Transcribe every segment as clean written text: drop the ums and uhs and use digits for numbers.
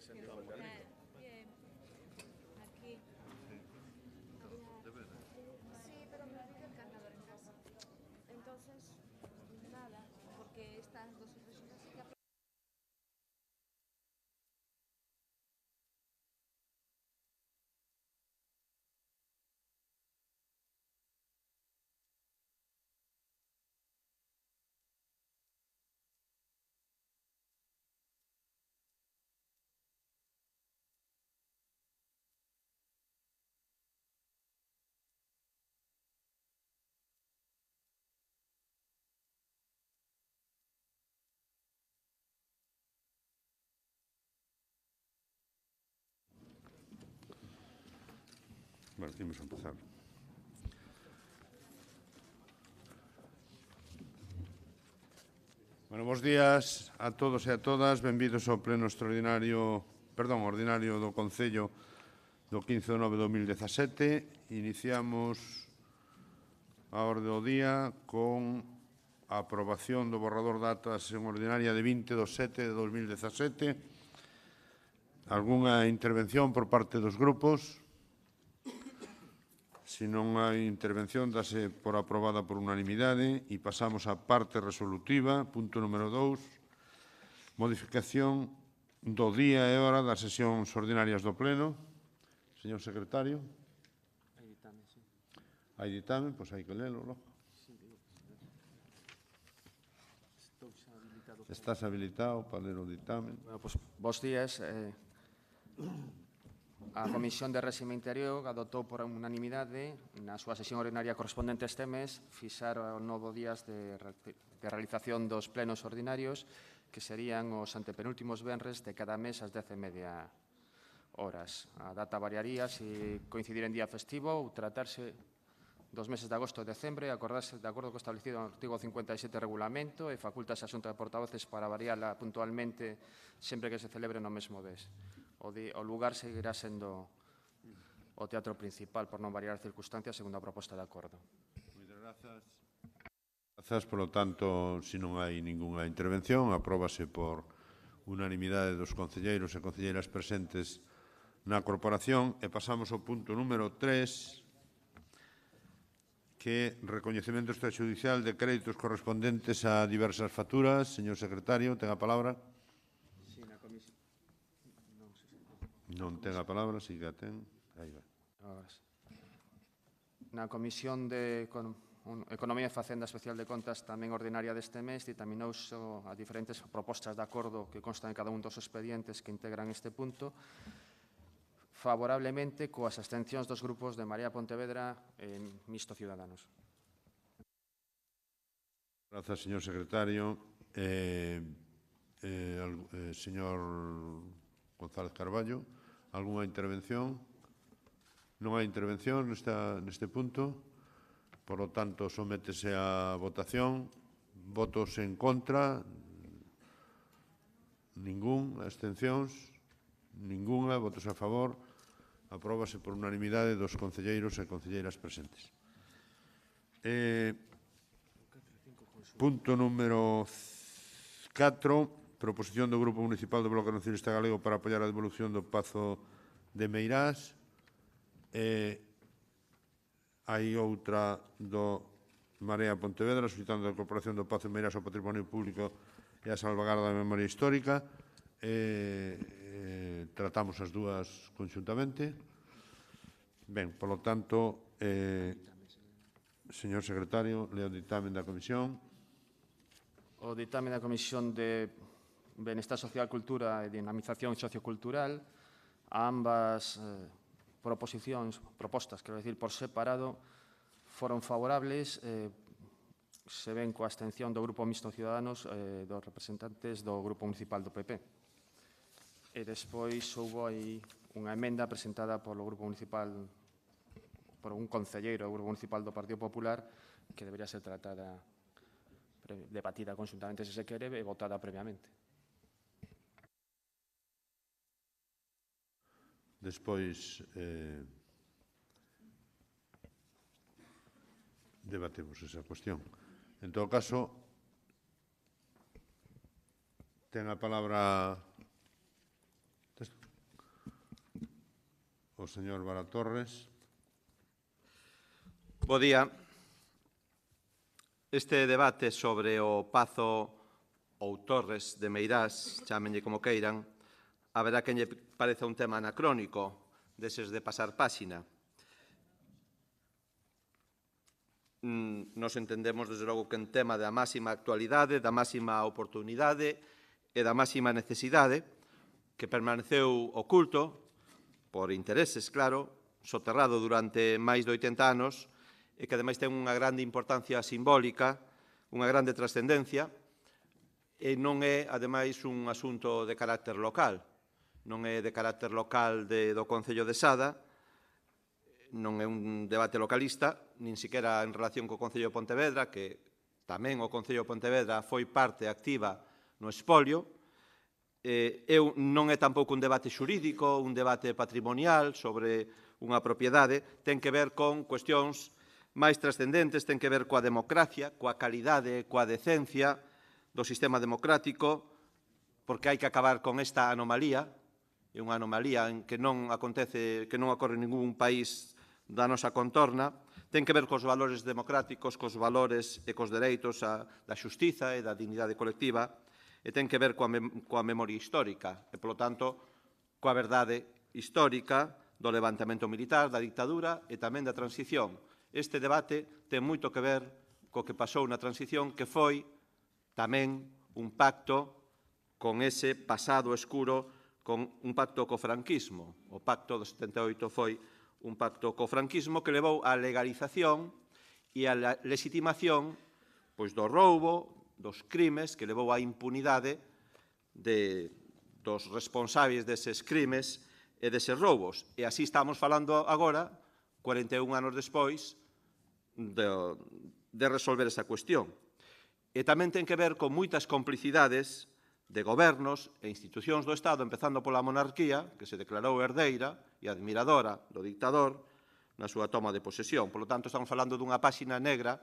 Bien, aquí. Sí, pero me olvidé el cargador en casa. Entonces, nada, porque estas dos impresiones sí que Bueno, imos a empezar. Bueno, bons días a todos e a todas. Benvidos ao pleno ordinario do Concello do 15 de nove de 2017. Iniciamos a orde do día con a aprobación do borrador da ata da sesión ordinaria de 20 de 7 de 2017. Algúnha intervención por parte dos grupos? Se non hai intervención, dase por aprobada por unanimidade e pasamos á parte resolutiva, punto número 2, modificación do día e hora das sesións ordinarias do Pleno. Señor secretario. Hai ditame, sí. Hai ditame, pois hai que lelo, logo. Estás habilitado para ler o ditame. Bueno, pues, bos días. A Comisión de Réxime Interior adoptou por unanimidade na súa sesión ordinaria correspondente este mes fixar o novo días de realización dos plenos ordinarios que serían os antepenúltimos venres de cada mes ás 10:30 horas. A data variaría se coincidir en día festivo ou tratarse dos meses de agosto e decembre, acordarse de acordo co establecido no artigo 57 do regulamento e facultas a Xunta de Portavoces para variala puntualmente sempre que se celebre no mesmo mes. O lugar seguirá sendo o teatro principal por non variar as circunstancias segundo a proposta de acordo. Moitas grazas. Grazas, polo tanto, se non hai ningunha intervención, apróbase por unanimidade dos concelleiros e concelleiras presentes na corporación e pasamos ao punto número 3, que é recoñecemento extrajudicial de créditos correspondentes a diversas facturas. Señor secretario, ten a palabra. Non ten a palabra, si que a ten. Aí va. Na Comisión de Economía e Facenda Especial de Contas tamén ordinaria deste mes ditamiноuse a diferentes propostas de acordo que constan en cada un dos expedientes que integran este punto favorablemente coas abstencións dos grupos de Marea Pontevedra e Mixto Ciudadanos. Grazas, señor secretario. Señor González Carballo, algunha intervención? Non hai intervención neste punto. Por lo tanto, sométese a votación. Votos en contra? Ningún. Abstencións? Ninguna. Votos a favor? Apróbase por unanimidade dos concelleiros e concelleiras presentes. Punto número 4. Proposición do Grupo Municipal do Bloque Nacionalista Galego para apoiar a devolución do Pazo de Meirás. Hai outra do Marea Pontevedra solicitando a incorporación do Pazo de Meirás ao patrimonio público e a salvagarda da memoria histórica. Tratamos as dúas conxuntamente. Ben, polo tanto, señor secretario, leo o ditamen da comisión. O ditame da Comisión de Benestar Social, Cultura e Dinamización Sociocultural a ambas propostas, quero decir, por separado, foron favorables, se ven coa abstención do Grupo Mixto Ciudadanos dos representantes do Grupo Municipal do PP. E despois houve aí unha emenda presentada polo Grupo Municipal, por un concelleiro do Grupo Municipal do Partido Popular, que debería ser tratada, debatida conxuntamente, se se quere, e votada previamente. Despois debatemos esa cuestión. En todo caso, ten a palabra... señor Vara Torres. Bo día. Este debate sobre o Pazo ou Torres de Meirás, chámenlle como queiran, haberá que lle pareza un tema anacrónico, deses de pasar páxina. Nos entendemos, desde logo, que en tema da máxima actualidade, da máxima oportunidade e da máxima necesidade, que permaneceu oculto, por intereses, claro, soterrado durante máis de 80 anos, e que ademais ten unha grande importancia simbólica, unha grande trascendencia, e non é, ademais, un asunto de carácter local. Non é de carácter local do Concello de Sada, non é un debate localista, nin siquiera en relación co Concello de Pontevedra, que tamén o Concello de Pontevedra foi parte activa no expolio. Non é tampouco un debate xurídico, un debate patrimonial sobre unha propiedade, ten que ver con cuestións máis trascendentes, ten que ver coa democracia, coa calidade, coa decencia do sistema democrático, porque hai que acabar con esta anomalía, é unha anomalía en que non acontece, que non ocorre en ningún país da nosa contorna, ten que ver cos valores democráticos, cos valores e cos dereitos da xustiza e da dignidade colectiva, e ten que ver coa memoria histórica, e, polo tanto, coa verdade histórica do levantamento militar, da dictadura e tamén da transición. Este debate ten moito que ver co que pasou na transición, que foi tamén un pacto con ese pasado escuro, con un pacto co franquismo. O pacto do 78 foi un pacto co franquismo que levou á legalización e á legitimación do roubo, dos crimes, que levou á impunidade dos responsables deses crimes e deses roubos. E así estamos falando agora, 41 anos despois, de resolver esa cuestión. E tamén ten que ver con moitas complicidades de gobernos e institucións do Estado, empezando pola monarquía, que se declarou herdeira e admiradora do dictador na súa toma de posesión. Por lo tanto, estamos falando dunha páxina negra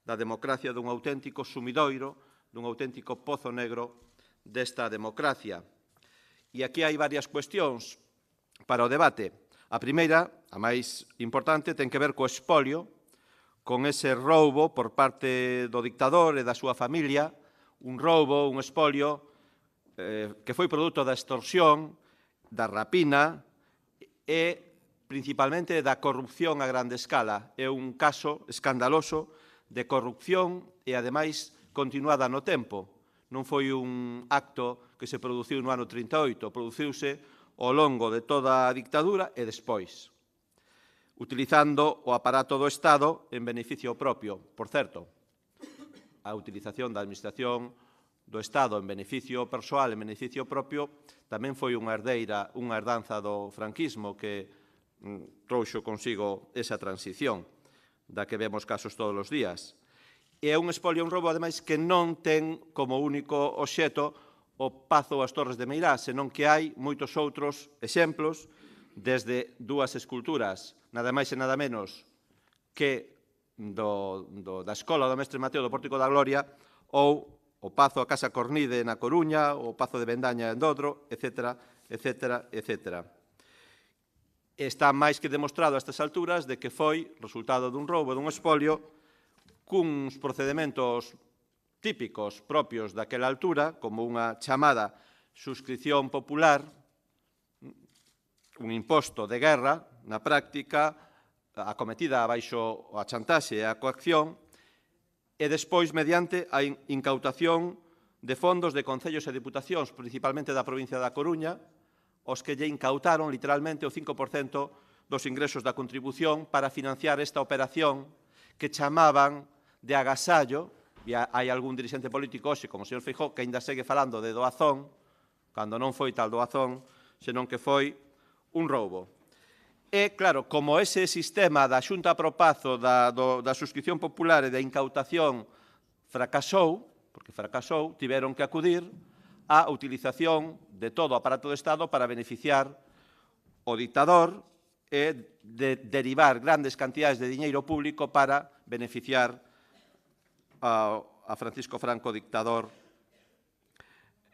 da democracia, dun auténtico sumidoiro, dun auténtico pozo negro desta democracia. E aquí hai varias cuestións para o debate. A primeira, a máis importante, ten que ver co expolio, con ese roubo por parte do dictador e da súa familia, un roubo, un expolio, que foi produto da extorsión, da rapina e principalmente da corrupción a grande escala. É un caso escandaloso de corrupción e, ademais, continuada no tempo. Non foi un acto que se produciu no ano 38, produciuse ao longo de toda a dictadura e despois, utilizando o aparato do Estado en beneficio propio. Por certo, a utilización da administración do Estado en beneficio persoal, en beneficio propio, tamén foi unha herdanza do franquismo que trouxo consigo esa transición, da que vemos casos todos os días. E é un expolio, un roubo, ademais, que non ten como único obxeto o Pazo ou as Torres de Meirás, senón que hai moitos outros exemplos, desde dúas esculturas, nada máis e nada menos que da Escola do Mestre Mateo do Pórtico da Gloria, ou o Pazo a Casa Cornide na Coruña, o Pazo de Bendaña en Dodro, etc., etc., etc. Está máis que demostrado a estas alturas de que foi resultado dun roubo, dun expolio, cuns procedementos típicos propios daquela altura, como unha chamada suscripción popular, un imposto de guerra, na práctica, acometida baixo a chantaxe e a coacción, e despois mediante a incautación de fondos de concellos e diputacións, principalmente da provincia da Coruña, os que lle incautaron literalmente o 5% dos ingresos da contribución para financiar esta operación que chamaban de agasallo, e hai algún dirixente político hoxe, como o señor Feijóo, que ainda segue falando de doazón, cando non foi tal doazón, senón que foi un roubo. E, claro, como ese sistema da Xunta pro Pazo, da suscripción popular e da incautación fracasou, porque fracasou, tiveron que acudir á utilización de todo o aparato do Estado para beneficiar o dictador e de derivar grandes cantidades de diñeiro público para beneficiar a Francisco Franco, dictador,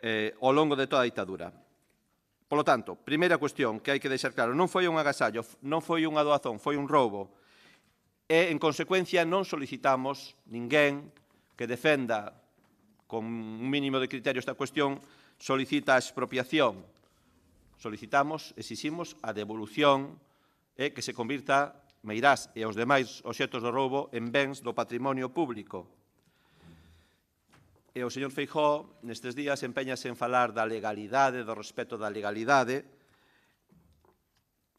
ao longo de toda a dictadura. Polo tanto, primeira cuestión que hai que deixar claro, non foi un agasallo, non foi unha doazón, foi un roubo. E, en consecuencia, non solicitamos ninguén que defenda con un mínimo de criterio esta cuestión, solicita a expropiación. Solicitamos, exiximos a devolución e que se convirta Meirás e os demais obxectos do roubo en bens do patrimonio público. E o señor Feijóo nestes días empeñase en falar da legalidade, do respeto da legalidade.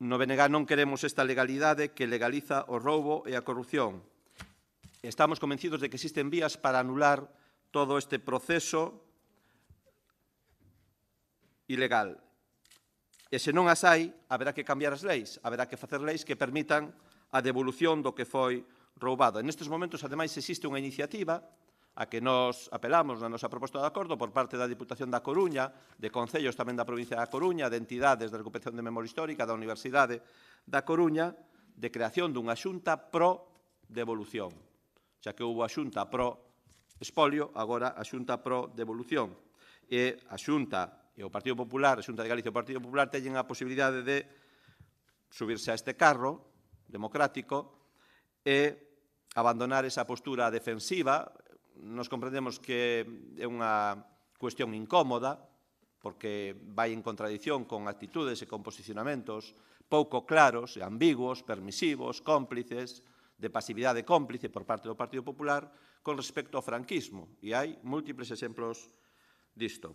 No BNG non queremos esta legalidade que legaliza o roubo e a corrupción. Estamos convencidos de que existen vías para anular todo este proceso ilegal. E se non as hai, haberá que cambiar as leis, haberá que facer leis que permitan a devolución do que foi roubado. En estes momentos, ademais, existe unha iniciativa a que nos apelamos na nosa proposta de acordo por parte da Diputación da Coruña, de concellos tamén da provincia da Coruña, de entidades de recuperación de memoria histórica da Universidade da Coruña, de creación dunha xunta pro devolución. Xa que houve a xunta pro expolio, agora a xunta pro devolución. E a xunta e o Partido Popular, a Xunta de Galicia e o Partido Popular teñen a posibilidade de subirse a este carro democrático e abandonar esa postura defensiva. Nos comprendemos que é unha cuestión incómoda, porque vai en contradición con actitudes e con posicionamentos pouco claros e ambiguos, permisivos, cómplices, de pasividade cómplice por parte do Partido Popular con respecto ao franquismo. E hai múltiples exemplos disto.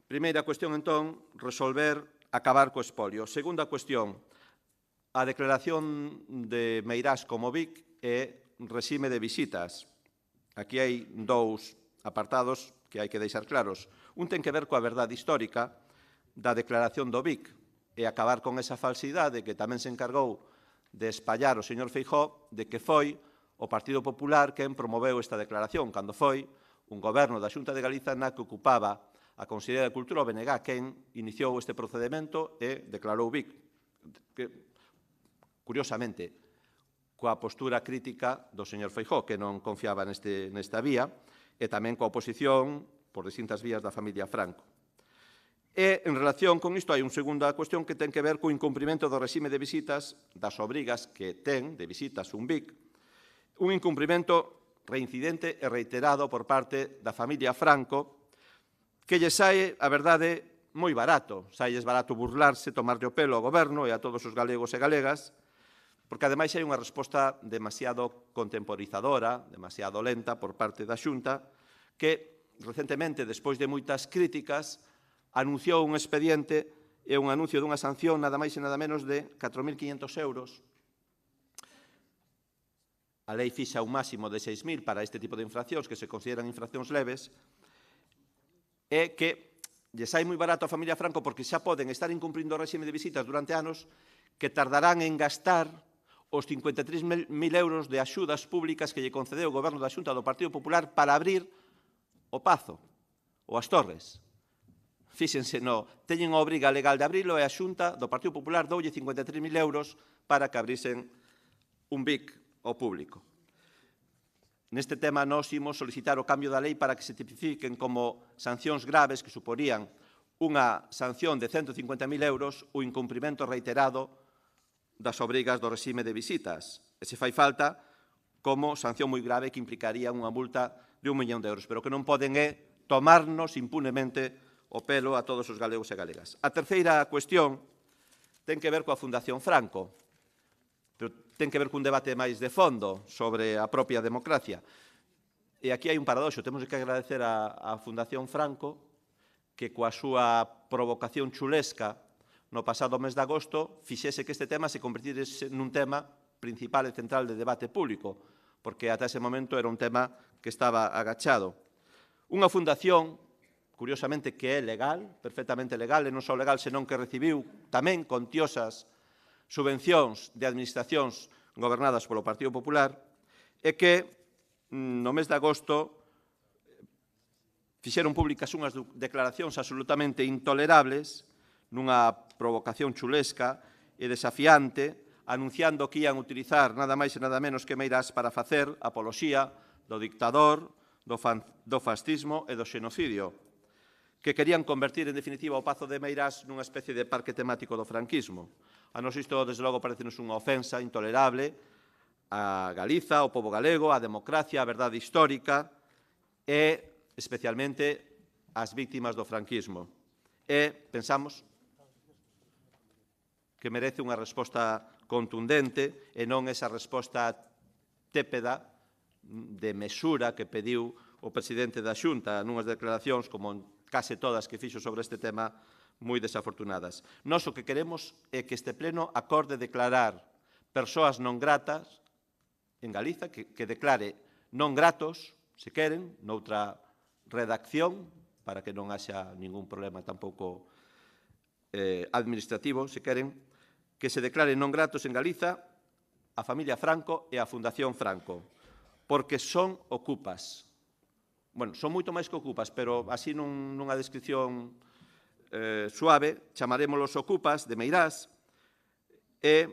Primeira cuestión, entón, resolver, acabar co expolio. Segunda cuestión, a declaración de Meirás como BIC e regime de visitas. Aquí hai dous apartados que hai que deixar claros. Un ten que ver coa verdade histórica da declaración do BIC e acabar con esa falsidade que tamén se encargou de espallar o señor Feijóo de que foi o Partido Popular quen promoveu esta declaración, cando foi un goberno da Xunta de Galiza na que ocupaba a Consellería de Cultura, o BNG, quen iniciou este procedimento e declarou BIC. Curiosamente, coa postura crítica do señor Feijóo, que non confiaba nesta vía, e tamén coa oposición por distintas vías da familia Franco. E, en relación con isto, hai unha segunda cuestión que ten que ver co incumprimento do regime de visitas, das obrigas que ten de visitas un BIC, un incumprimento reincidente e reiterado por parte da familia Franco, que lle sae, a verdade, moi barato. Sailles barato burlarse, tomarlle o pelo ao goberno e a todos os galegos e galegas, porque ademais hai unha resposta demasiado contemporizadora, demasiado lenta por parte da Xunta, que recentemente, despois de moitas críticas, anunciou un expediente e un anuncio dunha sanción nada máis e nada menos de 4.500 euros. A lei fixa un máximo de 6.000 para este tipo de infraccións que se consideran infraccións leves, e que lle sai moi barato a familia Franco porque xa poden estar incumprindo o réxime de visitas durante anos que tardarán en gastar os 53.000 euros de axudas públicas que lle concedeu o goberno da Xunta do Partido Popular para abrir o Pazo, ou as Torres. Fíxense, teñen a obriga legal de abrilo e a Xunta do Partido Popular doulle 53.000 euros para que abrisen un BIC ao público. Neste tema, nós imos solicitar o cambio da lei para que se tipifiquen como sancións graves que suporían unha sanción de 150.000 euros o incumprimento reiterado das obrigas do regime de visitas. E se fai falta, como sanción moi grave que implicaría unha multa de 1 millón de euros, pero que non poden tomarnos impunemente o pelo a todos os galegos e galegas. A terceira cuestión ten que ver coa Fundación Franco, pero ten que ver cun debate máis de fondo sobre a propia democracia. E aquí hai un paradoxo, temos que agradecer á Fundación Franco que coa súa provocación chulesca no pasado mes de agosto fixese que este tema se convertise nun tema principal e central de debate público, porque ata ese momento era un tema que estaba agachado. Unha fundación, curiosamente, que é legal, perfectamente legal, e non só legal, senón que recibiu tamén contiosas subvencións de administracións gobernadas polo Partido Popular, e que no mes de agosto fixeron públicas unhas declaracións absolutamente intolerables nunha provocación chulesca e desafiante, anunciando que ian utilizar nada máis e nada menos que Meirás para facer apoloxía do dictador, do fascismo e do xenocidio. que querían convertir, en definitiva, o Pazo de Meirás nunha especie de parque temático do franquismo. A nos isto, desde logo, parecenos unha ofensa intolerable a Galiza, ao pobo galego, a democracia, a verdade histórica e, especialmente, as víctimas do franquismo. E pensamos que merece unha resposta contundente e non esa resposta tépeda de mesura que pediu o presidente da Xunta nunhas declaracións, como case todas que fixo sobre este tema, moi desafortunadas. Nós o que queremos é que este pleno acorde declarar persoas non gratas en Galiza, que declare non gratos, se queren, noutra redacción, para que non haxa ningún problema tampouco administrativo, se queren, que se declare non gratos en Galiza a familia Franco e a Fundación Franco, porque son ocupas. Bueno, son moito máis que ocupas, pero así nunha descripción suave, chamarémolos ocupas de Meirás e,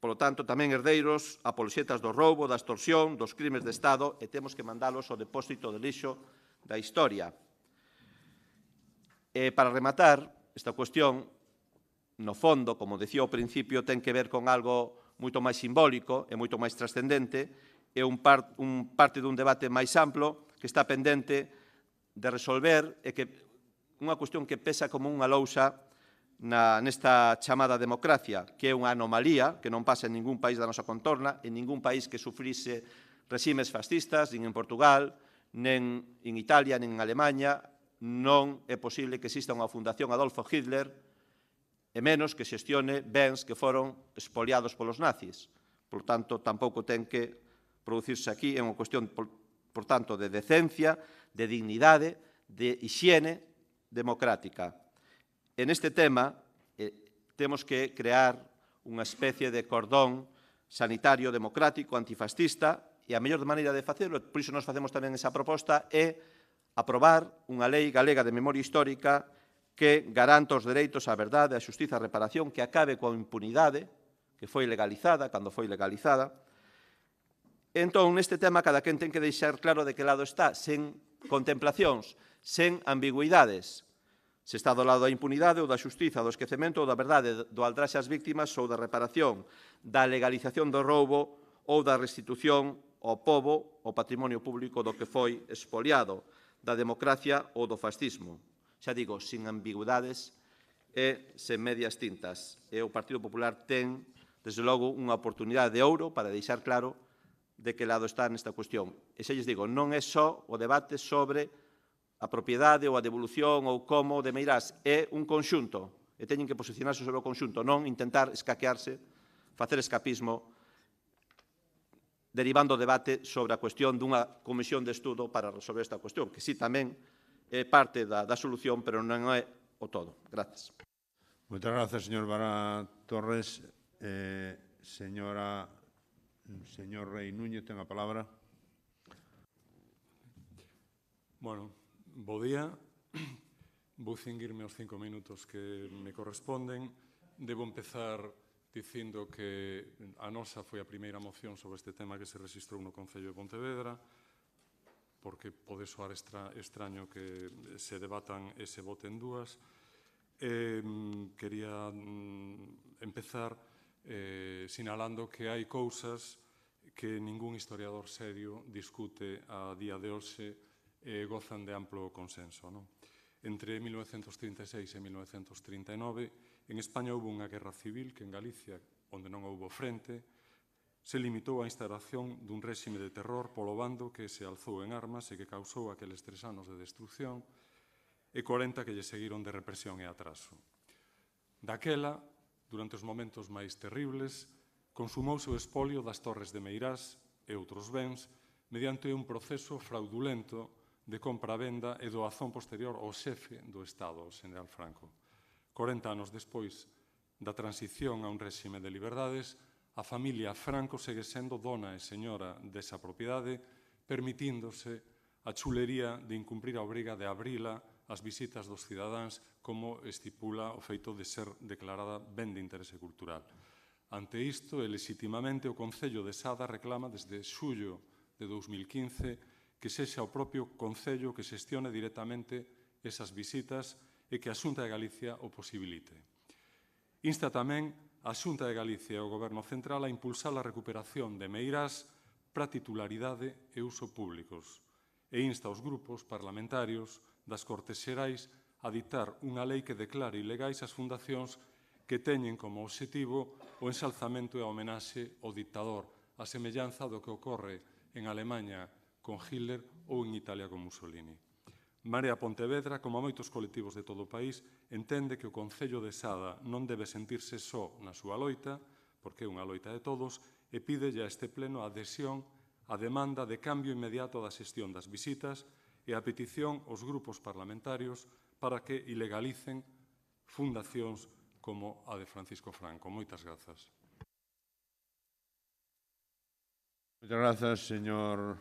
polo tanto, tamén herdeiros, apoloxetas do roubo, da extorsión, dos crimes de Estado, e temos que mandalos ao depósito de lixo da historia. E, para rematar, esta cuestión, no fondo, como decía ao principio, ten que ver con algo moito máis simbólico e moito máis trascendente, é parte dun debate máis amplo que está pendente de resolver e que unha cuestión que pesa como unha lousa nesta chamada democracia, que é unha anomalía que non pasa en ningún país da nosa contorna, en ningún país que sufrise reximes fascistas, nin en Portugal, nen en Italia, nen en Alemanha. Non é posible que exista unha fundación Adolfo Hitler e menos que xestione bens que foron expoliados polos nazis. Por tanto, tampouco ten que producirse aquí, é unha cuestión, por tanto, de decencia, de dignidade, de hixiene democrática. En este tema, temos que crear unha especie de cordón sanitario democrático antifascista e a mellor maneira de facelo, por iso nos facemos tamén esa proposta, é aprobar unha lei galega de memoria histórica que garanta os dereitos á verdade, á xustiza, á reparación, que acabe coa impunidade, que foi legalizada, cando foi legalizada. Entón, neste tema, cada quen ten que deixar claro de que lado está, sen contemplacións, sen ambigüidades. Se está do lado da impunidade ou da xustiza, do esquecemento ou da verdade, do aldraxe ás víctimas ou da reparación, da legalización do roubo ou da restitución ao pobo, ao patrimonio público do que foi expoliado, da democracia ou do fascismo. Xa digo, sin ambigüidades e sen medias tintas. E o Partido Popular ten, desde logo, unha oportunidade de ouro para deixar claro de que lado está nesta cuestión. E xa lles digo, non é só o debate sobre a propiedade ou a devolución ou como de Meirás, é un conxunto, e teñen que posicionarse sobre o conxunto, non intentar escaquearse, facer escapismo, derivando o debate sobre a cuestión dunha comisión de estudo para resolver esta cuestión, que sí tamén é parte da solución, pero non é o todo. Grazas. Moitas grazas, señor Vara Torres. Señor Rei Núñez, ten a palabra. Bueno, bo día. Vou cinguirme aos 5 minutos que me corresponden. Debo empezar dicindo que a nosa foi a primeira moción sobre este tema que se registrou no Concello de Pontevedra, porque pode soar extraño que se debatan e se voten dúas. Quería empezar sinalando que hai cousas que ningún historiador serio discute a día de hoxe e gozan de amplo consenso. Entre 1936 e 1939, en España houve unha guerra civil que en Galicia, onde non houve frente, se limitou á instalación dun réxime de terror polo bando que se alzou en armas e que causou aqueles 3 anos de destrucción e 40 que lle seguiron de represión e atraso. Daquela, durante os momentos máis terribles, consumouse o espolio das torres de Meirás e outros bens mediante un proceso fraudulento de compra-venda e doazón posterior ao xefe do Estado, o general Franco. 40 anos despois da transición a un réxime de liberdades, a familia Franco segue sendo dona e señora desa propiedade, permitíndose a chulería de incumprir a obriga de abrila as visitas dos cidadáns, como estipula o feito de ser declarada ben de interese cultural. Ante isto, e legitimamente, o Concello de Sada reclama desde xullo de 2015 que sexa o propio Concello que xestione directamente esas visitas e que a Xunta de Galicia o posibilite. Insta tamén a Xunta de Galicia e o Goberno Central a impulsar a recuperación de meirás para titularidade e uso públicos e insta aos grupos parlamentarios das Cortes Xerais a ditar unha lei que declare ilegais as fundacións que teñen como obxectivo o ensalzamento e a homenaxe ao dictador, a semellanza do que ocorre en Alemanha con Hitler ou en Italia con Mussolini. Marea Pontevedra, como a moitos colectivos de todo o país, entende que o Concello de Sada non debe sentirse só na súa loita, porque é unha loita de todos, e pídelle a este pleno a adhesión á demanda de cambio inmediato da xestión das visitas e a petición aos grupos parlamentarios para que ilegalicen fundacións como a de Francisco Franco. Moitas grazas. Moitas grazas, señor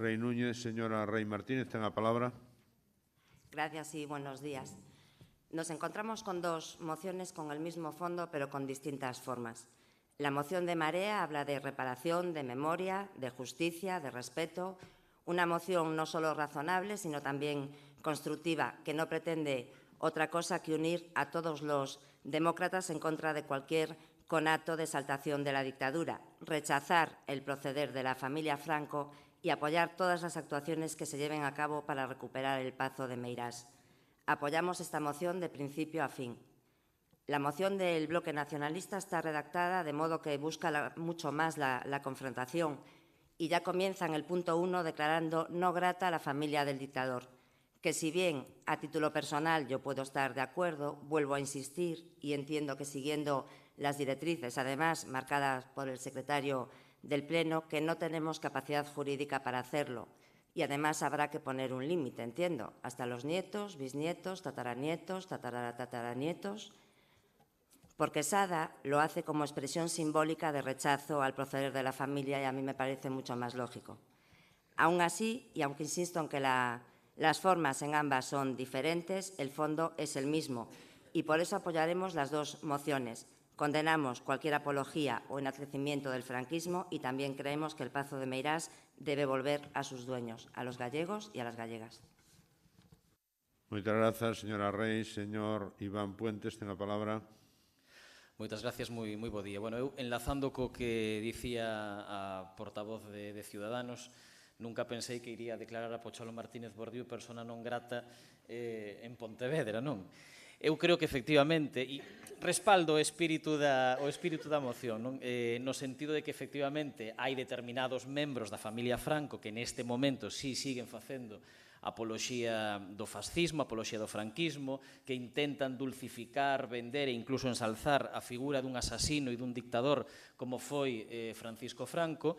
Rey Núñez. Señora Rey Martínez, ten a palabra. Gracias y buenos días. Nos encontramos con dos mociones con el mismo fondo, pero con distintas formas. La moción de Marea habla de reparación, de memoria, de justicia, de respeto. Una moción no solo razonable, sino también constructiva, que no pretende otra cosa que unir a todos los demócratas en contra de cualquier conato de exaltación de la dictadura, rechazar el proceder de la familia Franco y apoyar todas las actuaciones que se lleven a cabo para recuperar el Pazo de Meirás. Apoyamos esta moción de principio a fin. La moción del bloque nacionalista está redactada de modo que busca mucho más la confrontación y ya comienza en el punto 1 declarando no grata a la familia del dictador, que si bien a título personal yo puedo estar de acuerdo, vuelvo a insistir y entiendo que siguiendo las directrices, además marcadas por el secretario del Pleno, que no tenemos capacidad jurídica para hacerlo. Y además habrá que poner un límite, entiendo, hasta los nietos, bisnietos, tataranietos, tataranietos, porque Sada lo hace como expresión simbólica de rechazo al proceder de la familia y a mí me parece mucho más lógico. Aún así, y aunque insisto en que las formas en ambas son diferentes, el fondo es el mismo y por eso apoyaremos las dos mociones. Condenamos cualquier apología o enaltecimiento del franquismo y también creemos que el Pazo de Meirás debe volver a sus dueños, a los gallegos y a las gallegas. Moitas grazas, señora Rey. Señor Iván Puentes, ten a palabra. Moitas gracias, moi bo día. Bueno, eu enlazando co que dicía a portavoz de Ciudadanos, nunca pensei que iría a declarar a Pocholo Martínez Bordiú persona non grata en Pontevedra, non? Eu creo que, efectivamente, e respaldo o espírito da moción, non? No sentido de que, efectivamente, hai determinados membros da familia Franco que neste momento sí siguen facendo apoloxía do fascismo, apoloxía do franquismo, que intentan dulcificar, vender e incluso ensalzar a figura dun asasino e dun dictador como foi Francisco Franco,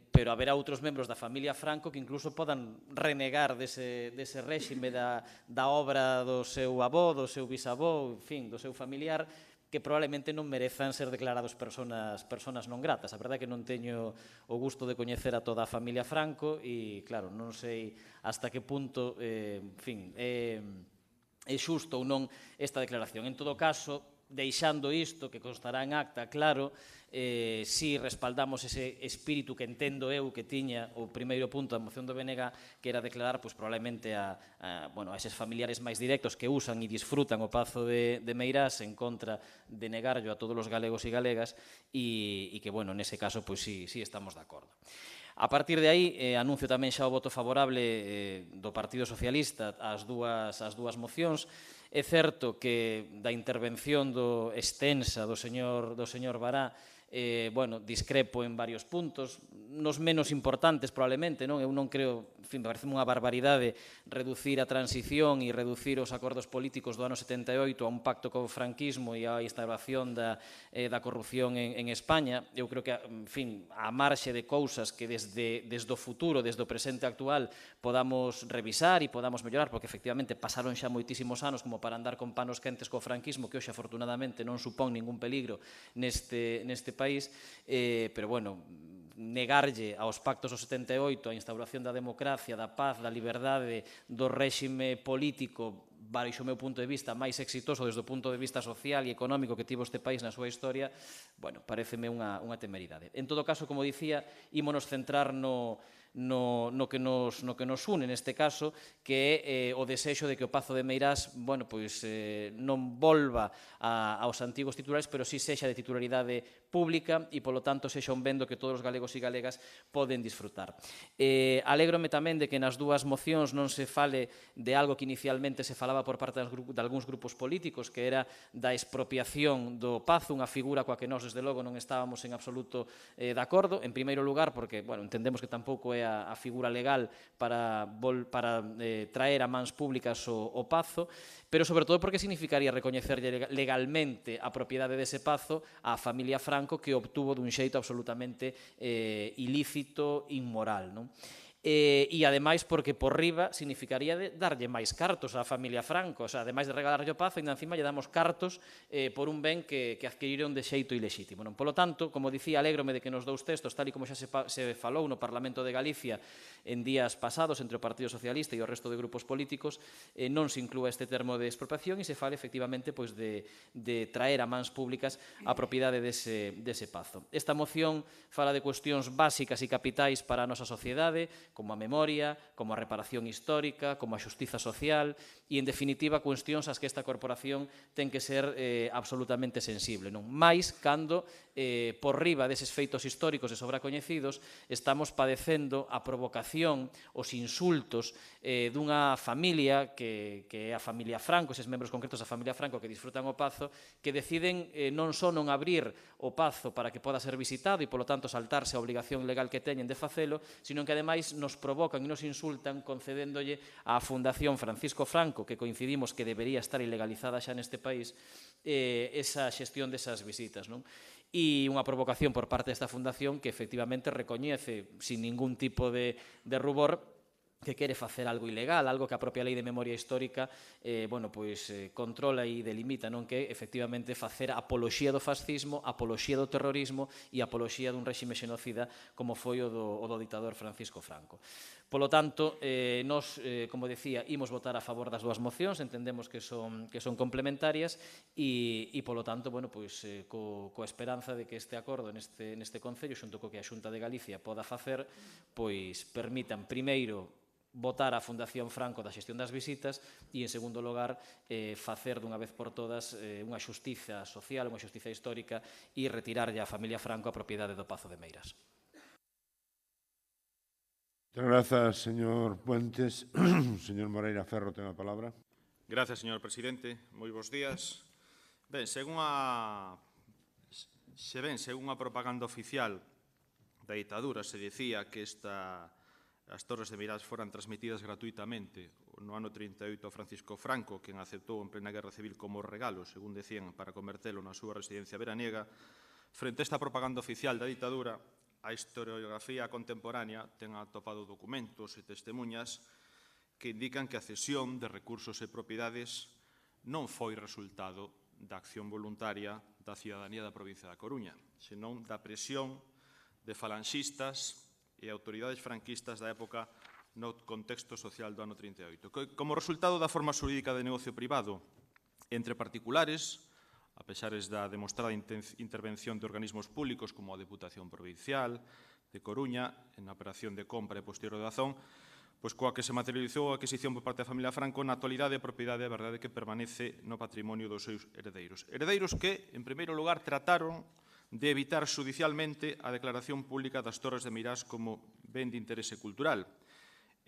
pero haberá outros membros da familia Franco que incluso podan renegar dese réxime da obra do seu avó, do seu bisavó, en fin, do seu familiar, que probablemente non merezan ser declarados personas non gratas. A verdade é que non teño o gusto de coñecer a toda a familia Franco e, claro, non sei hasta que punto, en fin, é xusto ou non esta declaración. En todo caso, deixando isto, que constará en acta, claro, si respaldamos ese espírito que entendo eu que tiña o primeiro punto da moción do BNG, que era declarar, pois, probablemente a eses familiares máis directos que usan e disfrutan o Pazo de Meirás en contra de negarlo a todos os galegos e galegas e que, bueno, nese caso, pois, sí estamos de acordo. A partir de aí, anuncio tamén xa o voto favorable do Partido Socialista ás dúas mocións. É certo que da intervención extensa do señor Bará, discrepo en varios puntos, nos menos importantes probablemente, non? Eu non creo, en fin, parece unha barbaridade reducir a transición e reducir os acordos políticos do ano 78 a un pacto co franquismo e a instauración da corrupción en España. Eu creo que, en fin, a marxe de cousas que desde o futuro, desde o presente actual, podamos revisar e podamos mellorar, porque efectivamente pasaron xa moitísimos anos como para andar con panos quentes co franquismo, que hoxe afortunadamente non supón ningún peligro neste país, pero, bueno, negarlle aos pactos do 78 a instauración da democracia, da paz, da liberdade, do réxime político, baixo o meu punto de vista, máis exitoso desde o punto de vista social e económico que tivo este país na súa historia, bueno, pareceme unha temeridade. En todo caso, como dicía, ímonos centrar no no que nos une neste caso, que é o desexo de que o Pazo de Meirás non volva aos antigos titulares, pero si sexa de titularidade pública e, polo tanto, sexa un vendo que todos os galegos e galegas poden disfrutar. Alégrome tamén de que nas dúas mocións non se fale de algo que inicialmente se falaba por parte de algúns grupos políticos, que era da expropiación do Pazo, unha figura coa que nós, desde logo, non estábamos en absoluto de acordo. En primeiro lugar, porque entendemos que tampouco é a figura legal para traer a mans públicas o Pazo, pero sobre todo porque significaría recoñecer legalmente a propiedade dese Pazo á familia Franco, que obtuvo dun xeito absolutamente ilícito, inmoral, non? E, ademais, porque por riba significaría darlle máis cartos á familia Franco. O sea, ademais de regalarlle o Pazo, ainda encima lle damos cartos por un ben que adquiriron de xeito ilexítimo. Polo tanto, como dicía, alégrome de que nos dous textos, tal e como xa se falou no Parlamento de Galicia en días pasados entre o Partido Socialista e o resto de grupos políticos, non se inclúa este termo de expropiación e se fale efectivamente de traer a mans públicas a propiedade dese Pazo. Esta moción fala de cuestións básicas e capitais para a nosa sociedade, como a memoria, como a reparación histórica, como a xustiza social e, en definitiva, cuestións ás que esta corporación ten que ser absolutamente sensible. Mais, cando, por riba deses feitos históricos e sobra coñecidos, estamos padecendo a provocación, os insultos dunha familia que é a familia Franco, eses membros concretos da familia Franco que disfrutan o Pazo, que deciden non só non abrir o Pazo para que poda ser visitado e, polo tanto, saltarse a obligación legal que teñen de facelo, sino que, ademais, nos provocan e nos insultan concedéndolle á Fundación Francisco Franco, que coincidimos que debería estar ilegalizada xa neste país, esa xestión desas visitas, non? E unha provocación por parte desta fundación que efectivamente recoñece sin ningún tipo de rubor que quere facer algo ilegal, algo que a propia Lei de Memoria Histórica controla e delimita, non, que efectivamente facer apoloxía do fascismo, apoloxía do terrorismo e apoloxía dun réxime xenocida como foi o do ditador Francisco Franco. Polo tanto, nós, como decía, imos votar a favor das dúas mocións, entendemos que son complementarias e, polo tanto, coa esperanza de que este acordo neste Concello, xunto co que a Xunta de Galicia poda facer, permitan, primeiro, votar a Fundación Franco da xestión das visitas e, en segundo lugar, facer dunha vez por todas unha xustiza social, unha xustiza histórica e retirarlle á familia Franco a propiedade do Pazo de Meirás. Muchas gracias, señor Puentes. Señor Moreira Ferro, ten a palabra. Gracias, señor presidente. Moi bons días. Ben, según a propaganda oficial da ditadura, se dicía que as Torres de Meirás foran transmitidas gratuitamente no ano 38 a Francisco Franco, quen aceptou en plena Guerra Civil como regalo, según decían, para convertelo na súa residencia veraniega. Frente a esta propaganda oficial da ditadura, a historiografía contemporánea ten atopado documentos e testemunhas que indican que a cesión de recursos e propiedades non foi resultado da acción voluntaria da cidadanía da provincia da Coruña, senón da presión de falanxistas e autoridades franquistas da época no contexto social do ano 38. Como resultado da forma xurídica de negocio privado entre particulares, a pesares da demostrada intervención de organismos públicos como a Deputación Provincial de Coruña en a operación de compra e posterior doazón, coa que se materializou a adquisición por parte da familia Franco, na actualidade a propiedade, a verdade, que permanece no patrimonio dos seus heredeiros. Heredeiros que, en primeiro lugar, trataron de evitar xudicialmente a declaración pública das Torres de Meirás como ben de interese cultural,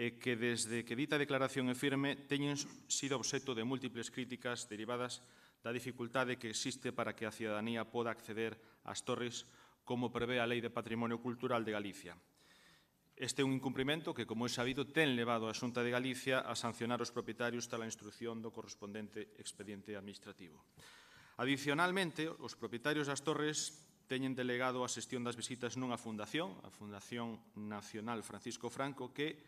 e que, desde que dita declaración é firme, teñen sido obxecto de múltiples críticas derivadas da dificultade que existe para que a cidadanía poda acceder ás torres como prevé a Lei de Patrimonio Cultural de Galicia. Este é un incumprimento que, como é sabido, ten levado a Xunta de Galicia a sancionar os propietarios tras a instrucción do correspondente expediente administrativo. Adicionalmente, os propietarios das torres teñen delegado a xestión das visitas nunha fundación, a Fundación Nacional Francisco Franco, que,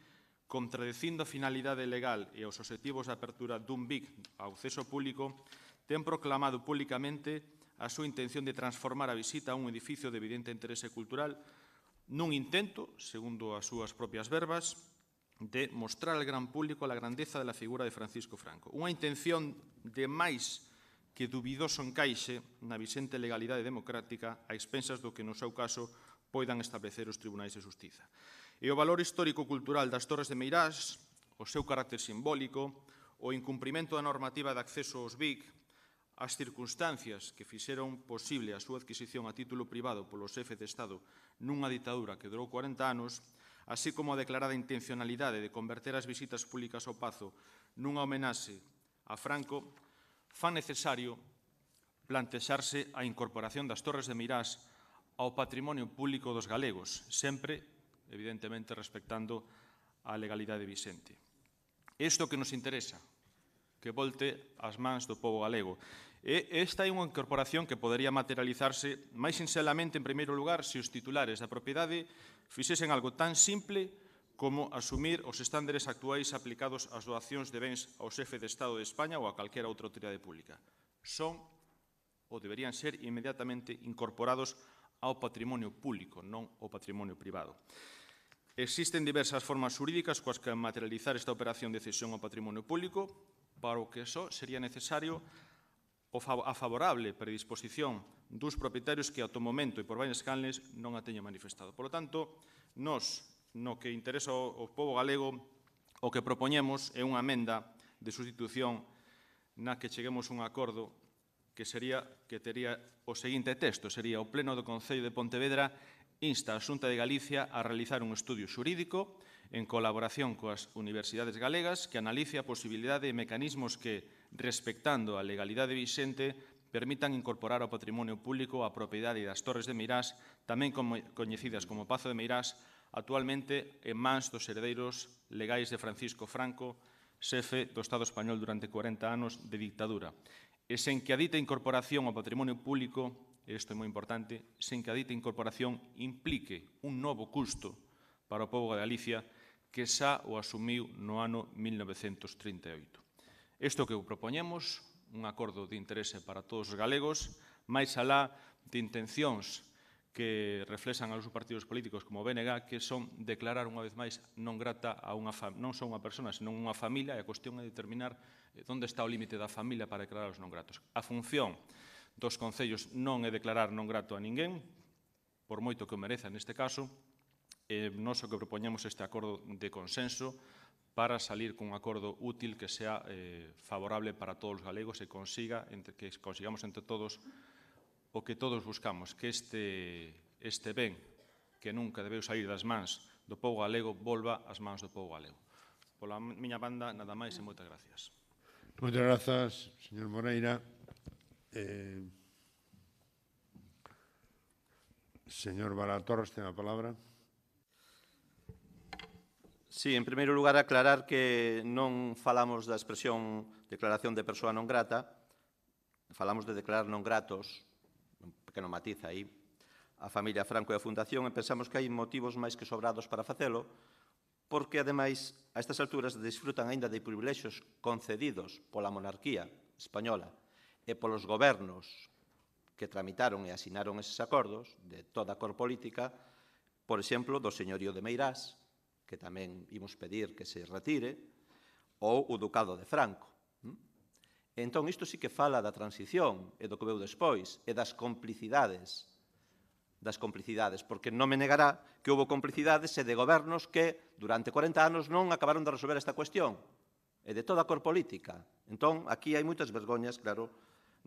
contradecindo a finalidade legal e os obxectivos de apertura dun BIC ao acceso público, ten proclamado públicamente a súa intención de transformar a visita a un edificio de evidente interese cultural nun intento, segundo as súas propias verbas, de mostrar ao gran público a grandeza da figura de Francisco Franco. Unha intención de máis que dubidoso encaixe na vixente legalidade democrática a expensas do que, no seu caso, poidan establecer os tribunais de xustiza. E o valor histórico-cultural das Torres de Meirás, o seu carácter simbólico, o incumprimento da normativa de acceso aos BIC, as circunstancias que fixeron posible a súa adquisición a título privado polo xefe de Estado nunha ditadura que durou 40 anos, así como a declarada intencionalidade de converter as visitas públicas ao Pazo nunha homenaxe a Franco, fan necesario plantexarse a incorporación das Torres de Meirás ao patrimonio público dos galegos, sempre, evidentemente, respectando a legalidade vixente. Isto que nos interesa, que volte ás mans do pobo galego. E esta é unha incorporación que podería materializarse máis sinceramente, en primeiro lugar, se os titulares da propiedade fixesen algo tan simple como asumir os estándares actuais aplicados ás doacións de bens ao xefe de Estado de España ou a calquera outra autoridade pública. Son ou deberían ser inmediatamente incorporados ao patrimonio público, non ao patrimonio privado. Existen diversas formas xurídicas coas que materializar esta operación de cesión ao patrimonio público, para o que só sería necesario a favorable predisposición dos propietarios que, ata o momento e por varias canles, non a teñen manifestado. Por lo tanto, nos, no que interesa ao pobo galego, o que propoñemos é unha emenda de sustitución na que cheguemos a un acordo que tería o seguinte texto, sería: o Pleno do Concello de Pontevedra insta a Xunta de Galicia a realizar un estudio xurídico en colaboración coas universidades galegas que analice a posibilidade de mecanismos que, respectando a legalidade vixente, permitan incorporar ao patrimonio público a propiedade das Torres de Meirás, tamén coñecidas como Pazo de Meirás, actualmente en mans dos heredeiros legais de Francisco Franco, xefe do Estado español durante 40 anos de dictadura, e sen que a dita incorporación ao patrimonio público, e isto é moi importante, sen que a dita incorporación implique un novo custo para o pobo de Galicia que xa o asumiu no ano 1938. Isto que propoñemos, un acordo de interese para todos os galegos, máis alá de intencións que reflexan aos partidos políticos como o BNG, que son declarar unha vez máis non grata a non só unha persona, senón unha familia, e a cuestión é determinar onde está o límite da familia para declarar os non gratos. A función dos concellos non é declarar non grato a ninguén, por moito que o mereza neste caso, e nós o que propoñemos este acordo de consenso para salir cun acordo útil que sea favorable para todos os galegos e que consigamos entre todos o que todos buscamos, que este ben que nunca debeu sair das mans do pobo galego volva ás mans do pobo galego. Pola miña banda, nada máis e moitas gracias. Moitas grazas, señor Moreira. Señor Vara Torres, ten a palabra. Sí, en primeiro lugar, aclarar que non falamos da expresión declaración de persoa non grata, falamos de declarar non gratos, un pequeno matiz aí, a familia Franco e a Fundación, e pensamos que hai motivos máis que sobrados para facelo, porque, ademais, a estas alturas disfrutan aínda de privilexios concedidos pola monarquía española e polos gobernos que tramitaron e asinaron eses acordos de toda a cor política, por exemplo, do señorío de Meirás, que tamén imos pedir que se retire, ou o Ducado de Franco. Entón, isto sí que fala da transición e do que veu despois, e das complicidades, porque non me negará que houve complicidades e de gobernos que durante 40 anos non acabaron de resolver esta cuestión, e de toda a cor política. Entón, aquí hai moitas vergoñas, claro,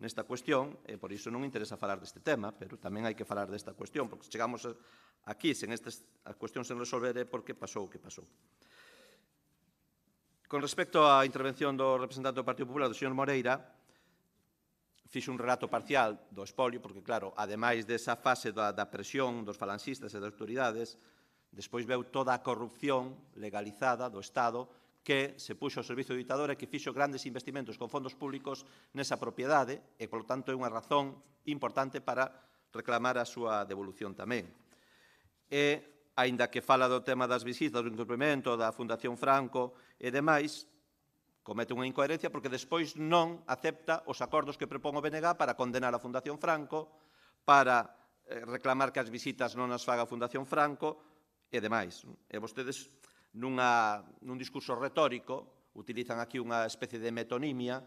nesta cuestión, e por iso non interesa falar deste tema, pero tamén hai que falar desta cuestión, porque se chegamos aquí sen a cuestión sen resolver é porque pasou o que pasou. Con respecto á intervención do representante do Partido Popular, do señor Moreira, fixo un relato parcial do expolio, porque, claro, ademais desa fase da presión dos falanxistas e das autoridades, despois veu toda a corrupción legalizada do Estado que se puxo ao servizo do ditador e que fixo grandes investimentos con fondos públicos nesa propiedade e, polo tanto, é unha razón importante para reclamar a súa devolución tamén. E, aínda que fala do tema das visitas, do incumprimento da Fundación Franco e demais, comete unha incoherencia porque despois non acepta os acordos que propón o BNG para condenar a Fundación Franco, para reclamar que as visitas non as faga a Fundación Franco e demais. E vostedes, nun discurso retórico, utilizan aquí unha especie de metonimia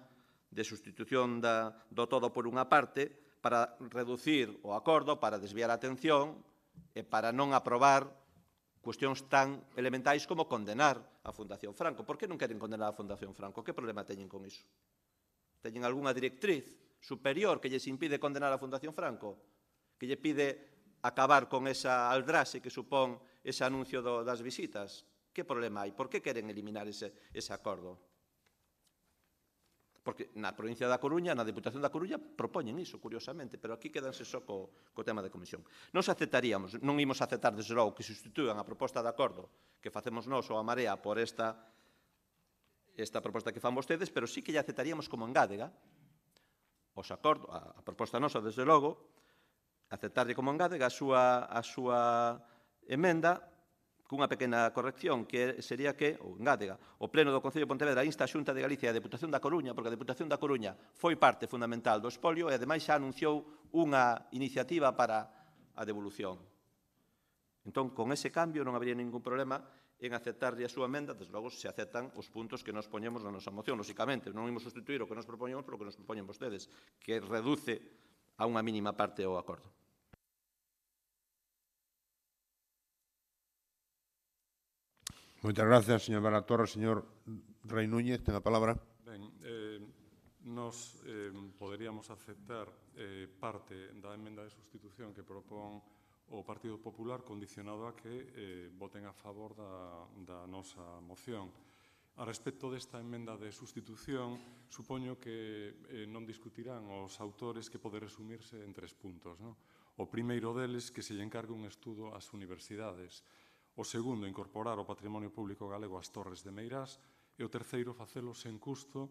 de sustitución do todo por unha parte para reducir o acordo, para desviar a atención e para non aprobar cuestións tan elementais como condenar a Fundación Franco. Por que non queren condenar a Fundación Franco? Que problema teñen con iso? Teñen algunha directriz superior que lles impide condenar a Fundación Franco? Que lle pide acabar con esa aldraxe que supón ese anuncio das visitas? Que problema hai? Por que queren eliminar ese acordo? Porque na provincia da Coruña, na Deputación da Coruña, propoñen iso, curiosamente, pero aquí quedanse só co tema de comisión. Nos aceptaríamos, non imos aceptar, desde logo, que sustituan a proposta de acordo que facemos nós ou a Marea por esta proposta que fan vostedes, pero sí que lle aceptaríamos como engádega os acordos, a proposta nosa, desde logo, aceptarlle como engádega a súa emenda, cunha pequena corrección, que sería que, ou engádega, o Pleno do Concello de Pontevedra insta a Xunta de Galicia e a Deputación da Coruña, porque a Deputación da Coruña foi parte fundamental do expolio e, ademais, xa anunciou unha iniciativa para a devolución. Entón, con ese cambio non habería ningún problema en aceptarlle a súa emenda, desde logo se aceptan os puntos que nos poñemos na nosa moción, lóxicamente. Non imos sustituir o que nos propoñemos polo que nos propoñen vostedes, que reduce a unha mínima parte o acordo. Moitas gracias, señor Balatorra. Señor Rei Núñez, ten a palabra. Ben, nos poderíamos aceptar parte da emenda de sustitución que propón o Partido Popular condicionado a que voten a favor da nosa moción. A respecto desta emenda de sustitución, supoño que non discutirán os autores que pode resumirse en 3 puntos. O primeiro deles, que se lle encargue un estudo ás universidades. O segundo, incorporar o patrimonio público galego ás Torres de Meirás. E o terceiro, facelo sen custo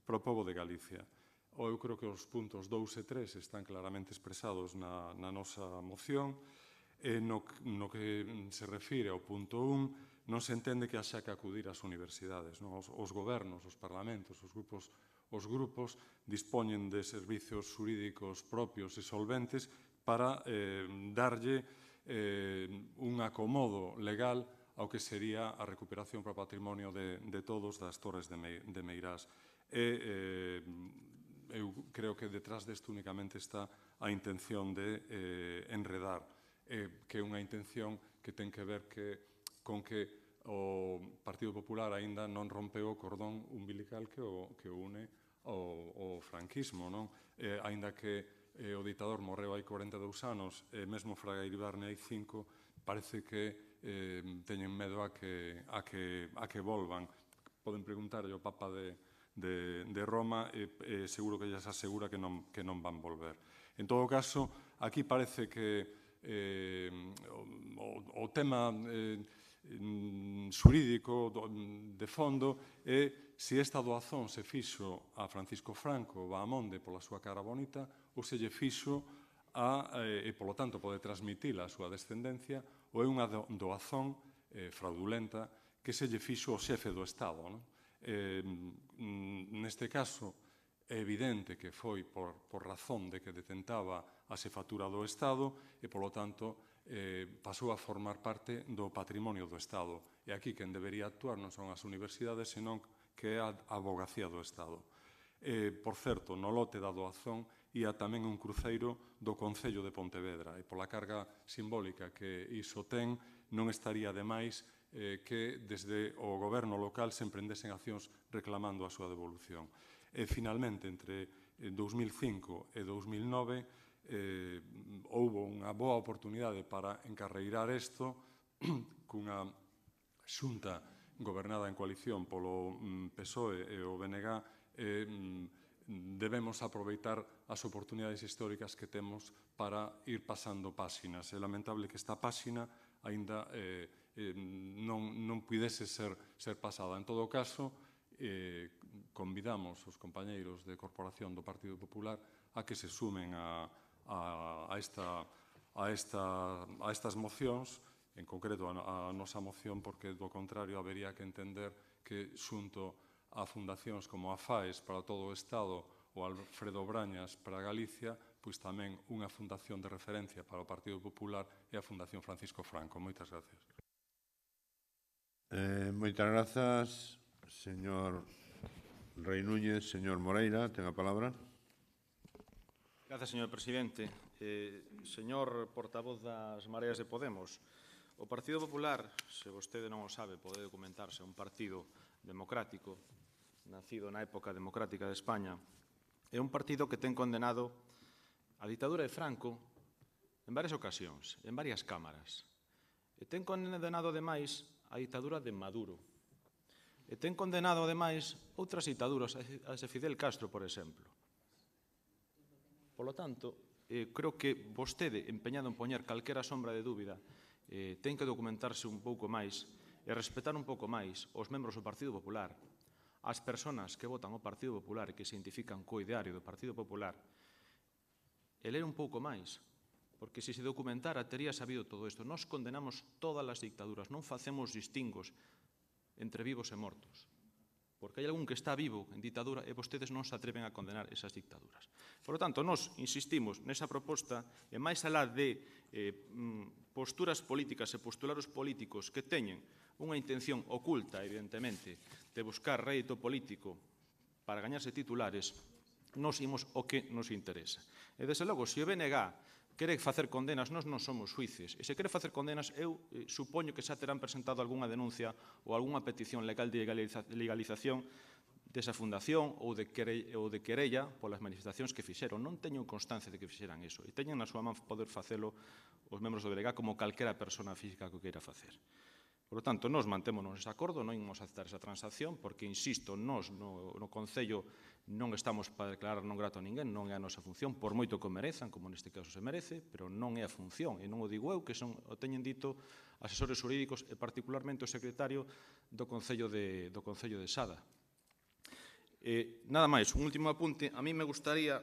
para o pobo de Galicia. Eu creo que os puntos 2 e 3 están claramente expresados na nosa moción. No que se refire ao punto 1, non se entende que haxa que acudir ás universidades. Os gobernos, os parlamentos, os grupos dispoñen de servizos xurídicos propios e solventes para darlle un acomodo legal ao que sería a recuperación para o patrimonio de todos das Torres de Meirás. Eu creo que detrás desto únicamente está a intención de enredar, que é unha intención que ten que ver con que o Partido Popular aínda non rompeu o cordón umbilical que o une ao franquismo, aínda que o ditador morreu hai 42 anos e mesmo Fraga Iribarne hai 5, parece que teñen medo a que volvan. Poden preguntarlle ao Papa de Roma e seguro que lles asegura que non van volver. En todo caso, aquí parece que o tema xurídico de fondo é se esta doazón se fixo a Francisco Franco Bahamonde pola súa cara bonita ou se lle fixo e, polo tanto, pode transmitila a súa descendencia ou é unha doazón fraudulenta que se lle fixo o xefe do Estado. Neste caso, é evidente que foi por razón de que detentaba a xefatura do Estado e, polo tanto, pasou a formar parte do patrimonio do Estado. E aquí quen debería actuar non son as universidades, senón que é a Avogacía do Estado. Por certo, no lote da doazón ia tamén un cruceiro do Concello de Pontevedra e pola carga simbólica que iso ten non estaría de máis que desde o goberno local se emprendesen accións reclamando a súa devolución. E finalmente, entre 2005 e 2009 houbo unha boa oportunidade para encarreirar isto cunha xunta gobernada en coalición polo PSOE e o BNG. Debemos aproveitar as oportunidades históricas que temos para ir pasando páxinas. É lamentable que esta páxina aínda non pudese ser pasada. En todo caso, convidamos os compañeiros de corporación do Partido Popular a que se sumen a estas mocións, en concreto a nosa moción, porque do contrario habería que entender que xunto a fundacións como a FAES para todo o Estado ou Alfredo Brañas para Galicia, pois tamén unha fundación de referencia para o Partido Popular e a Fundación Francisco Franco. Moitas gracias. Moitas grazas, señor Rei Núñez. Señor Moreira, ten a palabra. Gracias, señor presidente. Señor portavoz das Mareas de Podemos, o Partido Popular, se vostede non o sabe, pode documentarse, é un partido democrático, nacido na época democrática de España, é un partido que ten condenado a ditadura de Franco en varias ocasións, en varias cámaras. E ten condenado, ademais, a ditadura de Maduro. E ten condenado, ademais, outras ditaduras, as de Fidel Castro, por exemplo. Por lo tanto, creo que vostede, empeñado en poñer calquera sombra de dúbida, ten que documentarse un pouco máis e respetar un pouco máis os membros do Partido Popular, as persoas que votan o Partido Popular e que se identifican co ideario do Partido Popular, e ler un pouco máis, porque se documentara tería sabido todo isto. Nós condenamos todas as dictaduras, non facemos distingos entre vivos e mortos, porque hai algún que está vivo en ditadura e vostedes non se atreven a condenar esas dictaduras. Por lo tanto, nós insistimos nesa proposta e máis alá de posturas políticas e postulados políticos que teñen unha intención oculta, evidentemente, de buscar rédito político para gañarse titulares, nós imos o que nos interesa. E, desde logo, se o BNG quere facer condenas, nós non somos xuíces. E se quere facer condenas, eu supoño que xa terán presentado algunha denuncia ou algunha petición legal de legalización desa fundación ou de querella polas manifestacións que fixeron. Non teño constancia de que fixeran iso. E teñen na súa man poder facelo os membros do BNG como calquera persona física que o queira facer. Por lo tanto, nós mantémonos ese acordo, non imos aceptar esa transacción, porque, insisto, nós no Concello non estamos para declarar non grato a ninguén, non é a nosa función, por moito que o merezan, como neste caso se merece, pero non é a función, e non o digo eu, que o teñen dito asesores jurídicos e particularmente o secretario do Concello de Sada. Nada máis, un último apunte. A mí me gustaría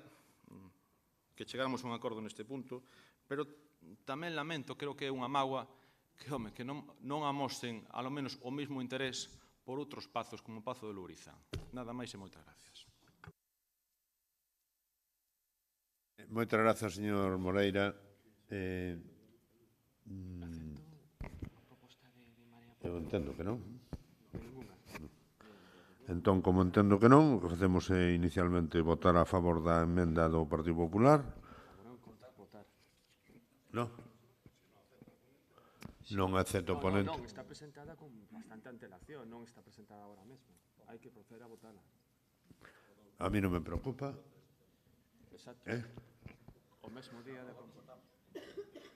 que chegáramos a un acordo neste punto, pero tamén lamento, creo que é unha mágoa, que non amosen, ao menos, o mesmo interés por outros pazos, como o Pazo de Lourizán. Nada máis e moitas gracias. Moitas grazas, señor Moreira. Eu entendo que non. Entón, como entendo que non, o que facemos é inicialmente votar a favor da emenda do Partido Popular. Non? Non acepto o ponente. Non, está presentada con bastante antelación, non está presentada agora mesmo. Hai que proceder a votarla. A mí non me preocupa. Exacto. O mesmo día de...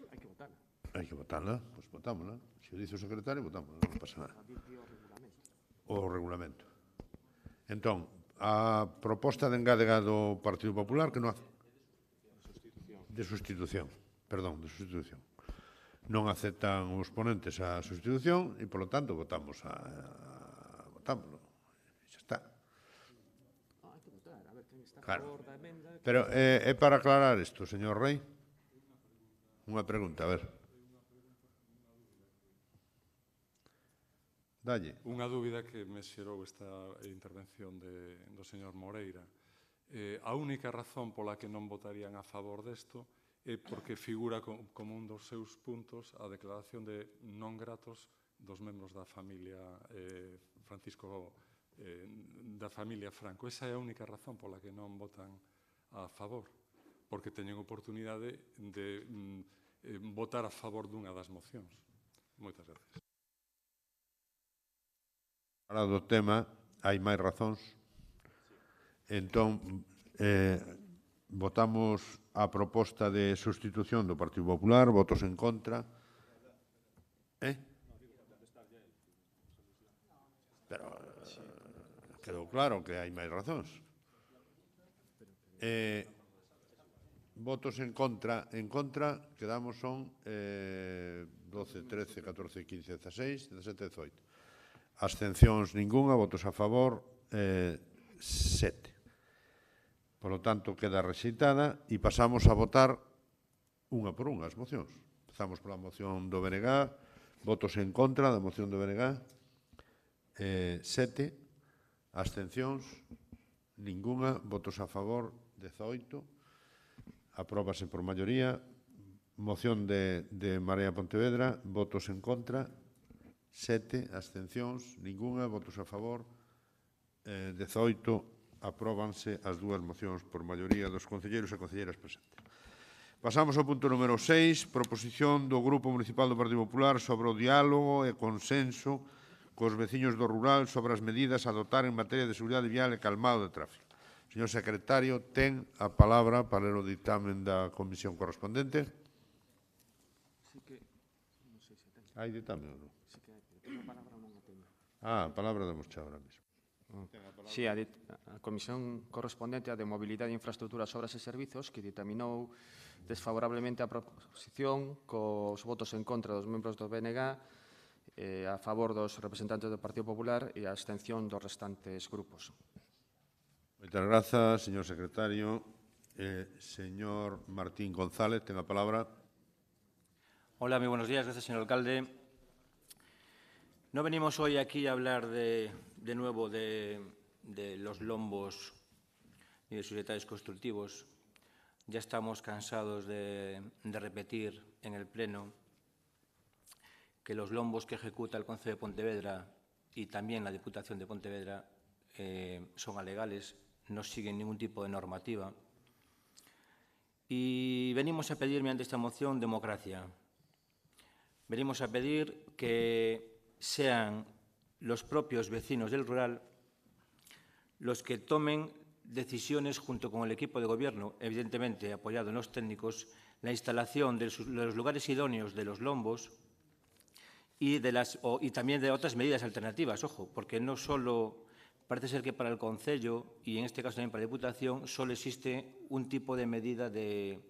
Hai que votarla. Hai que votarla, pois votámola. Se o dice o secretario, votámola, non pasa nada. O regulamento. Entón, a proposta de engádega do Partido Popular que non hace... De sustitución. Perdón, de sustitución. Non aceptan os ponentes a sustitución e, polo tanto, votámoslo. Xa está. Hai que votar, a ver quen está a Claro. favor da emenda. Pero é para aclarar isto, señor Rei. Unha pregunta, a ver. Dalle. Unha dúbida que me xerou esta intervención do señor Moreira. A única razón pola que non votarían a favor desto é porque figura como un dos seus puntos a declaración de non gratos dos membros da familia Francisco, da familia Franco. Esa é a única razón pola que non votan a favor, porque teñen oportunidade de votar a favor dunha das mocións. Moitas gracias. Para do tema, hai máis razóns. Entón, votamos a proposta de sustitución do Partido Popular, votos en contra. Pero quedou claro que hai máis razóns. Votos en contra, quedamos son 12, 13, 14, 15, 16, 17, 18. Abstencións ningunha, votos a favor 7. Por lo tanto, queda rexeitada e pasamos a votar unha por unha as mocións. Empezamos pola moción do BNG, votos en contra da moción do BNG, 7, abstencións, ningunha, votos a favor, 18, apróbase por maioría, moción de Marea Pontevedra, votos en contra, 7, abstencións, ningunha, votos a favor, 18, Apróbanse as dúas mocións por maioría dos concelleiros e concelleiras presentes. Pasamos ao punto número 6, proposición do Grupo Municipal do Partido Popular sobre o diálogo e consenso cos veciños do rural sobre as medidas a adoptar en materia de seguridade vial e calmado de tráfico. Señor secretario, ten a palabra para ler o dictamen da comisión correspondente. Hai dictamen ou non? A palabra damos xa ahora mesmo. Sí, a comisión correspondente a de Mobilidade, Infraestructuras, Obras e Servizos que ditaminou desfavorablemente a proposición cos votos en contra dos membros do BNG, a favor dos representantes do Partido Popular e a abstención dos restantes grupos. Moitas grazas, señor secretario. Señor Martín González, ten a palabra. Hola, muy buenos días. Gracias, señor alcalde. No venimos hoy aquí a hablar de nuevo de los lombos y de sus detalles constructivos. Ya estamos cansados de repetir en el Pleno que los lombos que ejecuta el Concejo de Pontevedra y también la Diputación de Pontevedra son alegales, no siguen ningún tipo de normativa. Y venimos a pedir, mediante esta moción, democracia. Venimos a pedir que sean los propios vecinos del rural los que tomen decisiones junto con el equipo de gobierno, evidentemente apoyado en los técnicos, la instalación de los lugares idóneos de los lombos y también de otras medidas alternativas, ojo, porque no solo parece ser que para el concello y en este caso también para la Diputación solo existe un tipo de medida de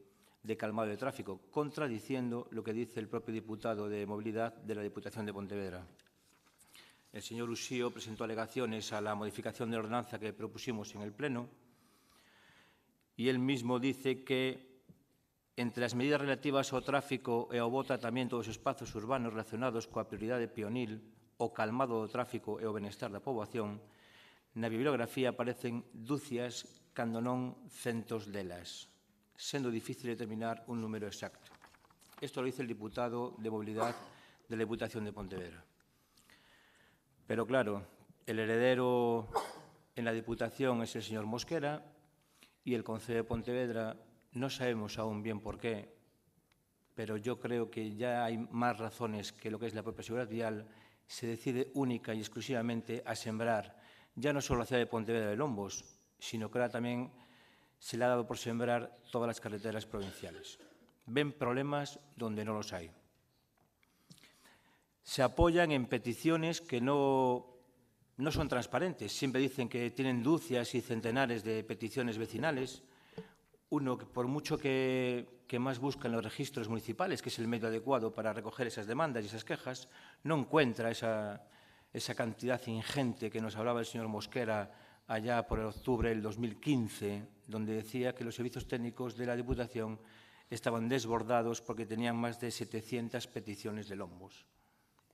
calmado de tráfico, contradiciendo lo que dice el propio diputado de Movilidad de la Diputación de Pontevedra. El señor Uxío presentó alegaciones a la modificación de la ordenanza que propusimos en el Pleno y él mismo dice que entre as medidas relativas ao tráfico e ao bo tratamento dos espazos urbanos relacionados coa prioridade peonil, o calmado do tráfico e o benestar da poboación, na bibliografía aparecen dúcias, cando non centos delas, sendo difícil determinar un número exacto. Esto lo dice el diputado de Movilidad de la Diputación de Pontevedra. Pero claro, el heredero en la Diputación es el señor Mosquera y el Concejo de Pontevedra no sabemos aún bien por qué, pero yo creo que ya hay más razones que lo que es la propia seguridad vial, se decide única y exclusivamente a sembrar ya no solo la ciudad de Pontevedra de Lombos, sino que ahora también se le ha dado por sembrar todas las carreteras provinciales. Ven problemas donde no los hay. Se apoyan en peticiones que no son transparentes. Siempre dicen que tienen dúcias y centenares de peticiones vecinales. Uno, que por mucho que más busca en los registros municipales, que es el medio adecuado para recoger esas demandas y esas quejas, no encuentra esa cantidad ingente que nos hablaba el señor Mosquera allá por octubre del 2015, donde decía que los servicios técnicos de la Diputación estaban desbordados porque tenían más de 700 peticiones de lombos.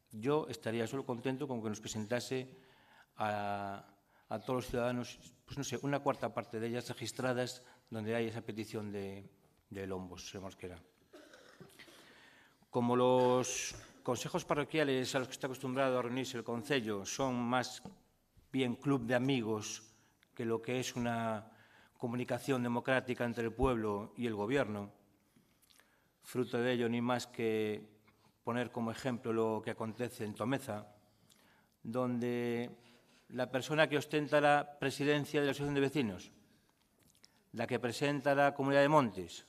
Yo estaría solo contento con que nos presentase a todos los ciudadanos, pues no sé, una cuarta parte de ellas registradas donde hay esa petición de lombos, señor Mosquera. Como los consejos parroquiales a los que está acostumbrado a reunirse el concello son más bien club de amigos que lo que es una comunicación democrática entre el pueblo y el gobierno, fruto de ello ni más que poner como ejemplo lo que acontece en Tomeza, donde la persona que ostenta la presidencia de la Asociación de Vecinos, la que presenta la Comunidad de Montes,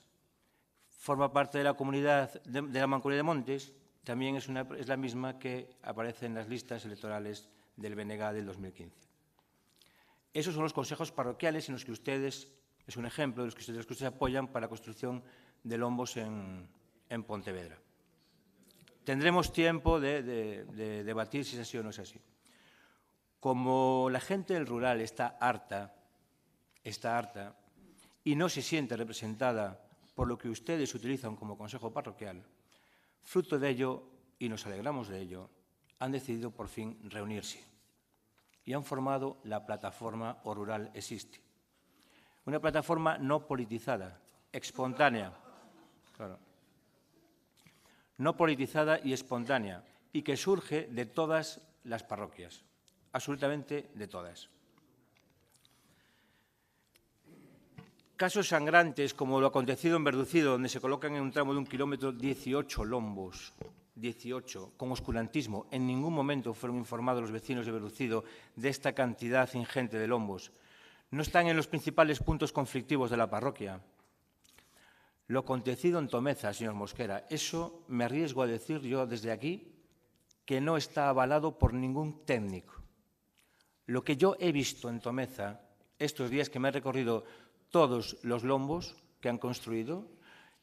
forma parte de la comunidad de la Mancomunidad de Montes, también es la misma que aparece en las listas electorales del BNG del 2015. Esos son los consejos parroquiales en los que ustedes, es un ejemplo de los que ustedes apoyan para la construcción de lombos en Pontevedra. Tendremos tiempo de debatir si es así o no es así. Como la gente del rural está harta y no se siente representada por lo que ustedes utilizan como consejo parroquial, fruto de ello, y nos alegramos de ello, han decidido por fin reunirse y han formado la plataforma O Rural Existe. Una plataforma no politizada, espontánea, claro, no politizada y espontánea, y que surge de todas las parroquias, absolutamente de todas. casos sangrantes como lo acontecido en Verducido, donde se colocan en un tramo de 1 kilómetro 18 lombos, 18, con oscurantismo. En ningún momento fueron informados los vecinos de Verducido de esta cantidad ingente de lombos. No están en los principales puntos conflictivos de la parroquia. Lo acontecido en Tomeza, señor Mosquera, eso me arriesgo a decir yo desde aquí que no está avalado por ningún técnico. Lo que yo he visto en Tomeza estos días que me he recorrido todos los lombos que han construido,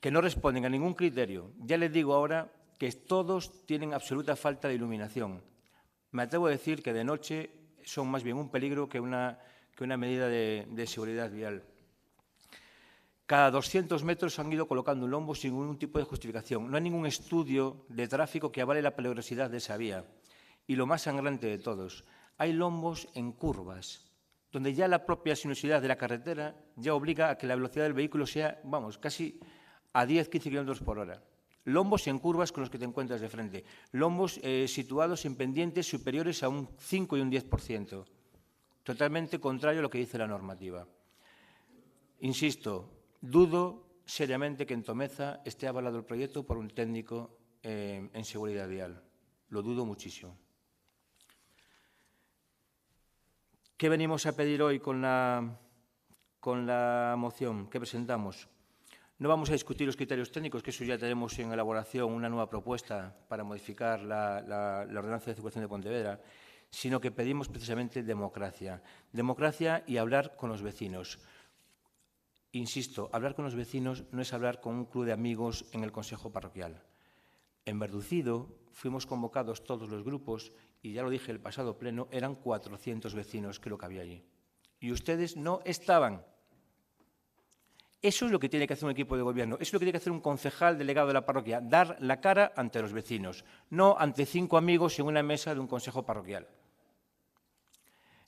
que no responden a ningún criterio. Ya les digo ahora que todos tienen absoluta falta de iluminación. Me atrevo a decir que de noche son más bien un peligro que una medida de seguridad vial. Cada 200 metros han ido colocando un lombo sin ningún tipo de justificación. No hay ningún estudio de tráfico que avale la peligrosidad de esa vía. Y lo más sangrante de todos, hay lombos en curvas, donde ya la propia sinuosidad de la carretera ya obliga a que la velocidad del vehículo sea, vamos, casi a 10-15 kilómetros por hora. Lombos en curvas con los que te encuentras de frente. Lombos situados en pendientes superiores a un 5 y un 10%. Totalmente contrario a lo que dice la normativa. Insisto, dudo seriamente que en Tomeza esté avalado el proyecto por un técnico en seguridad vial. Lo dudo muchísimo. ¿Qué venimos a pedir hoy con la moción que presentamos? No vamos a discutir los criterios técnicos, que eso ya tenemos en elaboración una nueva propuesta para modificar la ordenanza de circulación de Pontevedra, sino que pedimos precisamente democracia. Democracia y hablar con los vecinos. Insisto, hablar con los vecinos no es hablar con un club de amigos en el Consejo Parroquial. En Verducido fuimos convocados todos los grupos y ya lo dije el pasado pleno, eran 400 vecinos que lo que había allí. Y ustedes no estaban. Eso es lo que tiene que hacer un equipo de gobierno, eso es lo que tiene que hacer un concejal delegado de la parroquia, dar la cara ante los vecinos, no ante 5 amigos en una mesa de un consejo parroquial.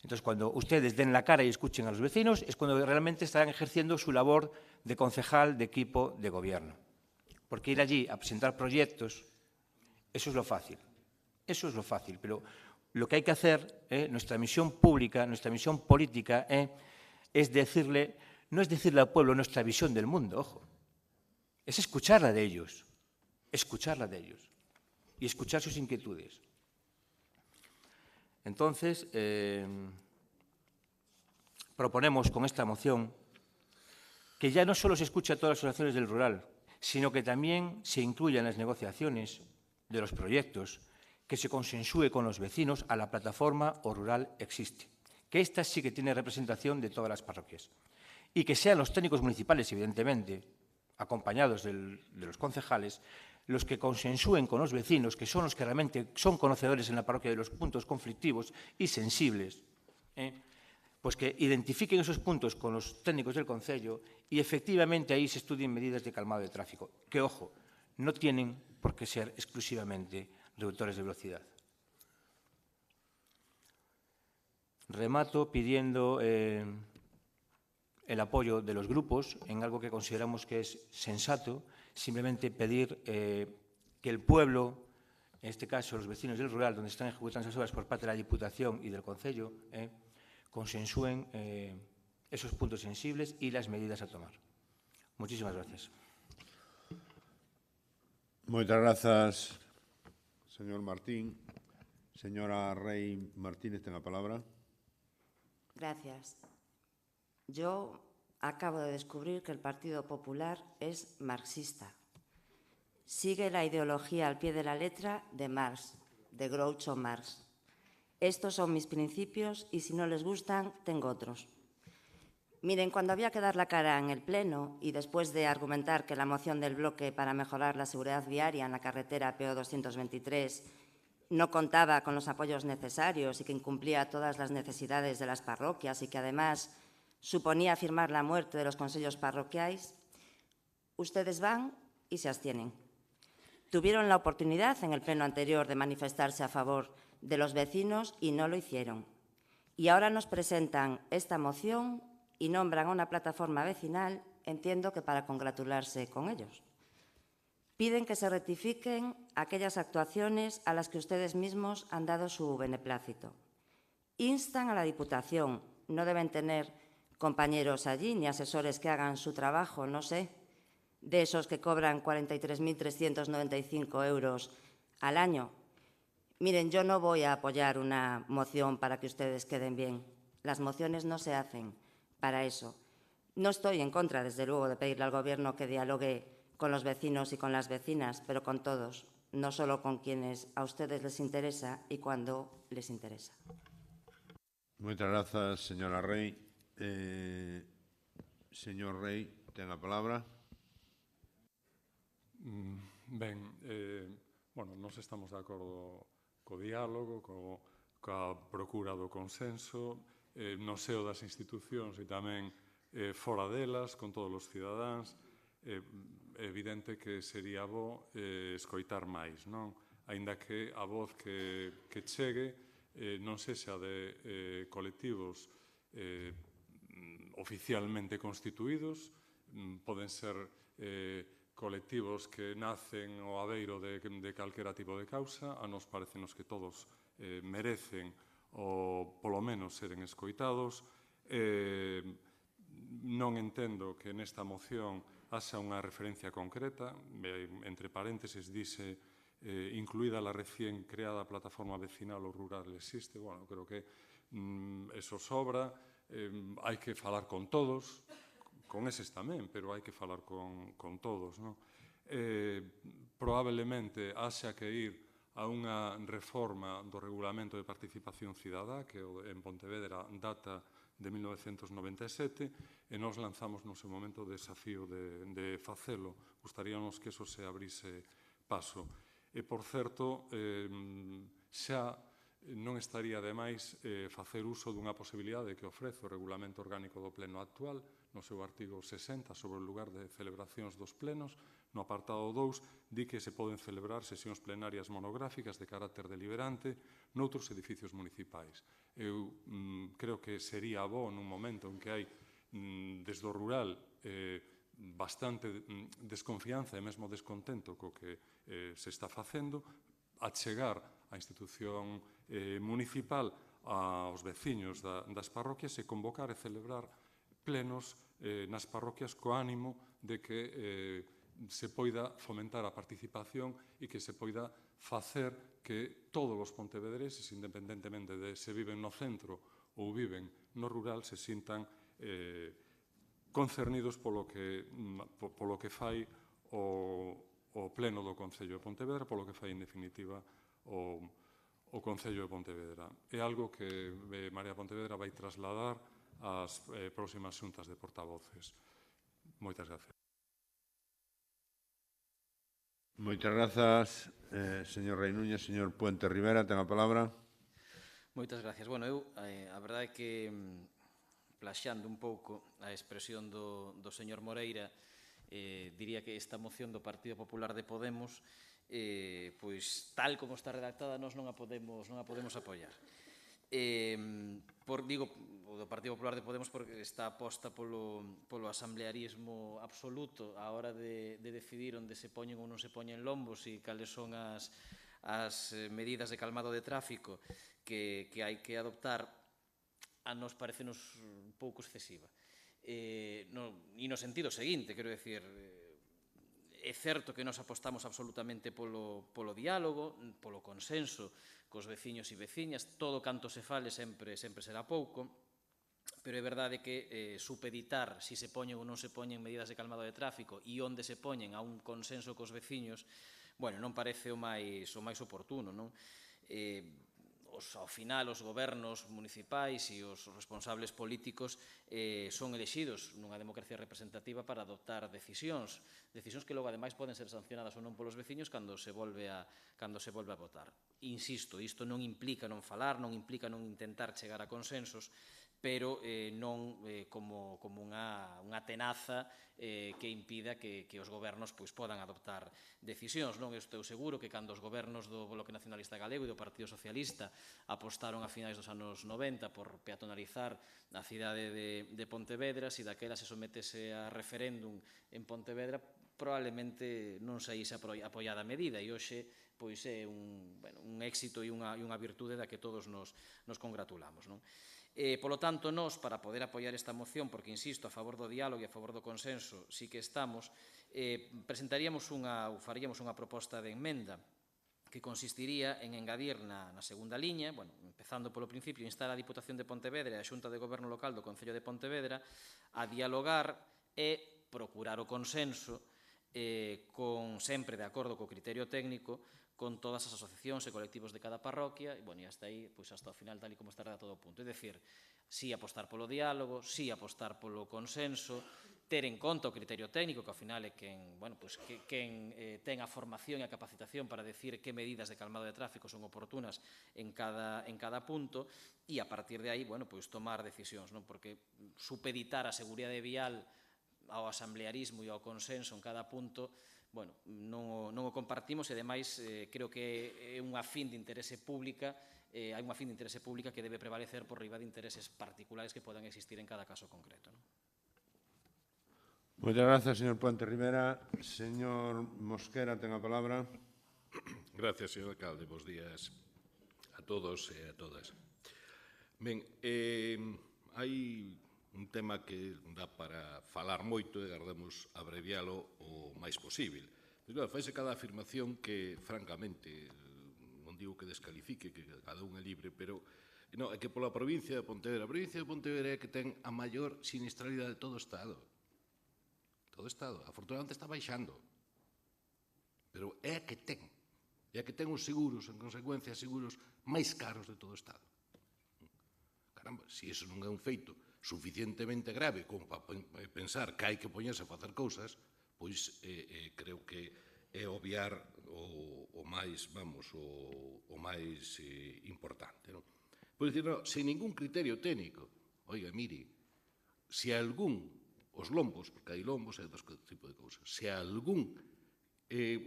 Entonces, cuando ustedes den la cara y escuchen a los vecinos, es cuando realmente estarán ejerciendo su labor de concejal de equipo de gobierno. Porque ir allí a presentar proyectos, eso es lo fácil. Eso es lo fácil, pero lo que hay que hacer, nuestra misión pública, nuestra misión política, es decirle, no es decirle al pueblo nuestra visión del mundo, ojo, es escucharla de ellos y escuchar sus inquietudes. Entonces, proponemos con esta moción que ya no solo se escuche a todas las asociaciones del rural, sino que también se incluya en las negociaciones de los proyectos, que se consensúe con los vecinos a la plataforma O Rural Existe, que esta sí que tiene representación de todas las parroquias, y que sean los técnicos municipales, evidentemente, acompañados de los concejales, los que consensúen con los vecinos, que son los que realmente son conocedores en la parroquia de los puntos conflictivos y sensibles, pues que identifiquen esos puntos con los técnicos del concello y efectivamente ahí se estudien medidas de calmado de tráfico, que, ojo, no tienen por qué ser exclusivamente reductores de velocidad. Remato pidiendo el apoyo de los grupos en algo que consideramos que es sensato, simplemente pedir que el pueblo, en este caso los vecinos del rural, donde están ejecutando esas obras por parte de la Diputación y del Concello, consensúen esos puntos sensibles y las medidas a tomar. Muchísimas gracias. Moitas grazas, señor Martín. Señora Rey Martínez, ten a palabra. Gracias. Yo acabo de descubrir que el Partido Popular es marxista. Sigue la ideología al pie de la letra de Marx, de Groucho Marx. Estos son mis principios y si no les gustan, tengo otros. Miren, cuando había que dar la cara en el Pleno y después de argumentar que la moción del bloque para mejorar la seguridad viaria en la carretera PO 223 no contaba con los apoyos necesarios y que incumplía todas las necesidades de las parroquias y que además suponía firmar la muerte de los consellos parroquiais, ustedes van y se abstienen. Tuvieron la oportunidad en el pleno anterior de manifestarse a favor de los vecinos y no lo hicieron. Y ahora nos presentan esta moción y nombran a una plataforma vecinal, entiendo que para congratularse con ellos. Piden que se rectifiquen aquellas actuaciones a las que ustedes mismos han dado su beneplácito. Instan a la Diputación, no deben tener compañeros allí, ni asesores que hagan su trabajo, no sé, de esos que cobran 43.395 euros al año. Miren, yo no voy a apoyar una moción para que ustedes queden bien. Las mociones no se hacen para eso. No estoy en contra, desde luego, de pedirle al Gobierno que dialogue con los vecinos y con las vecinas, pero con todos, no solo con quienes a ustedes les interesa y cuando les interesa. Moitas grazas, señora Rey. Señor Rey, ten a palabra. Ben, nos estamos de acordo co diálogo, coa procura do consenso, no seo das institucións e tamén fora delas, con todos os cidadáns. É evidente que sería bo escoitar máis, non? Aínda que a voz que chegue non sexa de colectivos oficialmente constituídos, poden ser colectivos que nacen ao abeiro de calquera tipo de causa. A nos parecenos que todos merecen ou polo menos seren escoitados. Non entendo que nesta moción haxa unha referencia concreta. Entre paréntesis dice incluída la recién creada plataforma vecinal o rural existe. Bueno, creo que eso sobra. Hai que falar con todos, con eses tamén, pero hai que falar con todos. Probablemente haxa que ir a unha reforma do Regulamento de Participación Cidadá, que en Pontevedra data de 1997, e nos lanzamos no seu momento o desafío de facelo. Gustaríanos que eso se abrise paso. E, por certo, xa non estaría de máis facer uso dunha posibilidade que ofrece o Regulamento Orgánico do Pleno actual, no seu artigo 60, sobre o lugar de celebracións dos plenos. No apartado 2, di que se poden celebrar sesións plenarias monográficas de carácter deliberante noutros edificios municipais. Eu creo que sería bo nun momento en que hai, desde o rural, bastante desconfianza e mesmo descontento co que se está facendo, achegar a institución municipal aos veciños das parroquias e convocar e celebrar plenos nas parroquias co ánimo de que se poida fomentar a participación e que se poida facer que todos os pontevedreses, independentemente de se viven no centro ou viven no rural, se sintan concernidos polo que fai o pleno do Concello de Pontevedra, polo que fai, en definitiva, o Concello de Pontevedra. É algo que Marea Pontevedra vai trasladar ás próximas xuntas de portavoces. Moitas gracias. Moitas grazas, señor Rei Núñez. Señor Puente Rivera, ten a palabra. Moitas gracias. Eu, a verdade é que, plaxando un pouco a expresión do señor Moreira, diría que esta moción do Partido Popular de Podemos, pois, tal como está redactada, nós non a podemos apoiar. Digo o do Partido Popular de Podemos porque está aposta polo asamblearismo absoluto á hora de decidir onde se poñen ou non se poñen lombos e cales son as medidas de calmado de tráfico que hai que adoptar. A nos parecenos un pouco excesiva. E no sentido seguinte, quero decir, é certo que nos apostamos absolutamente polo diálogo, polo consenso cos veciños e veciñas, todo canto se fale sempre será pouco, pero é verdade que supeditar si se poñen ou non se poñen medidas de calmado de tráfico e onde se poñen a un consenso cos veciños, non parece o máis oportuno, non? Ao final, os gobernos municipais e os responsables políticos son elexidos nunha democracia representativa para adoptar decisións que logo, ademais, poden ser sancionadas ou non polos veciños cando se volve a votar. Insisto, isto non implica non falar, non implica non intentar chegar a consensos, pero non como unha tenaza que impida que os gobernos podan adoptar decisións. Eu estou seguro que cando os gobernos do Bloque Nacionalista Galego e do Partido Socialista apostaron a finais dos anos 90 por peatonalizar a cidade de Pontevedra, se daquela se sometese a referéndum en Pontevedra, probablemente non saíse apoiada a medida, e hoxe é un éxito e unha virtude da que todos nos congratulamos. Polo tanto, nós, para poder apoiar esta moción, porque, insisto, a favor do diálogo e a favor do consenso, sí que estamos, faríamos unha proposta de enmenda que consistiría en engadir na segunda liña, empezando polo principio, instar a Diputación de Pontevedra e a Xunta de Goberno Local do Concello de Pontevedra a dialogar e procurar o consenso sempre de acordo co criterio técnico con todas as asociacións e colectivos de cada parroquia, e hasta aí, hasta o final, tal e como está redactado o punto. É dicir, sí apostar polo diálogo, sí apostar polo consenso, ter en conta o criterio técnico, que ao final é quen ten a formación e a capacitación para decir que medidas de calmado de tráfico son oportunas en cada punto, e a partir de aí, tomar decisións, porque supeditar a seguridade vial ao asamblearismo e ao consenso en cada punto, non o compartimos, e, ademais, creo que é unha fin de interese pública, hai unha fin de interese pública que debe prevalecer por riba de intereses particulares que podan existir en cada caso concreto. Moitas grazas, señor Puente Rivera. Señor Mosquera, ten a palabra. Gracias, señor alcalde. Bos días a todos e a todas. Ben, hai un tema que dá para falar moito e agardamos abreviálo o máis posible. Pero, claro, faise cada afirmación que, francamente, non digo que descalifique, que cada un é libre, pero é que pola provincia de Pontevedra, a provincia de Pontevedra é que ten a maior sinistralidade de todo o Estado. Todo o Estado. Afortunadamente está baixando. Pero é a que ten. É a que ten os seguros, en consecuencia, seguros máis caros de todo o Estado. Caramba, se iso non é un feito suficientemente grave como para pensar que hai que poñerse a facer cousas, pois creo que é obviar o máis importante. Por dicir, sen ningún criterio técnico, oiga, mire, se algún, os lombos, porque hai lombos e outros tipos de cousas, se algún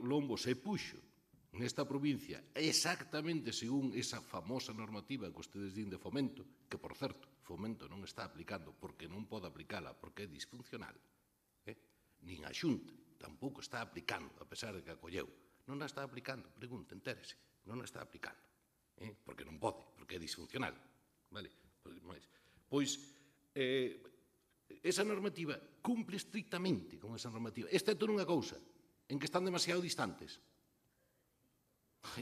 lombo se puxo nesta provincia exactamente según esa famosa normativa que ustedes din de Fomento, que, por certo, Fomento non está aplicando porque non pode aplicala porque é disfuncional, nin a Xunta tampouco está aplicando, a pesar de que a colleu. Non a está aplicando, pregunta, entérese, non a está aplicando, porque non pode, porque é disfuncional. Pois, esa normativa cumple estrictamente con esa normativa, excepto nunha cousa, en que están demasiado distantes.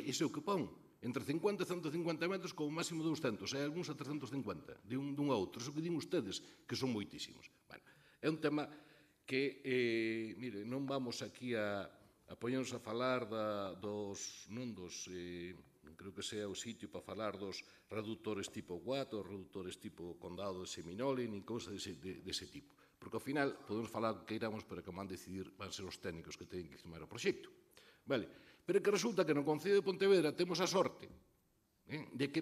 Iso é o que pon, entre 50 e 150 metros, como máximo 200, e algúns a 350, de un a outro. Iso que din ustedes, que son moitísimos. É un tema que, mire, non vamos aquí a poñernos a falar creo que sea o sitio para falar dos reductores tipo Watt, ou reductores tipo Condado de Seminole, nin cousas dese tipo. Porque, ao final, podemos falar o que queiramos, pero que van decidir, van ser os técnicos que teñen que firmar o proxecto. Pero que resulta que no Concello de Pontevedra temos a sorte de que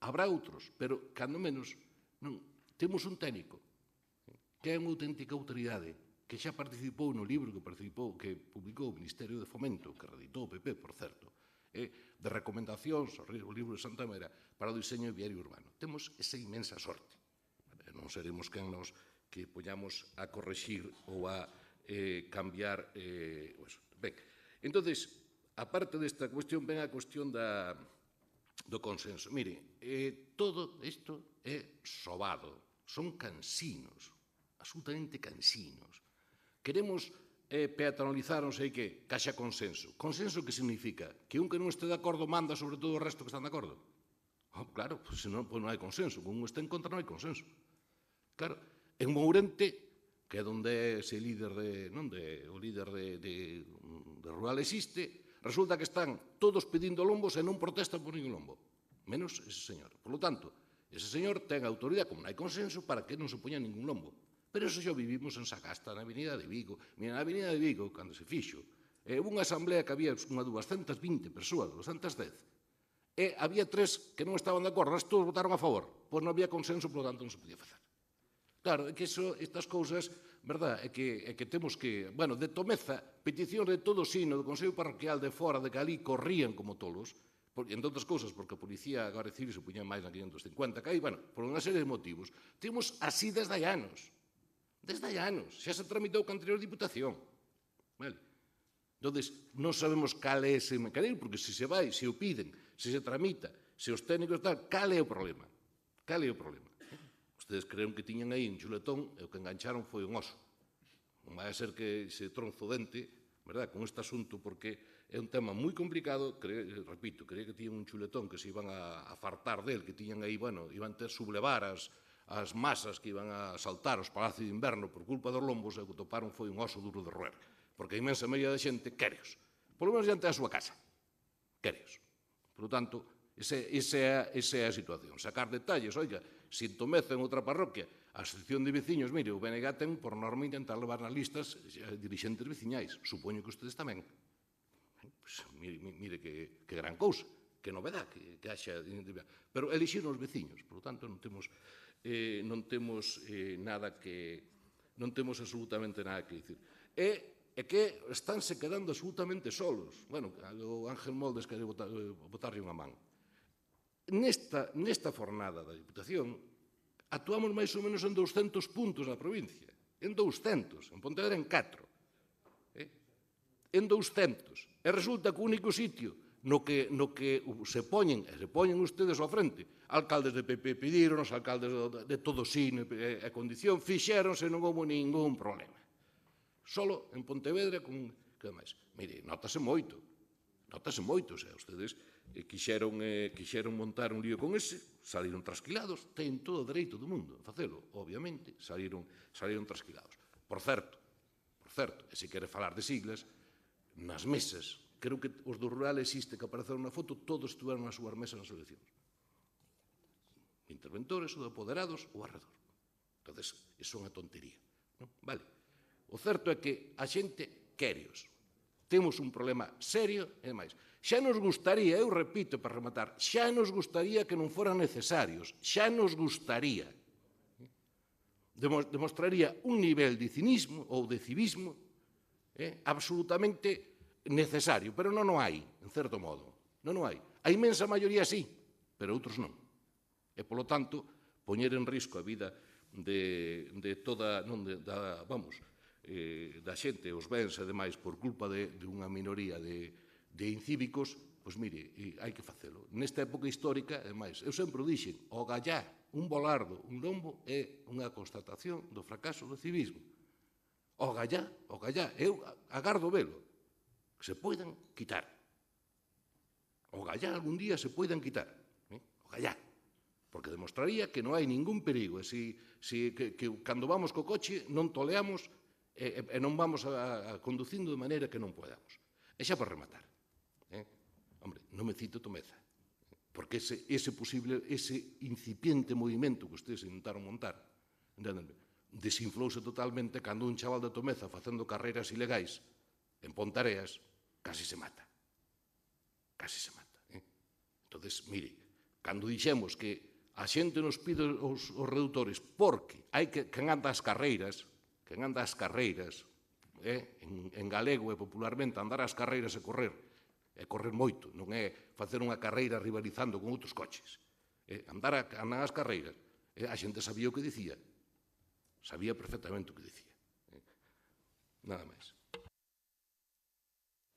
habrá outros, pero, cando menos, temos un técnico que é unha auténtica autoridade, que xa participou no libro que publicou o Ministerio de Fomento, que reeditou o PP, por certo, de recomendacións, o libro de Santa Mera, para o diseño viario urbano. Temos esa inmensa sorte. Non seremos quen nos que poñamos a correxir ou a cambiar. Ben, entonces, aparte desta cuestión, ven a cuestión do consenso. Mire, todo isto é sobado, son cansinos, absolutamente cansinos. Queremos peatonalizar, non sei que, haxa consenso. Consenso que significa? Que un que non este de acordo manda sobre todo o resto que están de acordo? Claro, senón non hai consenso. Con un este en contra non hai consenso. Claro, en Mourente, que é onde é ese líder o líder de Rural existe, resulta que están todos pedindo lombos e non protestan por ningún lombo, menos ese señor. Por lo tanto, ese señor ten autoridade, como non hai consenso, para que non se poña ningún lombo. Pero eso xa vivimos en Sagasta, na Avenida de Vigo. Mira, na Avenida de Vigo, cando se fixo, unha asamblea que había unha 220 persoas, 210, e había 3 que non estaban de acordo, todos votaron a favor, pois non había consenso, por lo tanto non se podía facer. Claro, é que estas cousas, verdad, é que temos que, de Tomeza, peticións de todo o sino do Consello Parroquial de fora, de que ali corrían como tolos, entre outras cousas, porque a policía a Garda Civil se puña máis na 550, que aí, por unha serie de motivos, temos así desde hai anos. Desde hai anos. Xa se tramitou con a anterior Diputación. Entón, non sabemos cal é ese mecanismo, porque se se vai, se o piden, se se tramita, se os técnicos tal, cal é o problema? Cal é o problema? Ustedes creeron que tiñan aí un chuletón e o que engancharon foi un oso. Non vai a ser que se tronzo o dente, verdad, con este asunto, porque é un tema moi complicado, repito, creía que tiñan un chuletón que se iban a fartar del, que tiñan aí, bueno, iban ter sublevar as masas que iban a saltar aos palacios de inverno por culpa dos lombos, e o que toparon foi un oso duro de roer, porque a imensa maioría da xente quereos, polo menos diante da súa casa, quereos. Por lo tanto, esa é a situación. Sacar detalles, oiga, se entomeza en outra parroquia, a asociación de veciños, mire, o BNG ten por norma intentar levar nas listas dirixentes veciñais. Supoño que ustedes tamén. Pues, mire que gran cousa, que novedad, que haxa... Pero elixiron os veciños, por lo tanto, non temos nada que... Non temos absolutamente nada que dicir. E que estánse quedando absolutamente solos. Bueno, o Ángel Moldes quere botarlle unha man. Nesta fornada da Diputación, actuamos máis ou menos en 200 puntos na provincia. En 200. En Pontevedra en 4. En 200. E resulta que o único sitio no que se poñen ustedes ao frente, alcaldes de PP pediron, os alcaldes de todo signo e condición, fixéronse, non houve ningún problema. Solo en Pontevedra con... Que máis? Mire, notase moito. O sea, ustedes quixeron montar un lío con ese, saliron trasquilados, ten todo o dereito do mundo a facelo, obviamente, saliron trasquilados. Por certo, e se quere falar de siglas, nas mesas, creo que os do rural existe que apareceron na foto, todos estuveron nas súas mesas nas eleccións. Interventores, ou apoderados, ou arredor. Entón, iso é unha tontería. Vale. O certo é que a xente quéreos. Temos un problema serio e máis. Xa nos gustaría, eu repito para rematar, xa nos gustaría que non foran necesarios, xa nos gustaría. Demostraría un nivel de cinismo ou de civismo absolutamente necesario, pero non o hai, en certo modo. Non o hai. A imensa maioría sí, pero outros non. E, polo tanto, poñer en risco a vida de toda, da xente, os bens e demais, por culpa de unha minoría de incívicos, pois mire, hai que facelo. Nesta época histórica, ademais, eu sempre o dixen, o gallá, un bolardo, un lombo, é unha constatación do fracaso do civismo. O gallá, eu agardo velo, que se poidan quitar. O gallá algún día se poidan quitar. O gallá. Porque demostraría que non hai ningún perigo. Que cando vamos co coche non toleamos e non vamos conducindo de maneira que non podamos. E xa por rematar. Hombre, non me cito Tomeza, porque ese incipiente movimento que ustedes intentaron montar, desinflouse totalmente cando un chaval de Tomeza facendo carreiras ilegais en Pontareas casi se mata. Entón, mire, cando dixemos que a xente nos pide os redutores porque hai que anda as carreiras, en galego e popularmente andar as carreiras e correr moito, non é facer unha carreira rivalizando con outros coches. Andar as carreiras. A xente sabía o que dicía. Sabía perfectamente o que dicía. Nada máis.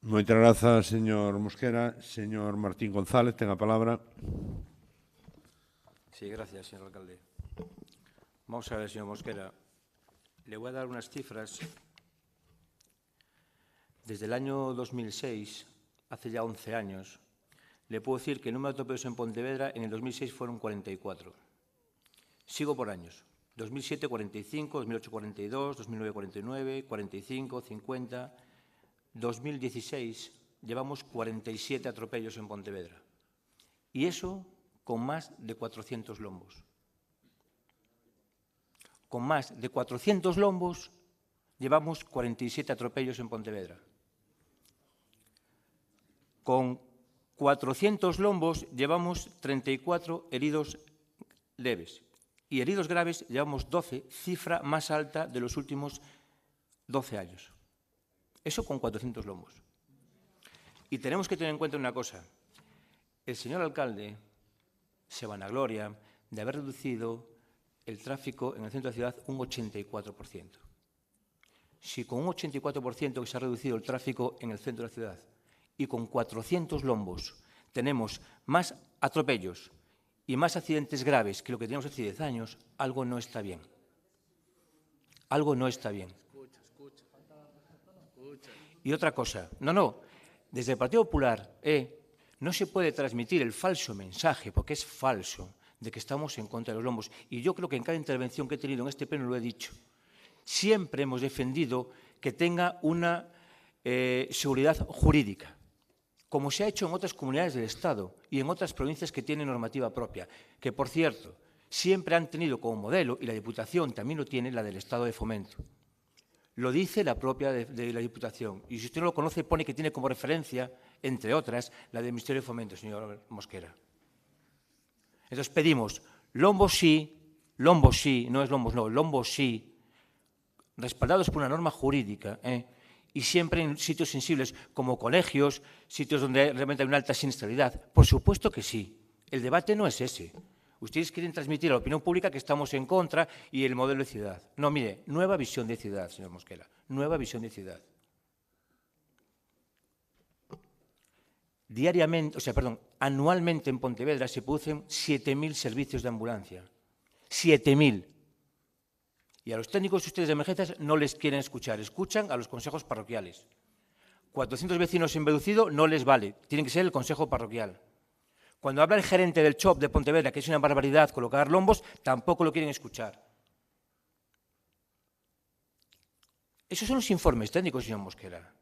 Moitas grazas, señor Mosquera. Señor Martín González, ten a palabra. Sí, gracias, señor alcalde. Vamos a ver, señor Mosquera. Le voy a dar unas cifras. Desde el año 2006, hace ya 11 años, le puedo decir que el número de atropellos en Pontevedra en el 2006 fueron 44. Sigo por años. 2007, 45, 2008, 42, 2009, 49, 45, 50. 2016 llevamos 47 atropellos en Pontevedra. Y eso con más de 400 lombos. Con más de 400 lombos llevamos 47 atropellos en Pontevedra. Con 400 lombos llevamos 34 heridos leves y heridos graves llevamos 12, cifra más alta de los últimos 12 años. Eso con 400 lombos. Y tenemos que tener en cuenta una cosa. El señor alcalde se vanagloria de haber reducido el tráfico en el centro de la ciudad un 84%. Si con un 84% que se ha reducido el tráfico en el centro de la ciudad y con 400 lombos tenemos más atropellos y más accidentes graves que lo que teníamos hace 10 años, algo no está bien. Algo no está bien. Y otra cosa, desde el Partido Popular no se puede transmitir el falso mensaje, porque es falso, de que estamos en contra de los lombos. Y yo creo que en cada intervención que he tenido en este pleno lo he dicho. Siempre hemos defendido que tenga una seguridad jurídica, como se ha hecho en otras comunidades del Estado y en otras provincias que tienen normativa propia, que, por cierto, siempre han tenido como modelo, y la Diputación también lo tiene, la del Estado de Fomento. Lo dice la propia de la Diputación. Y si usted no lo conoce, pone que tiene como referencia, entre otras, la del Ministerio de Fomento, señor Mosquera. Entonces pedimos lombos sí, no es lombos no, lombos sí, respaldados por una norma jurídica, y siempre en sitios sensibles como colegios, sitios donde realmente hay una alta siniestralidad. Por supuesto que sí. El debate no es ese. Ustedes quieren transmitir a la opinión pública que estamos en contra y el modelo de ciudad. No, mire, nueva visión de ciudad, señor Mosquera, nueva visión de ciudad. Anualmente en Pontevedra se producen 7.000 servicios de ambulancia. 7.000. Y a los técnicos ustedes de emergencias no les quieren escuchar, escuchan a los consejos parroquiales. 400 vecinos en Beducido no les vale, tienen que ser el consejo parroquial. Cuando habla el gerente del CHOP de Pontevedra, que es una barbaridad colocar lombos, tampoco lo quieren escuchar. Esos son los informes técnicos, señor Mosquera.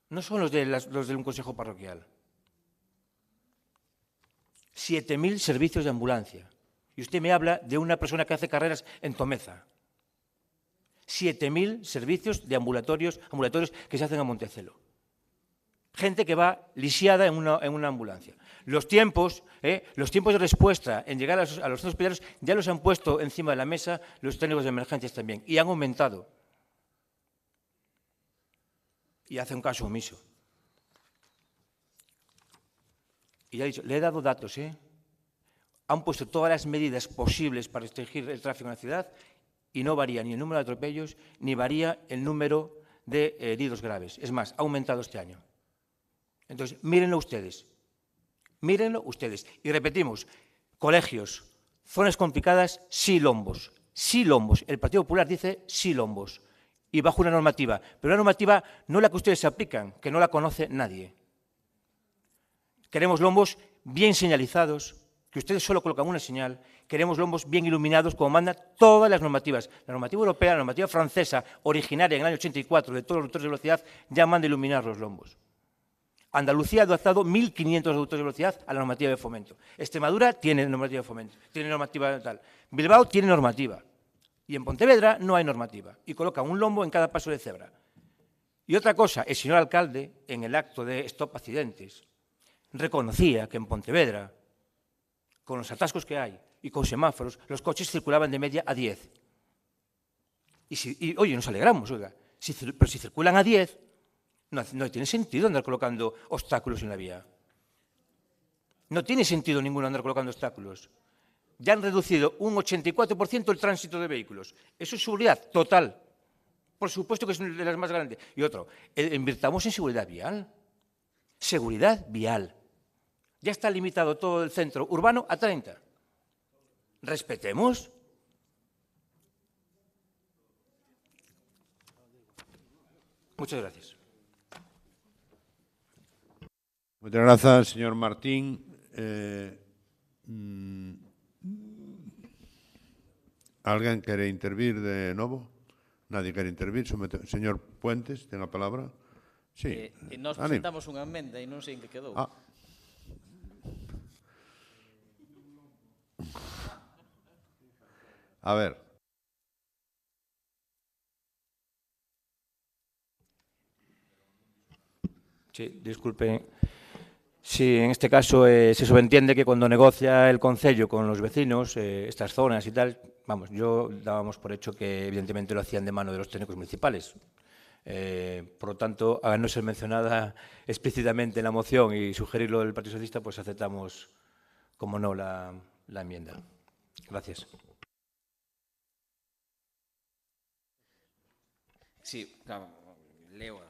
No son los de un consejo parroquial. 7.000 servicios de ambulancia. Y usted me habla de una persona que hace carreras en Tomeza. 7.000 servicios de ambulatorios que se hacen a Montecelo. Gente que va lisiada en una ambulancia. Los tiempos de respuesta en llegar a los centros hospitalarios ya los han puesto encima de la mesa los técnicos de emergencias también, y han aumentado. Y hace un caso omiso. Y ya he dicho, le he dado datos, Han puesto todas las medidas posibles para restringir el tráfico en la ciudad y no varía ni el número de atropellos ni varía el número de heridos graves. Es más, ha aumentado este año. Entonces, mírenlo ustedes. Mírenlo ustedes. Y repetimos, colegios, zonas complicadas, sí lombos. Sí lombos. El Partido Popular dice sí lombos. Y bajo una normativa. Pero una normativa no la que ustedes aplican, que no la conoce nadie. Queremos lombos bien señalizados, que ustedes solo colocan una señal. Queremos lombos bien iluminados, como mandan todas las normativas. La normativa europea, la normativa francesa, originaria en el año 84, de todos los reductores de velocidad, ya manda iluminar los lombos. Andalucía ha adaptado 1.500 reductores de velocidad a la normativa de fomento. Extremadura tiene normativa de fomento, tiene normativa tal. Bilbao tiene normativa. Y en Pontevedra no hay normativa. Y colocan un lombo en cada paso de cebra. Y otra cosa, el señor alcalde, en el acto de Stop Accidentes, reconocía que en Pontevedra, con los atascos que hay y con semáforos, los coches circulaban de media a 10. Y oye, nos alegramos, oiga. Pero si circulan a 10, no tiene sentido andar colocando obstáculos en la vía. No tiene sentido ninguno andar colocando obstáculos. Ya han reducido un 84% el tránsito de vehículos. Eso es seguridad total. Por supuesto que es una de las más grandes. Y otro, invirtamos en seguridad vial. Seguridad vial. Ya está limitado todo el centro urbano a 30. Respetemos. Muchas gracias. Muchas gracias, señor Martín. ¿Alguén quere intervir de novo? Nadie quere intervir. Señor Puentes, ten a palabra. Sí. Nós presentamos unha emenda e non sei en que quedou. A ver. Sí, disculpe. Sí, en este caso se subentiende que cuando negocia el concello con los vecinos, estas zonas y tal, vamos, yo dábamos por hecho que evidentemente lo hacían de mano de los técnicos municipales. Por lo tanto, al no ser mencionada explícitamente en la moción y sugerirlo del Partido Socialista, pues aceptamos, como no, la enmienda. Gracias. Sí, claro, leo.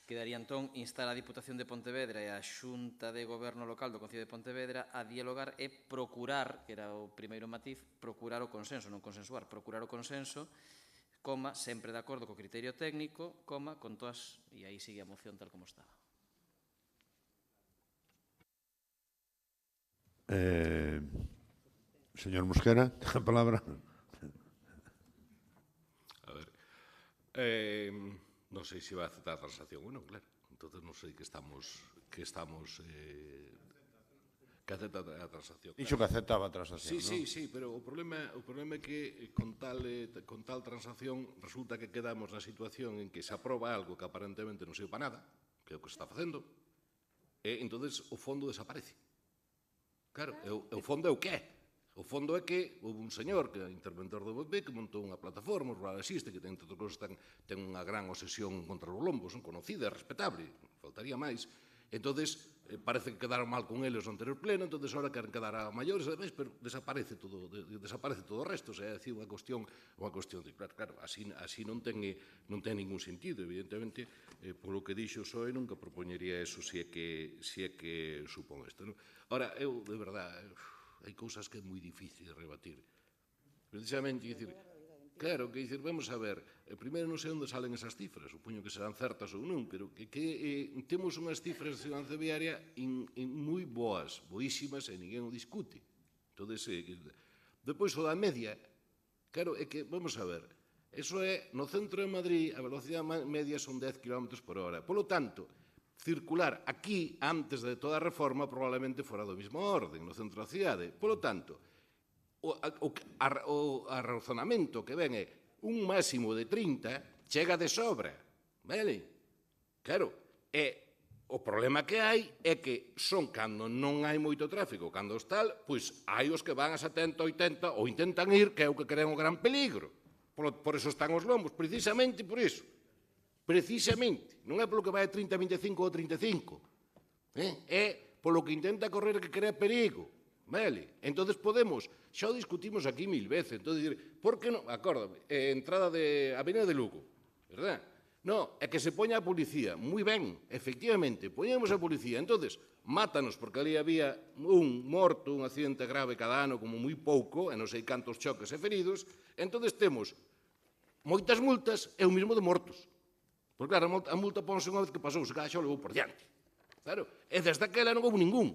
Que quedaría entón instar a Diputación de Pontevedra e a Xunta de Goberno Local do Concello de Pontevedra a dialogar e procurar, que era o primeiro matiz, procurar o consenso, non consensuar, procurar o consenso, coma, sempre de acordo co criterio técnico, coma, con todas, e aí sigue a moción tal como estaba. Señor Mosquera, ten a palabra. A ver, non sei se vai aceptar a transacción ou non, claro. Entonces non sei que estamos que acepta a transacción. Dixo que aceptaba a transacción, Sí, sí, pero o problema é que con tal transacción resulta que quedamos na situación en que se aproba algo que aparentemente non sirve para nada, que é o que se está facendo, e entonces o fondo desaparece. Claro, o fondo é o que é. O fondo é que houve un señor que é interventor do BB que montou unha plataforma, o Rural Existe, que entre outras cousas ten unha gran obsesión contra os lombos, son conocida, respetable, faltaría máis. Entonces, parece que quedaron mal con eles no anterior pleno, entonces ahora queren quedar a maiores, pero desaparece todo o resto, é dicir, unha cuestión de, claro, así non ten ningún sentido, evidentemente, polo que dixo o PSOE nunca propoñería eso se é que supón isto. Ahora, eu, de verdade, hai cousas que é moi difícil de rebatir. Precisamente, claro, que dicir, vamos a ver, primeiro non sei onde salen esas cifras, supoño que serán certas ou non, pero que temos unhas cifras de seguranza viaria moi boas, boísimas, e ninguén o discute. Entón, depois o da media, claro, é que, vamos a ver, eso é, no centro de Madrid, a velocidade media son 10 km por hora. Polo tanto, circular aquí, antes de toda a reforma, probablemente fora do mesmo orden, no centro da cidade. Polo tanto, o razonamento que ven é un máximo de 30, chega de sobra. Vale? Claro, o problema que hai é que son cando non hai moito tráfico, cando os tal, pois hai os que van a 70, 80, ou intentan ir, que é o que creen o gran peligro. Por eso están os lombos, precisamente por iso. Precisamente, non é polo que vai a 30, 25 ou 35, é polo que intenta correr que crea perigo, vale? Entonces podemos, xa o discutimos aquí 1000 veces, entonces, por que non, acórdame, entrada de Avenida de Lugo, verdad? No, é que se poña a policía, moi ben, efectivamente, poñemos a policía, entonces, mátanos, porque ali había un morto, un accidente grave cada ano, como moi pouco, e non sei cantos choques e feridos, entonces temos moitas multas e o mismo de mortos. Porque, claro, a multa ponse unha vez que pasou, se cada xa o levou por diante. Claro, e desde aquela non houve ningún.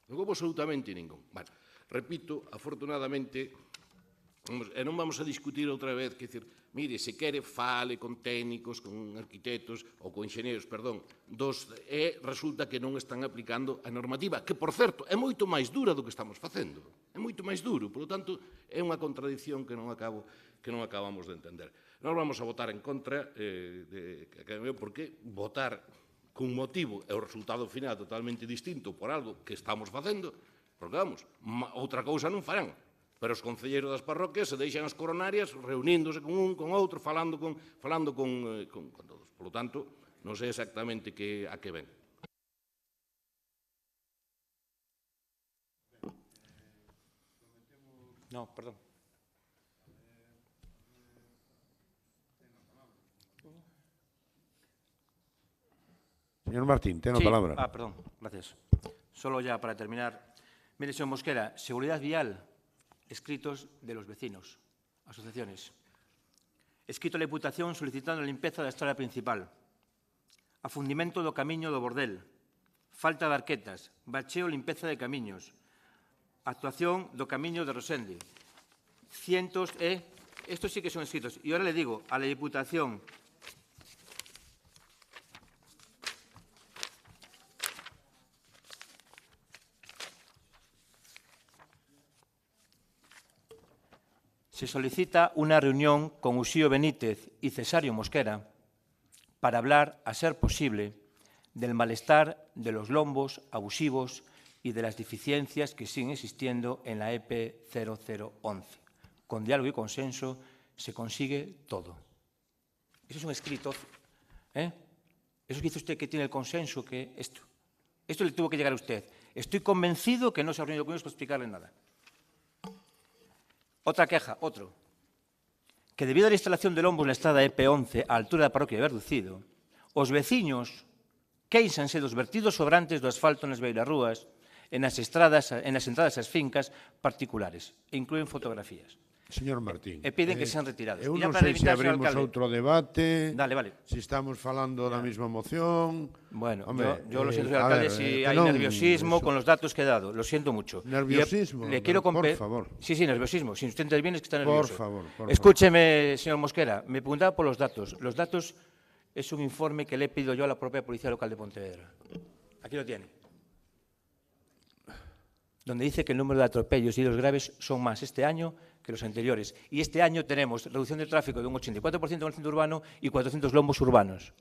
Non houve absolutamente ningún. Bueno, repito, afortunadamente, e non vamos a discutir outra vez, que dicir, mire, se quere fale con técnicos, con arquitectos, ou con enxeñeiros, perdón, e resulta que non están aplicando a normativa, que, por certo, é moito máis dura do que estamos facendo. É moito máis duro, polo tanto, é unha contradición que non acabamos de entender. Nós vamos a votar en contra, porque votar cun motivo e o resultado final totalmente distinto por algo que estamos facendo, porque, vamos, outra cousa non farán. Pero os concelleiros das parroquias se deixan as coronarias reuníndose con un, con outro, falando con todos. Por lo tanto, non sei exactamente a que ven. No, perdón. Señor Martín, ten a palabra. Perdón, gracias. Solo ya para terminar. Mire, señor Mosquera, seguridad vial, escritos de los vecinos, asociaciones. Escrito a la Diputación solicitando a limpeza da estrada principal. Afundimento do camiño do Bordel. Falta de arquetas. Bacheo, limpeza de camiños. Actuación do camiño de Rosende. Cientos estos sí que son escritos. Y ahora le digo a la Diputación se solicita una reunión con Uxío Benítez y Cesario Mosquera para hablar, a ser posible, del malestar de los lombos abusivos y de las deficiencias que siguen existiendo en la EP 0011. Con diálogo y consenso se consigue todo. Eso es un escrito. Eso que dice usted que tiene el consenso, que esto le tuvo que llegar a usted. Estoy convencido que no se ha reunido con ellos para explicarle nada. Otra queja, que debido a la instalación de lombos en la estrada EP11 a altura de la parroquia de Verducido, os veciños queixanse dos vertidos sobrantes do asfalto nas beirarrúas e nas entradas ás fincas particulares, e incluen fotografías. Señor Martín. E piden que sean retiradas. Eu E ya non para sei se rematar, señor abrimos alcalde. outro debate. Dale, vale. Si estamos falando da mesma moción. Bueno, Hombre, yo lo siento, señor a alcalde, ver, si que hay non, nerviosismo eso. con los datos que he dado. Lo siento mucho. Nerviosismo, Le quiero por favor. Sí, nerviosismo. Si usted interviene es que está nervioso. Por favor. Escúcheme, señor Mosquera. Me preguntaba por los datos. Los datos es un informe que le he pedido yo a la propia Policía Local de Pontevedra. Aquí lo tiene. Donde dice que el número de atropellos y heridos graves son más este año que los anteriores. Y este año tenemos reducción de tráfico de un 84% en el centro urbano y 400 lombos urbanos.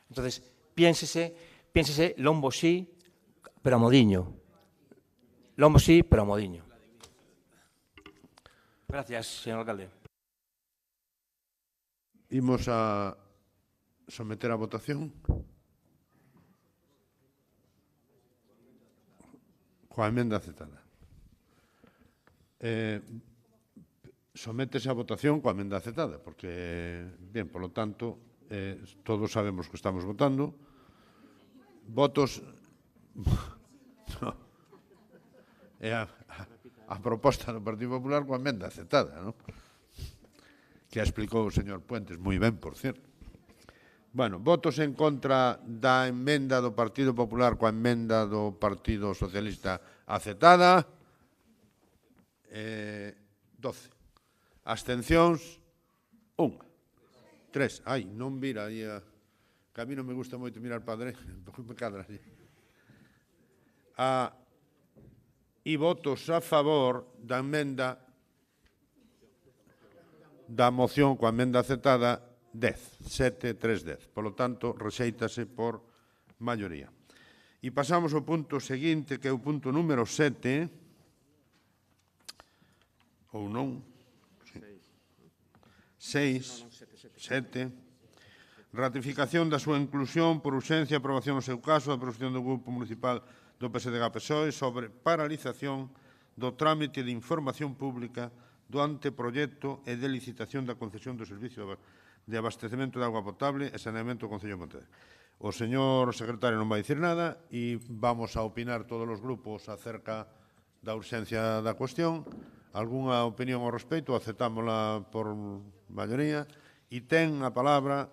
Entonces, piénsese, lombo sí, pero a modiño. Lombo sí, pero a modiño. Gracias, señor alcalde. Imos a someter a votación. Coa emenda aceptada. Sométese a votación coa emenda aceptada, porque, bien, polo tanto, todos sabemos que estamos votando. Votos... No. É a proposta do Partido Popular coa emenda aceptada, non? Que explicou o señor Puentes moi ben, por cierto. Bueno, votos en contra da emenda do Partido Popular coa emenda do Partido Socialista aceptada. 12. Abstencións, 1. 3. Ai, non vira aí a... Que a mí non me gusta moito mirar padre, me cadra así. E votos a favor da emenda da moción coa emenda aceptada 10, 7, 3, 10. Por lo tanto, rexeítase por maioría. E pasamos ao punto seguinte, que é o punto número 7, ou non? 6, 7. Ratificación da súa inclusión por urxencia e aprobación no seu caso da proposición do Grupo Municipal do PSDG-PSOE sobre paralización do trámite de información pública do anteproyecto e de licitación da concesión do servicio de abastecemento de agua potable e saneamento do Concello de Pontevedra. O señor secretario non vai dicir nada e vamos a opinar todos os grupos acerca da urxencia da cuestión. Algúnha opinión ao respecto? Aceptámola por maioría. E ten a palabra,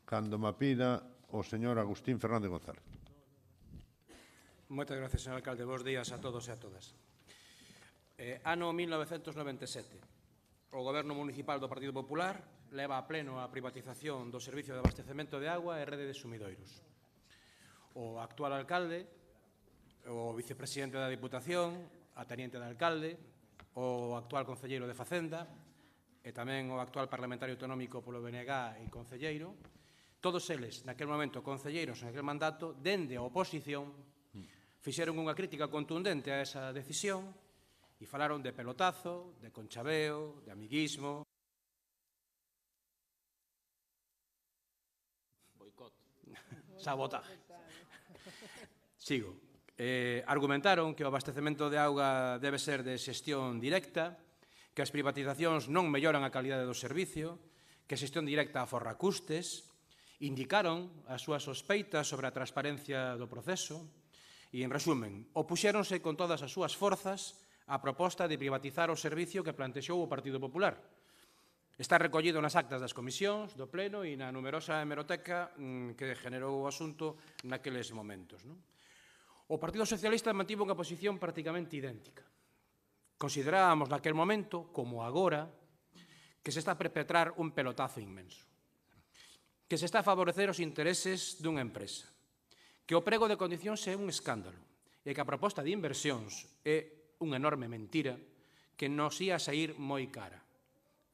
cando me pida, o señor Agustín Fernández González. Moitas gracias, señor alcalde. Bos días a todos e a todas. Ano 1997. O Goberno Municipal do Partido Popular leva a pleno a privatización do servicio de abastecemento de agua e rede de sumidoiros. O actual alcalde, o vicepresidente da Diputación, a teniente de alcalde, o actual concelleiro de Facenda e tamén o actual parlamentario autonómico polo BNG e concelleiro, todos eles, naquel momento, concelleiros en aquel mandato, dende a oposición, fixeron unha crítica contundente a esa decisión e falaron de pelotazo, de conchabeo, de amiguismo. Boicot. Sabotaje. Sigo. Argumentaron que o abastecemento de auga debe ser de xestión directa, que as privatizacións non melloran a calidade do servicio, que a xestión directa aforra custes, indicaron as súas sospeitas sobre a transparencia do proceso e, en resumen, opuxéronse con todas as súas forzas á proposta de privatizar o servicio que plantexou o Partido Popular. Está recollido nas actas das comisións, do Pleno e na numerosa hemeroteca que generou o asunto naqueles momentos. O Partido Socialista mantivo unha posición prácticamente idéntica. Considerábamos naquel momento, como agora, que se está a perpetrar un pelotazo inmenso, que se está a favorecer os intereses dunha empresa, que o prego de condicións é un escándalo e que a proposta de inversións é unha enorme mentira que nos ia sair moi cara.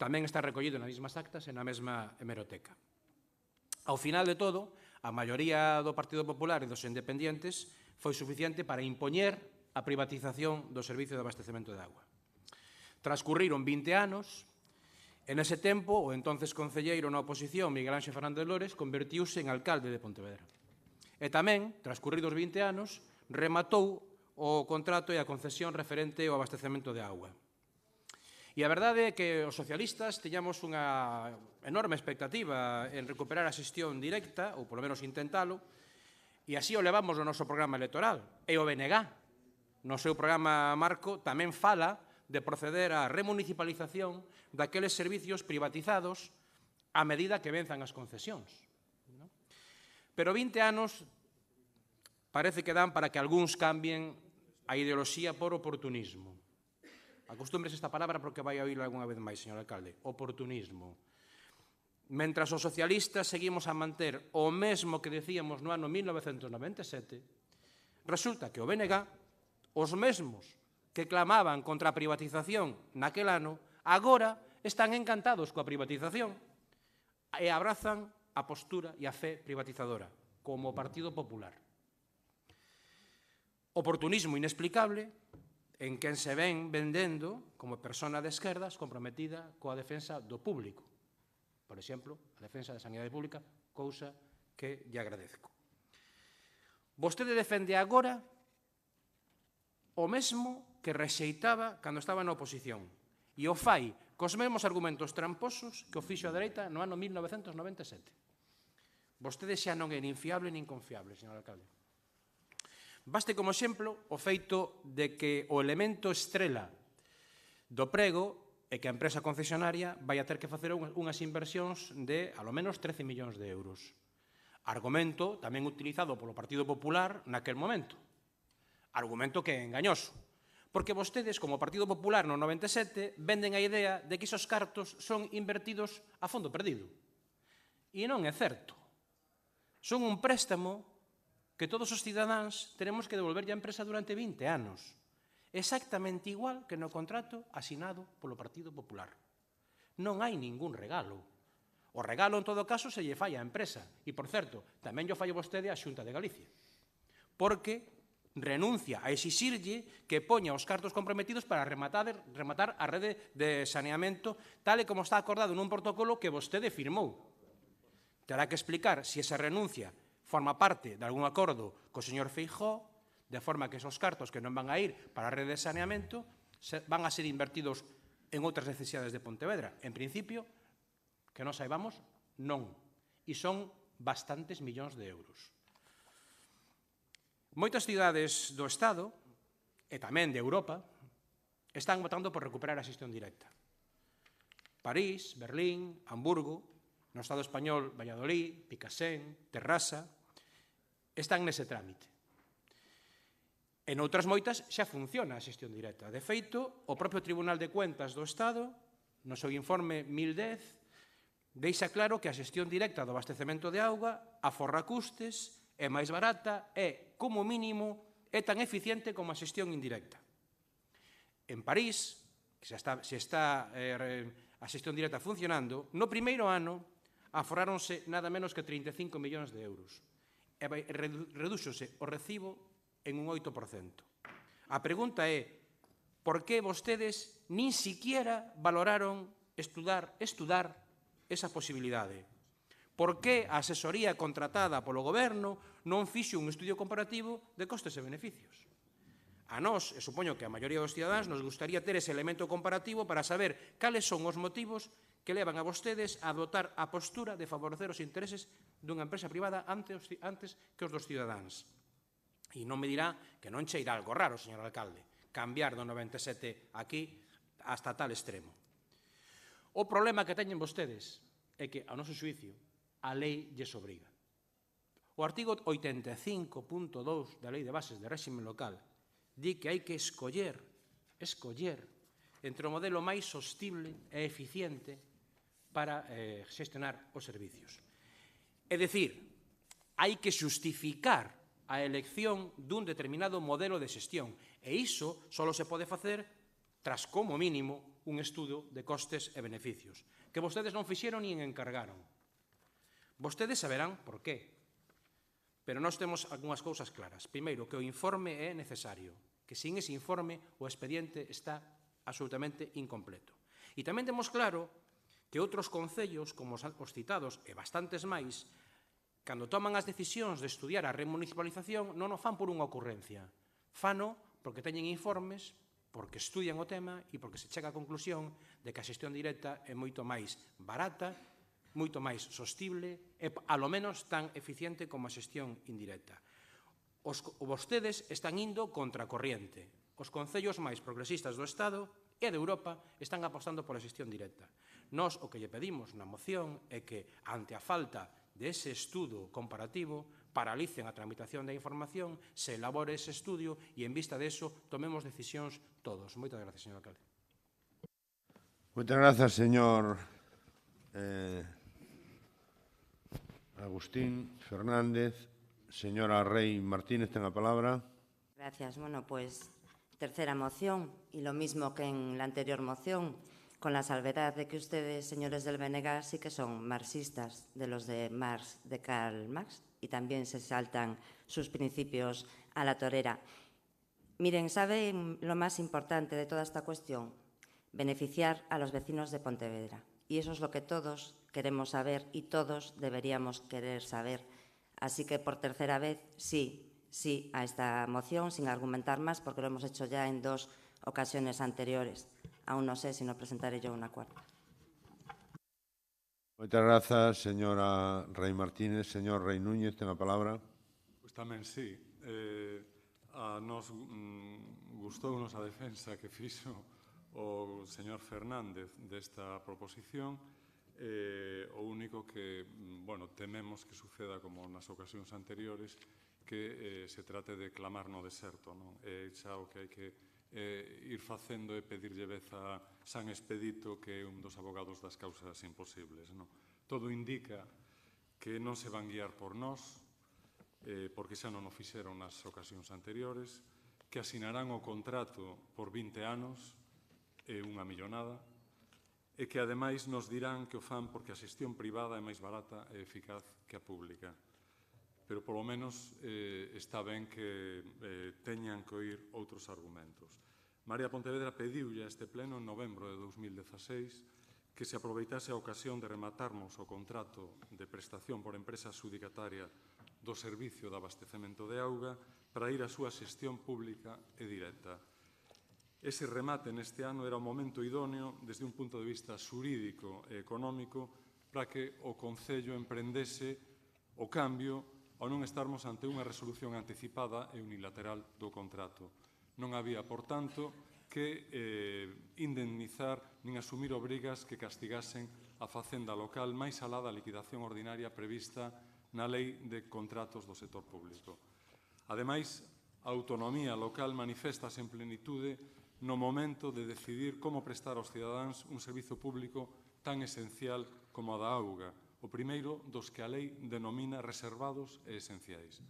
Tamén está recollido nas mesmas actas e na mesma hemeroteca. Ao final de todo, a maioría do Partido Popular e dos independientes foi suficiente para impoñer a privatización do servicio de abastecemento de agua. Transcurriron 20 anos, e nese tempo o entonces concelleiro na oposición, Miguel Ángel Fernández Lores, convertiuse en alcalde de Pontevedra. E tamén, transcurridos 20 anos, rematou o contrato e a concesión referente ao abastecemento de agua. E a verdade é que os socialistas teñamos unha enorme expectativa en recuperar a xestión directa, ou polo menos intentalo, e así o levamos no noso programa electoral. E o BNG, no seu programa marco, tamén fala de proceder á remunicipalización daqueles servicios privatizados a medida que venzan as concesións. Pero 20 anos parece que dan para que algúns cambien a ideoloxía por oportunismo. Acostumbres esta palabra porque vai a oírla algunha vez máis, señor alcalde. Oportunismo. Mentras os socialistas seguimos a manter o mesmo que decíamos no ano 1997, resulta que o BNG, os mesmos que clamaban contra a privatización naquel ano, agora están encantados coa privatización e abrazan a postura e a fe privatizadora, como o Partido Popular. Oportunismo inexplicable en quen se ven vendendo como persona de esquerdas comprometida coa defensa do público. Por exemplo, a defensa da sanidade pública, cousa que lle agradezco. Vostede defende agora o mesmo que rexeitaba cando estaba na oposición e o fai cos mesmos argumentos tramposos que o fixo a dereita no ano 1997. Vostede xa non é nin fiable nin confiable, señor alcalde. Baste como exemplo o feito de que o elemento estrela do prego é que a empresa concesionaria vai a ter que facer unhas inversións de, alo menos, 13 millóns de euros. Argumento tamén utilizado polo Partido Popular naquel momento. Argumento que é engañoso. Porque vostedes, como Partido Popular no 97, venden a idea de que esos cartos son invertidos a fondo perdido. E non é certo. Son un préstamo que todos os cidadáns teremos que devolverlle á empresa durante 20 anos. Exactamente igual que no contrato asinado polo Partido Popular. Non hai ningún regalo. O regalo, en todo caso, se lle fai á empresa. E, por certo, tamén lle fai vostede á Xunta de Galicia. Porque renuncia a exixirlle que poña os cartos comprometidos para rematar a rede de saneamento tal e como está acordado nun protocolo que vostede firmou. Terá que explicar se esa renuncia forma parte de algún acordo co señor Feijóo, de forma que esos cartos que non van a ir para a rede de saneamento van a ser invertidos en outras necesidades de Pontevedra. En principio, que non saibamos, non. E son bastantes millóns de euros. Moitas cidades do Estado, e tamén de Europa, están votando por recuperar a xestión directa. París, Berlín, Hamburgo, no Estado español, Valladolid, Picassent, Terrassa, están nese trámite. En outras moitas xa funciona a xestión directa. De feito, o propio Tribunal de Cuentas do Estado, no seu informe 1010, deixa claro que a xestión directa do abastecemento de auga aforra custes, é máis barata e, como mínimo, é tan eficiente como a xestión indirecta. En París, que xa está a xestión directa funcionando, no primeiro ano aforráronse nada menos que 35 millóns de euros e redúxose o recibo en un 8%. A pregunta é, por que vostedes nin siquiera valoraron estudar esa posibilidade? Por que a asesoría contratada polo Goberno non fixo un estudio comparativo de costes e beneficios? A nós, e supoño que a maioría dos cidadáns, nos gustaría ter ese elemento comparativo para saber cales son os motivos que levan a vostedes a adoptar a postura de favorecer os intereses dunha empresa privada antes que os dos cidadáns. E non me dirá que non cheira algo raro, señor alcalde, cambiar do 97 aquí hasta tal extremo. O problema que teñen vostedes é que, ao noso xuicio, a lei lles obriga. O artigo 85.2 da Lei de Bases de Réxime Local di que hai que escoller entre o modelo máis sostible e eficiente para xestionar os servicios. É dicir, hai que xustificar a elección dun determinado modelo de xestión e iso só se pode facer tras, como mínimo, un estudo de costes e beneficios, que vostedes non fixeron nin encargaron. Vostedes saberán por qué, pero nós temos algunhas cousas claras. Primeiro, que o informe é necesario, que sin ese informe o expediente está absolutamente incompleto. E tamén temos claro que outros concellos, como os citados e bastantes máis, cando toman as decisións de estudiar a remunicipalización non o fan por unha ocurrencia. Fano porque teñen informes porque estudian o tema e porque se chega á conclusión de que a xestión directa é moito máis barata, moito máis sostible e, alo menos, tan eficiente como a xestión indirecta. Vostedes están indo contra a corriente. Os concellos máis progresistas do Estado e de Europa están apostando pola xestión directa. Nós o que lle pedimos na moción é que, ante a falta dese estudo comparativo, paralicen a tramitación da información, se elabore ese estudio e, en vista deso, tomemos decisións todos. Moitas gracias, señor alcalde. Moitas grazas, señor Agustín Fernández. Señora Rey Martínez, ten a palabra. Gracias. Bueno, pues tercera moción y lo mismo que en la anterior moción, con la salvedad de que ustedes, señores del BNG, sí que son marxistas de los de Marx, de Karl Marx, y también se saltan sus principios a la torera. Miren, ¿saben lo más importante de toda esta cuestión? Beneficiar a los vecinos de Pontevedra. Y eso es lo que todos queremos saber y todos deberíamos querer saber. Así que, por tercera vez, sí a esta moción, sin argumentar más, porque lo hemos hecho ya en 2 ocasiones anteriores. Aún no sé si no presentaré yo una cuarta. Moitas grazas, señora Rey Martínez. Señor Rey Núñez, ten a palabra. Pois tamén sí. A nos gustounos a defensa que fixo o señor Fernández desta proposición. O único que, bueno, tememos que suceda como nas ocasións anteriores, que se trate de clamar no deserto, non? É xa o que hai que ir facendo e pedirlle vez a San Expedito, que é un dos abogados das causas imposibles, non? Todo indica que non se van guiar por nós, porque xa non o fixeron nas ocasións anteriores, que asinarán o contrato por 20 anos, é unha millonada, e que, ademais, nos dirán que o fan porque a xestión privada é máis barata e eficaz que a pública. Pero, polo menos, está ben que teñan que oír outros argumentos. Marea Pontevedra pediulle a este pleno en novembro de 2016 que se aproveitase a ocasión de rematarmos o contrato de prestación por empresa adxudicataria do servicio de abastecemento de auga para ir á súa xestión pública e directa. Ese remate neste ano era o momento idóneo desde un punto de vista xurídico e económico para que o Concello emprendese o cambio ao non estarmos ante unha resolución anticipada e unilateral do contrato. Non había, por tanto, que indemnizar nin asumir obrigas que castigasen a facenda local máis alá da liquidación ordinaria prevista na Lei de Contratos do Sector Público. Ademais, a autonomía local manifestase en plenitude no momento de decidir como prestar aos cidadáns un servizo público tan esencial como a da auga, o primeiro dos que a lei denomina reservados e esenciais.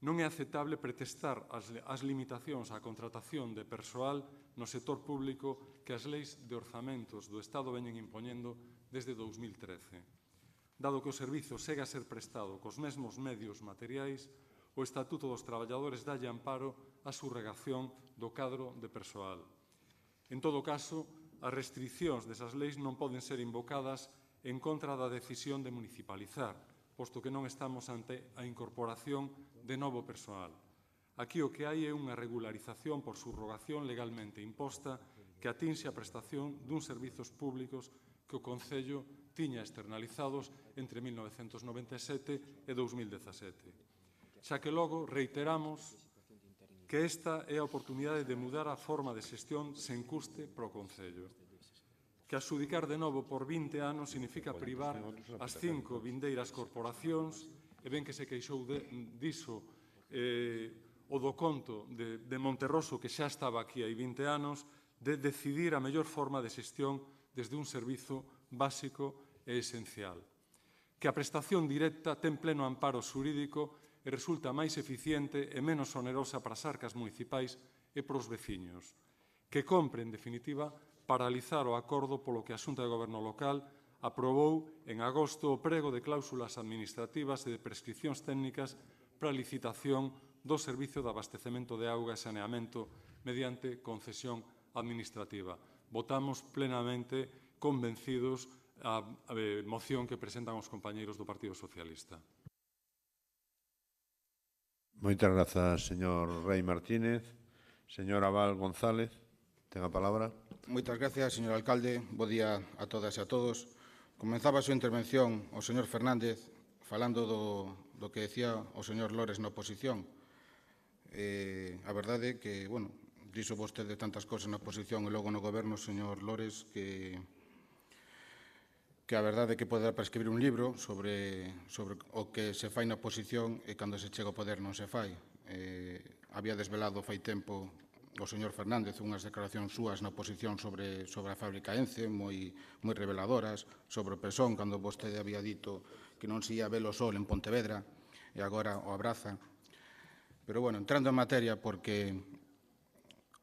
Non é aceptable pretextar as limitacións á contratación de persoal no sector público que as leis de orzamentos do Estado veñen impoñendo desde 2013. Dado que o servizo segue a ser prestado cos mesmos medios materiais, o Estatuto dos Traballadores dalle amparo á subrogación do cadro de persoal. En todo caso, as restriccións desas leis non poden ser invocadas en contra da decisión de municipalizar, posto que non estamos ante a incorporación de novo persoal. Aquí o que hai é unha regularización por subrogación legalmente imposta que atinxe a prestación duns servizos públicos que o Concello tiña externalizados entre 1997 e 2017. Xa que logo reiteramos que esta é a oportunidade de mudar a forma de xestión sen custe para o Concello. Que adxudicar de novo por 20 anos significa privar as 5 vindeiras corporacións, e ben que se queixou diso o do conto de Monterroso, que xa estaba aquí hai 20 anos, de decidir a mellor forma de xestión desde un servizo básico e esencial. Que a prestación directa ten pleno amparo xurídico e resulta máis eficiente e menos onerosa para as arcas municipais e para os veciños. Que compre, en definitiva, paralizar o acordo polo que a Xunta de Goberno Local aprobou en agosto o prego de cláusulas administrativas e de prescripcións técnicas para a licitación do servizo de abastecemento de auga e saneamento mediante concesión administrativa. Votamos plenamente convencidos a moción que presentan os compañeiros do Partido Socialista. Moitas grazas, señor Rei Martínez. Señor Abal González, ten a palabra. Moitas gracias, señor alcalde. Bo día a todas e a todos. Comenzaba a súa intervención o señor Fernández falando do que decía o señor Lores na oposición. A verdade é que, bueno, dixo vostede tantas cosas na oposición e logo no goberno, señor Lores, que a verdade é que pode dar para escribir un libro sobre o que se fai na oposición e cando se chega ao poder non se fai. Había desvelado fai tempo o señor Fernández unhas declaracións súas na oposición sobre a fábrica Ence, moi reveladoras, sobre o Pesón, cando vostede había dito que non se ia ver o sol en Pontevedra, e agora o abraza. Pero, bueno, entrando en materia, porque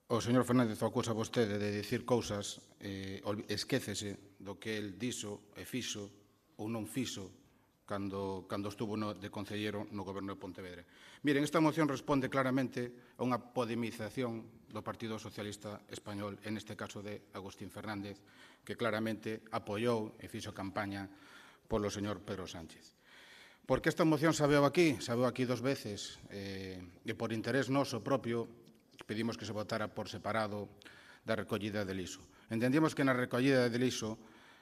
o señor Fernández o acusa vostede de dicir cousas, esquécese do que el dixo e fixo ou non fixo cando estuvo de concelleiro no goberno de Pontevedra. Miren, esta moción responde claramente a unha podemización do Partido Socialista Español, en este caso de Agustín Fernández, que claramente apoiou e fixo campaña polo señor Pedro Sánchez. Por que esta moción sabeu aquí? Sabeu aquí 2 veces, e por interés noso propio pedimos que se votara por separado da recollida de lixo. Entendíamos que na recollida de lixo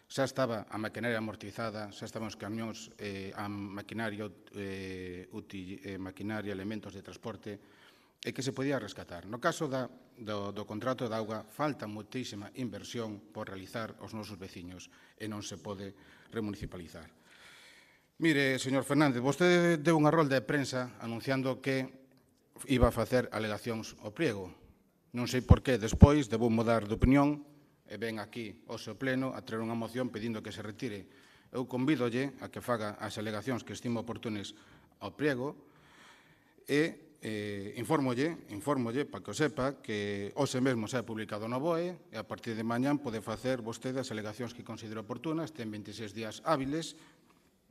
xa estaba a maquinaria amortizada, xa estaban os camións, a maquinaria, elementos de transporte, e que se podía rescatar. No caso do contrato de auga, falta moitísima inversión por realizar aos nosos veciños e non se pode remunicipalizar. Mire, señor Fernández, vostede deu unha rolda de prensa anunciando que iba a facer alegacións ao pliego. Non sei por que despois debou mudar de opinión e ven aquí ao seu pleno a traer unha moción pedindo que se retire. Eu convídolle a que faga as alegacións que estimo oportunes ao pliego e infórmolle para que o sepa que hoxe mesmo se ha publicado no BOE e a partir de mañán pode facer vostede as alegacións que considere oportunas, ten 26 días hábiles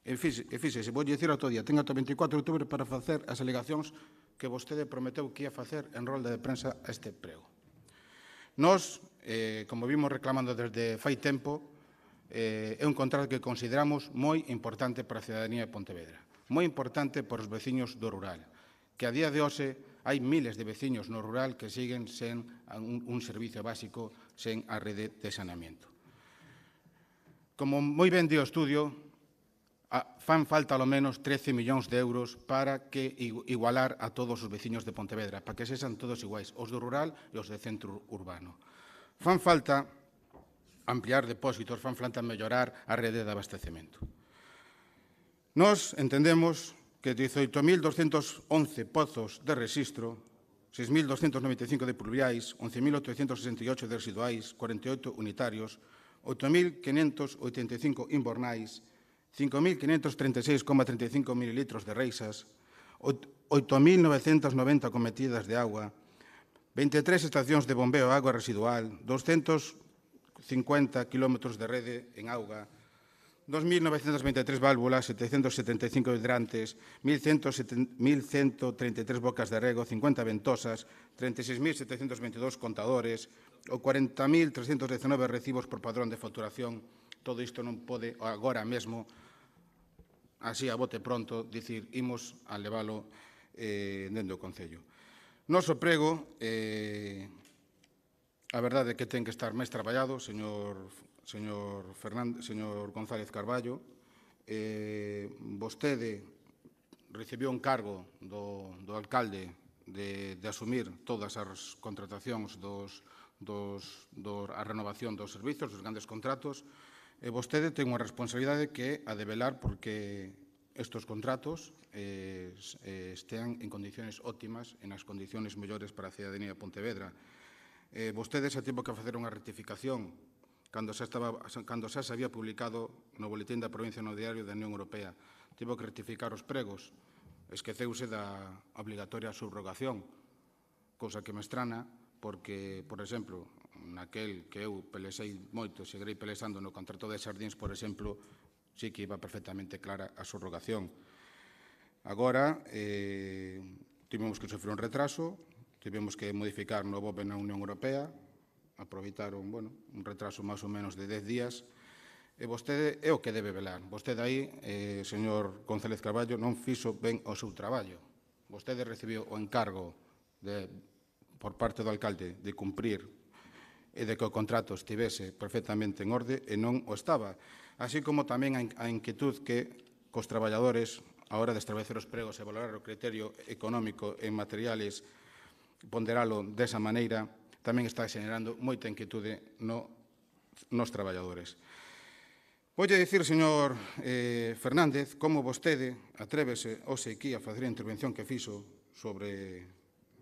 e fíxese, vou dicir outro día, ten ata 24 de outubro para facer as alegacións que vostede prometeu que ia facer en rolda de prensa a este prego. Nós, como vimos reclamando desde fai tempo, é un contrato que consideramos moi importante para a cidadanía de Pontevedra, moi importante para os veciños do rural, que a día de hoxe hai miles de veciños no rural que siguen sen un servicio básico, sen a rede de saneamento. Como moi ben di o estudio, fan falta ao menos 13 millóns de euros para que igualar a todos os veciños de Pontevedra, para que sexan todos iguais, os do rural e os de centro urbano. Fan falta ampliar depósitos, fan falta mellorar a rede de abastecemento. Nós entendemos que 18.211 pozos de rexistro, 6.295 de pluviais, 11.868 de residuais, 48 unitarios, 8.585 inbornais, 5.536,35 mililitros de reixas, 8.990 cometidas de agua, 23 estacións de bombeo de agua residual, 250 kilómetros de rede en auga, 2.923 válvulas, 775 hidrantes, 1.133 bocas de rego, 50 ventosas, 36.722 contadores, ou 40.319 recibos por padrón de facturación. Todo isto non pode agora mesmo, así a bote pronto, dicir, imos a leválo dentro do Concello. Noso prego, a verdade é que ten que estar máis traballado, señor González Carballo. Vostede recibiu un cargo do alcalde de asumir todas as contratacións a renovación dos servizos, dos grandes contratos, e vostede ten unha responsabilidade que é a de velar porque estes contratos estean en condiciones óptimas, en as condiciones mellores para a cidadanía de Pontevedra. Vostede xa tivo que facer unha rectificación cando xa se había publicado no boletín da provincia no diario da Unión Europea. Tivo que rectificar os pregos, esqueceuse da obligatoria subrogación, cousa que me estrana, porque, por exemplo, naquel que eu pelexei moito, seguirei pelexando no contrato de Sardins, por exemplo, sí que iba perfectamente clara a subrogación. Agora, tivemos que sofrer un retraso, tivemos que modificar no BOE na Unión Europea, aproveitaron, un retraso máis ou menos de 10 días, e vostede é o que debe velar. Vostede aí, señor González Carballo, non fixo ben o seu traballo. Vostede recibiu o encargo de por parte do alcalde de cumprir e de que o contrato estivese perfectamente en orde e non o estaba. Así como tamén a inquietud que cos traballadores, a hora de establecer os pregos e valorar o criterio económico en materiales, ponderalo desa maneira, tamén está generando moita inquietude nos traballadores. Voulle dicir, señor Fernández, como vostede atrévese hoxe aquí a facer a intervención que fixo sobre...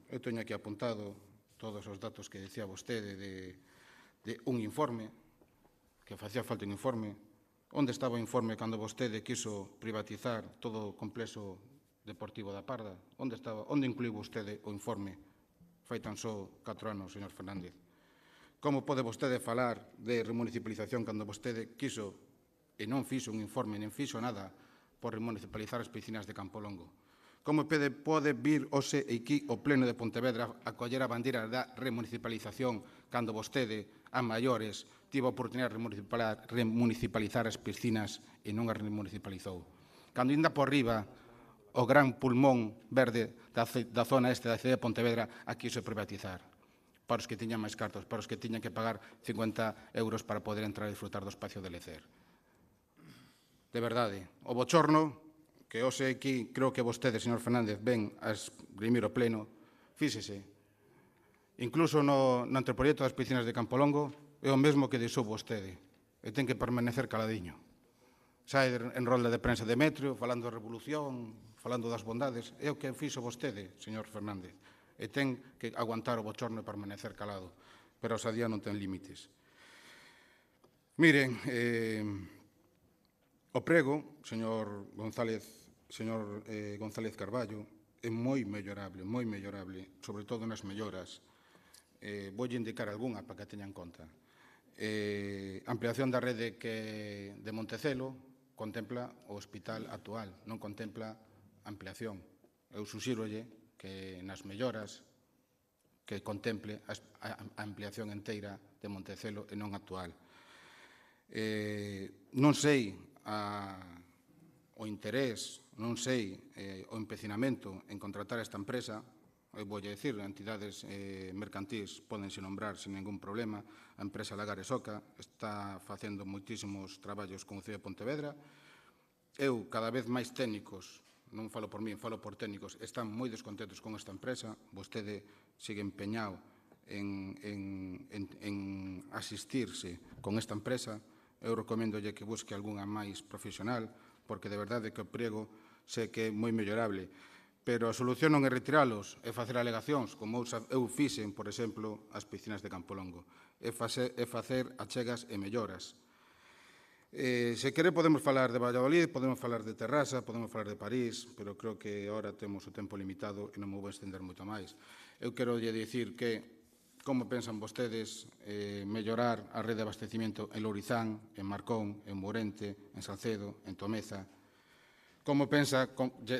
Eu teño aquí apuntado todos os datos que decía vostede de un informe, que facía falta un informe. Onde estaba o informe cando vostede quiso privatizar todo o complexo deportivo da Parda? Onde estaba? Onde incluiu vostede o informe? Fai tan só 4 anos, señor Fernández. Como pode vostede falar de remunicipalización cando vostede quiso e non fixo un informe, nen fixo nada por remunicipalizar as piscinas de Campolongo? Como pode vir hoxe aquí o Pleno de Pontevedra a coller a bandeira da remunicipalización cando vostede, a maiores, tivo a oportunidade de remunicipalizar as piscinas e non as remunicipalizou? Cando ainda por riba o gran pulmón verde da zona este da cidade de Pontevedra a quiso privatizar para os que tiñan máis cartos, para os que tiñan que pagar 50 euros para poder entrar e disfrutar do espacio de lecer. De verdade, o bochorno que hoxe aquí, creo que vostede, señor Fernández, ven a esgrimir o pleno, fíxese, incluso no anteproxecto das piscinas de Campolongo, é o mesmo que deixou vostede, e ten que permanecer caladiño. Sai en rolda de prensa de Demetrio, falando da revolución, falando das bondades, é o que fixo vostede, señor Fernández, e ten que aguantar o bochorno e permanecer calado, pero a osadía non ten límites. Miren, o prego, señor González Carballo, é moi mellorable, sobre todo nas melloras. Voulle indicar algunha para que teña en conta. Ampliación da rede de Montecelo contempla o hospital actual, non contempla ampliación. Eu suxírolle que nas melloras que contemple a ampliación enteira de Montecelo e non actual. Non sei o interés, non sei o empecinamento en contratar esta empresa. Eu voulle dicir, entidades mercantís pódense nombrar sin ningún problema. A empresa Lagares Oca está facendo moitísimos traballos con o Cidade de Pontevedra. Eu, cada vez máis técnicos, non falo por mí, falo por técnicos, están moi descontentos con esta empresa. Vostede sigue empeñado en asistirse con esta empresa. Eu recomendolle que busque algunha máis profesional, porque de verdade que o prego sei que é moi mellorable. Pero a solución non é retiralos, é facer alegacións, como eu fixen, por exemplo, as piscinas de Campolongo. É facer achegas e melloras. Se quere podemos falar de Valladolid, podemos falar de Terrassa, podemos falar de París, pero creo que agora temos o tempo limitado e non me vou estender moito máis. Eu quero lle dicir que como pensan vostedes mellorar a rede de abastecimiento en Lourizán, en Marcón, en Morente, en Salcedo, en Tomeza. Como pensa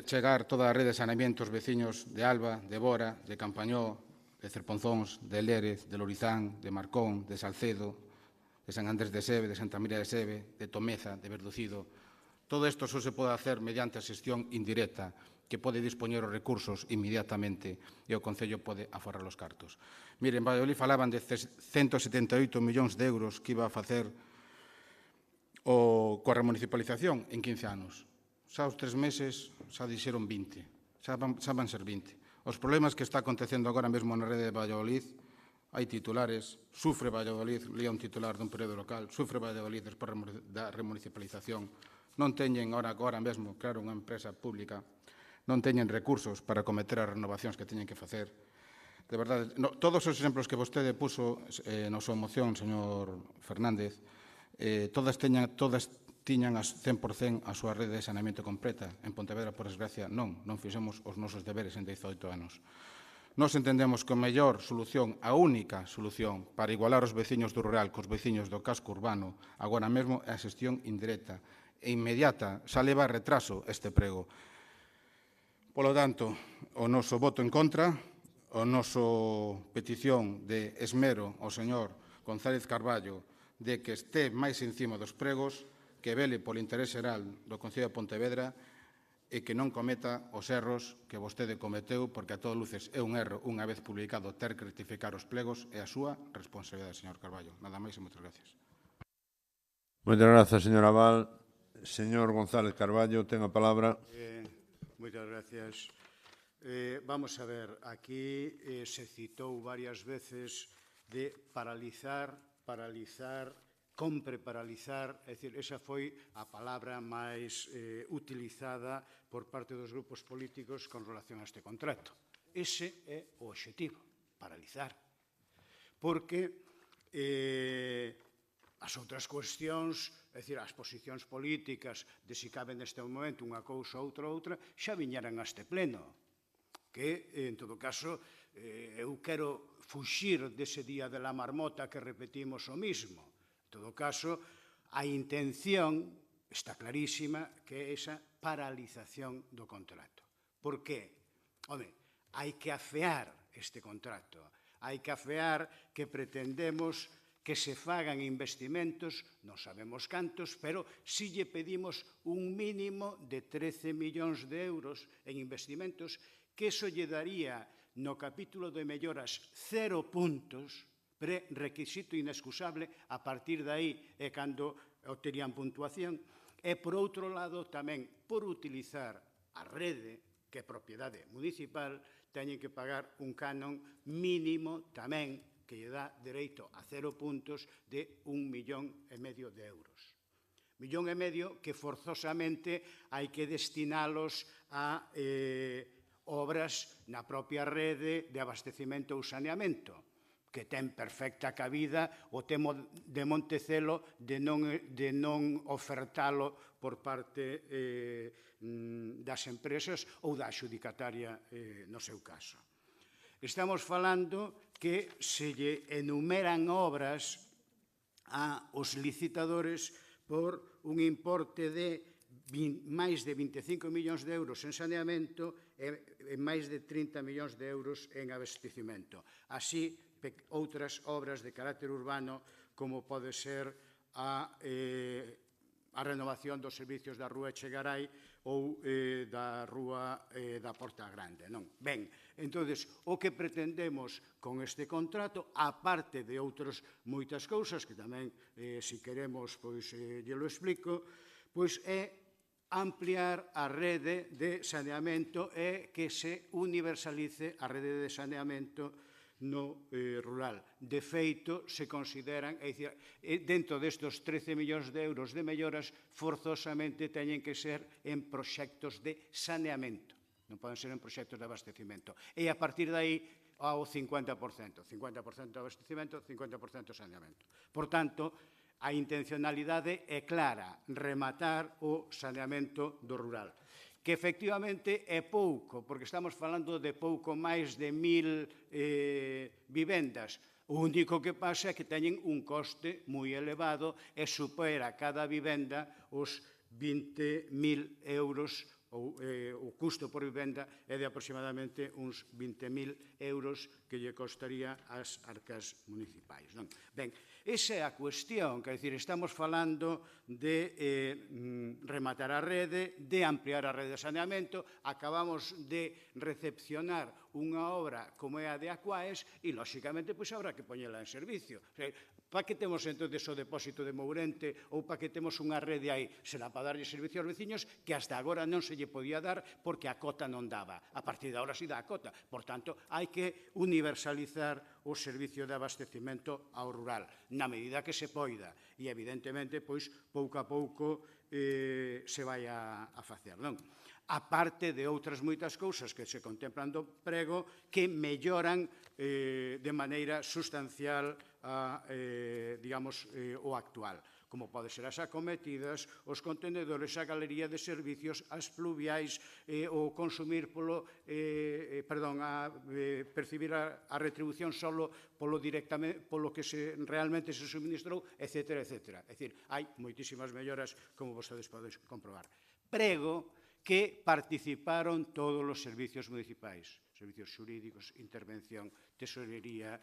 chegar toda a rede de saneamiento aos veciños de Alba, de Bora, de Campañó, de Cerponzóns, de Lérez, de Lourizán, de Marcón, de Salcedo, de San Andrés de Sebe, de Santa María de Sebe, de Tomeza, de Verducido. Todo isto só se pode hacer mediante a xestión indirecta, que pode dispoñer os recursos inmediatamente e o Concello pode aforrar os cartos. Miren, en Valladolid falaban de 178 millóns de euros que iba a facer coa remunicipalización en 15 anos. Xa os 3 meses xa dixeron 20, xa van ser 20. Os problemas que está acontecendo agora mesmo na rede de Valladolid, hai titulares, sufre Valladolid, lía un titular dun período local, sufre Valladolid despois da remunicipalización, non teñen agora mesmo, claro, unha empresa pública, non teñen recursos para cometer as renovacións que teñen que facer. De verdade, todos os exemplos que vostede puso na súa moción, señor Fernández, todas tiñan 100% a súa rede de saneamento completa. En Pontevedra, por desgracia, non fixemos os nosos deberes en 18 anos. Nós entendemos que a mellor solución, a única solución para igualar os veciños do rural cos veciños do casco urbano agora mesmo é a xestión indirecta e inmediata, xa leva retraso este prego. Polo tanto, o noso voto en contra, a nosa petición de esmero ao señor González Carballo de que este máis encima dos pregos, que vele polo interés xeral do Concello de Pontevedra e que non cometa os erros que vostede cometeu, porque a todas luces é un erro, unha vez publicado, ter que rectificar os plegos, é a súa responsabilidade, señor Carballo. Nada máis e moitas gracias. Moitas grazas, señor Abal. Señor González Carballo, ten a palabra. Moitas gracias. Vamos a ver, aquí se citou varias veces de paralizar, compre paralizar, é dicir, esa foi a palabra máis utilizada por parte dos grupos políticos con relación a este contrato. Ese é o obxectivo, paralizar. Porque as outras cuestións, é dicir, as posicións políticas de se cabe neste momento unha cousa ou outra, xa viñeran a este pleno. Que, en todo caso, eu quero fuxir dese día de la marmota que repetimos o mismo. En todo caso, a intención está clarísima que é esa paralización do contrato. Por qué? Home, hai que afear este contrato. Hai que afear que pretendemos que se fagan investimentos, non sabemos cantos, pero si lle pedimos un mínimo de 13 millóns de euros en investimentos, que eso lle daría no capítulo de melloras 0 puntos, requisito inexcusable, a partir de aí é cando obterían puntuación, e, por outro lado, tamén por utilizar a rede, que é propiedade municipal, teñen que pagar un canon mínimo tamén que lle dá dereito a 0 puntos de 1,5 millón de euros. 1,5 millón que forzosamente hai que destinalos a obras na propia rede de abastecimento ou saneamento, que ten perfecta cabida o tema de Montecelo de non ofertalo por parte das empresas ou da adxudicataria no seu caso. Estamos falando que se lle enumeran obras aos licitadores por un importe de máis de 25 millóns de euros en saneamento e máis de 30 millóns de euros en abastecimento. Así, outras obras de carácter urbano, como pode ser a renovación dos servicios da Rúa Echegaray ou da Rúa da Porta Grande. Ben, entón, o que pretendemos con este contrato, aparte de outras moitas cousas, que tamén, se queremos, lle lo explico, é ampliar a rede de saneamento e que se universalice a rede de saneamento no rural. De feito, se consideran, é dicir, dentro destes 13 millóns de euros de melloras, forzosamente teñen que ser en proxectos de saneamento, non poden ser en proxectos de abastecimento. E a partir de aí, ao 50%. 50% de abastecimento, 50% de saneamento. Por tanto, a intencionalidade é clara, rematar o saneamento do rural, que efectivamente é pouco, porque estamos falando de pouco máis de 1.000 vivendas. O único que pasa é que teñen un coste moi elevado e supera cada vivenda os 20.000 euros, o custo por vivenda é de aproximadamente uns 20.000 euros que lle costaría ás arcas municipais. Ben, esa é a cuestión, que estamos falando de rematar a rede, de ampliar a rede de saneamento, acabamos de recepcionar unha obra como é a de Aquaes e, lóxicamente, habrá que poñela en servicio. Para que temos, entón, o depósito de Mourente ou para que temos unha rede aí? Será para darlle servicio aos veciños que hasta agora non se lle podía dar porque a cota non daba. A partir de agora si dá a cota. Por tanto, hai que universalizar o servicio de abastecimento ao rural, na medida que se poida. E, evidentemente, pouco a pouco se vai a facer, non? A parte de outras moitas cousas que se contemplan do prego que melloran de maneira sustancial o actual, como pode ser as acometidas, os contenedores, a galería de servicios, as pluviais, o consumir percibir a retribución solo polo que realmente se suministrou, etc. É dicir, hai moitísimas melloras, como vostedes poden comprobar. Prego que participaron todos os servicios municipais, servicios xurídicos, intervención, tesorería,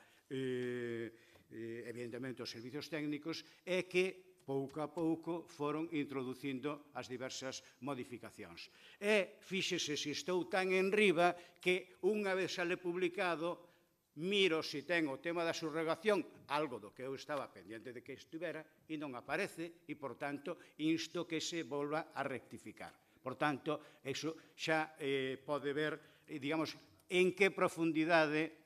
evidentemente os servicios técnicos, e que pouco a pouco foron introducindo as diversas modificacións. E fíxese se estou tan enriba que unha vez sale publicado miro se ten o tema da subrogación, algo do que eu estaba pendiente de que estivera, e non aparece, e, por tanto, insto que se volva a rectificar. Por tanto, iso xa pode ver, digamos, en que profundidade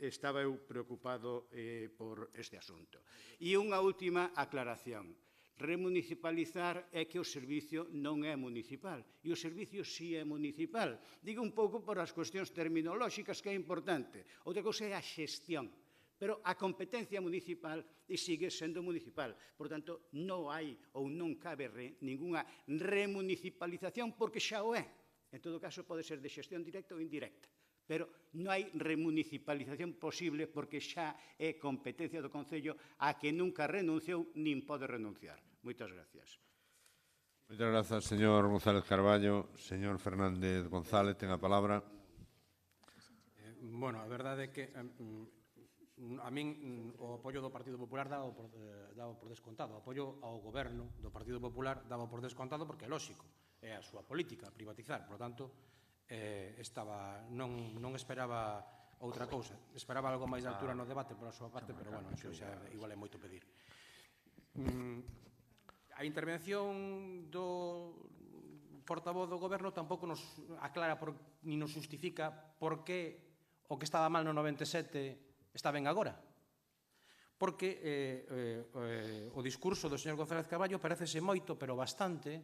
estaba eu preocupado por este asunto. E unha última aclaración. Remunicipalizar é que o servicio non é municipal, e o servicio sí é municipal. Digo un pouco por as cuestións terminolóxicas, que é importante. Outra cousa é a xestión, pero a competencia municipal sigue sendo municipal. Por tanto, non hai ou non cabe ninguna remunicipalización, porque xa o é. En todo caso, pode ser de xestión directa ou indirecta. Pero non hai remunicipalización posible porque xa é competencia do Concello a que nunca renunciou nin pode renunciar. Moitas gracias. Moitas grazas, señor González Carballo. Señor Fernández González, ten a palabra. Bueno, a verdade é que a min o apoio do Partido Popular daba por descontado. O apoio ao goberno do Partido Popular daba por descontado porque é lóxico. É a súa política, privatizar. Por lo tanto, non esperaba outra cousa. Esperaba algo máis de altura no debate por a súa parte, pero, bueno, iso xa igual é moito pedir. A intervención do portavoz do goberno tampouco nos aclara ni nos justifica por que o que estaba mal no 97 está ben agora. Porque o discurso do señor González Carballo parecese moito, pero bastante,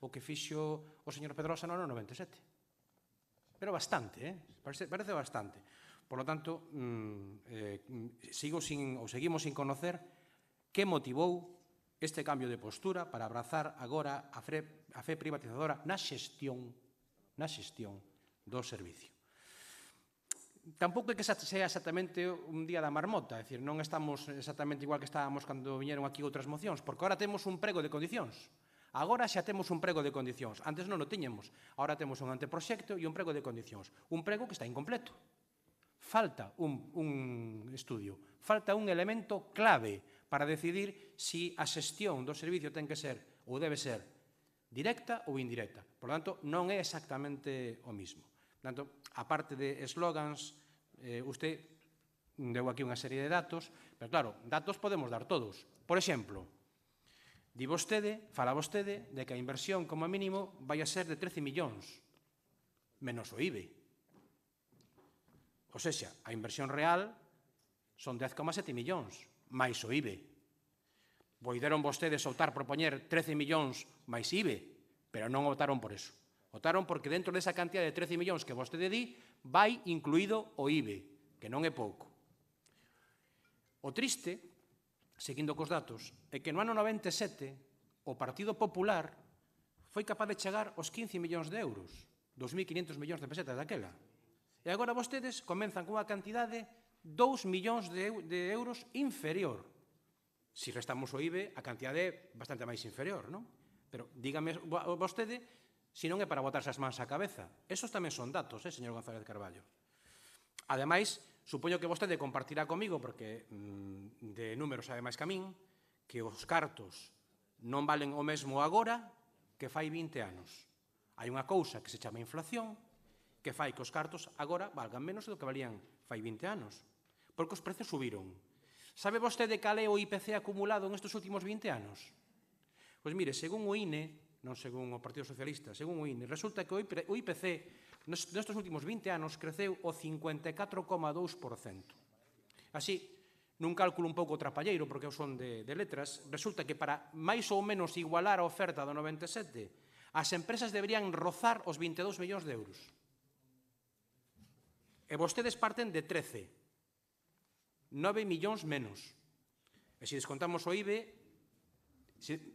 o que fixo o señor Pedrosa no 97. Pero bastante, parece bastante. Por lo tanto, seguimos sin conocer que motivou este cambio de postura para abrazar agora a fe privatizadora na xestión do servicio. Tampouco é que sea exactamente un día da marmota, é dicir, non estamos exactamente igual que estábamos cando viñeron aquí outras mocións, porque agora temos un prego de condicións. Agora xa temos un prego de condicións. Antes non o tiñemos. Agora temos un anteproxecto e un prego de condicións. Un prego que está incompleto. Falta un estudio, falta un elemento clave para decidir si a xestión do servicio ten que ser ou debe ser directa ou indirecta. Por lo tanto, non é exactamente o mismo. Por tanto, aparte de eslogans, usted deu aquí unha serie de datos, pero claro, datos podemos dar todos. Por exemplo, fala vostede de que a inversión como mínimo vai a ser de 13 millóns, menos o IBE. Ou seja, a inversión real son 10,7 millóns, máis o IBE. Poideron vostedes optar por poñer 13 millóns máis IBE, pero non optaron por eso. Optaron porque dentro desa cantidad de 13 millóns que vostede di, vai incluído o IBE, que non é pouco. O triste, seguindo cos datos, é que no ano 97 o Partido Popular foi capaz de chegar aos 15 millóns de euros, 2.500 millóns de pesetas daquela. E agora vostedes comenzan cunha cantidade 2 millóns de euros inferior. Se restamos o IBE, a cantidade é bastante máis inferior, non? Pero dígame vostede se non é para botarse as mans á cabeza. Esos tamén son datos, señor González Carballo. Ademais, supoño que vostede compartirá comigo, porque de números sabe máis que a min, que os cartos non valen o mesmo agora que fai 20 anos. Hai unha cousa que se chama inflación, que fai que os cartos agora valgan menos do que valían fai 20 anos. Porque os prezos subiron. Sabe vostede cal é o IPC acumulado nestes últimos 20 anos? Pois mire, según o INE, non según o Partido Socialista, según o INE, resulta que o IPC nestes últimos 20 anos creceu o 54,2%. Así, nun cálculo un pouco trapalleiro, porque eu son de letras, resulta que para máis ou menos igualar a oferta do 97, as empresas deberían rozar os 22 millóns de euros. E vostedes parten de 13. 9 millóns menos. E se descontamos o IBE,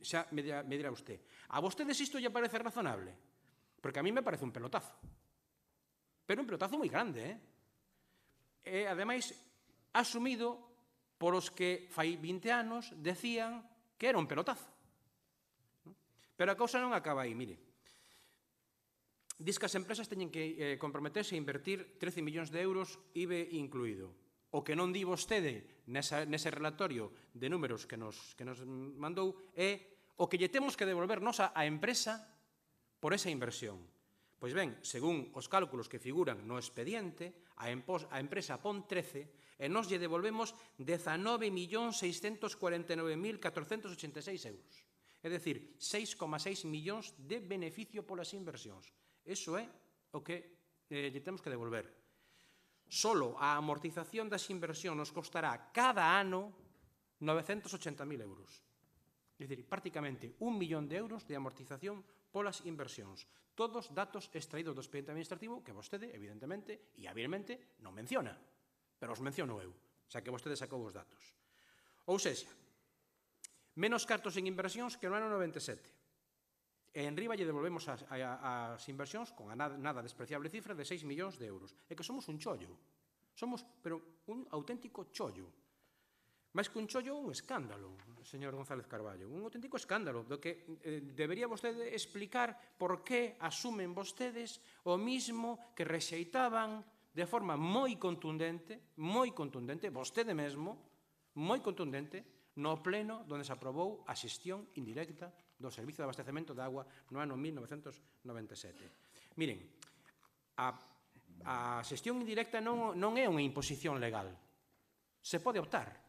xa me dirá usted. A vostedes isto lle parece razonable? Porque a mí me parece un pelotazo. Pero un pelotazo moi grande, E, ademais, asumido por os que fai 20 anos decían que era un pelotazo. Pero a cousa non acaba aí, mire. Diz que as empresas teñen que comprometerse a invertir 13 millóns de euros IBE incluído. O que non di vostede nese relatorio de números que nos mandou é o que lle temos que devolver nos á empresa por esa inversión. Pois ben, según os cálculos que figuran no expediente, a empresa pon 13 e nos lle devolvemos 19.649.486 euros. É dicir, 6,6 millóns de beneficio polas inversións. Iso é o que lle temos que devolver. Solo a amortización das inversións nos costará cada ano 980.000 euros. É dicir, prácticamente 1 millón de euros de amortización polas inversións. Todos datos extraídos do expediente administrativo que vostede, evidentemente, e habilmente, non menciona. Pero os menciono eu, xa que vostede sacou os datos. Ou seja, menos cartos en inversións que no ano 97. E en riba lle devolvemos as inversións con a nada despreciable cifra de 6 millóns de euros. É que somos un chollo. Somos, pero, un auténtico chollo. Mais que un chollo, un escándalo, señor González Carballo. Un auténtico escándalo, do que debería vostede explicar por que asumen vostedes o mismo que rexeitaban de forma moi contundente, vostede mesmo, moi contundente, no pleno onde se aprobou a xestión indirecta do Servicio de Abastecemento de Agua no ano 1997. Miren, a xestión indirecta non é unha imposición legal. Se pode optar.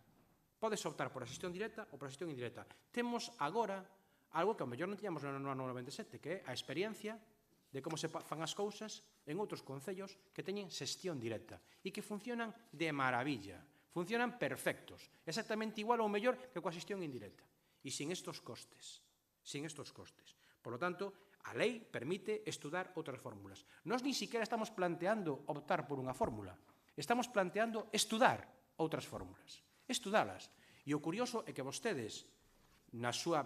Podes optar por a xestión directa ou por a xestión indirecta. Temos agora algo que ao mellor non tiñamos no ano 97, que é a experiencia de como se fan as cousas en outros concellos que teñen xestión directa e que funcionan de maravilla, funcionan perfectos, exactamente igual ou mellor que coa xestión indirecta e sin estos costes. Por lo tanto, a lei permite estudar outras fórmulas. Nós nin siquiera estamos planteando optar por unha fórmula, estamos planteando estudar outras fórmulas, estudalas. E o curioso é que vostedes, na súa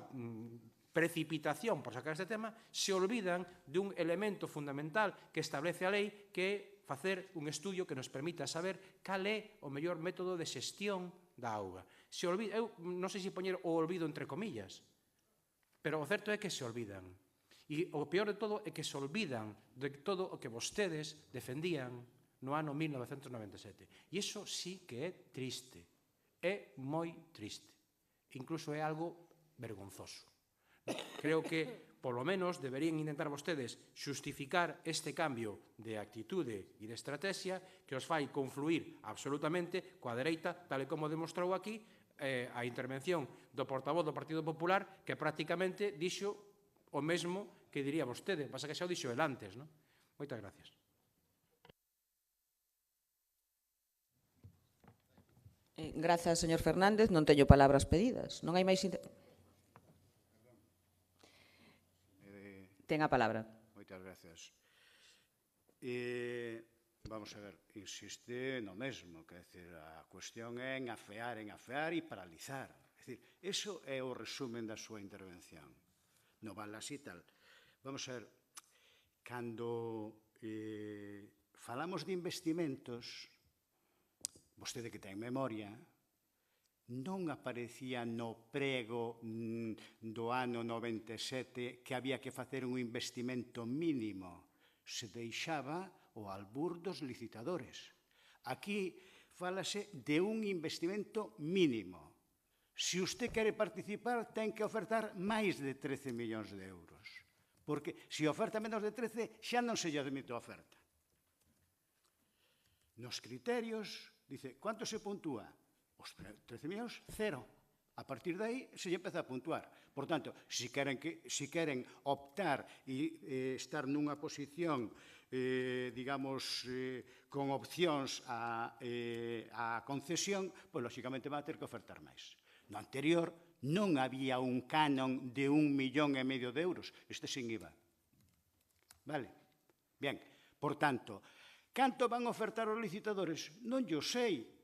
precipitación por sacar este tema, se olvidan dun elemento fundamental que establece a lei, que é facer un estudio que nos permita saber cal é o mellor método de xestión da auga. Eu non sei se poñer o olvido entre comillas, pero o certo é que se olvidan. E o peor de todo é que se olvidan de todo o que vostedes defendían no ano 1997. E iso sí que é triste. É moi triste. Incluso é algo vergonzoso. Creo que, polo menos, deberían intentar vostedes xustificar este cambio de actitude e de estrategia que os fai confluir absolutamente coa dereita, tal e como demostrou aquí a intervención do portavoz do Partido Popular, que prácticamente dixo o mesmo que diría vostede. Pasa que xa o dixo el antes, non? Moitas gracias. Grazas, señor Fernández. Non teño palabras pedidas. Non hai máis... Ten a palabra. Moitas gracias. Vamos a ver, insiste no mesmo, que a cuestión é en afear e paralizar. É dicir, iso é o resumen da súa intervención. No vale así tal. Vamos a ver, cando falamos de investimentos, vostede que ten memoria, non aparecía no prego do ano 97 que había que facer un investimento mínimo. Se deixaba o albur dos licitadores. Aquí fálase de un investimento mínimo. Se usted quere participar, ten que ofertar máis de 13 millóns de euros. Porque se oferta menos de 13, xa non se lle admite a oferta. Nos criterios, dice, ¿cuánto se puntúa? Os 13 millóns, cero. A partir de aí se lle empeza a puntuar. Por tanto, se queren optar e estar nunha posición, digamos, con opcións a concesión, pois, lóxicamente, van a ter que ofertar máis. No anterior, non había un canon de 1,5 millón de euros. Este sin IVA. Vale? Bien. Por tanto, canto van a ofertar os licitadores? Non yo sei.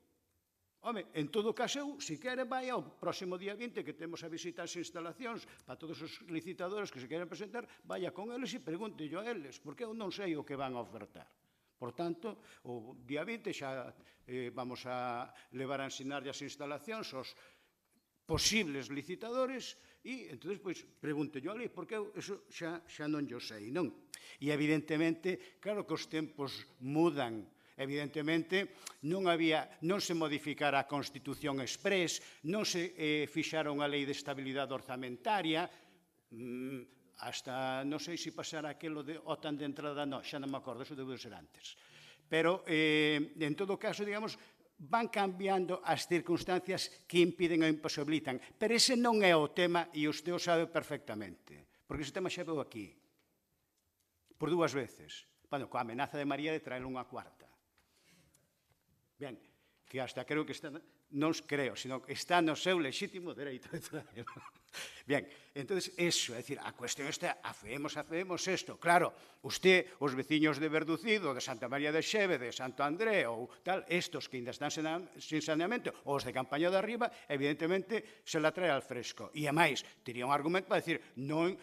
Home, en todo caso, eu, se quere, vai ao próximo día 20, que temos a visitar as instalacións para todos os licitadores que se queren presentar, vaya con eles e pregunte yo a eles, porque eu non sei o que van a ofertar. Por tanto, o día 20 xa vamos a levar a ensinar as instalacións aos posibles licitadores e, entón, pregunte yo ali, porque eu eso xa non yo sei, non? E, evidentemente, claro que os tempos mudan Evidentemente, non se modificara a Constitución exprés, non se fixara unha lei de estabilidade orzamentaria, hasta, non sei se pasara aquilo de OTAN de entrada, non, xa non me acordo, eso debe ser antes. Pero, en todo caso, digamos, van cambiando as circunstancias que impiden ou imposibilitan. Pero ese non é o tema, e usted o sabe perfectamente, porque ese tema xa veu aquí, por 2 veces. Bueno, coa amenaza de María de traer unha cuarta. Ben, que hasta creo que está, non creo, sino que está no seu lexítimo dereito de traer. Bien, entonces, eso, é dicir, a cuestión está, afeemos isto. Claro, usted, os veciños de Verducido, de Santa María de Xeve, de Santo André, ou tal, estos que ainda están sin saneamento, ou os de Campaña de Arriba, evidentemente, se la trae al fresco. E, a máis, tería un argumento para decir, non,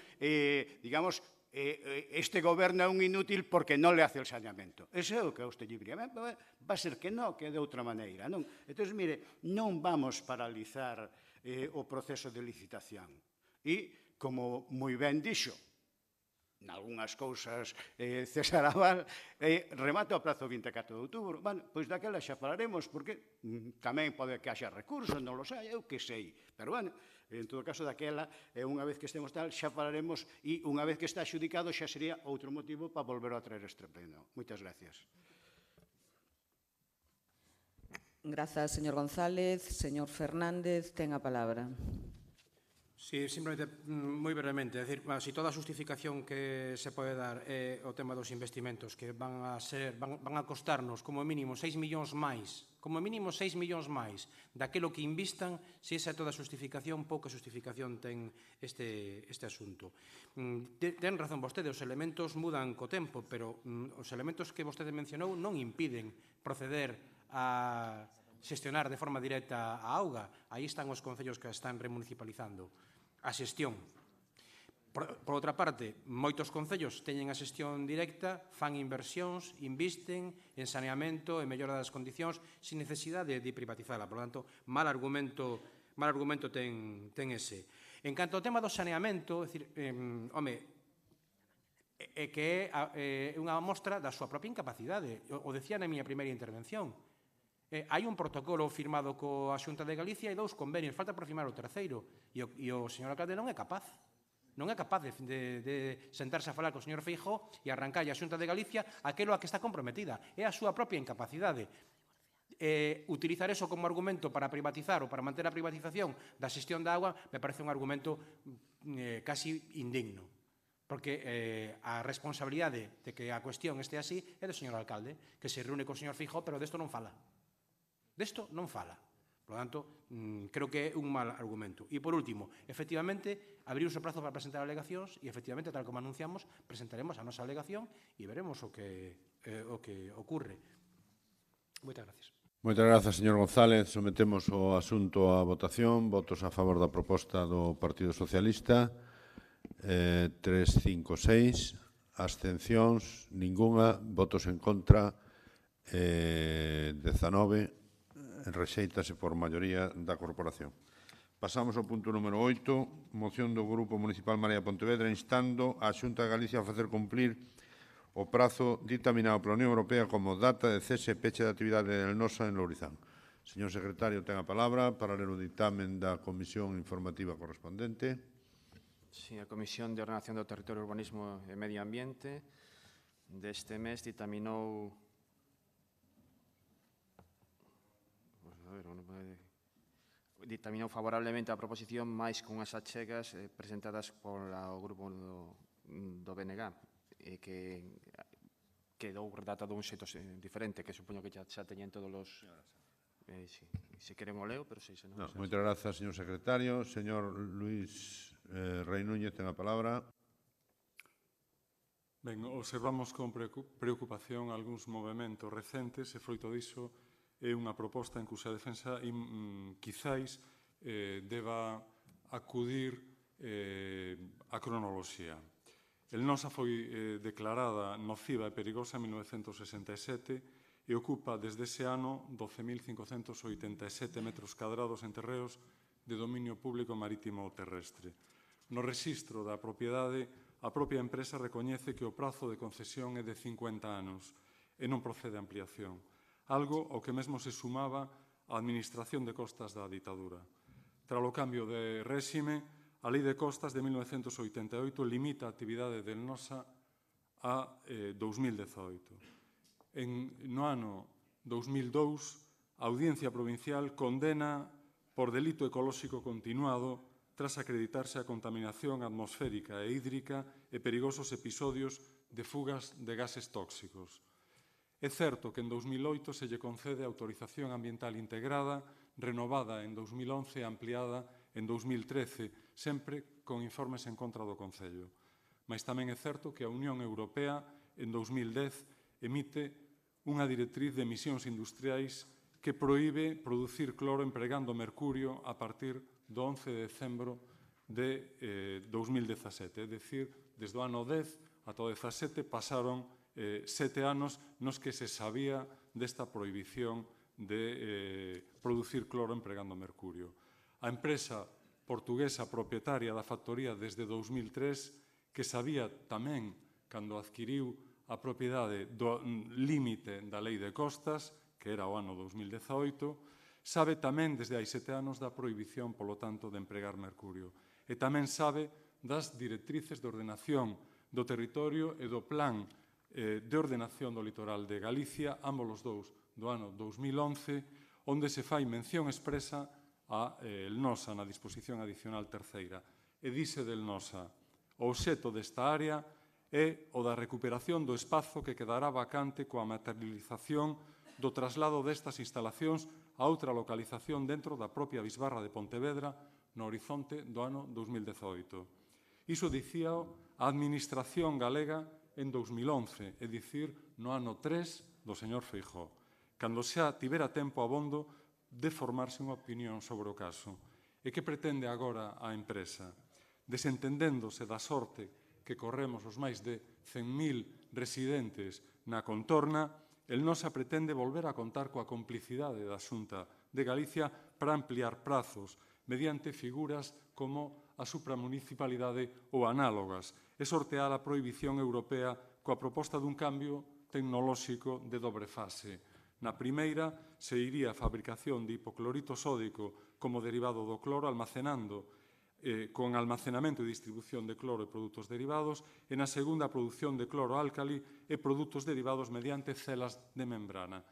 digamos, este goberno é un inútil porque non le hace el saneamento. Ese é o que a usted lle diría. Va a ser que non, que de outra maneira. Entón, mire, non vamos paralizar o proceso de licitación. E, como moi ben dixo, nalgúnas cousas César Abal, remata o prazo 24 de outubro. Bueno, pois daquela xa falaremos, porque tamén pode que haxa recursos, non lo sei, eu que sei. Pero, bueno, en todo caso, daquela, unha vez que estemos tal, xa falaremos, e unha vez que está adxudicado, xa sería outro motivo para volver a traer este pleno. Moitas gracias. Grazas, señor González. Señor Fernández, ten a palabra. Sí, simplemente, moi brevemente, é dicir, si toda a justificación que se pode dar é o tema dos investimentos, que van a costarnos como mínimo 6 millóns máis, daquilo que invistan, se esa é toda a justificación, pouca justificación ten este asunto. Ten razón vostede, os elementos mudan co tempo, pero os elementos que vostede mencionou non impiden proceder a xestionar de forma directa a auga. Aí están os concellos que están remunicipalizando a xestión. Por outra parte, moitos concellos teñen a xestión directa, fan inversións, invisten en saneamento e mellora das condicións sin necesidade de privatizala. Por lo tanto, mal argumento ten ese. En canto ao tema do saneamento, é que é unha mostra da súa propia incapacidade. O decía na miña primeira intervención. Hai un protocolo firmado coa Xunta de Galicia e 2 convenios, falta por firmar o terceiro, e o señor alcalde non é capaz de sentarse a falar co señor Feijóo e arrancar a Xunta de Galicia aquilo a que está comprometida. É a súa propia incapacidade. Utilizar eso como argumento para privatizar ou para manter a privatización da xestión da agua me parece un argumento casi indigno, porque a responsabilidade de que a cuestión este así é do señor alcalde, que se reúne co señor Feijóo, pero desto non fala. Por lo tanto, creo que é un mal argumento. E, por último, efectivamente, abriuse o prazo para presentar alegacións e, efectivamente, tal como anunciamos, presentaremos a nosa alegación e veremos o que ocurre. Moitas gracias. Moitas grazas, señor González. Sometemos o asunto a votación. Votos a favor da proposta do Partido Socialista. 3, 5, 6. Abstencións, ningunha. Votos en contra, 19. Rexéitase por maioría da corporación. Pasamos ao punto número 8, moción do Grupo Municipal Marea Pontevedra instando a Xunta de Galicia a facer cumplir o prazo dictaminado pola Unión Europea como data de cese e peche de actividade de Elnosa en Lourizán. Señor secretario, ten a palabra para ler o dictamen da Comisión Informativa correspondente. Sí, a Comisión de Ordenación do Territorio, Urbanismo e Medio Ambiente deste mes dictaminou favorablemente a proposición máis con as achegas presentadas polo grupo do BNG que quedou redactado un xeito diferente que supoño que xa teñen todos os... Se queren o leo, pero se non... Moitas grazas, señor secretario. Señor Luís Rei Núñez, ten a palabra. Ben, observamos con preocupación algúns movementos recentes e froito diso é unha proposta en cuxa defensa quizáis deba acudir a cronoloxía. Elnosa foi declarada nociva e perigosa en 1967 e ocupa desde ese ano 12.587 metros cadrados en terreos de dominio público marítimo ou terrestre. No rexistro da propiedade, a propia empresa recoñece que o prazo de concesión é de 50 anos e non procede a ampliación, algo ao que mesmo se sumaba a administración de costas da ditadura. Tras o cambio de réxime, a Lei de Costas de 1988 limita a actividade del NOSA a 2018. No ano 2002, a Audiencia Provincial condena por delito ecolóxico continuado tras acreditarse a contaminación atmosférica e hídrica e perigosos episodios de fugas de gases tóxicos. É certo que en 2008 se lle concede autorización ambiental integrada, renovada en 2011 e ampliada en 2013, sempre con informes en contra do Concello. Mais tamén é certo que a Unión Europea, en 2010, emite unha directriz de emisións industriais que proíbe producir cloro empregando mercurio a partir do 11 de decembro de 2017. É dicir, desde o ano 10 ata o 17 pasaron 7 anos nos que se sabía desta prohibición de producir cloro empregando mercurio. A empresa portuguesa propietaria da factoría desde 2003, que sabía tamén, cando adquiriu a propiedade do límite da Lei de Costas, que era o ano 2018, sabe tamén desde hai 7 anos da prohibición, polo tanto, de empregar mercurio. E tamén sabe das directrices de ordenación do territorio e do plan de ordenación do litoral de Galicia, ambos os dous do ano 2011, onde se fai mención expresa a el NOSA na disposición adicional terceira. E dice del NOSA: o obxecto desta área é o da recuperación do espazo que quedará vacante coa materialización do traslado destas instalacións a outra localización dentro da propia bisbarra de Pontevedra no horizonte do ano 2018. Iso dicíao a Administración galega en 2011, é dicir, no ano 3 do señor Feijóo, cando xa tivera tempo abondo de formarse unha opinión sobre o caso. E que pretende agora a empresa? Desentendéndose da sorte que corremos os máis de 100.000 residentes na contorna, el NOSA pretende volver a contar coa complicidade da Xunta de Galicia para ampliar prazos mediante figuras como a supramunicipalidade ou análogas e sortear a prohibición europea coa proposta dun cambio tecnolóxico de dobre fase. Na primeira, se iría a fabricación de hipoclorito sódico como derivado do cloro con almacenamento e distribución de cloro e produtos derivados, e na segunda, a produción de cloro álcali e produtos derivados mediante celas de membrana.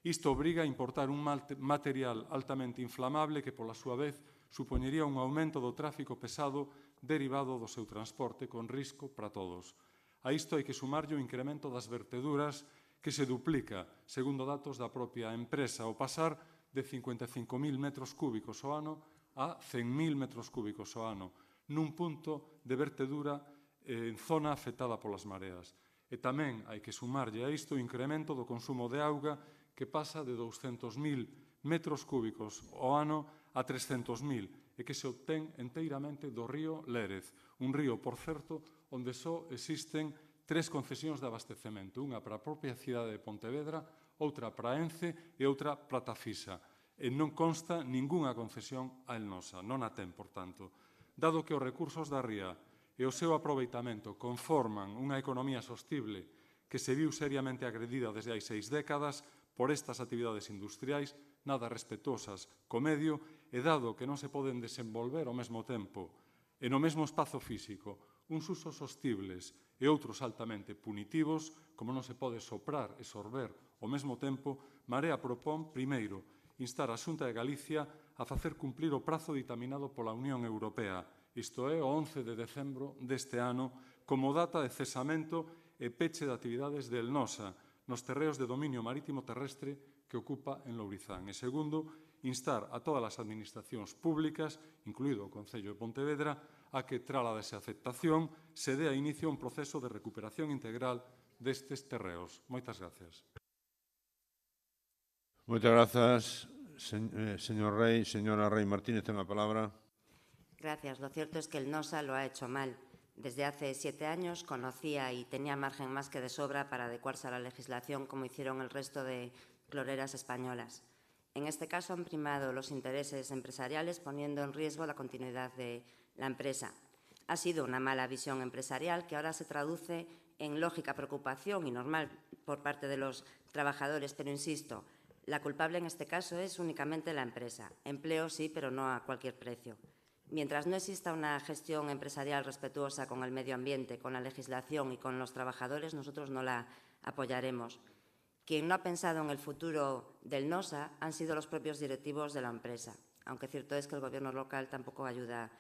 Isto obriga a importar un material altamente inflamable que, pola súa vez, supoñería un aumento do tráfico pesado derivado do seu transporte con risco para todos. A isto hai que sumarlle o incremento das verteduras que se duplica, segundo datos da propia empresa, ao pasar de 55.000 metros cúbicos ao ano a 100.000 metros cúbicos ao ano, nun punto de vertedura en zona afectada polas mareas. E tamén hai que sumarlle a isto o incremento do consumo de auga que pasa de 200.000 metros cúbicos ao ano a 300.000 e que se obtén enteiramente do río Lérez, un río, por certo, onde só existen 3 concesións de abastecemento, unha para a propia cidade de Pontevedra, outra para Ence e outra para Tafisa. E non consta ningunha concesión a el NOSA, non a ten, por tanto. Dado que os recursos da ría e o seu aproveitamento conforman unha economía sostible que se viu seriamente agredida desde hai 6 décadas por estas actividades industriais nada respetuosas co medio e dado que non se poden desenvolver ao mesmo tempo e no mesmo espazo físico uns usos sostibles e outros altamente punitivos, como non se pode soprar e sorber ao mesmo tempo, Marea propón, primeiro, instar a Xunta de Galicia a facer cumplir o prazo ditaminado pola Unión Europea, isto é, o 11 de decembro deste ano, como data de cesamento e peche de actividades del NOSA nos terreos de dominio marítimo terrestre que ocupa en Lourizán. E segundo, instar a todas as administracións públicas, incluído o Concello de Pontevedra, a que, tras a desaceptación, se dé a inicio un proceso de recuperación integral destes terreos. Moitas gracias. Moitas grazas, señor Rey. Señora Rey Martínez, ten a palabra. Gracias. Lo cierto es que el NOSA lo ha hecho mal. Desde hace 7 años conocía y tenía margen más que de sobra para adecuarse a la legislación como hicieron el resto de cloreras españolas. En este caso han primado los intereses empresariales poniendo en riesgo la continuidad de la empresa. Ha sido una mala visión empresarial que ahora se traduce en lógica preocupación y normal por parte de los trabajadores, pero insisto, la culpable en este caso es únicamente la empresa. Empleo sí, pero no a cualquier precio. Mientras no exista una gestión empresarial respetuosa con el medio ambiente, con la legislación y con los trabajadores, nosotros no la apoyaremos. Quien no ha pensado en el futuro del NOSA han sido los propios directivos de la empresa, aunque cierto es que el Gobierno local tampoco ayuda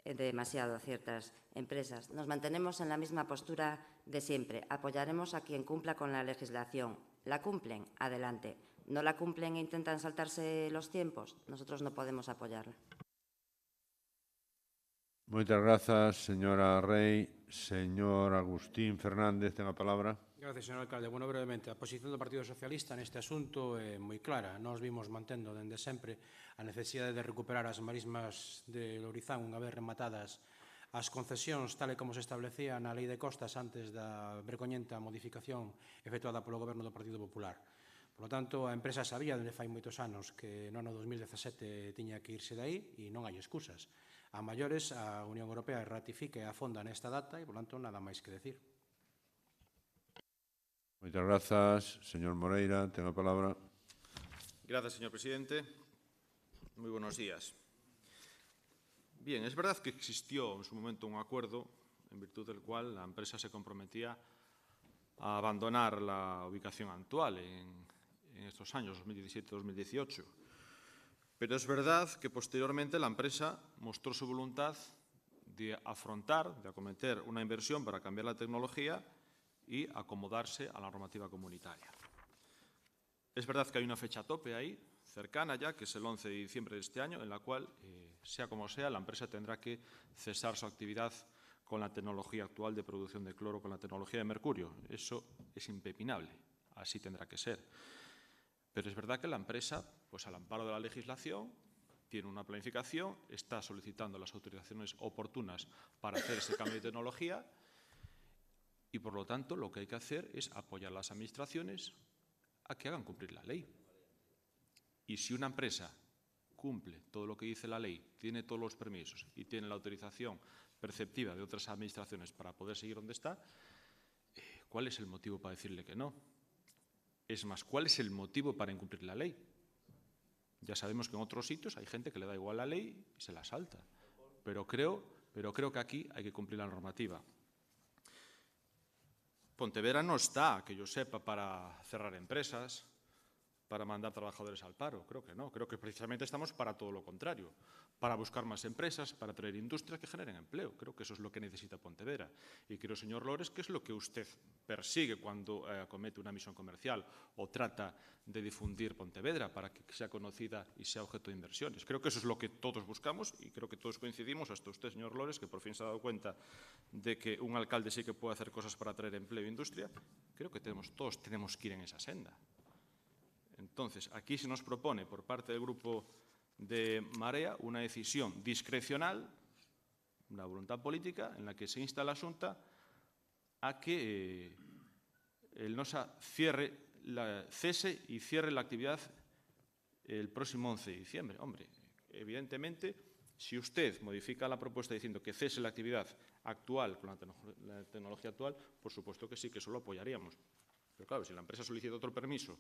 demasiado a ciertas empresas. Nos mantenemos en la misma postura de siempre. Apoyaremos a quien cumpla con la legislación. ¿La cumplen? Adelante. ¿No la cumplen e intentan saltarse los tiempos? Nosotros no podemos apoyarla. Moitas grazas, señora Rey. Señor Agustín Fernández, ten a palabra. Gracias, señor alcalde. Bueno, brevemente, a posición do Partido Socialista neste asunto é moi clara. Nós vimos mantendo dende sempre a necesidade de recuperar as marismas de Lourizán unha vez rematadas as concesións tal e como se establecía na Lei de Costas antes da vergoñenta modificación efectuada polo Goberno do Partido Popular. Por lo tanto, a empresa sabía dende fai moitos anos que no ano 2017 tiña que irse dai e non hai excusas. A maiores, a Unión Europea ratifica e afonda nesta data e, por tanto, nada máis que decir. Moitas grazas. Señor Moreira, ten a palabra. Gracias, señor presidente. Muy buenos días. Bien, es verdad que existió en su momento un acuerdo en virtud del cual la empresa se comprometía a abandonar la ubicación actual en estos años, 2017-2018. Pero es verdad que posteriormente la empresa mostró su voluntad de afrontar, de acometer una inversión para cambiar la tecnología y acomodarse a la normativa comunitaria. Es verdad que hay una fecha tope ahí, cercana ya, que es el 11 de diciembre de este año, en la cual, sea como sea, la empresa tendrá que cesar su actividad con la tecnología actual de producción de cloro, con la tecnología de mercurio. Eso es impepinable, así tendrá que ser. Pero es verdad que la empresa, pues al amparo de la legislación, tiene una planificación, está solicitando las autorizaciones oportunas para hacer ese cambio de tecnología y, por lo tanto, lo que hay que hacer es apoyar a las administraciones a que hagan cumplir la ley. Y si una empresa cumple todo lo que dice la ley, tiene todos los permisos y tiene la autorización perceptiva de otras administraciones para poder seguir donde está, ¿cuál es el motivo para decirle que no? Es más, ¿cuál es el motivo para incumplir la ley? Ya sabemos que en otros sitios hay gente que le da igual la ley y se la salta. Pero creo que aquí hay que cumplir la normativa. Pontevedra no está, que yo sepa, para cerrar empresas, para mandar trabajadores al paro. Creo que no. Creo que precisamente estamos para todo lo contrario. Para buscar más empresas, para traer industrias que generen empleo. Creo que eso es lo que necesita Pontevedra. Y creo, señor Lores, que es lo que usted persigue cuando acomete una misión comercial o trata de difundir Pontevedra para que sea conocida y sea objeto de inversiones. Creo que eso es lo que todos buscamos y creo que todos coincidimos, hasta usted, señor Lores, que por fin se ha dado cuenta de que un alcalde sí que puede hacer cosas para traer empleo e industria. Creo que todos tenemos que ir en esa senda. Entonces, aquí se nos propone por parte del grupo de Marea una decisión discrecional, una voluntad política en la que se insta a la Xunta a que el NOSA cese y cierre la actividad el próximo 11 de diciembre. Hombre, evidentemente, si usted modifica la propuesta diciendo que cese la actividad actual con la tecnología actual, por supuesto que sí, que eso lo apoyaríamos. Pero claro, si la empresa solicita otro permiso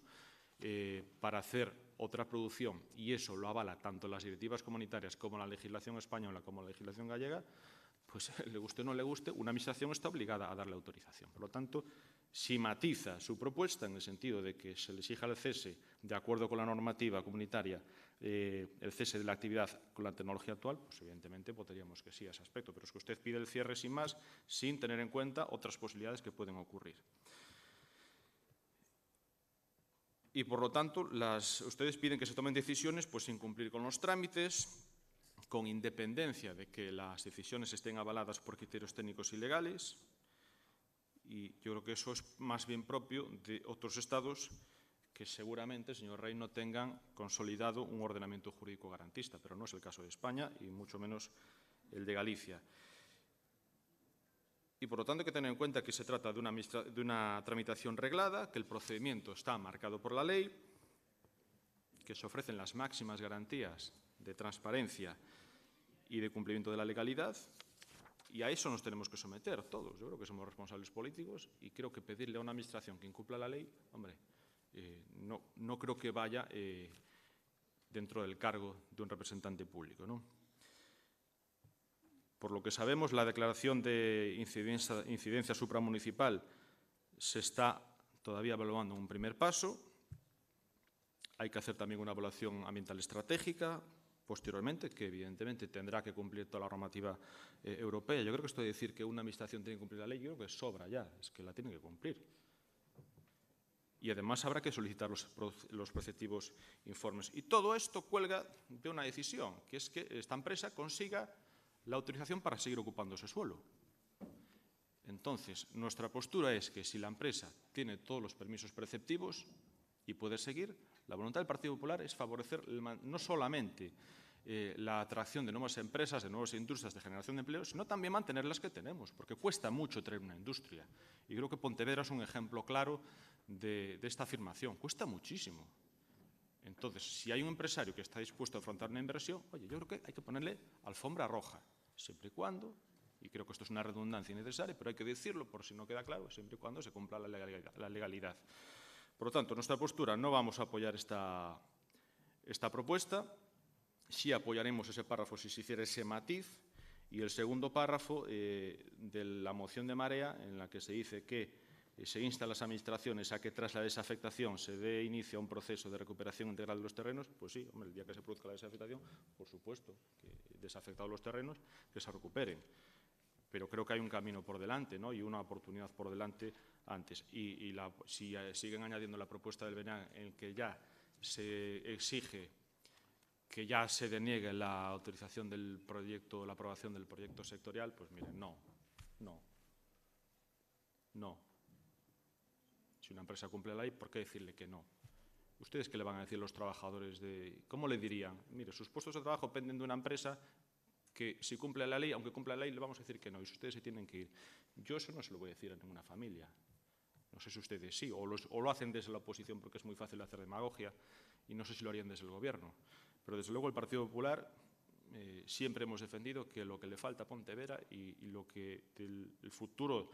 para hacer otra producción y eso lo avala tanto las directivas comunitarias como la legislación española como la legislación gallega, pues le guste o no le guste, una administración está obligada a darle autorización. Por lo tanto, si matiza su propuesta en el sentido de que se le exija el cese, de acuerdo con la normativa comunitaria, el cese de la actividad con la tecnología actual, pues evidentemente votaríamos que sí a ese aspecto. Pero es que usted pide el cierre sin más, sin tener en cuenta otras posibilidades que pueden ocurrir. Y, por lo tanto, ustedes piden que se tomen decisiones pues, sin cumplir con los trámites, con independencia de que las decisiones estén avaladas por criterios técnicos y legales. Y yo creo que eso es más bien propio de otros estados que seguramente, señor Rey, no tengan consolidado un ordenamiento jurídico garantista, pero no es el caso de España y mucho menos el de Galicia. Y, por lo tanto, hay que tener en cuenta que se trata de una tramitación reglada, que el procedimiento está marcado por la ley, que se ofrecen las máximas garantías de transparencia y de cumplimiento de la legalidad Y a eso nos tenemos que someter todos. Yo creo que somos responsables políticos y creo que pedirle a una administración que incumpla la ley, hombre, no creo que vaya dentro del cargo de un representante público, ¿no? Por lo que sabemos, la declaración de incidencia supramunicipal se está todavía evaluando en un primer paso. Hay que hacer también una evaluación ambiental estratégica posteriormente, que evidentemente tendrá que cumplir toda la normativa europea. Yo creo que esto de decir que una administración tiene que cumplir la ley, yo creo que sobra ya, es que la tiene que cumplir. Y además habrá que solicitar los preceptivos informes. Y todo esto cuelga de una decisión, que es que esta empresa consiga la autorización para seguir ocupando ese suelo. Entonces, nuestra postura es que si la empresa tiene todos los permisos preceptivos y puede seguir, la voluntad del Partido Popular es favorecer no solamente la atracción de nuevas empresas, de nuevas industrias de generación de empleo, sino también mantener las que tenemos, porque cuesta mucho traer una industria. Y creo que Pontevedra es un ejemplo claro de esta afirmación. Cuesta muchísimo. Entonces, si hay un empresario que está dispuesto a afrontar una inversión, oye, yo creo que hay que ponerle alfombra roja, siempre y cuando, y creo que esto es una redundancia innecesaria, pero hay que decirlo por si no queda claro, siempre y cuando se cumpla la legalidad. Por lo tanto, nuestra postura, no vamos a apoyar esta propuesta, sí apoyaremos ese párrafo si se hiciera ese matiz, y el segundo párrafo de la moción de Marea, en la que se dice que se insta a las administraciones a que tras la desafectación se dé inicio a un proceso de recuperación integral de los terrenos, pues sí, hombre, el día que se produzca la desafectación, por supuesto, que desafectados los terrenos, que se recuperen. Pero creo que hay un camino por delante, ¿no? Y una oportunidad por delante antes. Y si siguen añadiendo la propuesta del BNA en el que ya se exige que ya se deniegue la autorización del proyecto, la aprobación del proyecto sectorial, pues miren, no. Si una empresa cumple la ley, ¿por qué decirle que no? ¿Ustedes qué le van a decir a los trabajadores cómo le dirían? Mire, sus puestos de trabajo dependen de una empresa que si cumple la ley, aunque cumpla la ley, le vamos a decir que no, y si ustedes se tienen que ir. Yo eso no se lo voy a decir a ninguna familia. No sé si ustedes sí, o lo hacen desde la oposición porque es muy fácil hacer demagogia, y no sé si lo harían desde el Gobierno. Pero desde luego el Partido Popular siempre hemos defendido que lo que le falta a Pontevedra y lo que el futuro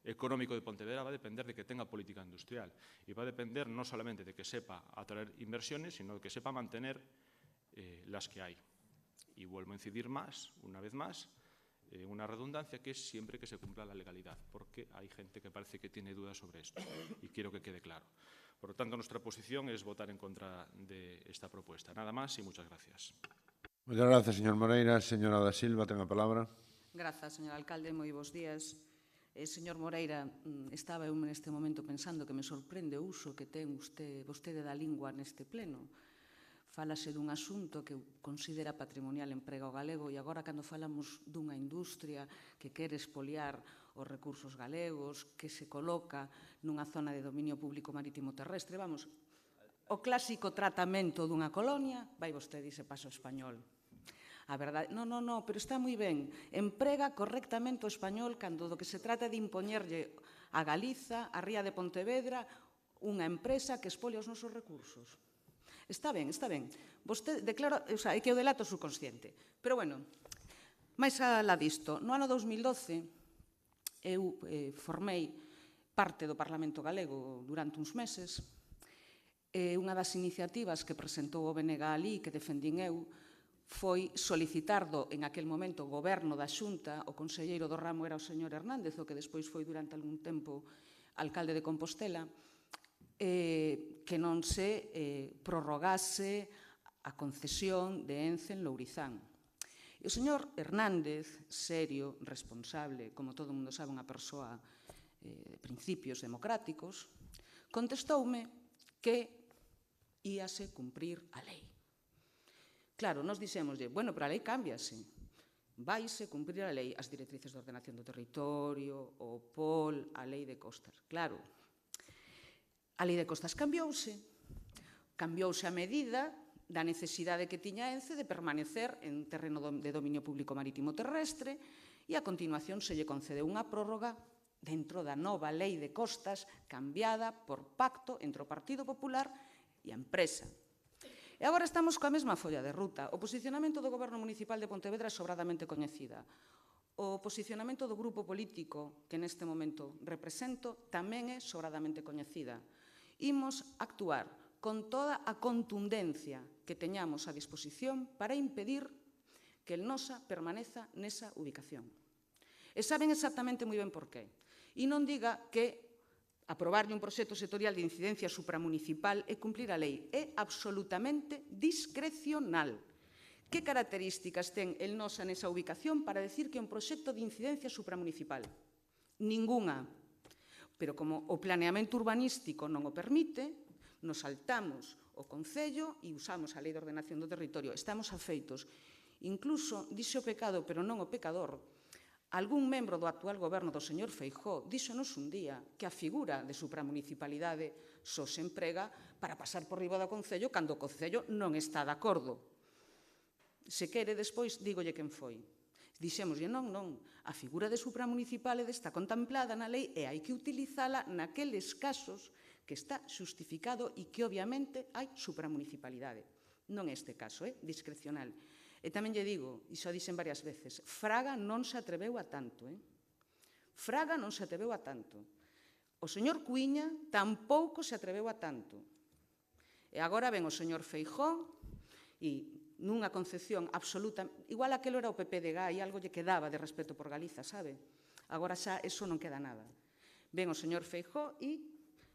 económico de Pontevedra va a depender de que tenga política industrial, y va a depender no solamente de que sepa atraer inversiones, sino de que sepa mantener las que hay. Y vuelvo a incidir una vez más, una redundancia, que es siempre que se cumpla la legalidad, porque hay gente que parece que tiene dudas sobre esto, y quiero que quede claro. Por lo tanto, nuestra posición es votar en contra de esta propuesta. Nada más y muchas gracias. Muchas gracias, señor Moreira. Señora da Silva, ten a palabra. Grazas, señor alcalde, moi bons días. Señor Moreira, estaba eu neste momento pensando que me sorprende o uso que ten vostede da lingua neste pleno. Fálase dun asunto que considera patrimonial emprega o galego, e agora, cando falamos dunha industria que quere expoliar os recursos galegos, que se coloca nunha zona de dominio público marítimo terrestre, vamos, o clásico tratamento dunha colonia, vai vostede e se pasa o español. A verdade, no, pero está moi ben. Emprega correctamente o español cando do que se trata de impoñerlle a Galiza, a Ría de Pontevedra, unha empresa que expolia os nosos recursos. Está ben, está ben. Vostede declara, o sea, é que o delato subconsciente. Pero, bueno, máis alá disto, no ano 2012, eu formei parte do Parlamento Galego durante uns meses. Unha das iniciativas que presentou o BNG alí, que defendín eu, foi solicitar en aquel momento o goberno da Xunta, o conselleiro do ramo era o señor Hernández, o que despois foi durante algún tempo alcalde de Compostela, que non se prorrogase a concesión de Ence en Lourizán. E o señor Hernández, serio, responsable, como todo mundo sabe, unha persoa de principios democráticos, contestoume que íase cumprir a lei. Claro, nos dixémoslle, bueno, pero a lei cámbiase. Vaise cumprir a lei, as directrices de ordenación do territorio, o POL, a lei de costas. Claro, a lei de costas cambiouse a medida da necesidade que tiña Ence de permanecer en terreno de dominio público marítimo terrestre, e a continuación se lle concedeu unha prórroga dentro da nova lei de costas cambiada por pacto entre o Partido Popular e a empresa. E agora estamos coa mesma folla de ruta. O posicionamento do Goberno Municipal de Pontevedra é sobradamente coñecida. O posicionamento do grupo político que neste momento represento tamén é sobradamente coñecida. Imos actuar con toda a contundencia que teñamos a disposición para impedir que el Nosa permaneza nesa ubicación. E saben exactamente moi ben por qué. E non diga que aprobarlle un proxecto sectorial de incidencia supramunicipal é cumplir a lei. É absolutamente discrecional. Que características ten el Nosa nesa ubicación para decir que é un proxecto de incidencia supramunicipal? Ninguna. Pero como o planeamento urbanístico non o permite, nos saltamos o Concello e usamos a Lei de Ordenación do Territorio. Estamos afeitos. Incluso, dixe o pecado, pero non o pecador, algún membro do actual goberno do señor Feijóo díxonos un día que a figura de supramunicipalidade só se emprega para pasar por riba do Concello cando o Concello non está de acordo. Se quere, despois, dígolle quen foi. Dixémoslle, non, a figura de supramunicipalidade está contemplada na lei e hai que utilizala naqueles casos que está xustificado e que, obviamente, hai supramunicipalidade. Non é este caso, é discrecional. E tamén lle digo, e xa dixen varias veces, Fraga non se atreveu a tanto. Fraga non se atreveu a tanto. O señor Cuíña tampouco se atreveu a tanto. E agora ven o señor Feijóo e nunha concepción absoluta, igual aquelo era o PP de Gai, algo lle quedaba de respeto por Galiza, sabe? Agora xa eso non queda nada. Ven o señor Feijóo e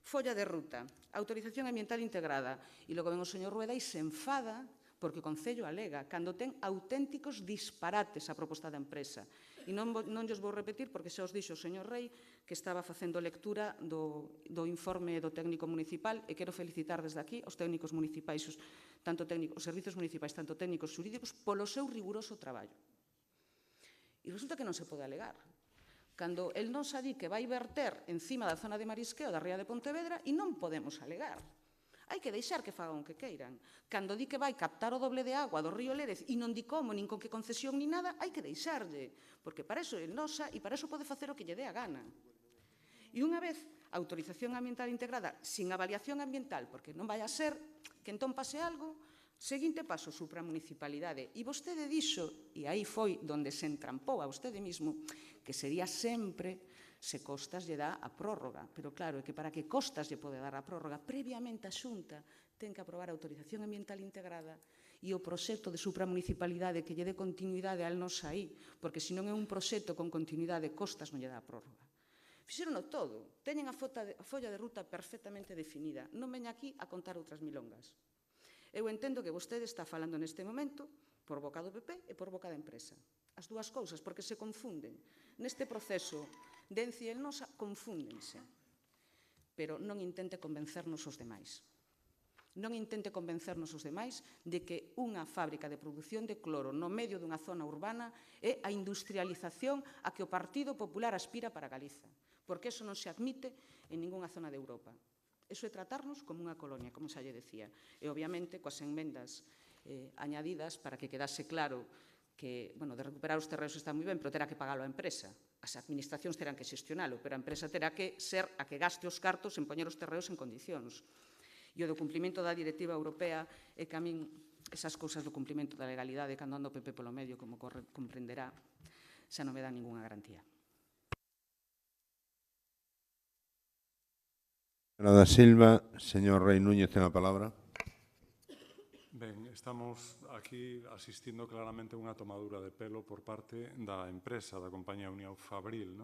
folla de ruta, autorización ambiental integrada, e logo ven o señor Rueda e se enfada porque o Concello alega, cando ten auténticos disparates a proposta da empresa. E non lles vou repetir, porque xa os dixo o señor Rei, que estaba facendo lectura do informe do técnico municipal, e quero felicitar desde aquí aos técnicos municipais, os servizos municipais, tanto técnicos xurídicos, polo seu riguroso traballo. E resulta que non se pode alegar. Cando el non sa di que vai verter encima da zona de marisqueo da ría de Pontevedra e non podemos alegar. Hai que deixar que fagan o que queiran. Cando di que vai captar o doble de agua do río Lérez e non di como, nin con que concesión, nin nada, hai que deixarlle. Porque para iso el nosa e para iso pode facer o que lle dé a gana. E unha vez a autorización ambiental integrada sin avaliación ambiental, porque non vai a ser que entón pase algo, seguinte paso, supramunicipalidade. E vostede dixo, e aí foi donde se entrampou a vostede mismo, que sería sempre se Costas lle dá a prórroga. Pero claro, é que para que Costas lle pode dar a prórroga, previamente a Xunta ten que aprobar a autorización ambiental integrada e o proxecto de supramunicipalidade que lle dé continuidade al nos aí, porque se non é un proxecto con continuidade, Costas non lle dá a prórroga. Fixerono todo, teñen a folla de ruta perfectamente definida. Non veña aquí a contar outras milongas. Eu entendo que vostede está falando neste momento por boca do PP e por boca da empresa. As dúas cousas, porque se confunden. Neste proceso de Ence e el Nosa confúndense. Pero non intente convencernos os demais. Non intente convencernos os demais de que unha fábrica de produción de cloro no medio dunha zona urbana é a industrialización a que o Partido Popular aspira para Galiza. Porque eso non se admite en ningunha zona de Europa. Eso é tratarnos como unha colonia, como xa lle decía. E, obviamente, coas enmendas añadidas para que quedase claro que, bueno, de recuperar os terreos está moi ben, pero terá que pagalo a empresa. As administracións terán que xestionalo, pero a empresa terá que ser a que gaste os cartos en poñer os terreos en condicións. E o do cumprimento da directiva europea é que a min esas cousas do cumprimento da legalidade cando ando o PP polo medio, como comprenderá, xa non me dá ninguna garantía. Señora da Silva, señor Rei Núñez, ten a palabra. Ben, estamos aquí asistindo claramente a unha tomadura de pelo por parte da empresa, da compañía Unión Fabril,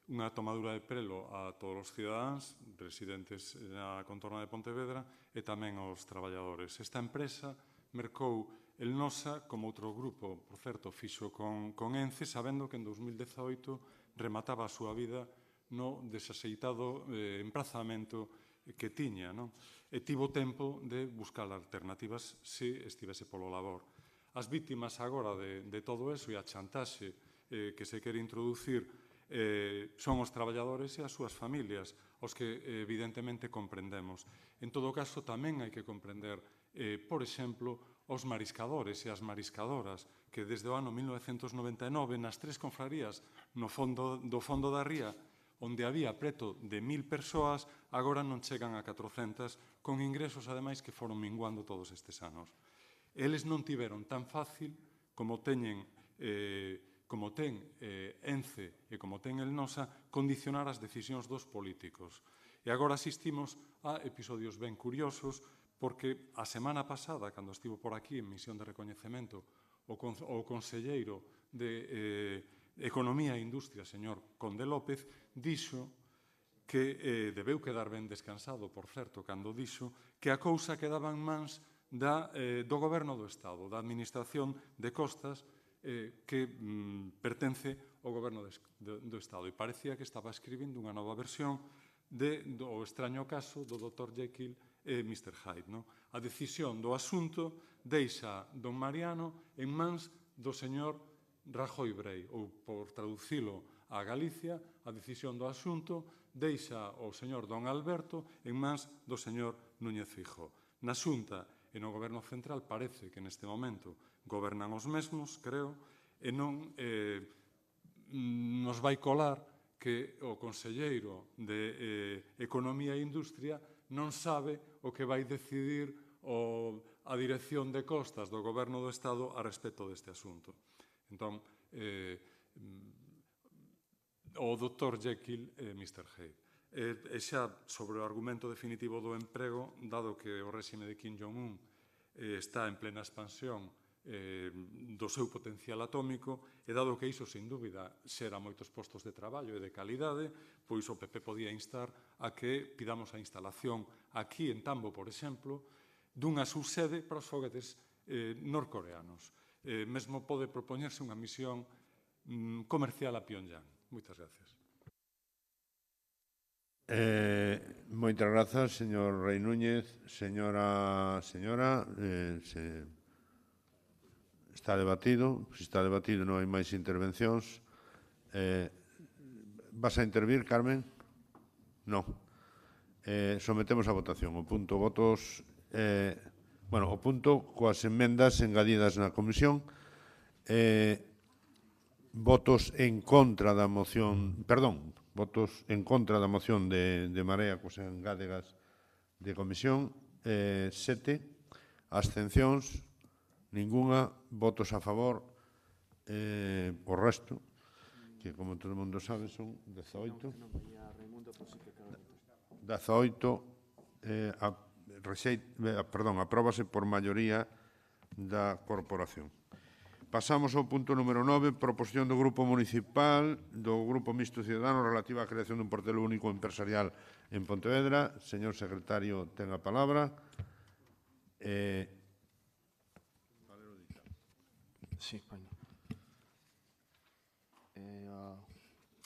unha tomadura de pelo a todos os cidadáns residentes na contorna de Pontevedra e tamén aos traballadores. Esta empresa mercou el Nosa como outro grupo, por certo, fixo con Ence, sabendo que en 2018 remataba a súa vida no desaxeitado emprazamento que tiña, e tivo tempo de buscar alternativas se estivese polo labor. As vítimas agora de todo eso e a chantaxe que se quere introducir son os traballadores e as súas familias, os que evidentemente comprendemos. En todo caso, tamén hai que comprender, por exemplo, os mariscadores e as mariscadoras que desde o ano 1999 nas tres confrarías do fondo da ría, onde había preto de 1000 persoas, agora non chegan a 400, con ingresos, ademais, que foron minguando todos estes anos. Eles non tiveron tan fácil como teñen como ten ENCE e como ten el NOSA, condicionar as decisións dos políticos. E agora asistimos a episodios ben curiosos, porque a semana pasada, cando estivo por aquí en misión de recoñecemento, o conselleiro de Economía e Industria, señor Conde López, dixo que debeu quedar ben descansado, por certo, cando dixo que a cousa quedaba en mans do Goberno do Estado, da Administración de Costas, que pertence ao Goberno do Estado. E parecía que estaba escribindo unha nova versión do extraño caso do Dr. Jekyll e Mr. Hyde. A decisión do asunto deixa don Mariano en mans do señor Rajoy Brey, ou, por traducilo a Galicia, a decisión do asunto deixa o señor don Alberto en mans do señor Núñez Feijóo. Na Xunta e no Goberno Central parece que neste momento gobernan os mesmos, creo, e non nos vai colar que o conselleiro de Economía e Industria non sabe o que vai decidir a Dirección de Costas do Goberno do Estado a respecto deste asunto. Entón, o Dr. Jekyll e Mr. Hyde. E xa sobre o argumento definitivo do emprego, dado que o réxime de Kim Jong-un está en plena expansión do seu potencial atómico, e dado que iso, sin dúbida, xera moitos postos de traballo e de calidade, pois o PP podía instar a que pidamos a instalación aquí en Tambo, por exemplo, dunha subsede para os foguetes norcoreanos. Mesmo pode propoñerse unha misión comercial a Pyongyang. Moitas gracias. Moitas grazas, señor Rei Núñez. Señora, está debatido. Se está debatido non hai máis intervencións. Vas a intervir, Carmen? Non. Sometemos a votación. O punto votos... o punto coas enmendas engadidas na comisión. Votos en contra da moción... Perdón, votos en contra da moción de Marea coas engádegas de comisión. 7. Abstencións. Ninguna. Votos a favor. O resto, que como todo o mundo sabe, son 18. 18. Apróbase por maioría da corporación. Pasamos ao punto número 9, proposición do Grupo Municipal do Grupo Mixto Ciudadano relativa á creación dun portelo único empresarial en Pontevedra. Señor secretario, ten a palabra. Sí,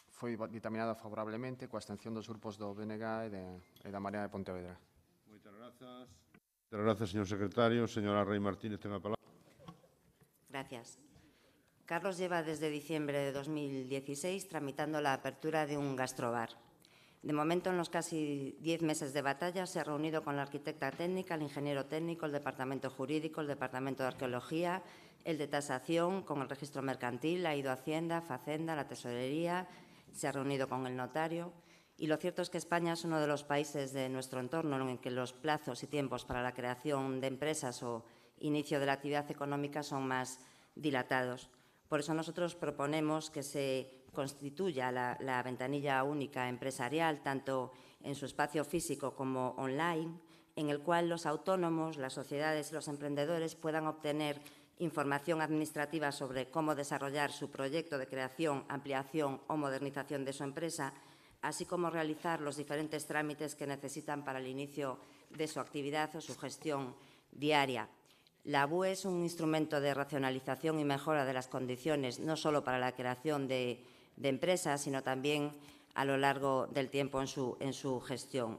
foi dictaminada favorablemente coa abstención dos grupos do BNG e da Marea de Pontevedra. Moitas grazas. Moitas grazas, señor secretario. Señora Rei Martínez, ten a palabra. Gracias. Carlos lleva desde diciembre de 2016 tramitando la apertura de un gastrobar. De momento, en los casi 10 meses de batalla, se ha reunido con la arquitecta técnica, el ingeniero técnico, el departamento jurídico, el departamento de arqueología, el de tasación, con el registro mercantil, ha ido a Hacienda, Facenda, la tesorería, se ha reunido con el notario. Y lo cierto es que España es uno de los países de nuestro entorno en el que los plazos y tiempos para la creación de empresas o inicio de la actividad económica son más dilatados. Por eso nosotros proponemos que se constituya la ventanilla única empresarial, tanto en su espacio físico como online, en el cual los autónomos, las sociedades y los emprendedores puedan obtener información administrativa sobre cómo desarrollar su proyecto de creación, ampliación o modernización de su empresa, así como realizar los diferentes trámites que necesitan para el inicio de su actividad o su gestión diaria. La BUE es un instrumento de racionalización y mejora de las condiciones, no solo para la creación de empresas, sino también a lo largo del tiempo en su gestión.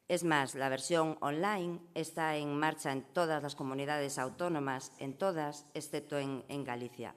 Es más, la versión online está en marcha en todas las comunidades autónomas, en todas, excepto en Galicia.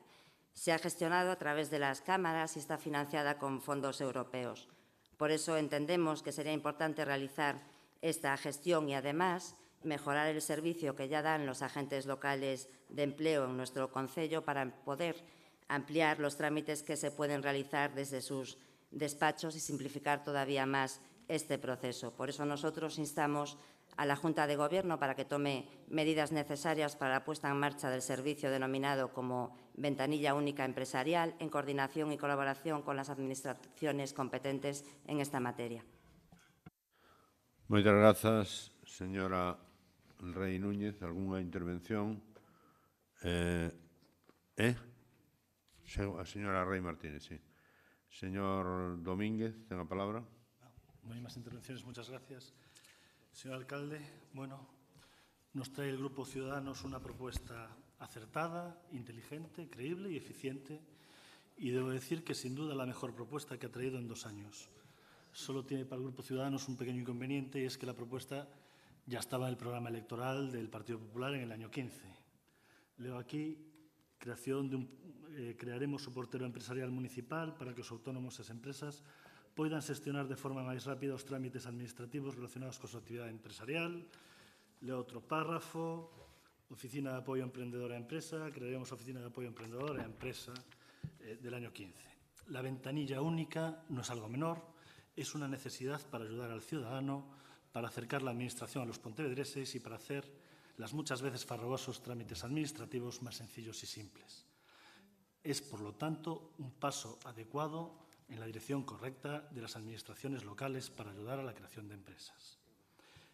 Se ha gestionado a través de las cámaras y está financiada con fondos europeos. Por eso entendemos que sería importante realizar esta gestión y, además, mejorar el servicio que ya dan los agentes locales de empleo en nuestro concello para poder ampliar los trámites que se pueden realizar desde sus despachos y simplificar todavía más este proceso. Por eso nosotros instamos a la Junta de Gobierno para que tome medidas necesarias para la puesta en marcha del servicio denominado como Ventanilla Única Empresarial, en coordinación y colaboración con las administraciones competentes en esta materia. Moitas grazas, señora Rei Núñez. Algunha intervención? A señora Rei Martínez, sí. Señor Domínguez, ten a palabra. No hay más intervenciones, muchas gracias. Señor alcalde, bueno, nos trae el Grupo Ciudadanos una propuesta acertada, inteligente, creíble y eficiente, y debo decir que sin duda la mejor propuesta que ha traído en 2 años. Solo tiene para el Grupo Ciudadanos un pequeño inconveniente, y es que la propuesta ya estaba en el programa electoral del Partido Popular en el año 15. Leo aquí, crearemos o portero empresarial municipal para que os autónomos e as empresas poidan xestionar de forma máis rápida os trámites administrativos relacionados coa súa actividade empresarial. Leo outro párrafo. Oficina de Apoio Emprendedor a Empresa. Crearemos a Oficina de Apoio Emprendedor a Empresa del año 15. La ventanilla única no es algo menor, es una necesidad para ayudar al ciudadano, para acercar la administración a los pontevedreses y para hacer las muchas veces farragosos trámites administrativos más sencillos y simples. Es, por lo tanto, un paso adecuado en la dirección correcta de las administraciones locales para ayudar a la creación de empresas.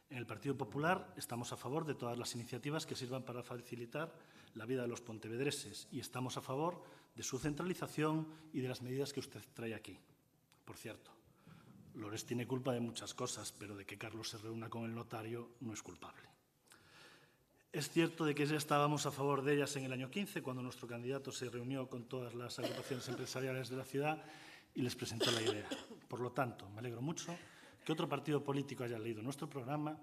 En el Partido Popular estamos a favor de todas las iniciativas que sirvan para facilitar la vida de los pontevedreses y estamos a favor de su centralización y de las medidas que usted trae aquí. Por cierto, Lores tiene culpa de muchas cosas, pero de que Carlos se reúna con el notario no es culpable. Es cierto de que ya estábamos a favor de ellas en el año 15, cuando nuestro candidato se reunió con todas las agrupaciones empresariales de la ciudad y les presentó la idea. Por lo tanto, me alegro mucho que otro partido político haya leído nuestro programa.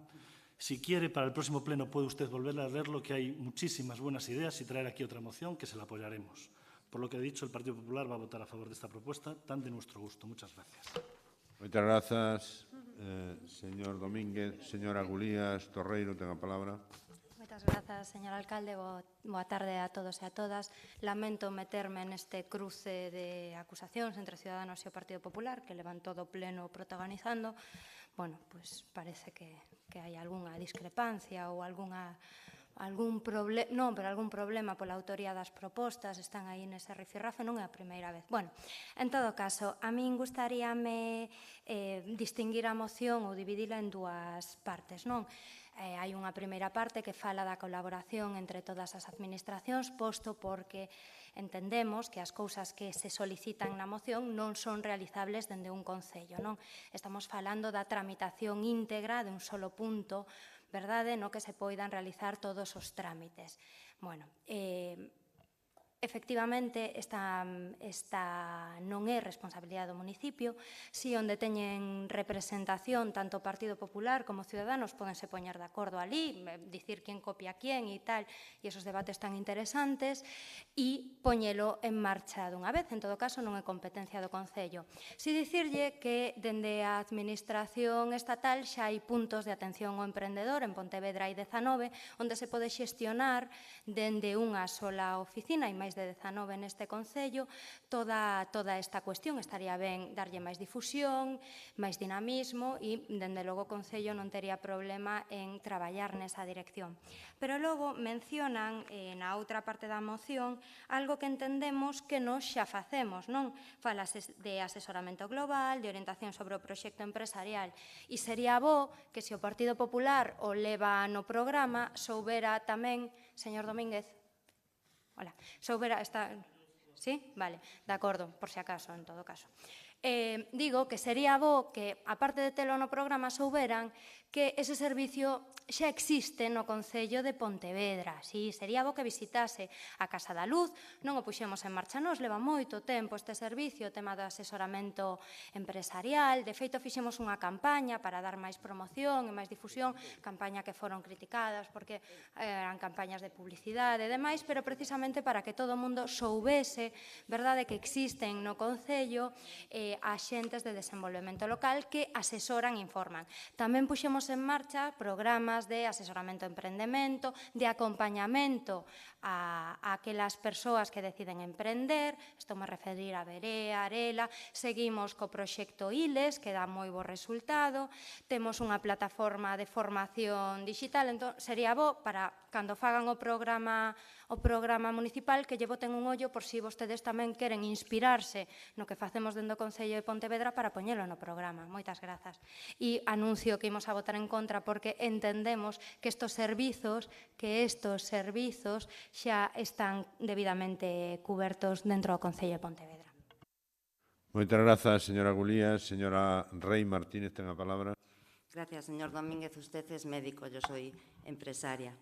Si quiere, para el próximo pleno puede usted volver a leerlo, que hay muchísimas buenas ideas, y traer aquí otra moción que se la apoyaremos. Por lo que he dicho, el Partido Popular va a votar a favor de esta propuesta, tan de nuestro gusto. Muchas gracias. Moitas grazas, señor Domínguez. Señora Gulías Torreiro, ten a palabra. Moitas grazas, señor alcalde. Boa tarde a todos e a todas. Lamento meterme neste cruce de acusacións entre Ciudadanos e o Partido Popular, que levan todo o pleno protagonizando. Bueno, pois parece que hai algunha discrepancia ou algún problema pola autoría das propostas, están aí nese rifirrafe, non é a primeira vez. Bueno, en todo caso, a min gustaríame distinguir a moción ou dividila en 2 partes, non? Hai unha primeira parte que fala da colaboración entre todas as administracións, posto porque entendemos que as cousas que se solicitan na moción non son realizables dende un concello, non? Estamos falando da tramitación íntegra de un solo punto, verdade, no que se poidan realizar todos os trámites. Bueno, efectivamente, esta non é responsabilidade do municipio. Si onde teñen representación tanto o Partido Popular como Ciudadanos pódense poñer de acordo ali, dicir quen copia a quen e tal, e esos debates tan interesantes, e poñelo en marcha dunha vez. En todo caso, non é competencia do Concello. Si dicirlle que dende a Administración estatal xa hai puntos de atención ao emprendedor en Pontevedra hai 19, onde se pode xestionar dende unha sola oficina, e máis de 19 neste Concello, toda esta cuestión. Estaría ben darlle máis difusión, máis dinamismo, e, dende logo, o Concello non tería problema en traballar nesa dirección. Pero logo mencionan na outra parte da moción algo que entendemos que nós xa facemos, non? Falase de asesoramento global, de orientación sobre o proxecto empresarial, e sería bo que se o Partido Popular o leva no programa, soubera tamén, señor Domínguez, hola, soubera esta... Sí? Vale, de acordo, por si acaso, en todo caso. Digo que sería bo que, aparte de telo no programa, souberan que ese servicio xa existe no Concello de Pontevedra. Sí, sería bo que visitase a Casa da Luz, non o puxemos en marcha nós, leva moito tempo este servicio, o tema do asesoramento empresarial. De feito, fixemos unha campaña para dar máis promoción e máis difusión, campaña que foron criticadas porque eran campañas de publicidade e demais, pero precisamente para que todo o mundo soubese, verdade, que existen no Concello axentes de desenvolvemento local que asesoran e informan. Tamén puxemos poñemos en marcha programas de asesoramento ao emprendemento, de acompañamento a aquelas persoas que deciden emprender, estou me referir a Berea, Arela, seguimos co proxecto ILES, que dá moi bo resultado, temos unha plataforma de formación digital, entón sería bo para cando fagan o programa municipal que lle boten un ollo por si vostedes tamén queren inspirarse no que facemos dentro do Concello de Pontevedra para poñelo no programa. Moitas grazas. E anuncio que imos a votar en contra porque entendemos que estos servizos xa están debidamente cubertos dentro do Concello de Pontevedra. Moitas grazas, señora Gulías. Señora Rey Martínez, ten a palabra. Gracias, señor Domínguez. Usted es médico, yo soy empresaria.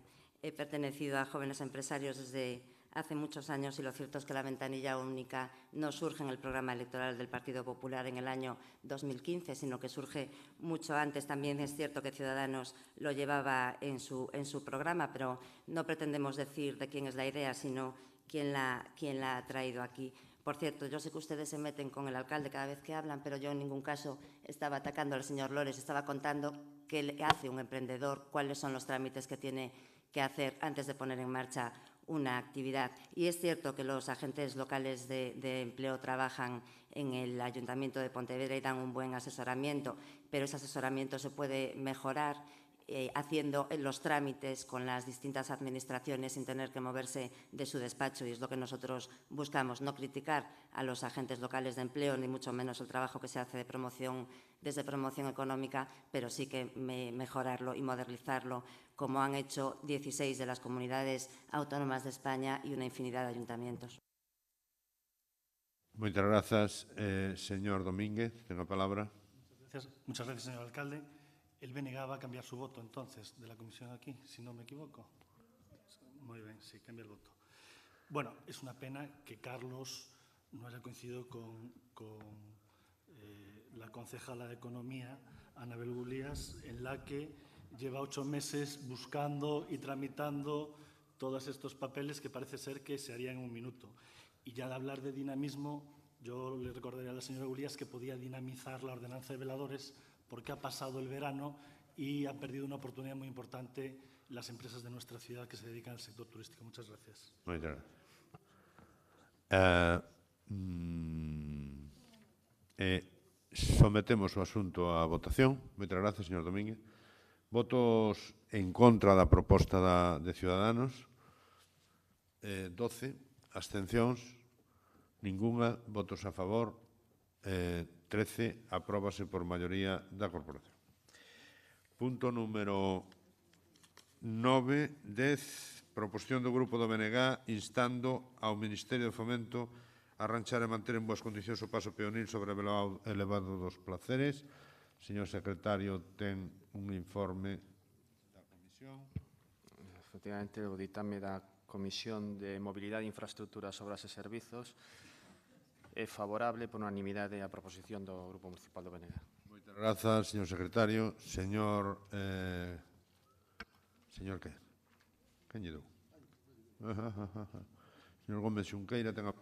He pertenecido a jóvenes empresarios desde hace muchos años y lo cierto es que la ventanilla única no surge en el programa electoral del Partido Popular en el año 2015, sino que surge mucho antes. También es cierto que Ciudadanos lo llevaba en su programa, pero no pretendemos decir de quién es la idea, sino quién la ha traído aquí. Por cierto, yo sé que ustedes se meten con el alcalde cada vez que hablan, pero yo en ningún caso estaba atacando al señor Lores, estaba contando qué le hace un emprendedor, cuáles son los trámites que tiene que hacer antes de poner en marcha una actividad. Y es cierto que los agentes locales de empleo trabajan en el Ayuntamiento de Pontevedra y dan un buen asesoramiento, pero ese asesoramiento se puede mejorar haciendo los trámites con las distintas administraciones sin tener que moverse de su despacho, y es lo que nosotros buscamos, no criticar a los agentes locales de empleo, ni mucho menos el trabajo que se hace desde promoción económica, pero sí que mejorarlo y modernizarlo, como han hecho 16 de las comunidades autónomas de España y una infinidad de ayuntamientos. Moitas grazas. Señor Domínguez, ten a palabra. Muchas gracias, señor alcalde. El BNG va a cambiar su voto, entonces, de la comisión aquí, si no me equivoco. Muy bien, sí, cambia el voto. Bueno, es una pena que Carlos no haya coincidido con la concejala de Economía, Anabel Gulías, en la que lleva 8 meses buscando y tramitando todos estos papeles que parece ser que se harían en un minuto. Y ya de hablar de dinamismo, yo le recordaría a la señora Gulías que podía dinamizar la ordenanza de veladores porque ha pasado el verano y han perdido una oportunidad muy importante las empresas de nuestra ciudad que se dedican al sector turístico. Muchas gracias. Moitas gracias. Sometemos o asunto a votación. Moitas gracias, señor Domínguez. Votos en contra da proposta de Ciudadanos. 12. Abstencións. Ninguna. Votos a favor. 13. Apróbase por maioría da corporación. Punto número 9, 10. Proposición do Grupo do BNG instando ao Ministerio de Fomento a arranxar e manter en boas condicións o paso peonil sobre o elevado dos Placeres. Señor secretario, ten un informe da Comisión. Efectivamente, o ditame da Comisión de Mobilidade, Infraestructuras, Obras e Servizos é favorable por unanimidade a proposición do Grupo Municipal do BNG. Moitas grazas, señor secretario. Señor que? Quen lle dou? Señor Gómez Xunqueira, ten a...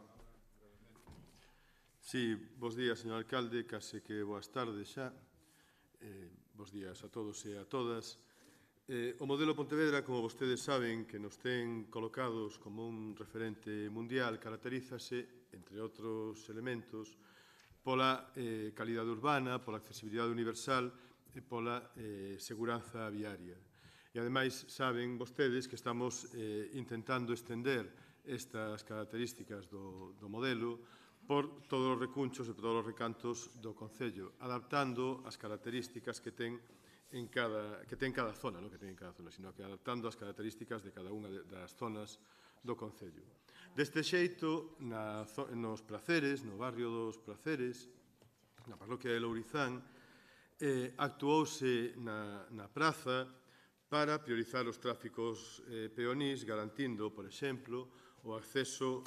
Sí, bos días, señor alcalde, case que boas tardes xa. Bos días a todos e a todas. O modelo Pontevedra, como vostedes saben, que nos ten colocados como un referente mundial, caracterízase, entre outros elementos, pola calidade urbana, pola accesibilidade universal e pola seguranza viaria. E, ademais, saben vostedes que estamos intentando estender estas características do modelo por todos os recunchos e por todos os recantos do Concello, adaptando as características que ten cada zona, non que ten en cada zona, sino que adaptando as características de cada unha das zonas do Concello. Deste xeito, nos Placeres, no barrio dos Placeres, na parroquia de Lourizán, actuouse na praza para priorizar os tráficos peonís, garantindo, por exemplo, o acceso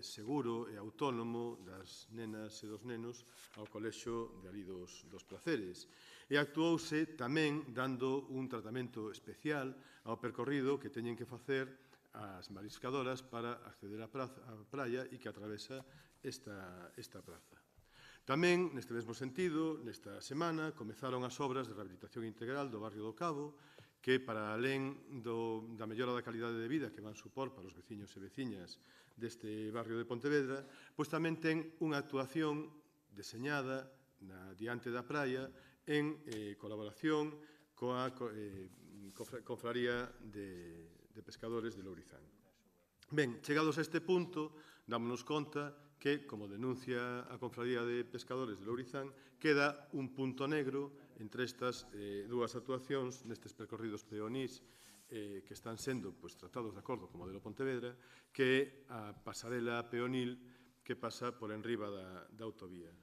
seguro e autónomo das nenas e dos nenos ao colexio de ali dos Placeres. E actuouse tamén dando un tratamento especial ao percorrido que teñen que facer as mariscadoras para acceder á praia e que atravesa esta praza. Tamén, neste mesmo sentido, nesta semana, comezaron as obras de rehabilitación integral do barrio do Cabo, que, para alén da mellora da calidade de vida que van supor para os veciños e veciñas deste barrio de Pontevedra, pois tamén ten unha actuación deseñada diante da praia en colaboración coa Confraría de Pescadores de Lourizán. Ben, chegados a este punto, dámonos conta que, como denuncia a Confraría de Pescadores de Lourizán, queda un punto negro entre estas dúas actuacións nestes percorridos peonís que están sendo tratados de acordo co modelo Pontevedra, que é a pasarela peonil que pasa por enriba da autovía.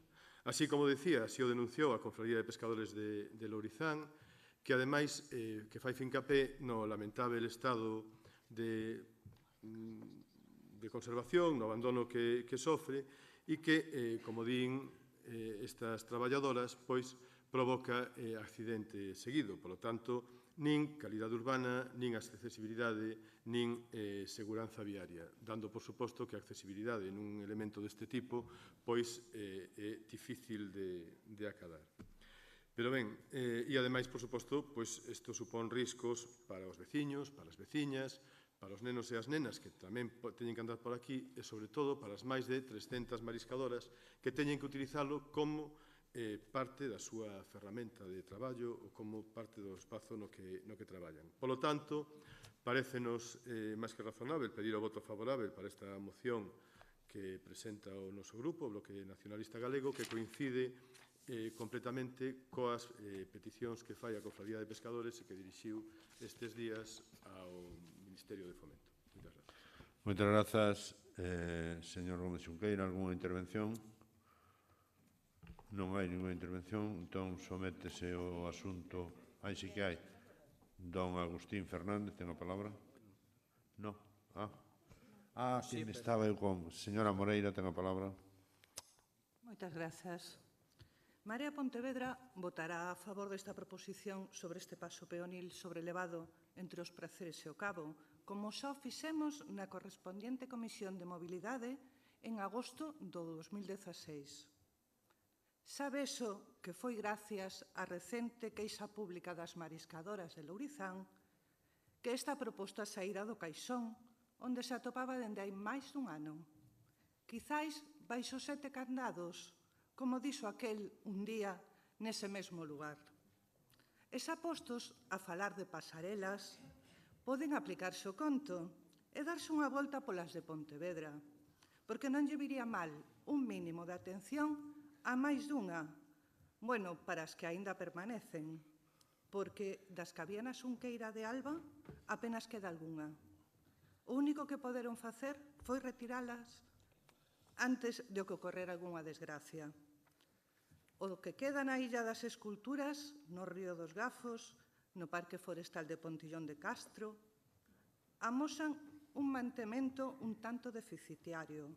Así como decía, así o denunciou a Confraría de Pescadores de Lourizán, que ademais que fai fincapé no lamentable estado de conservación, no abandono que sofre e que, como din estas traballadoras, pois provoca accidente seguido. Por lo tanto, nin calidade urbana, nin accesibilidade, nin seguranza viaria, dando por suposto que a accesibilidade nun elemento deste tipo pois é difícil de acadar. Pero ben, e ademais, por suposto, pois isto supón riscos para os veciños, para as veciñas, para os nenos e as nenas que tamén teñen que andar por aquí e, sobre todo, para as máis de 300 mariscadoras que teñen que utilizalo como parte da súa ferramenta de traballo ou como parte do espazo no que traballan. Por lo tanto, parécenos máis que razonable pedir o voto favorable para esta moción que presenta o noso grupo, o Bloque Nacionalista Galego, que coincide completamente coas peticións que fai a Confraría de Pescadores e que dirixiu estes días ao Ministerio de Fomento. Moitas grazas, señor Gómez Xunqueira. Alguna intervención? Non hai ninguna intervención, entón sométese o asunto. Aí sí que hai. Don Agustín Fernández, ten a palabra. Non? Que me estaba eu con... Señora Moreira, ten a palabra. Moitas grazas. Marea Pontevedra votará a favor desta proposición sobre este paso peonil sobrelevado entre os Praceres e o Cabo, como xa o fixemos na correspondiente Comisión de Mobilidade en agosto do 2016. Sabe iso que foi gracias á recente queixa pública das mariscadoras de Lourizán que esta proposta saíra do caixón onde se atopaba dende hai máis dun ano. Quizáis baixo 7 candados, como dixo aquel un día nese mesmo lugar. E xa postos a falar de pasarelas, poden aplicarse o conto e darse unha volta polas de Pontevedra, porque non lle viría mal un mínimo de atención a máis dunha, bueno, para as que aínda permanecen, porque das que había na Xunqueira de Alba apenas queda algunha. O único que poderon facer foi retiralas antes de que ocorrera algunha desgracia. O que queda na Illa das Esculturas, no Río dos Gafos, no Parque Forestal de Pontillón de Castro, amosan un mantemento un tanto deficitario.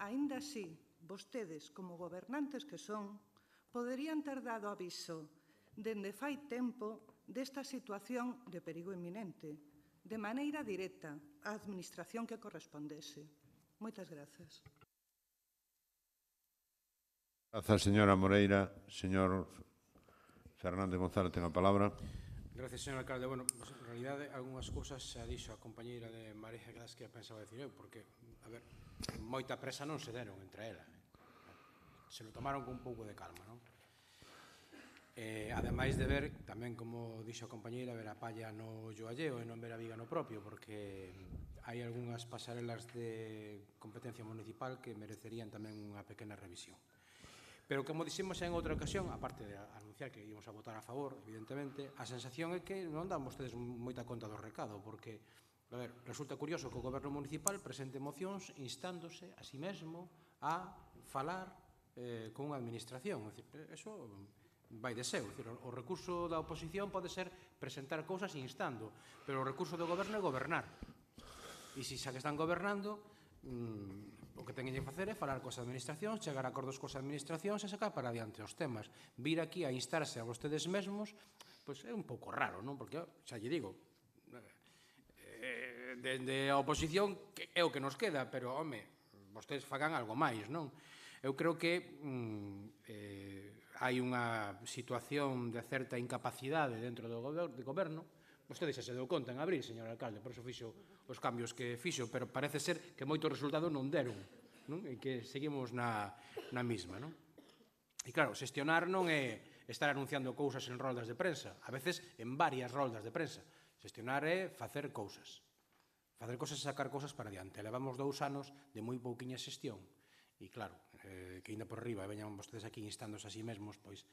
Aínda así, vostedes, como gobernantes que son, poderían ter dado aviso dende fai tempo desta situación de perigo inminente, de maneira directa á administración que correspondese. Moitas grazas. Grazas, señora Moreira. Señor Fernández González, ten a palabra. Gracias, señor alcalde. Bueno, en realidade, algunhas cousas xa dixo a compañeira de María das que pensaba decir eu, porque, a ver, moita presa non se deron entre ela. Se lo tomaron con un pouco de calma, non? Ademais de ver, tamén como dixo a compañeira, ver a palla no ollo alleo e non ver a viga no propio, porque hai algunhas pasarelas de competencia municipal que merecerían tamén unha pequena revisión. Pero, como dixemos en outra ocasión, aparte de anunciar que íbamos a votar a favor, evidentemente, a sensación é que non dan vostedes moita conta do recado, porque, a ver, resulta curioso que o Goberno Municipal presente mocións instándose a si mesmo a falar con unha administración. Eso vai de seu. O recurso da oposición pode ser presentar cousas instando, pero o recurso do goberno é gobernar. E se xa que están gobernando, o que teñen que facer é falar coas administracións, chegar a acordos coas administracións e sacar para adiante os temas. Vir aquí a instarse a vostedes mesmos, pois é un pouco raro, non? Porque, xa lle digo, dende a oposición é o que nos queda, pero, home, vostedes fagan algo máis, non? Eu creo que hai unha situación de certa incapacidade dentro do goberno. Vostede xa se deu conta en abril, señor alcalde, por iso fixo os cambios que fixo, pero parece ser que moitos resultados non deron, non? E que seguimos na mesma, non? E claro, xestionar non é estar anunciando cousas en roldas de prensa, a veces en varias roldas de prensa. Xestionar é facer cousas e sacar cousas para diante. Levamos 2 anos de moi pouquiña xestión e claro, que ainda por riba veñan vostedes aquí instándose a sí mesmos, pois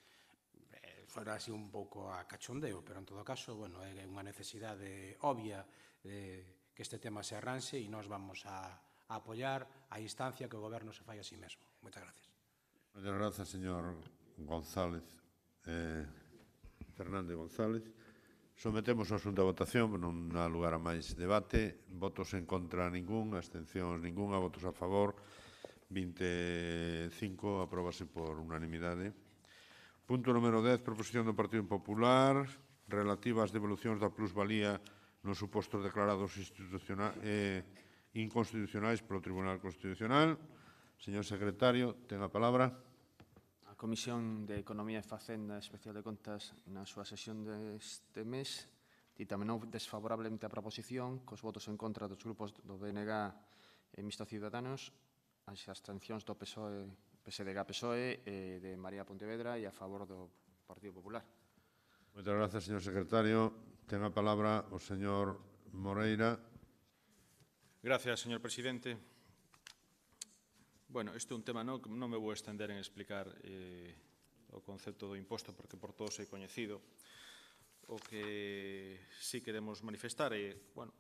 fora así un pouco a cachondeo, pero en todo caso, bueno, é unha necesidade obvia que este tema se arranxe e nós vamos a apoiar a instancia que o goberno se fai a sí mesmo. Moitas gracias. Moitas grazas, señor González. Fernández González. Sometemos o asunto a votación, non dá lugar a máis debate. Votos en contra ningún, abstencións ninguna, votos a favor 25, apróbase por unanimidade. Punto número 10, proposición do Partido Popular relativa ás devolucións da plusvalía nos supostos declarados inconstitucionais polo Tribunal Constitucional. Señor secretario, ten a palabra. A Comisión de Economía e Facenda Especial de Contas na súa sesión deste mes ditaminou desfavorablemente a proposición cos votos en contra dos grupos do BNG e Mixto Ciudadanos, as abstencións do PSOE, PSDG-PSOE e de María Pontevedra e a favor do Partido Popular. Moitas grazas, señor secretario. Ten a palabra o señor Moreira. Gracias, señor presidente. Bueno, este é un tema non me vou estender en explicar o concepto do imposto porque por todos é coñecido. O que sí queremos manifestar é, bueno,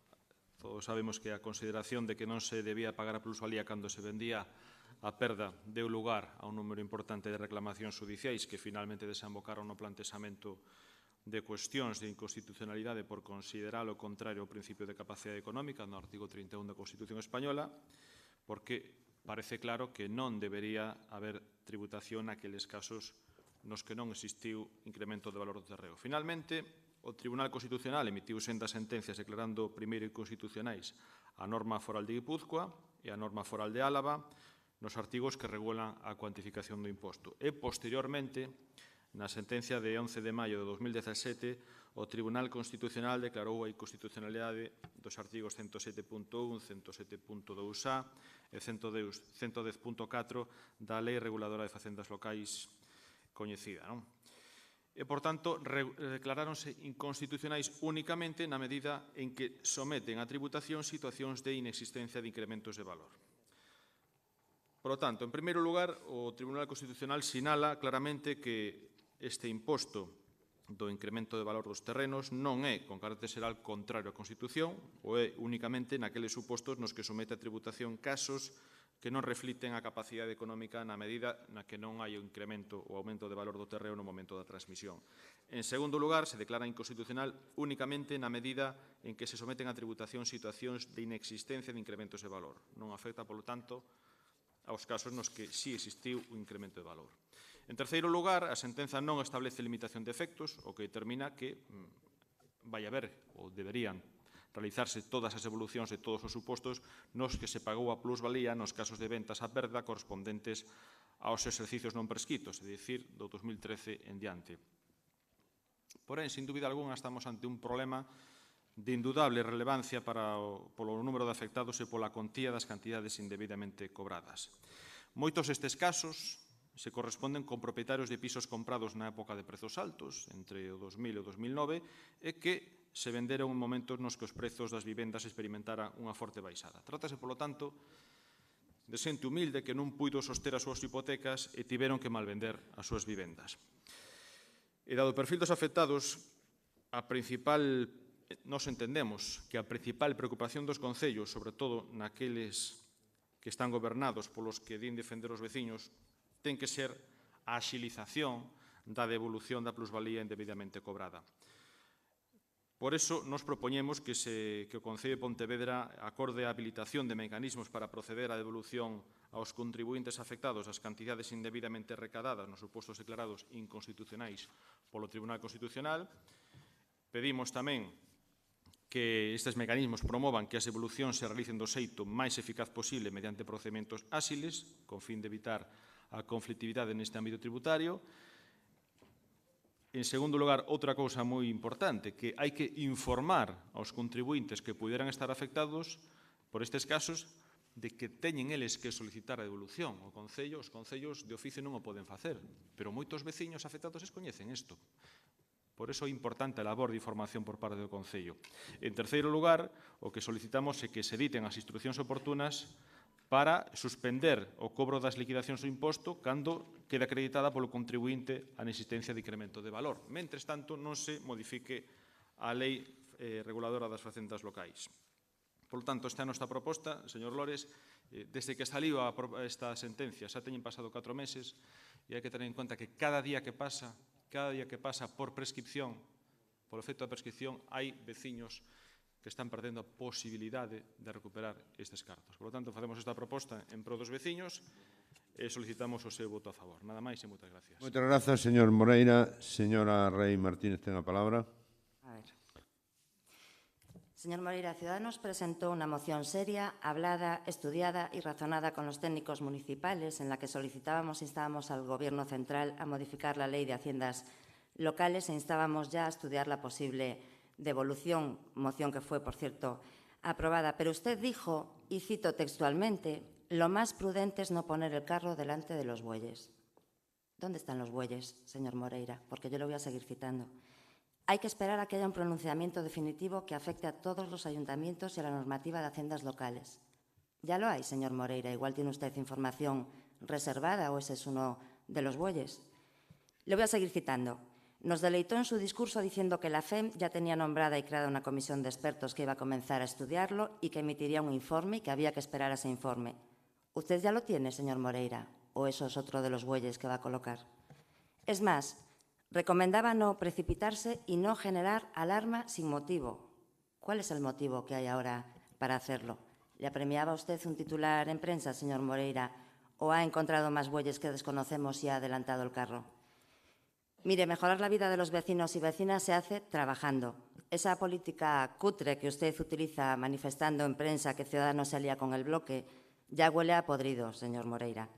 todos sabemos que a consideración de que non se debía pagar a plusvalía cando se vendía a perda deu lugar a un número importante de reclamacións judiciais que finalmente desembocaron no planteamento de cuestións de inconstitucionalidade por considerar o contrario ao principio de capacidade económica no artigo 31 da Constitución Española, porque parece claro que non debería haber tributación naqueles casos nos que non existiu incremento de valor do terreo. Finalmente, o Tribunal Constitucional emitiu sendas sentencias declarando primeiro inconstitucionais a norma foral de Guipúzcoa e a norma foral de Álava nos artigos que regulan a cuantificación do imposto. E, posteriormente, na sentencia de 11 de maio de 2017, o Tribunal Constitucional declarou a inconstitucionalidade dos artigos 107.1, 107.2a e 110.4 da Lei Reguladora de Facendas Locais coñecida, non? E, por tanto, declaráronse inconstitucionais únicamente na medida en que someten a tributación situacións de inexistencia de incrementos de valor. Por lo tanto, en primeiro lugar, o Tribunal Constitucional sinala claramente que este imposto do incremento de valor dos terrenos non é, con carácter xeral, contrario á Constitución ou é únicamente naqueles supostos nos que somete a tributación casos que non refliten a capacidade económica na medida na que non hai o incremento ou aumento de valor do terreo no momento da transmisión. En segundo lugar, se declara inconstitucional únicamente na medida en que se someten a tributación situacións de inexistencia de incrementos de valor. Non afecta, polo tanto, aos casos nos que sí existiu un incremento de valor. En terceiro lugar, a sentenza non establece limitación de efectos, o que determina que vai haber, ou deberían, realizarse todas as evolucións de todos os supostos nos que se pagou a plusvalía nos casos de ventas a perda correspondentes aos exercicios non prescritos, é dicir, do 2013 en diante. Porén, sin dúbida alguna, estamos ante un problema de indudable relevancia polo número de afectados e pola contía das cantidades indebidamente cobradas. Moitos destes casos se corresponden con propietarios de pisos comprados na época de prezos altos, entre o 2000 e o 2009, e que se venderon en momentos nos que os prezos das vivendas experimentaran unha forte baixada. Trátase, polo tanto, de xente humilde que non puido soster as súas hipotecas e tiveron que malvender as súas vivendas. E dado o perfil dos afectados, nós entendemos que a principal preocupación dos concellos, sobre todo naqueles que están gobernados polos que din defender os veciños, ten que ser a axilización da devolución da plusvalía indebidamente cobrada. Por iso, nos propoñemos que o Concello de Pontevedra acorde a habilitación de mecanismos para proceder á devolución aos contribuintes afectados das cantidades indebidamente recadadas nos supostos declarados inconstitucionais polo Tribunal Constitucional. Pedimos tamén que estes mecanismos promovan que as evolucións se realicen do xeito máis eficaz posible mediante procedementos áxiles, con fin de evitar a conflictividade neste ámbito tributario. En segundo lugar, outra cousa moi importante, que hai que informar aos contribuintes que puderan estar afectados por estes casos de que teñen eles que solicitar a devolución. Os concellos de oficio non o poden facer, pero moitos veciños afectados descoñecen isto. Por iso é importante a labor de información por parte do Concello. En terceiro lugar, o que solicitamos é que se editen as instruccións oportunas para suspender o cobro das liquidacións do imposto cando quede acreditada polo contribuinte a inexistencia de incremento de valor. Mentres tanto, non se modifique a lei reguladora das facendas locais. Por tanto, esta é a nosa proposta, señor Lores. Desde que saliu esta sentencia, xa teñen pasado 4 meses, e hai que tener en conta que cada día que pasa por prescripción, por efecto da prescripción, hai veciños que están perdendo a posibilidade de recuperar estes cartos. Por lo tanto, facemos esta proposta en pro dos veciños e solicitamos o seu voto a favor. Nada máis e moitas gracias. Moitas grazas, señor Moreira. Señora Rei Martínez, ten a palabra. A ver. Señor Moreira, Ciudadanos presentó una moción seria, hablada, estudiada y razonada con los técnicos municipales en la que solicitábamos e instábamos al Gobierno central a modificar la Ley de Haciendas Locales e instábamos ya a estudiar la posible devolución, moción que fue, por cierto, aprobada. Pero usted dijo, y cito textualmente, lo más prudente es no poner el carro delante de los bueyes. ¿Dónde están los bueyes, señor Moreira? Porque yo lo voy a seguir citando. Hay que esperar a que haya un pronunciamiento definitivo que afecte a todos los ayuntamientos y a la normativa de haciendas locales. Ya lo hay, señor Moreira. Igual tiene usted información reservada o ese es uno de los bueyes. Le voy a seguir citando. Nos deleitó en su discurso diciendo que la FEM ya tenía nombrada y creada una comisión de expertos que iba a comenzar a estudiarlo y que emitiría un informe y que había que esperar a ese informe. ¿Usted ya lo tiene, señor Moreira? ¿O eso es otro de los bueyes que va a colocar? Es más, recomendaba no precipitarse y no generar alarma sin motivo. ¿Cuál es el motivo que hay ahora para hacerlo? ¿Le apremiaba usted un titular en prensa, señor Moreira? ¿O ha encontrado más bueyes que desconocemos y ha adelantado el carro? Mire, mejorar la vida de los vecinos y vecinas se hace trabajando. Esa política cutre que usted utiliza manifestando en prensa que Ciudadanos se alía con el bloque ya huele a podrido, señor Moreira.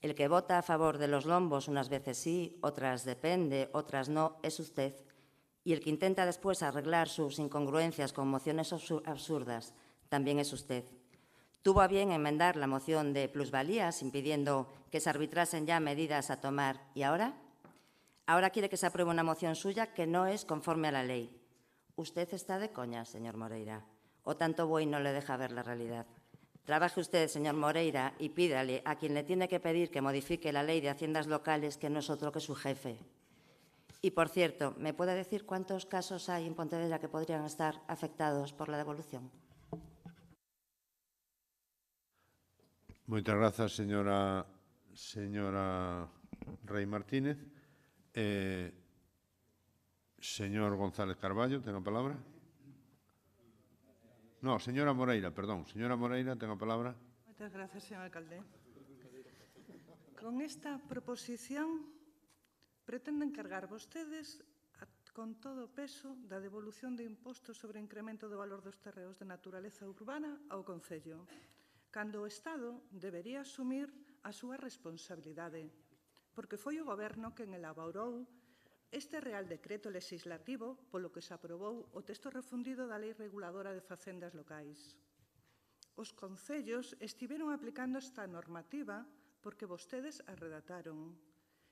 El que vota a favor de los lombos unas veces sí, otras depende, otras no, es usted. Y el que intenta después arreglar sus incongruencias con mociones absurdas también es usted. Tuvo a bien enmendar la moción de plusvalías impidiendo que se arbitrasen ya medidas a tomar. ¿Y ahora? Ahora quiere que se apruebe una moción suya que no es conforme a la ley. Usted está de coña, señor Moreira. O tanto buey no le deja ver la realidad. Trabaje usted, señor Moreira, y pídale a quien le tiene que pedir que modifique la ley de haciendas locales, que no es otro que su jefe. Y, por cierto, ¿me puede decir cuántos casos hay en Pontevedra que podrían estar afectados por la devolución? Moitas grazas, señora Rei Martínez. Señor González Carballo, ten a palabra. No, señora Moreira, perdón. Señora Moreira, ten a palabra. Moitas gracias, señor alcalde. Con esta proposición pretenden cargar vostedes con todo o peso da devolución de impostos sobre incremento do valor dos terreos de naturaleza urbana ao Concello, cando o Estado debería asumir a súa responsabilidade, porque foi o Goberno quen elaborou este Real Decreto legislativo polo que se aprobou o texto refundido da Lei Reguladora de Facendas Locais. Os concellos estiveron aplicando esta normativa porque vostedes a redactaron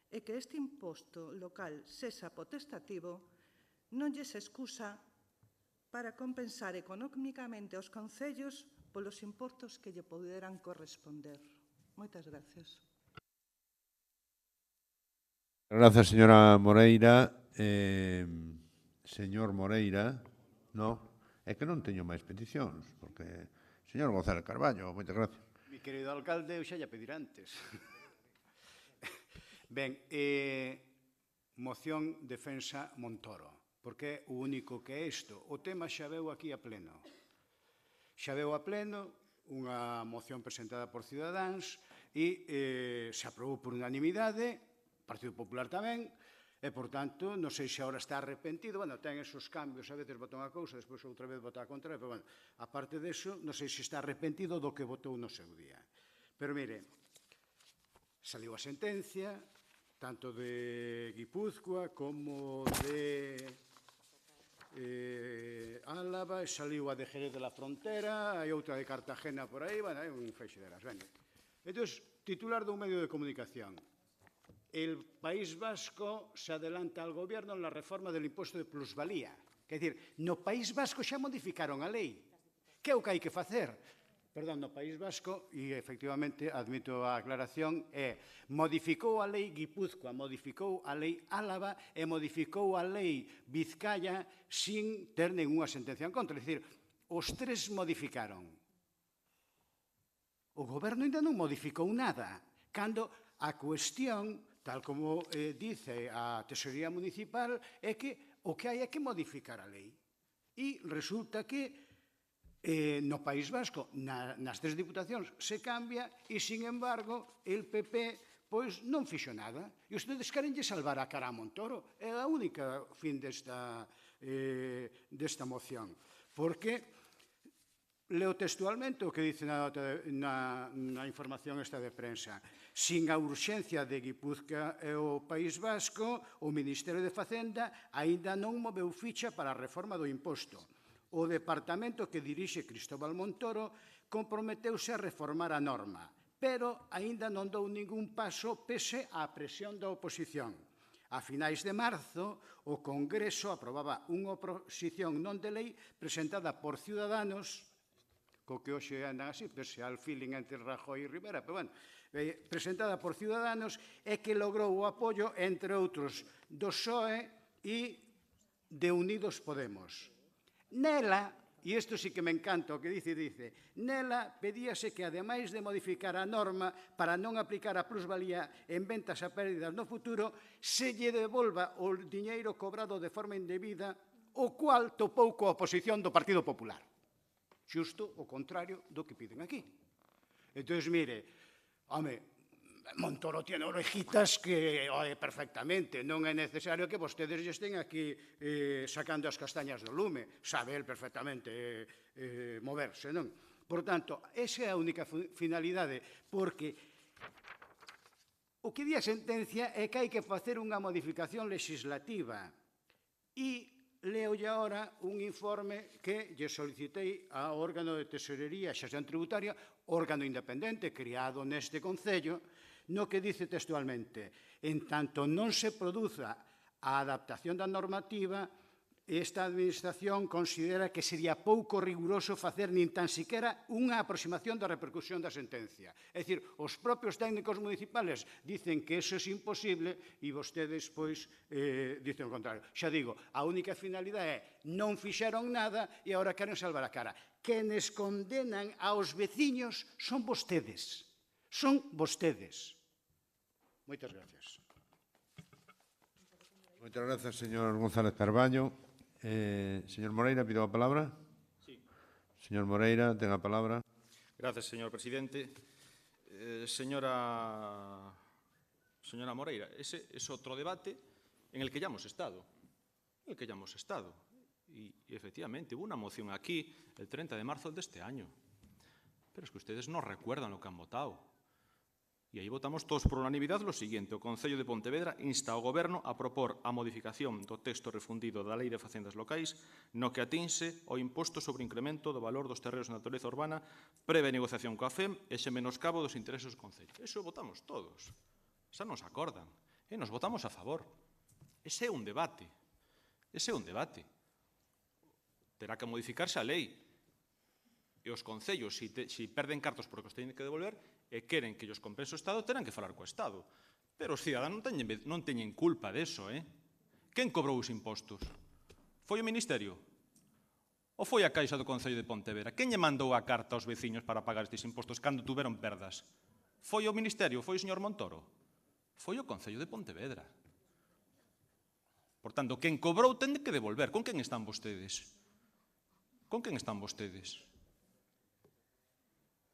e que este imposto local sexa potestativo non lles excusa para compensar económicamente aos concellos polos impostos que lle poderan corresponder. Moitas gracias. Grazas, señora Moreira. Señor Moreira, no, é que non teño máis peticións, porque... Señor González Carballo, moitas gracias. Mi querido alcalde, eu xa lle pedir antes. Ben, moción defensa Montoro, porque é o único que é isto. O tema xa veu aquí a pleno. Xa veu a pleno unha moción presentada por Ciudadáns e se aprobou por unanimidade, Partido Popular tamén, e, por tanto, non sei se agora está arrepentido, bueno, ten esos cambios, a veces vota unha cousa, despois outra vez vota a contra, pero, bueno, aparte deso, non sei se está arrepentido do que votou no seu día. Pero, mire, Saliu a sentencia, tanto de Guipúzcoa como de Álava, saliu a de Jerez de la Frontera, hai outra de Cartagena por aí, bueno, hai un feixe delas. Entón, titular dun medio de comunicación. El País Vasco se adelanta al Gobierno en la reforma del imposto de plusvalía. Quer dizer, no País Vasco xa modificaron a lei. Que é o que hai que facer? Perdón, no País Vasco, e efectivamente admito a aclaración, modificou a lei Guipúzcoa, modificou a lei Álava e modificou a lei Vizcaya sin ter ninguna sentencia en contra. É dicir, os tres modificaron. O Goberno ainda non modificou nada, cando a cuestión, tal como dice a Tesorería Municipal, é que o que hai é que modificar a lei. E resulta que no País Vasco, nas tres diputacións, se cambia e, sin embargo, el PP pois non fixo nada. E ustedes querenlle salvar a cara a Montoro. É a única fin desta moción. Porque, leo textualmente o que dice na información esta de prensa. Sin a urxencia de Guipúzcoa e o País Vasco, o Ministerio de Facenda aínda non moveu ficha para a reforma do imposto. O departamento que dirixe Cristóbal Montoro comprometeuse a reformar a norma, pero aínda non dou ningún paso pese á presión da oposición. A finais de marzo, o Congreso aprobaba unha oposición non de lei presentada por Ciudadanos, co que hoxe andan así, pese al feeling entre Rajoy e Rivera, pero bueno, presentada por Ciudadanos, e que logrou o apoio, entre outros, do PSOE e de Unidos Podemos. Nela, e isto sí que me encanta o que dice, nela pedíase que, ademais de modificar a norma para non aplicar a plusvalía en ventas a pérdidas no futuro, se lle devolva o diñeiro cobrado de forma indebida, o cual topou coa oposición do Partido Popular. Xusto o contrario do que piden aquí. Entón, mire, home, Montoro tiene orejitas que oe perfectamente. Non é necesario que vostedes estén aquí sacando as castañas do lume. Sabe el perfectamente moverse, non? Por tanto, esa é a única finalidade, porque o que di a sentencia é que hai que facer unha modificación legislativa. E leolle agora un informe que lle solicitei ao órgano de tesorería e xestión tributaria, órgano independente criado neste Concello, no que dice textualmente: en tanto non se produza a adaptación da normativa, esta Administración considera que sería pouco riguroso facer nin tan siquiera unha aproximación da repercusión da sentencia. É dicir, os propios técnicos municipales dicen que eso é imposible e vostedes, pois, dicen o contrario. Xa digo, a única finalidade é non fixeron nada e agora queren salvar a cara. Quenes condenan aos veciños son vostedes. Son vostedes. Moitas gracias. Moitas gracias, señor González Carballo. Señor Moreira, pido a palabra. Sí. Señor Moreira, ten a palabra. Gracias, señor presidente. Señora Moreira, ese es otro debate en el que ya hemos estado. Y efectivamente, hubo una moción aquí el 30 de marzo de este año. Pero es que ustedes no recuerdan lo que han votado. E aí votamos todos por unanimidade lo siguiente: o Concello de Pontevedra insta ao Goberno a propor a modificación do texto refundido da Lei de Facendas Locais no que atinse o imposto sobre incremento do valor dos terreos de natureza urbana previa negociación coa FEM e sen menoscabo dos intereses do Concello. Eso votamos todos. Xa nos acordan. E nos votamos a favor. Ese é un debate. Terá que modificarse a lei. E os concellos, se perden cartos porque os teñen que devolver e queren que os compense o Estado, terán que falar co Estado. Pero os ciudadanos non teñen culpa deso, Quen cobrou os impostos? Foi o Ministerio? Ou foi a Caixa do Concello de Pontevedra? Quen lle mandou a carta aos veciños para pagar estes impostos cando tuveron perdas? Foi o Ministerio? Foi o señor Montoro? Foi o Concello de Pontevedra. Por tanto, quen cobrou ten que devolver. Con quen están vostedes?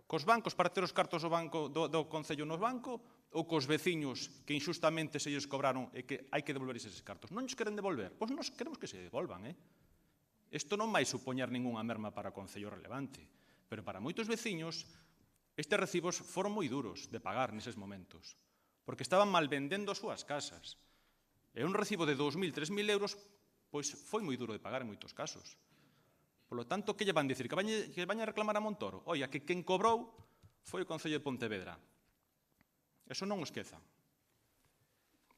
Cos bancos para ter os cartos do Concello no banco ou cos veciños que injustamente se lles cobraron e que hai que devolver eses cartos? Non nos queren devolver? Pois nos queremos que se devolvan, Isto non vai supoñer ningunha merma para o Concello relevante, pero para moitos veciños estes recibos foron moi duros de pagar neses momentos. porque estaban mal vendendo as súas casas. E un recibo de 2.000, 3.000 euros, pois foi moi duro de pagar en moitos casos. Por lo tanto, que lle van dicir? Que vayan a reclamar a Montoro? Oia, que quen cobrou foi o Concello de Pontevedra. Eso non o esquezan.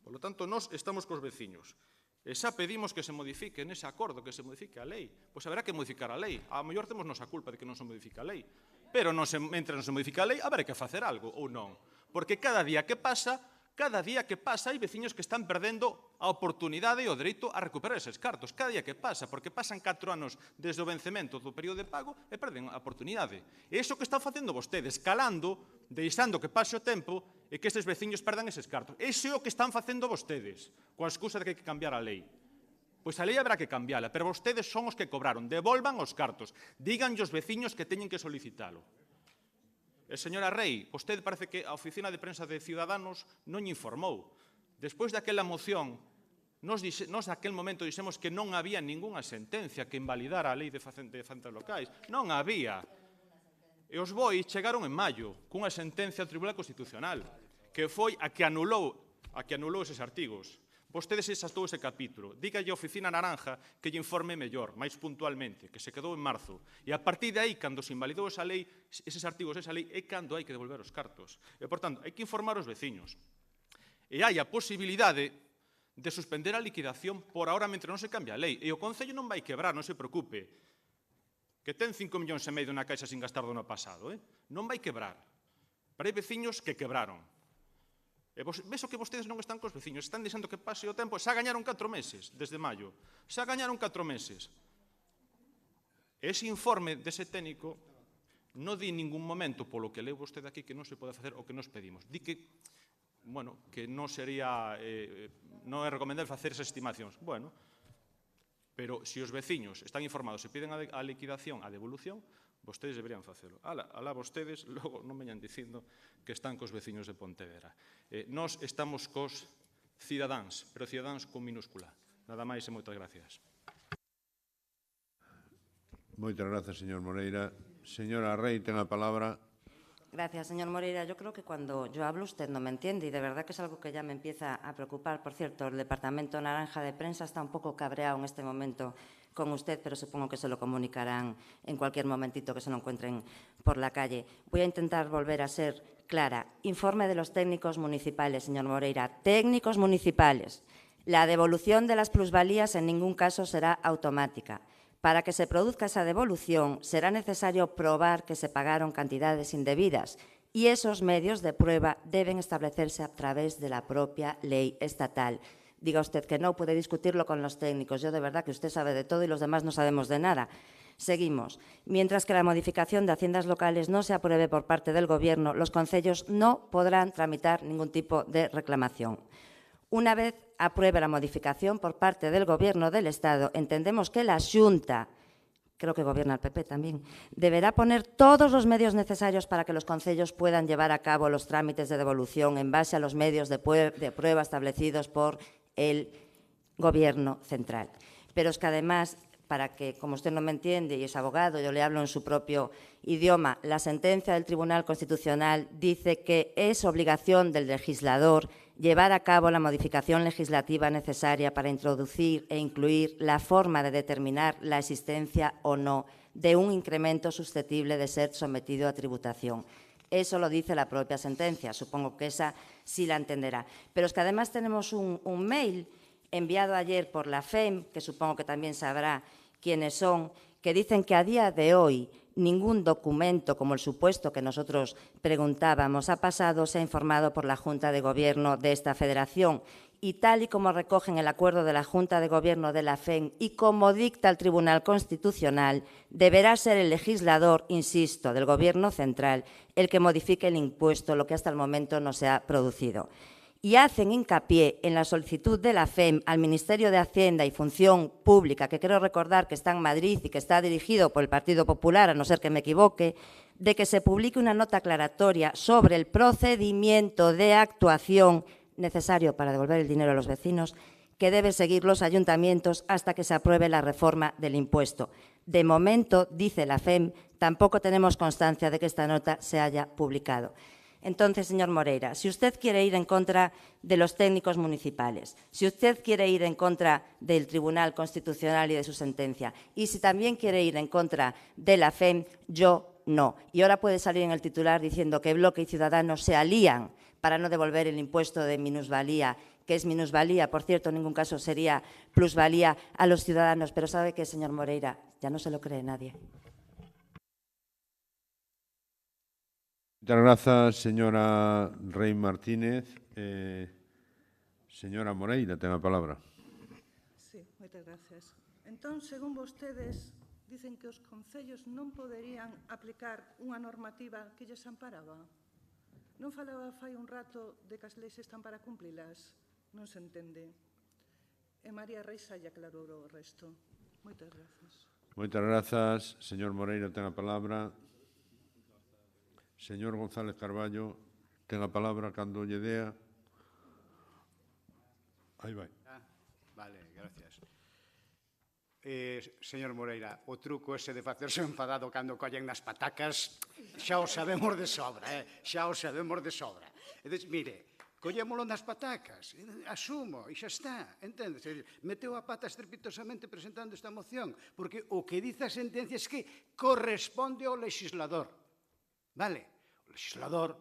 Por lo tanto, nós estamos cos veciños. E xa pedimos que se modifique nese acordo, que se modifique a lei. Pois haberá que modificar a lei. A mellor temos nosa culpa de que non se modifica a lei. Pero mentre non se modifica a lei, haberá que facer algo, ou non. Porque cada día que pasa hai veciños que están perdendo a oportunidade e o dereito a recuperar eses cartos. Cada día que pasa, porque pasan 4 anos desde o vencemento do período de pago e perden a oportunidade. E iso que están facendo vostedes, calando, deixando que pase o tempo e que estes veciños perdan eses cartos. Iso é o que están facendo vostedes, coa excusa de que hai que cambiar a lei. Pois a lei habrá que cambiala, pero vostedes son os que cobraron. Devolvan os cartos. Díganlle aos veciños que teñen que solicitalo. E, señora Rei, vostede parece que a oficina de prensa de Ciudadanos non informou. Despois daquela moción, nos naquel momento dixemos que non había ningunha sentencia que invalidara a lei de facendas locais. Non había. E os bois chegaron en maio cunha sentencia do Tribunal Constitucional que foi a que anulou eses artigos. Vostedes saltou ese capítulo. Dígalle a Oficina Naranja que lle informe mellor, máis puntualmente, que se quedou en marzo. E a partir de aí, cando se invalidou esa lei, eses artigos desa lei, é cando hai que devolver os cartos. E, por tanto, hai que informar os veciños. E hai a posibilidade de suspender a liquidación por ahora mentre non se cambia a lei. E o Concello non vai quebrar, non se preocupe. Que ten 5,5 millóns na caixa sin gastar do ano pasado. Non vai quebrar. Pero hai veciños que quebraron. E ves o que vostedes non están cos veciños, están deixando que pase o tempo, xa gañaron 4 meses desde maio, xa gañaron 4 meses. Ese informe dese técnico non di en ningún momento, polo que leu vostede aquí, que non se pode facer o que nos pedimos. Di que, bueno, que non sería, non é recomendable facer esas estimacións. Bueno, pero se os veciños están informados e piden a liquidación, a devolución, vostedes deberían facelo. Alá vostedes, logo non veñan dicindo que están cos veciños de Pontevedra. Nós estamos cos cidadáns, pero cidadáns con minúscula. Nada máis e moitas gracias. Moitas grazas, señor Moreira. Señora Rei, ten a palabra. Gracias, señor Moreira. Yo creo que cuando yo hablo usted no me entiende y de verdad que es algo que ya me empieza a preocupar. Por cierto, el Departamento Naranja de Prensa está un poco cabreado en este momento con usted, pero supongo que se lo comunicarán en cualquier momentito que se lo encuentren por la calle. Voy a intentar volver a ser clara. Informe de los técnicos municipales, señor Moreira. Técnicos municipales. La devolución de las plusvalías en ningún caso será automática. Para que se produzca esa devolución, será necesario probar que se pagaron cantidades indebidas y esos medios de prueba deben establecerse a través de la propia ley estatal. Diga usted que no, puede discutirlo con los técnicos. Yo de verdad que usted sabe de todo y los demás no sabemos de nada. Seguimos. Mientras que la modificación de haciendas locales no se apruebe por parte del Gobierno, los concellos no podrán tramitar ningún tipo de reclamación. Una vez apruebe la modificación por parte del Gobierno del Estado, entendemos que la Xunta, creo que gobierna el PP también, deberá poner todos los medios necesarios para que los concellos puedan llevar a cabo los trámites de devolución en base a los medios de prueba establecidos por el Gobierno central. Pero es que además, para que, como usted no me entiende y es abogado, yo le hablo en su propio idioma, la sentencia del Tribunal Constitucional dice que es obligación del legislador llevar a cabo la modificación legislativa necesaria para introducir e incluir la forma de determinar la existencia o no de un incremento susceptible de ser sometido a tributación. Eso lo dice la propia sentencia, supongo que esa sí la entenderá. Pero es que además tenemos un mail enviado ayer por la FEM, que supongo que también sabrá quiénes son, que dicen que a día de hoy ningún documento, como el supuesto que nosotros preguntábamos, ha pasado o se ha informado por la Junta de Gobierno de esta federación. Y tal y como recogen el acuerdo de la Junta de Gobierno de la FEM y como dicta el Tribunal Constitucional, deberá ser el legislador, insisto, del Gobierno central, el que modifique el impuesto, lo que hasta el momento no se ha producido. Y hacen hincapié en la solicitud de la FEM al Ministerio de Hacienda y Función Pública, que quiero recordar que está en Madrid y que está dirigido por el Partido Popular, a no ser que me equivoque, de que se publique una nota aclaratoria sobre el procedimiento de actuación necesario para devolver el dinero a los vecinos que deben seguir los ayuntamientos hasta que se apruebe la reforma del impuesto. De momento, dice la FEM, tampoco tenemos constancia de que esta nota se haya publicado. Entonces, señor Moreira, si usted quiere ir en contra de los técnicos municipales, si usted quiere ir en contra del Tribunal Constitucional y de su sentencia, y si también quiere ir en contra de la FEM, yo no. Y ahora puede salir en el titular diciendo que Bloque y Ciudadanos se alían para no devolver el impuesto de minusvalía, que es minusvalía, por cierto, en ningún caso sería plusvalía a los ciudadanos. Pero ¿sabe qué, señor Moreira? Ya no se lo cree nadie. Muchas gracias, señora Rey Martínez. Señora Moreira, ten a palabra. Sí, moitas gracias. Entón, según vostedes, dicen que os concellos non poderían aplicar unha normativa que lles amparaba? Non falaba fai un rato de que as leis están para cumplilas? Non se entende. E María Rey xa lle aclarou o resto. Moitas grazas. Moitas grazas, señor Moreira, ten a palabra. Señor González Carballo, ten a palabra cando lle dea. Aí vai. Vale, gracias. Señor Moreira, o truco ese de facerse enfadado cando collen nas patacas xa o sabemos de sobra, xa o sabemos de sobra. Entón, mire, collémolo nas patacas, asumo, e xa está, entendes? Meteu a pata estrepitosamente presentando esta moción, porque o que dice a sentencia é que corresponde ao legislador. Vale, o legislador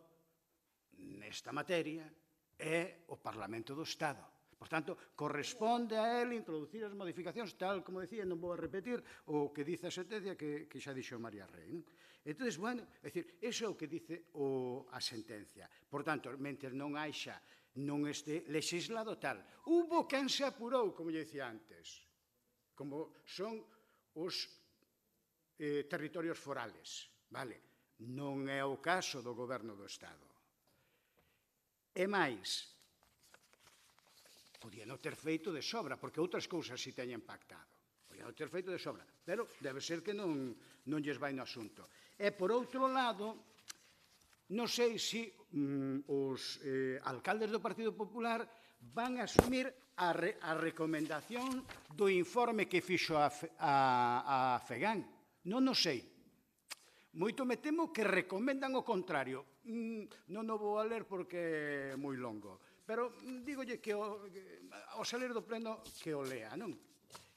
nesta materia é o Parlamento do Estado. Por tanto, corresponde a él introducir as modificacións, tal como decía, non vou a repetir o que dice a sentencia que xa dixo María Rey. Entón, bueno, é dicir, iso é o que dice a sentencia. Por tanto, mentre non haixa, non este legislado tal. Hubo quen se apurou, como lle dicía antes, como son os territorios forales. Vale, non é o caso do Goberno do Estado. E máis, podían ter feito de sobra, porque outras cousas si teñen pactado. Podían ter feito de sobra, pero debe ser que non lles vai no asunto. E, por outro lado, non sei se os alcaldes do Partido Popular van a asumir a recomendación do informe que fixo a FEGAN. Non o sei. Moito me temo que recomendan o contrario. Non o vou a ler porque é moi longo. Pero dígolle que ao salir do pleno que o lea, non?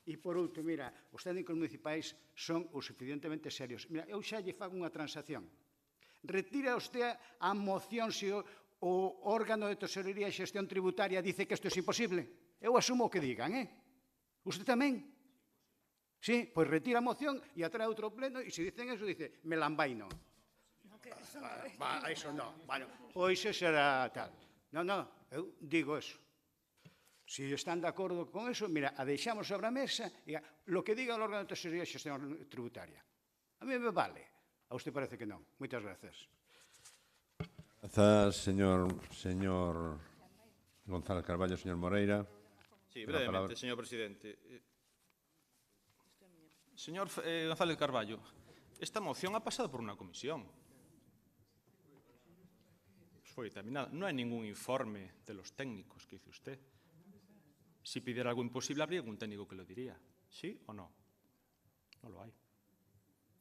E por outro, mira, os técnicos municipais son o suficientemente serios. Mira, eu xa lle fago unha transacción. Retira usted a moción se o órgano de tesorería e xestión tributaria dice que isto é imposible. Eu asumo o que digan, Usted tamén? Sí, pois retira a moción e atrae outro pleno e se dicen eso, dice, me lambaino. Eso non. Bueno, pois eso será tal. Non, eu digo eso. Se están de acordo con eso, mira, a deixamos sobre a mesa e lo que diga o órgano de tesorería e xestión tributaria. A mí me vale. A usted parece que non. Moitas gracias. Grazas, señor González Carballo. Señor Moreira. Sí, brevemente, señor presidente. Señor González Carballo, esta moción ha pasado por unha comisión. Foi determinada. Non hai ningún informe de los técnicos que dice usted. Si pidiera algo imposible, habría algún técnico que lo diría. ¿Sí o no? No lo hay.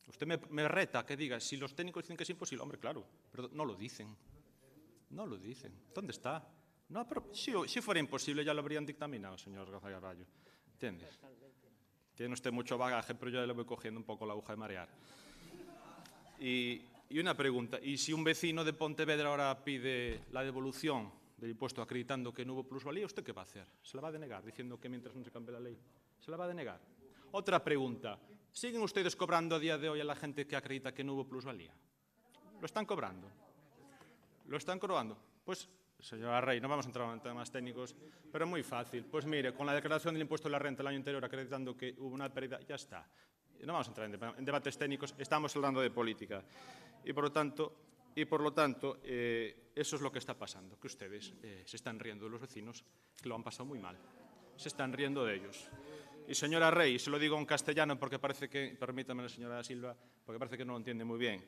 Usted me reta que diga, si los técnicos dicen que es imposible, hombre, claro, pero no lo dicen. No lo dicen. ¿Dónde está? No, pero si fuera imposible ya lo habrían dictaminado, señor González Carballo. ¿Entiendes? Tiene usted mucho bagaje, pero yo le voy cogiendo un poco la aguja de marear. Y una pregunta, ¿y si un vecino de Pontevedra ahora pide la devolución del impuesto acreditando que no hubo plusvalía, usted qué va a hacer? ¿Se la va a denegar diciendo que mientras no se cambie la ley? ¿Se la va a denegar? Otra pregunta, ¿siguen ustedes cobrando a día de hoy a la gente que acredita que no hubo plusvalía? ¿Lo están cobrando? ¿Lo están cobrando? Pues, señora Rey, no vamos a entrar en temas técnicos, pero muy fácil. Pues mire, con la declaración del impuesto de la renta el año anterior acreditando que hubo una pérdida, ya está. No vamos a entrar en debates técnicos, estamos hablando de política. Y por lo tanto, eso es lo que está pasando, que ustedes se están riendo de los vecinos, que lo han pasado muy mal. Se están riendo de ellos. Y señora Rey, se lo digo en castellano porque parece que, permítame, señora Silva, porque parece que no lo entiende muy bien.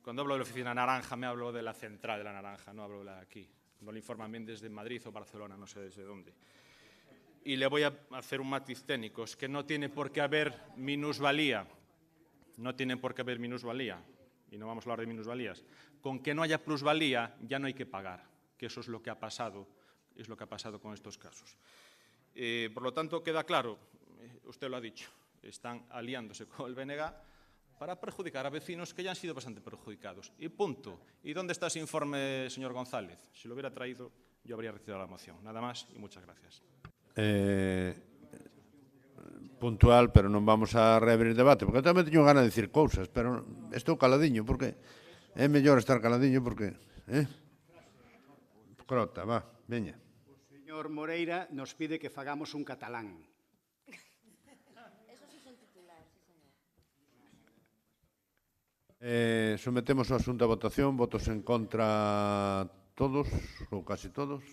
Cuando hablo de la oficina naranja, me hablo de la central de la naranja, no hablo de aquí. No le informan bien desde Madrid o Barcelona, no sé desde dónde. Y le voy a hacer un matiz técnico, es que no tiene por qué haber minusvalía. No tiene por qué haber minusvalía. y no vamos a hablar de minusvalías, con que no haya plusvalía ya no hay que pagar, que eso es lo que ha pasado con estos casos. Por lo tanto, queda claro, usted lo ha dicho, están aliándose con el BNG para perjudicar a vecinos que ya han sido bastante perjudicados. Y punto. ¿Y dónde está ese informe, señor González? Si lo hubiera traído, yo habría retirado la moción. Nada más y muchas gracias. Puntual, pero non vamos a reabrir debate, porque tamén teño ganas de dicir cousas, pero estou caladiño, porque é mellor estar caladiño, porque... Crota, va, veña. O señor Moreira nos pide que fagamos un catalán. Sometemos o asunto a votación. Votos en contra todos, ou casi todos.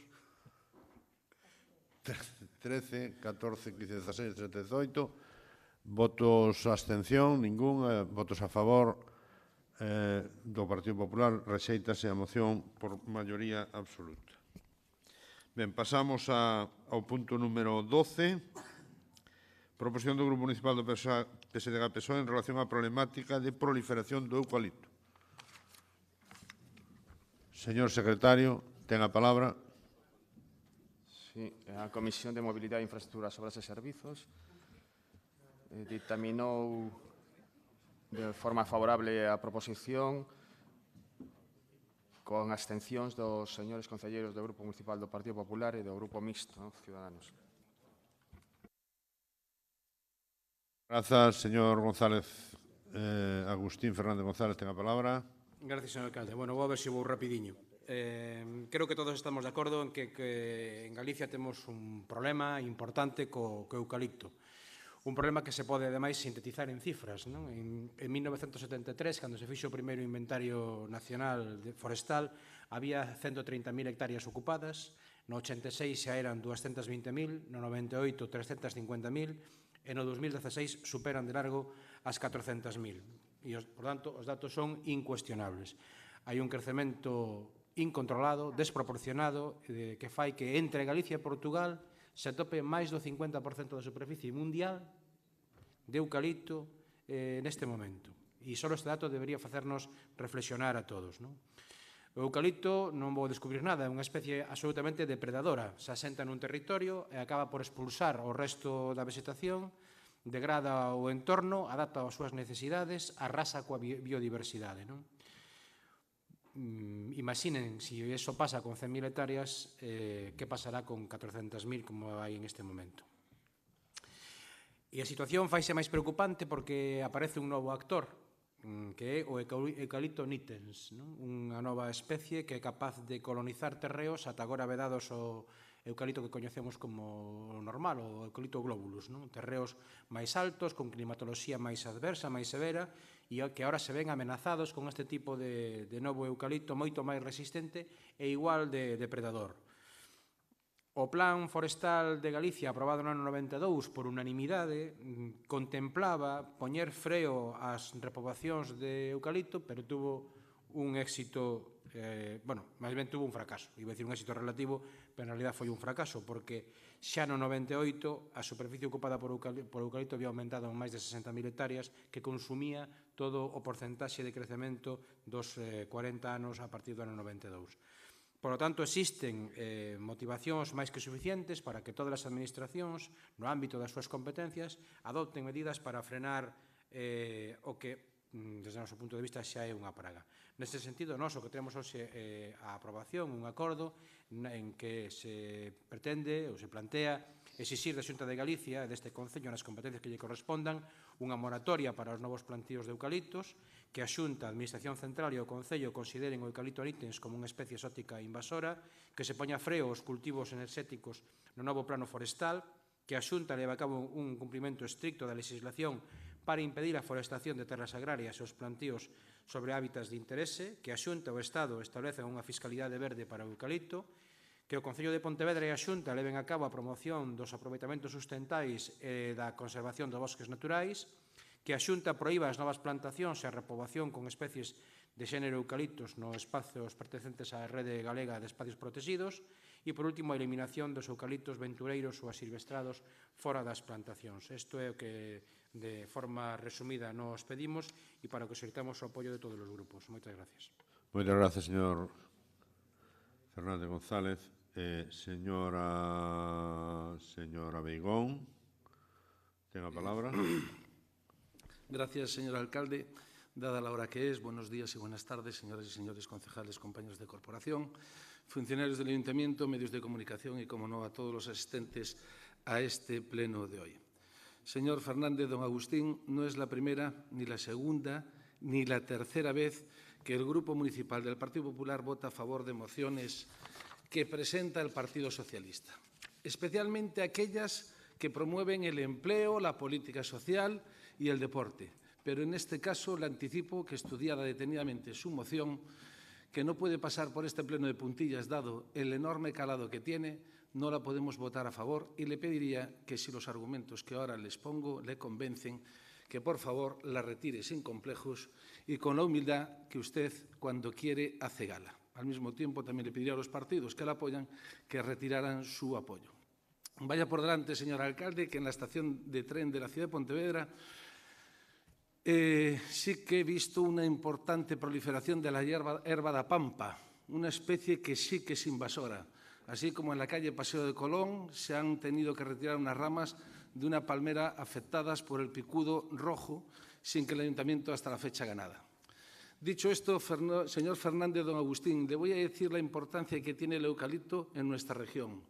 13, 14, 15, 16, 17, 18. Votos a abstención, ningún. Votos a favor do Partido Popular. Rexéitase a moción por maioría absoluta. Ben, pasamos ao punto número 12. Proposición do Grupo Municipal do PSDG-PSOE en relación á problemática de proliferación do eucalipto. Señor secretario, ten a palabra. Sí, a Comisión de Mobilidade, Infraestructuras, Obras e Servizos dictaminou de forma favorable a proposición con abstencións dos señores concelleiros do Grupo Municipal do Partido Popular e do Grupo Mixto, Ciudadanos. Grazas, señor González. Agustín Fernández González, ten a palabra. Gracias, señor alcalde. Bueno, vou a ver se vou rapidiño. Creo que todos estamos de acordo en que en Galicia temos un problema importante co eucalipto. Un problema que se pode, ademais, sintetizar en cifras. En 1973, cando se fixo o primeiro inventario nacional forestal, había 130.000 hectáreas ocupadas, no 86 xa eran 220.000, no 98 350.000, e no 2016 superan de largo as 400.000. E, por tanto, os datos son incuestionables. Hai un crecemento incontrolado, desproporcionado, que fai que entre Galicia e Portugal se atope máis do 50% da superficie mundial de eucalipto neste momento. E só este dato debería facernos reflexionar a todos. O eucalipto, non vou descubrir nada, é unha especie absolutamente depredadora. Se asenta nun territorio e acaba por expulsar o resto da vegetación, degrada o entorno, adapta as súas necesidades, arrasa coa biodiversidade. Imaginen, se iso pasa con 100.000 hectáreas, que pasará con 400.000 como hai en este momento. E a situación faise máis preocupante porque aparece un novo actor, que é o Eucalyptus nitens, unha nova especie que é capaz de colonizar terreos ata agora vedados o eucalipto que coñecemos como normal, o Eucalyptus globulus, terreos máis altos, con climatoloxía máis adversa, máis severa, e que agora se ven amenazados con este tipo de novo eucalipto moito máis resistente e igual de depredador. O Plan Forestal de Galicia, aprobado no ano 92 por unanimidade, contemplaba poñer freo ás repoboacións de eucalipto, pero tuvo un éxito, máis ben tuvo un fracaso. Iba a dicir un éxito relativo, pero en realidad foi un fracaso, porque xa no 98 a superficie ocupada por eucalipto había aumentado en máis de 60.000 hectáreas, que consumía todo o porcentaxe de crecemento dos 40 anos a partir do ano 92. Por lo tanto, existen motivacións máis que suficientes para que todas as administracións, no ámbito das súas competencias, adopten medidas para frenar o que, desde o noso punto de vista, xa é unha praga. Neste sentido, nós o que temos hoxe a aprobación, un acordo en que se pretende ou se plantea exixir da Xunta de Galicia e deste Concello nas competencias que lle correspondan unha moratoria para os novos plantíos de eucaliptos, que a Xunta, a Administración Central e o Concello consideren o Eucalyptus nitens como unha especie exótica invasora, que se poña freo aos cultivos enerxéticos no novo plano forestal, que a Xunta leva a cabo un cumprimento estricto da legislación para impedir a forestación de terras agrarias e os plantíos sobre hábitats de interese, que a Xunta e o Estado establecen unha fiscalidade verde para o eucalipto, que o Concello de Pontevedra e a Xunta leven a cabo a promoción dos aproveitamentos sustentais e da conservación dos bosques naturais, que a Xunta proíba as novas plantacións e a repoboación con especies de xénero eucaliptos nos espazos pertencentes á rede galega de espacios protegidos e, por último, a eliminación dos eucaliptos ventureiros ou asilvestrados fora das plantacións. Isto é o que, de forma resumida, nos pedimos e para o que solicitamos o apoio de todos os grupos. Moitas gracias. Moitas gracias, señor Fernández González. Señora Beigón, ten a palabra. Gracias, señor alcalde. Dada la hora que es, buenos días y buenas tardes, señoras y señores concejales, compañeros de corporación, funcionarios del Ayuntamiento, medios de comunicación y, como no, a todos los asistentes a este pleno de hoy. Señor Fernández, don Agustín, no es la primera, ni la segunda, ni la tercera vez que el Grupo Municipal del Partido Popular vota a favor de mociones que presenta el Partido Socialista, especialmente aquellas que promueven el empleo, la política social y el deporte. Pero en este caso le anticipo que, estudiada detenidamente su moción, que no puede pasar por este pleno de puntillas dado el enorme calado que tiene, no la podemos votar a favor y le pediría que, si los argumentos que ahora les pongo le convencen, que por favor la retire sin complejos y con la humildad que usted, cuando quiere, hace gala. Al mismo tiempo, también le pediría a los partidos que la apoyan que retiraran su apoyo. Vaya por delante, señor alcalde, que en la estación de tren de la ciudad de Pontevedra sí que he visto una importante proliferación de la herba da pampa, una especie que sí que es invasora. Así como en la calle Paseo de Colón se han tenido que retirar unas ramas de una palmera afectadas por el picudo rojo, sin que el ayuntamiento hasta la fecha haga nada. Dicho esto, señor Fernández, don Agustín, le voy a decir la importancia que tiene el eucalipto en nuestra región.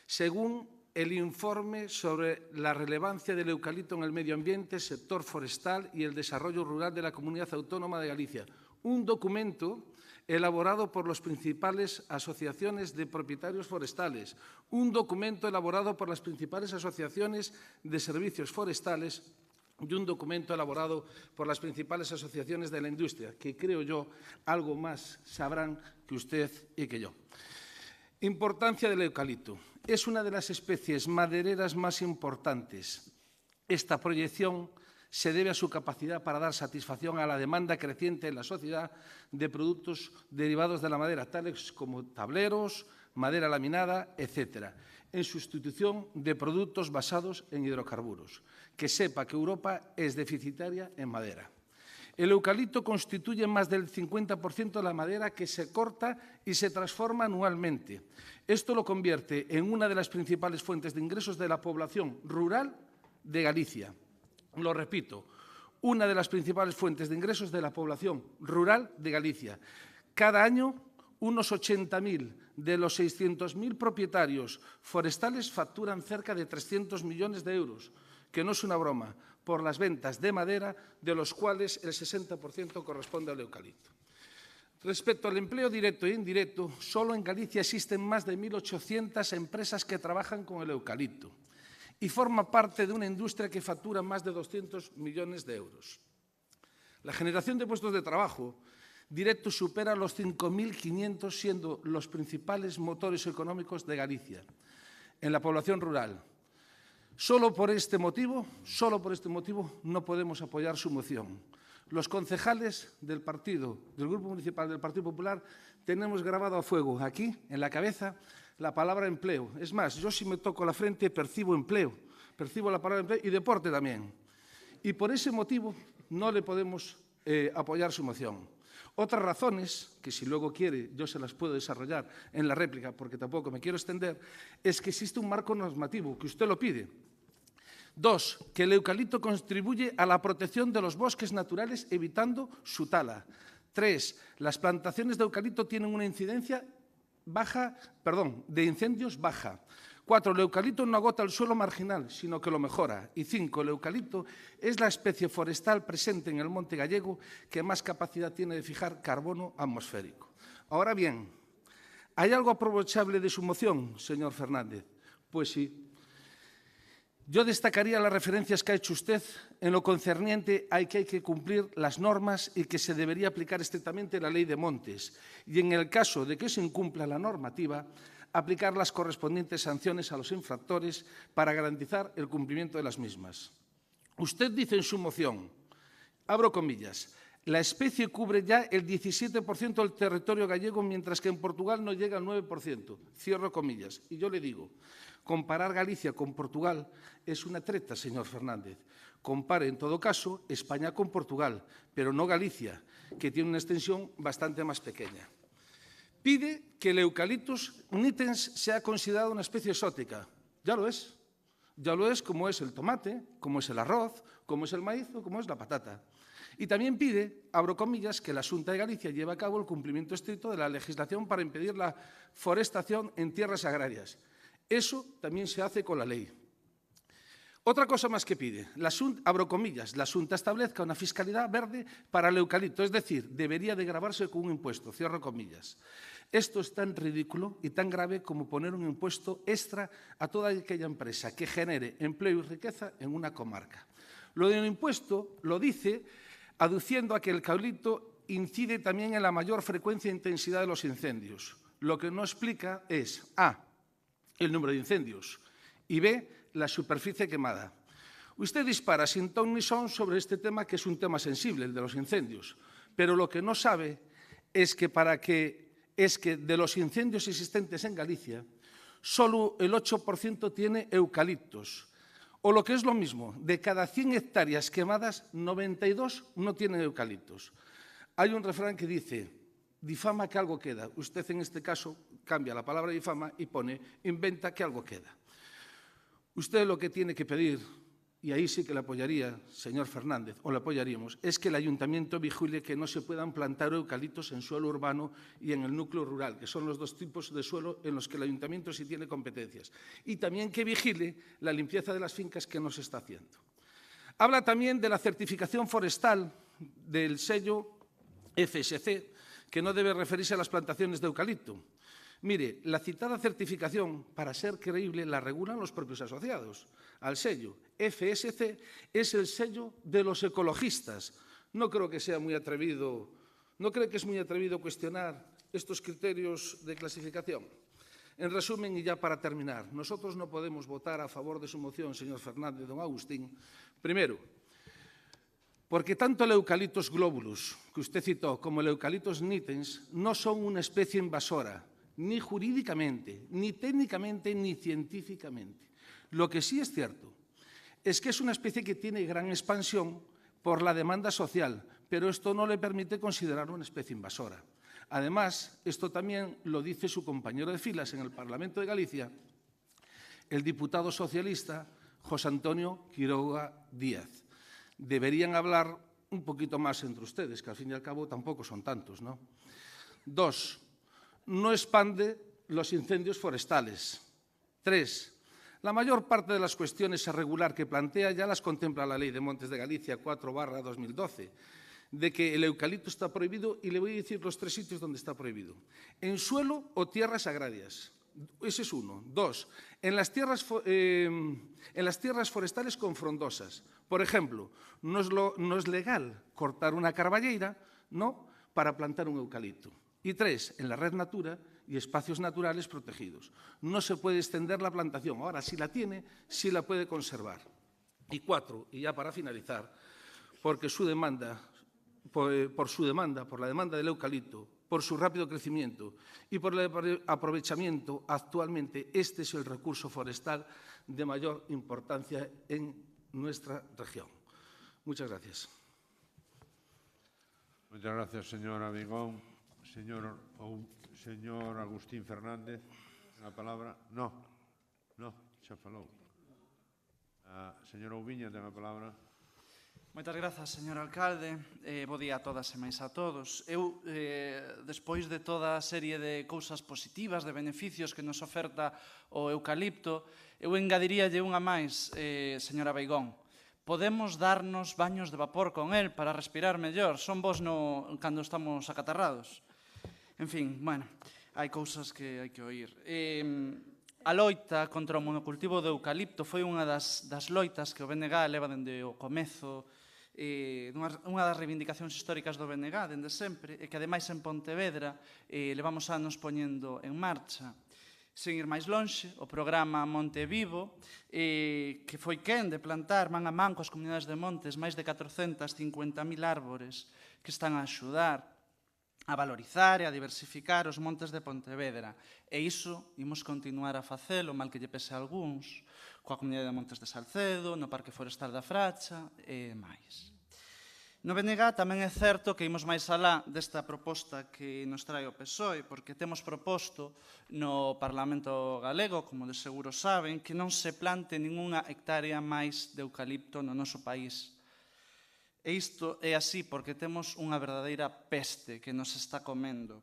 Según el informe sobre la relevancia del eucalipto en el medio ambiente, sector forestal y el desarrollo rural de la Comunidad Autónoma de Galicia, un documento elaborado por las principales asociaciones de propietarios forestales, un documento elaborado por las principales asociaciones de servicios forestales y un documento elaborado por las principales asociaciones de la industria, que creo yo algo más sabrán que usted y que yo. Importancia del eucalipto. Es una de las especies madereras más importantes. Esta proyección se debe a su capacidad para dar satisfacción a la demanda creciente en la sociedad de productos derivados de la madera, tales como tableros, madera laminada, etc., en sustitución de productos basados en hidrocarburos. Que sepa que Europa es deficitaria en madera. El eucalipto constituye más del 50% de la madera que se corta y se transforma anualmente. Esto lo convierte en una de las principales fuentes de ingresos de la población rural de Galicia. Lo repito, una de las principales fuentes de ingresos de la población rural de Galicia. Cada año, unos 80.000 de los 600.000 propietarios forestales facturan cerca de 300 millones de euros, que no es una broma, por las ventas de madera, de los cuales el 60% corresponde al eucalipto. Respecto al empleo directo e indirecto, solo en Galicia existen más de 1.800 empresas que trabajan con el eucalipto y forma parte de una industria que factura más de 200 millones de euros. La generación de puestos de trabajo directos supera los 5.500, siendo los principales motores económicos de Galicia en la población rural. Solo por este motivo, no podemos apoyar su moción. Los concejales del Grupo Municipal del Partido Popular, tenemos grabado a fuego aquí, en la cabeza, la palabra empleo. Es más, yo si me toco la frente percibo empleo, percibo la palabra empleo y deporte también. Y por ese motivo no le podemos apoyar su moción. Otras razones, que si luego quiere yo se las puedo desarrollar en la réplica, porque tampoco me quiero extender, es que existe un marco normativo, que usted lo pide. 2, que el eucalipto contribuye a la protección de los bosques naturales evitando su tala. 3, las plantaciones de eucalipto tienen una incidencia de incendios baja. 4, el eucalipto no agota el suelo marginal, sino que lo mejora. Y 5, el eucalipto es la especie forestal presente en el monte gallego que más capacidad tiene de fijar carbono atmosférico. Ahora bien, ¿hay algo aprovechable de su moción, señor Fernández? Pues sí. Yo destacaría las referencias que ha hecho usted en lo concerniente a que hay que cumplir las normas y que se debería aplicar estrictamente la ley de montes. Y en el caso de que se incumpla la normativa, aplicar las correspondientes sanciones a los infractores para garantizar el cumplimiento de las mismas. Usted dice en su moción, abro comillas, La especie cubre ya el 17% del territorio gallego, mientras que en Portugal no llega al 9%. Cierro comillas. Y yo le digo, comparar Galicia con Portugal es una treta, señor Fernández. Compare, en todo caso, España con Portugal, pero no Galicia, que tiene una extensión bastante más pequeña. Pide que el Eucalyptus nitens sea considerado una especie exótica. Ya lo es. Ya lo es, como es el tomate, como es el arroz, como es el maíz o como es la patata. Y también pide, abro comillas, que la Xunta de Galicia lleve a cabo el cumplimiento estricto de la legislación para impedir la forestación en tierras agrarias. Eso también se hace con la ley. Otra cosa más que pide, abro comillas, la Xunta establezca una fiscalidad verde para el eucalipto, es decir, debería de gravarse con un impuesto, cierro comillas. Esto es tan ridículo y tan grave como poner un impuesto extra a toda aquella empresa que genere empleo y riqueza en una comarca. Lo del impuesto lo dice aduciendo a que el eucalipto incide también en la mayor frecuencia e intensidad de los incendios. Lo que no explica es A, el número de incendios y B, la superficie quemada. Usted dispara sin ton ni son sobre este tema, que es un tema sensible, el de los incendios, pero lo que no sabe es que de los incendios existentes en Galicia, solo el 8% tiene eucaliptos. O lo que es lo mismo, de cada 100 hectáreas quemadas, 92 no tienen eucaliptos. Hay un refrán que dice, difama que algo queda. Usted en este caso cambia la palabra difama y pone, inventa que algo queda. Usted lo que tiene que pedir, y ahí sí que le apoyaría, señor Fernández, o le apoyaríamos, es que el ayuntamiento vigile que no se puedan plantar eucaliptos en suelo urbano y en el núcleo rural, que son los dos tipos de suelo en los que el ayuntamiento sí tiene competencias. Y también que vigile la limpieza de las fincas que no se está haciendo. Habla también de la certificación forestal del sello FSC, que no debe referirse a las plantaciones de eucalipto. Mire, la citada certificación, para ser creíble, la regulan los propios asociados al sello. FSC es el sello de los ecologistas. No creo que sea muy atrevido, ¿no cree que es muy atrevido cuestionar estos criterios de clasificación? En resumen, y ya para terminar, nosotros no podemos votar a favor de su moción, señor Fernández, don Agustín. Primero, porque tanto el Eucalyptus globulus, que usted citó, como el Eucalyptus nitens, no son una especie invasora, ni jurídicamente, ni técnicamente, ni científicamente. Lo que sí es cierto es que es una especie que tiene gran expansión por la demanda social, pero esto no le permite considerarlo una especie invasora. Además, esto también lo dice su compañero de filas en el Parlamento de Galicia, el diputado socialista José Antonio Quiroga Díaz. Deberían hablar un poquito más entre ustedes, que al fin y al cabo tampoco son tantos, ¿no? 2. No expande los incendios forestales. 3. La mayor parte de las cuestiones a regular que plantea ya las contempla la Ley de Montes de Galicia 4/2012, de que el eucalipto está prohibido, y le voy a decir los 3 sitios donde está prohibido. En suelo o tierras agrarias. Ese es uno. 2. En las tierras forestales con frondosas. Por ejemplo, no es legal cortar una carballeira, ¿no?, para plantar un eucalipto. Y 3, en la red Natura y espacios naturales protegidos. No se puede extender la plantación. Ahora, si la tiene, sí la puede conservar. Y 4, y ya para finalizar, porque por la demanda del eucalipto, por su rápido crecimiento y por el aprovechamiento, actualmente este es el recurso forestal de mayor importancia en nuestra región. Muchas gracias. Muchas gracias, señor Abigón. Señor Agustín Fernández, la palabra. No, xa falou. Señora Ouviña, ten a palabra. Moitas grazas, señor alcalde. Bo día a todas e máis a todos. Eu, despois de toda a serie de cousas positivas, de beneficios que nos oferta o eucalipto, eu engadiríalle unha máis, señora Beigón. Podemos darnos baños de vapor con el para respirar mellor. Son vos cando estamos acatarrados. En fin, bueno, hai cousas que hai que oír. A loita contra o monocultivo do eucalipto foi unha das loitas que o BNG leva dende o comezo, unha das reivindicacións históricas do BNG dende sempre, e que ademais en Pontevedra levamos anos poñendo en marcha. Sen ir máis lonxe, o programa Monte Vivo, que foi quen de plantar man a man coas comunidades de montes máis de 450.000 árbores que están a axudar a valorizar e a diversificar os montes de Pontevedra. E iso imos continuar a facelo, mal que lle pese a algúns, coa Comunidade de Montes de Salcedo, no Parque Forestal da Fracha e máis. No BNG tamén é certo que imos máis alá desta proposta que nos trae o PSOE, porque temos proposto no Parlamento Galego, como de seguro saben, que non se plante ninguna hectárea máis de eucalipto no noso país. E isto é así porque temos unha verdadeira peste que nos está comendo,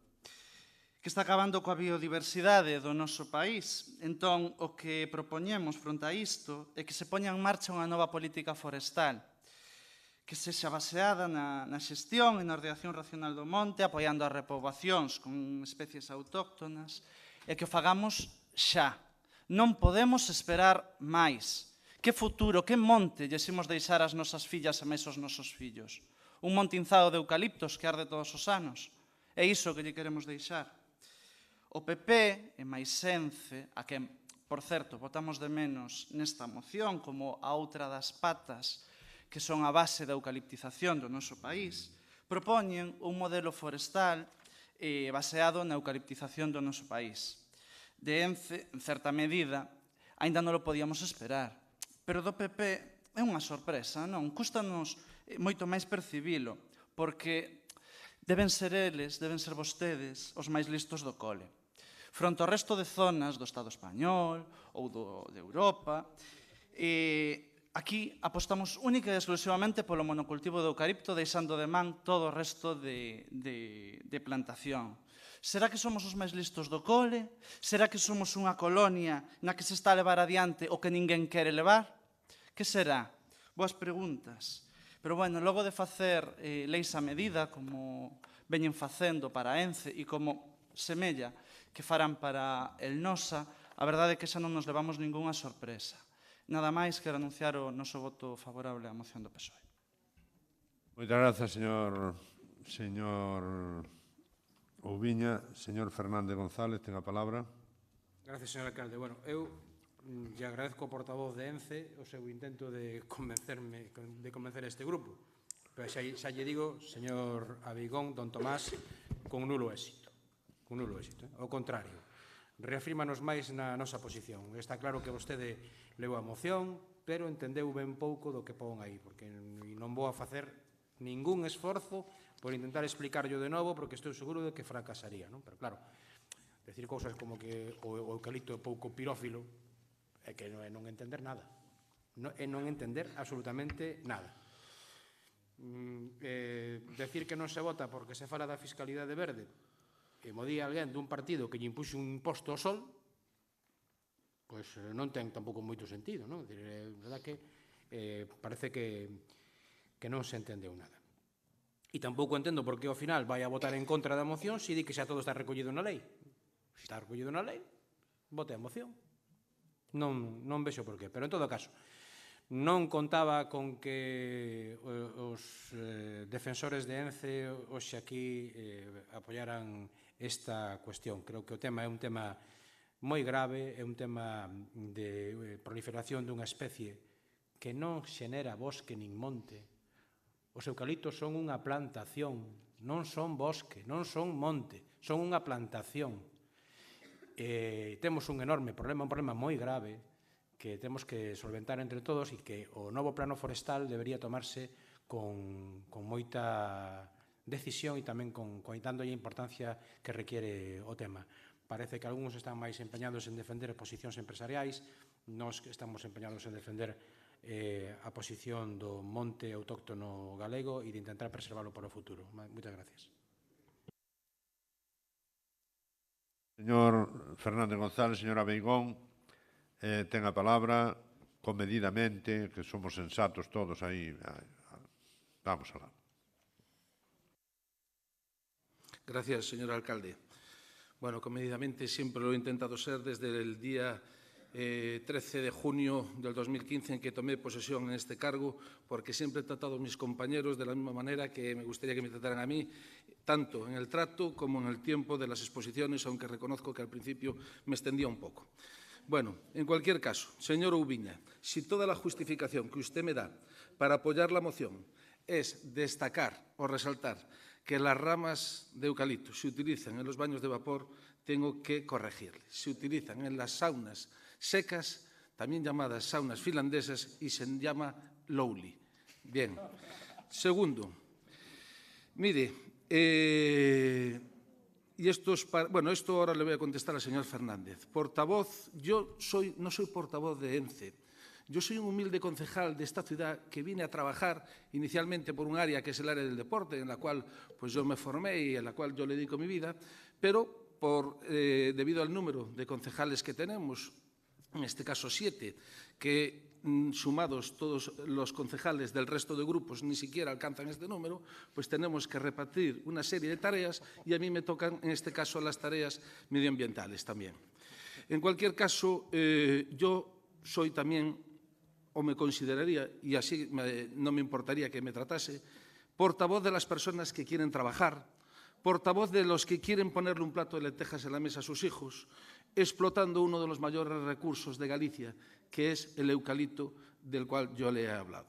que está acabando coa biodiversidade do noso país. Entón, o que propoñemos fronte a isto é que se poña en marcha unha nova política forestal, que sexa baseada na xestión e na ordenación racional do monte, apoiando as repoboacións con especies autóctonas, e que o fagamos xa. Non podemos esperar máis. Que futuro, que monte lles imos deixar ás nosas fillas e máis aos nosos fillos? Un monte inzado de eucaliptos que arde todos os anos? É iso que lle queremos deixar. O PP e máis Ence, a que, por certo, votamos de menos nesta moción, como a outra das patas, que son a base da eucaliptización do noso país, propoñen un modelo forestal baseado na eucaliptización do noso país. De Ence, en certa medida, aínda non o podíamos esperar. Pero do PP é unha sorpresa, non? Cústanos moito máis percibilo, porque deben ser eles, deben ser vostedes, os máis listos do cole. Fronte ao resto de zonas do Estado español ou de Europa, aquí apostamos única e exclusivamente polo monocultivo do eucalipto, deixando de man todo o resto de plantación. Será que somos os máis listos do cole? Será que somos unha colonia na que se está a levar adiante o que ninguén quere levar? Que será? Boas preguntas. Pero, bueno, logo de facer leis a medida, como veñen facendo para Ence e como semella que farán para el Nosa, a verdade é que xa non nos levamos ningunha sorpresa. Nada máis que anunciar o noso voto favorable á moción do PSOE. Moitas grazas, señor Oubiña. Señor Fernández González, ten a palabra. Gracias, señor alcalde. Bueno, eu lle agradezco ao portavoz de Ence o seu intento de convencer este grupo. Pero xa lle digo, señor Abigón, don Tomás, con nulo éxito. Con nulo éxito. Ao contrario, reafírmanos máis na nosa posición. Está claro que vostede leu a moción, pero entendeu ben pouco do que pon aí, porque non vou a facer ningún esforzo por intentar explicarlo de novo, porque estou seguro de que fracasaría, non? Pero claro, decir cousas como que o eucalipto é pouco pirófilo é que non entender nada. É non entender absolutamente nada. Decir que non se vota porque se fala da fiscalidade verde e mo di alguén dun partido que lle impuxe un imposto ao sol, pois non ten tampouco moito sentido, non? É verdad que parece que non se entendeu nada. E tampouco entendo por que ao final vai a votar en contra da moción se di que xa todo está recollido na lei. Se está recollido na lei, vote a moción. Non vexo por qué. Pero, en todo caso, non contaba con que os defensores de Ence hoxe aquí apoyaran esta cuestión. Creo que o tema é un tema moi grave, é un tema de proliferación dunha especie que non xenera bosque nin monte. Os eucaliptos son unha plantación, non son bosque, non son monte, son unha plantación. Temos un enorme problema, un problema moi grave que temos que solventar entre todos e que o novo plano forestal debería tomarse con moita decisión e tamén dándolle a importancia que requiere o tema. Parece que algúns están máis empeñados en defender posicións empresariais, nós estamos empeñados en defender a posición do monte autóctono galego e de intentar preservalo para o futuro. Moitas gracias. Señor Fernández González, señor Abeigón, ten a palabra comedidamente, que somos sensatos todos aí. Vamos alá. Gracias, señor alcalde. Bueno, comedidamente siempre lo he intentado ser desde el día 13 de junio del 2015 en que tomé posesión en este cargo, porque siempre he tratado a mis compañeros de la misma manera que me gustaría que me trataran a mí, tanto en el trato como en el tiempo de las exposiciones, aunque reconozco que al principio me extendía un poco. Bueno, en cualquier caso, señor Oubiña, si toda la justificación que usted me da para apoyar la moción es destacar o resaltar que las ramas de eucalipto se utilizan en los baños de vapor, tengo que corregirle. Se utilizan en las saunas secas, también llamadas saunas finlandesas, y se llama lowly. Bien. Segundo, mire, y esto es para, bueno, esto ahora le voy a contestar al señor Fernández. Portavoz, yo no soy portavoz de ENCE. Yo soy un humilde concejal de esta ciudad que vine a trabajar inicialmente por un área que es el área del deporte, en la cual pues, yo me formé y en la cual yo le dedico mi vida, pero debido al número de concejales que tenemos, en este caso 7, que sumados todos los concejales del resto de grupos ni siquiera alcanzan este número, pues tenemos que repartir una serie de tareas y a mí me tocan, en este caso, las tareas medioambientales también. En cualquier caso, yo soy también, o me consideraría, y así no me importaría que me tratase, portavoz de las personas que quieren trabajar, portavoz de los que quieren ponerle un plato de lentejas en la mesa a sus hijos, explotando uno de los mayores recursos de Galicia, que es el eucalipto del cual yo le he hablado.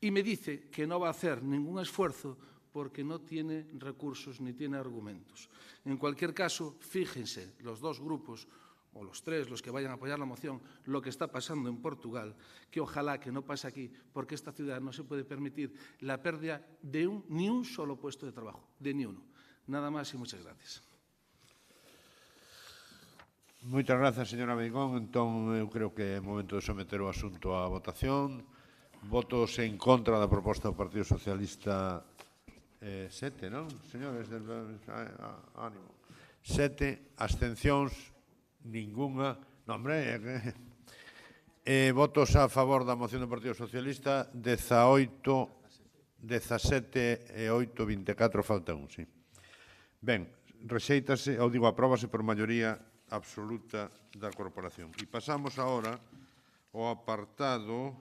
Y me dice que no va a hacer ningún esfuerzo porque no tiene recursos ni tiene argumentos. En cualquier caso, fíjense los dos grupos, o los tres, los que vayan a apoyar la moción, lo que está pasando en Portugal, que ojalá que no pase aquí, porque esta ciudad no se puede permitir la pérdida de ni un solo puesto de trabajo, de ni uno. Nada más y muchas gracias. Moitas grazas, señora Beigón. Entón, eu creo que é momento de someter o asunto á votación. Votos en contra da proposta do Partido Socialista 7, non? Señores, ánimo. 7, abstencións, ninguna. Non, hombre, votos a favor da moción do Partido Socialista, 18, 17 e 8, 24, falta un, sí. Ben, rexeítase, ou digo, apróbase por maioría absoluta da corporación. E pasamos agora ao apartado,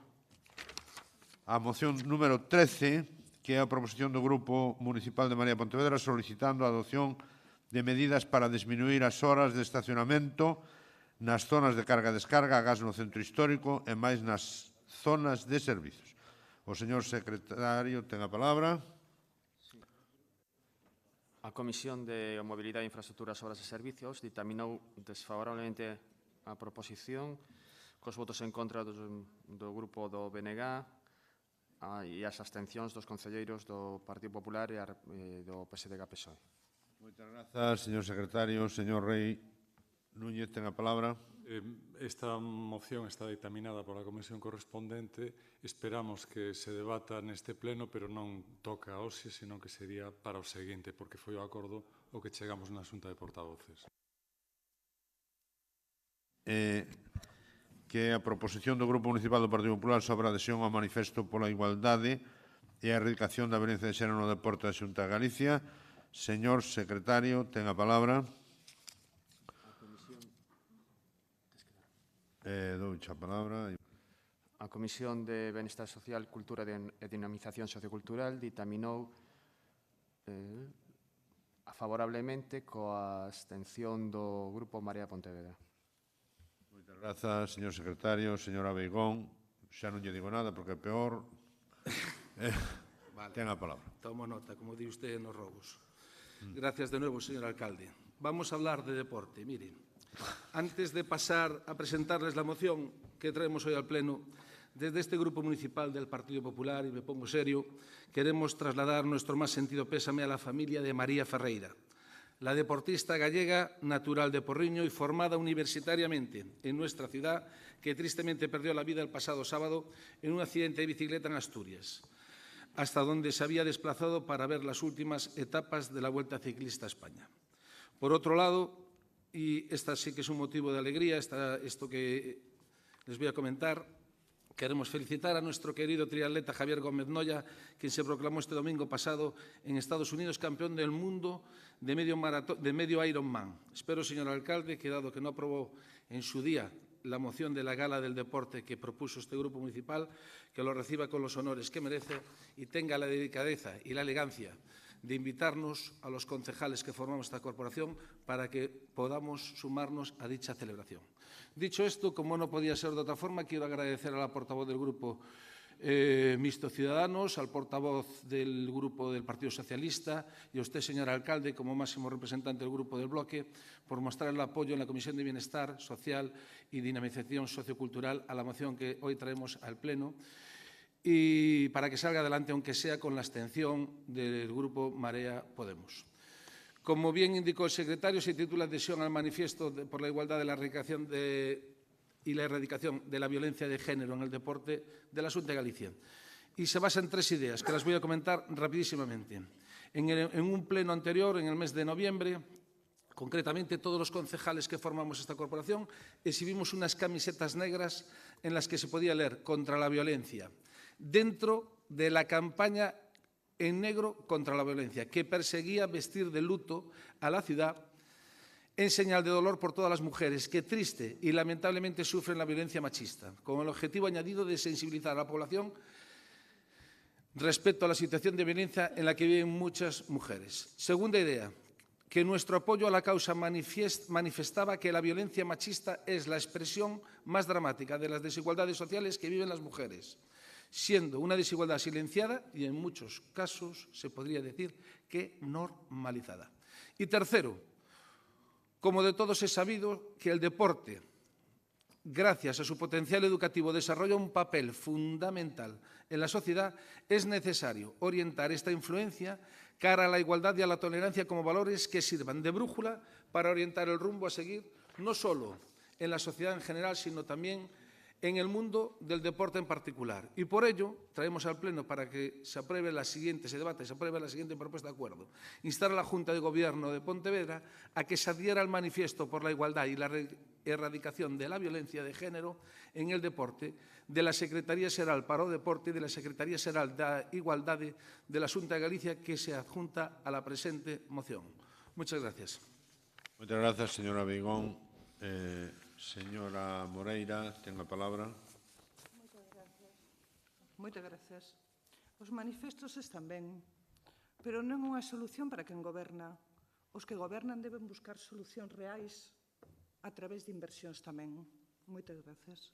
a moción número 13, que é a proposición do Grupo Municipal de María Pontevedra solicitando a adopción de medidas para disminuir as horas de estacionamento nas zonas de carga e descarga, gas no centro histórico e máis nas zonas de servizos. O señor secretario ten a palabra. A Comisión de Mobilidade, Infraestructuras, Obras e Servicios ditaminou desfavorablemente a proposición cos votos en contra do grupo do BNG e as abstencións dos concelleiros do Partido Popular e do PSDG-PSOE. Moitas grazas, señor secretario. Señor Rei Núñez, ten a palabra. Esta moción está dictaminada pola comisión correspondente. Esperamos que se debata neste pleno, pero non toca hoxe, senón que sería para o seguinte, porque foi o acordo o que chegamos na Xunta de Portavoces. Que a proposición do Grupo Municipal do Partido Popular sobre a adhesión ao manifesto pola igualdade e a erradicación da violencia de xénero no deporte da Xunta de Galicia. Señor secretario, ten a palabra. Douche a palabra. A Comisión de Benestar Social, Cultura e Dinamización Sociocultural ditaminou favorablemente coa abstención do Grupo Marea Pontevedra. Moitas grazas, señor secretario. Señora Beigón, xa non lle digo nada porque é peor. Ten a palabra. Tomo nota, como di usted, nos robos. Gracias de nuevo, señor alcalde. Vamos a hablar de deporte. Miren, antes de pasar a presentarles la moción que traemos hoy al Pleno, desde este Grupo Municipal del Partido Popular, y me pongo serio, queremos trasladar nuestro más sentido pésame a la familia de María Ferreira, la deportista gallega natural de Porriño y formada universitariamente en nuestra ciudad, que tristemente perdió la vida el pasado sábado en un accidente de bicicleta en Asturias, hasta donde se había desplazado para ver las últimas etapas de la Vuelta Ciclista a España. Por otro lado, y esta sí que es un motivo de alegría, esto que les voy a comentar, queremos felicitar a nuestro querido triatleta Javier Gómez Noya, quien se proclamó este domingo pasado en Estados Unidos campeón del mundo de medio Ironman. Espero, señor alcalde, que dado que no aprobó en su día la moción de la gala del deporte que propuso este grupo municipal, que lo reciba con los honores que merece y tenga la delicadeza y la elegancia de invitarnos a los concejales que formamos esta corporación para que podamos sumarnos a dicha celebración. Dicho esto, como no podía ser de otra forma, quiero agradecer a la portavoz del grupo Mixto Ciudadanos, al portavoz del Grupo del Partido Socialista y a usted, señor alcalde, como máximo representante del Grupo del Bloque, por mostrar el apoyo en la Comisión de Bienestar Social y Dinamización Sociocultural a la moción que hoy traemos al Pleno y para que salga adelante, aunque sea con la abstención del Grupo Marea Podemos. Como bien indicó el secretario, se titula Adhesión al Manifiesto por la Igualdad de la Erradicación y la erradicación de la violencia de género en el deporte de la Xunta de Galicia. Y se basa en 3 ideas, que las voy a comentar rapidísimamente. En un pleno anterior, en el mes de noviembre, concretamente todos los concejales que formamos esta corporación, exhibimos unas camisetas negras en las que se podía leer contra la violencia, dentro de la campaña en negro contra la violencia, que perseguía vestir de luto a la ciudad en señal de dolor por todas las mujeres que triste y lamentablemente sufren la violencia machista, con el objetivo añadido de sensibilizar a la población respecto a la situación de violencia en la que viven muchas mujeres. Segunda idea, que nuestro apoyo a la causa manifestaba que la violencia machista es la expresión más dramática de las desigualdades sociales que viven las mujeres, siendo una desigualdad silenciada y en muchos casos se podría decir que normalizada. Y tercero, como de todos es sabido que el deporte, gracias a su potencial educativo, desarrolla un papel fundamental en la sociedad, es necesario orientar esta influencia cara a la igualdad y a la tolerancia como valores que sirvan de brújula para orientar el rumbo a seguir, no solo en la sociedad en general, sino también en el mundo del deporte en particular. Y por ello, traemos al Pleno para que se apruebe se debate y se apruebe la siguiente propuesta de acuerdo. Instar a la Junta de Gobierno de Pontevedra a que se adhiera al manifiesto por la igualdad y la erradicación de la violencia de género en el deporte de la Secretaría Xeral para o Deporte e de la Secretaría Xeral da Igualdade de la Xunta de Galicia que se adjunta a la presente moción. Muchas gracias. Muchas gracias, señora Beigón. Señora Moreira, ten a palabra. Moitas gracias. Os manifestos están ben, pero non é unha solución para quen goberna. Os que gobernan deben buscar solucións reais a través de inversións tamén. Moitas gracias.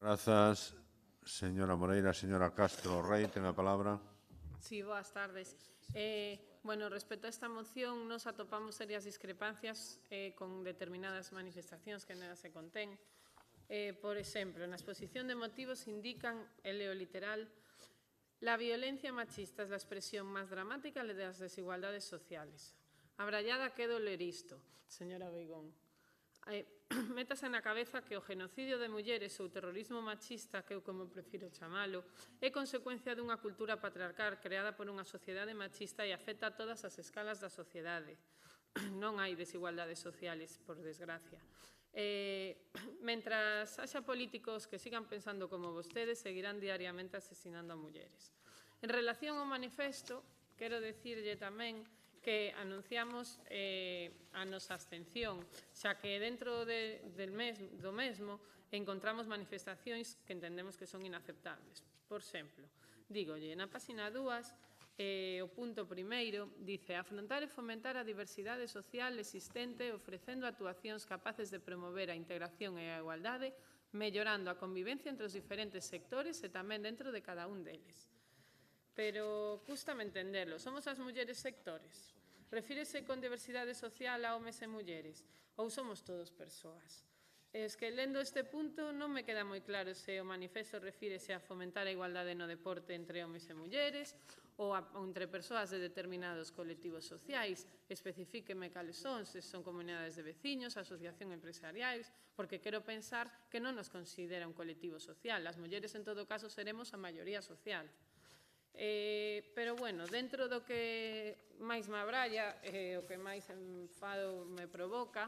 Grazas, señora Moreira. Señora Castro Rei, ten a palabra. Sí, boas tardes. Bueno, respecto a esta moción, nos atopamos serias discrepancias con determinadas manifestacións que nela se contén. Por exemplo, na exposición de motivos indican, e leo literal, la violencia machista es la expresión más dramática de las desigualdades sociales. Abrallada quedo ler isto, señora Beigón. Métase na cabeza que o genocidio de mulleres ou terrorismo machista, que eu como prefiro chamalo, é consecuencia dunha cultura patriarcal creada por unha sociedade machista e afecta a todas as escalas da sociedade. Non hai desigualdades sociales, por desgracia. Mentras haxa políticos que sigan pensando como vostedes, seguirán diariamente asesinando a mulleres. En relación ao manifesto, quero dicirlle tamén que anunciamos a nosa abstención, xa que dentro do mesmo encontramos manifestacións que entendemos que son inaceptables. Por exemplo, dígolle, na página 2, o punto primeiro, dice afrontar e fomentar a diversidade social existente ofrecendo actuacións capaces de promover a integración e a igualdade, mellorando a convivencia entre os diferentes sectores e tamén dentro de cada un deles. Pero cústame entenderlo, somos as mulleres sectores? Refírese con diversidade social a homes e mulleres? Ou somos todos persoas? Es que lendo este punto non me queda moi claro se o manifesto refírese a fomentar a igualdade no deporte entre homes e mulleres ou entre persoas de determinados colectivos sociais. Especifíqueme cales son, se son comunidades de veciños, asociación empresariais, porque quero pensar que non nos considera un colectivo social. As mulleres, en todo caso, seremos a maioría social. Pero, bueno, dentro do que máis me abralla, o que máis enfado me provoca,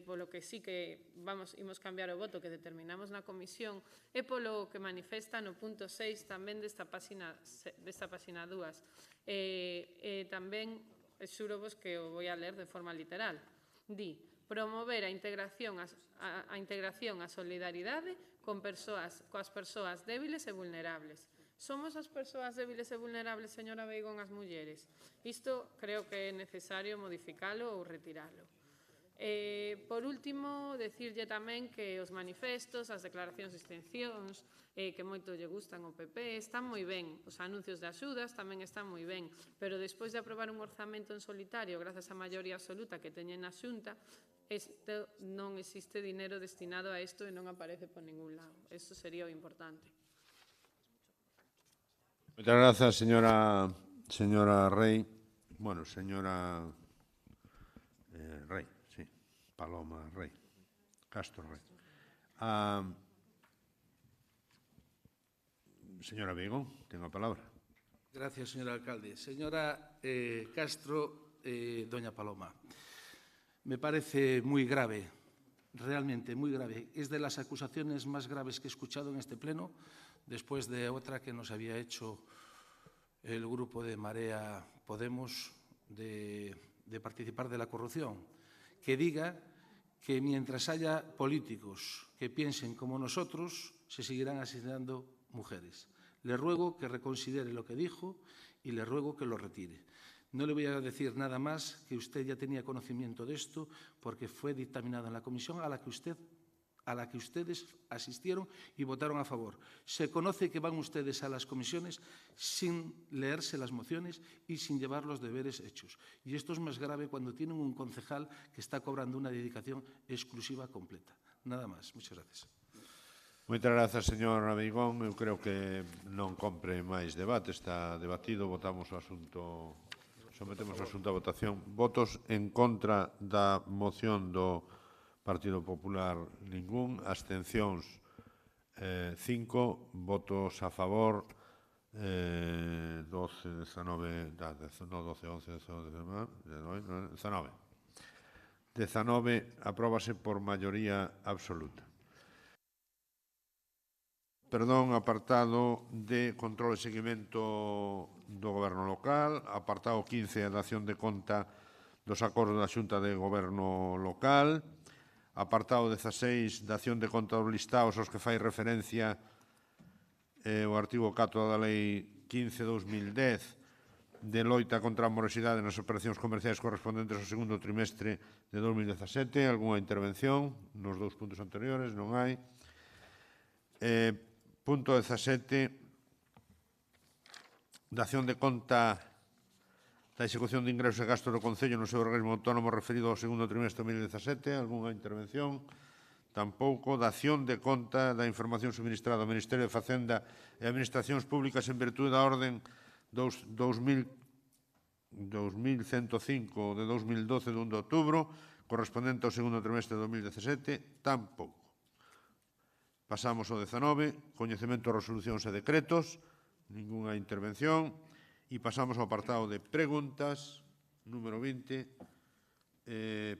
polo que sí que imos cambiar o voto que determinamos na comisión, é polo que manifesta no punto 6 tamén desta página 2. Tamén xuro vos que o vou a ler de forma literal. Di, promover a integración, a solidaridade coas persoas débiles e vulnerables. Somos as persoas débiles e vulnerables, señora Beigón, as mulleres? Isto creo que é necesario modificalo ou retiralo. Por último, decirlle tamén que os manifestos, as declaracións de extensións, que moito lle gustan ao PP, están moi ben. Os anuncios de axudas tamén están moi ben. Pero despois de aprobar un orzamento en solitario, grazas á maioría absoluta que teñen na Xunta, non existe dinero destinado a isto e non aparece por ningún lado. Isto sería o importante. Moitas grazas, señora Rey. Bueno, señora Rey, sí. Paloma Rey. Castro Rey. Señora Vigo, ten a palabra. Gracias, señor alcalde. Señora Castro, doña Paloma, me parece muy grave, realmente muy grave. Es de las acusaciones más graves que he escuchado en este pleno, después de otra que nos había hecho el grupo de Marea Podemos de participar de la corrupción, que diga que mientras haya políticos que piensen como nosotros, se seguirán asesinando mujeres. Le ruego que reconsidere lo que dijo y le ruego que lo retire. No le voy a decir nada más, que usted ya tenía conocimiento de esto porque fue dictaminado en la comisión a la que ustedes asistieron y votaron a favor. Se conoce que van ustedes a las comisiones sin leerse las mociones y sin llevar los deberes hechos. Y esto es más grave cuando tienen un concejal que está cobrando una dedicación exclusiva completa. Nada más. Muchas gracias. Moitas grazas, señor Abeigón. Eu creo que non compre máis debate. Está debatido. Votamos o asunto. Sometemos o asunto a votación. Votos en contra da moción do Partido Popular ningún. Abstencións 5. Votos a favor 12, 19, no 12, 11, 19. 19. Apróbase por maioría absoluta. Perdón, apartado de control e seguimento do Goberno local, apartado 15, a dación de conta dos acordos da Xunta de Goberno local, apartado 16, dación de conta dos listados aos que fai referencia o artigo 4 da Lei 15/2010 de loita contra a morosidade nas operacións comerciais correspondentes ao segundo trimestre de 2017. Algúna intervención nos dous puntos anteriores? Non hai. Punto 17, dación de conta da execución de ingresos e gastos do Concello no seu organismo autónomo referido ao segundo trimestre de 2017. Algúna intervención? Tampouco. Dación de conta da información suministrada ao Ministerio de Facenda e Administracións Públicas en virtude da orden 2105 de 2012 de 1 de outubro, correspondente ao segundo trimestre de 2017. Tampouco. Pasamos ao 19, coñecemento de resolucións e decretos, ningunha intervención, e pasamos ao apartado de preguntas, número 20.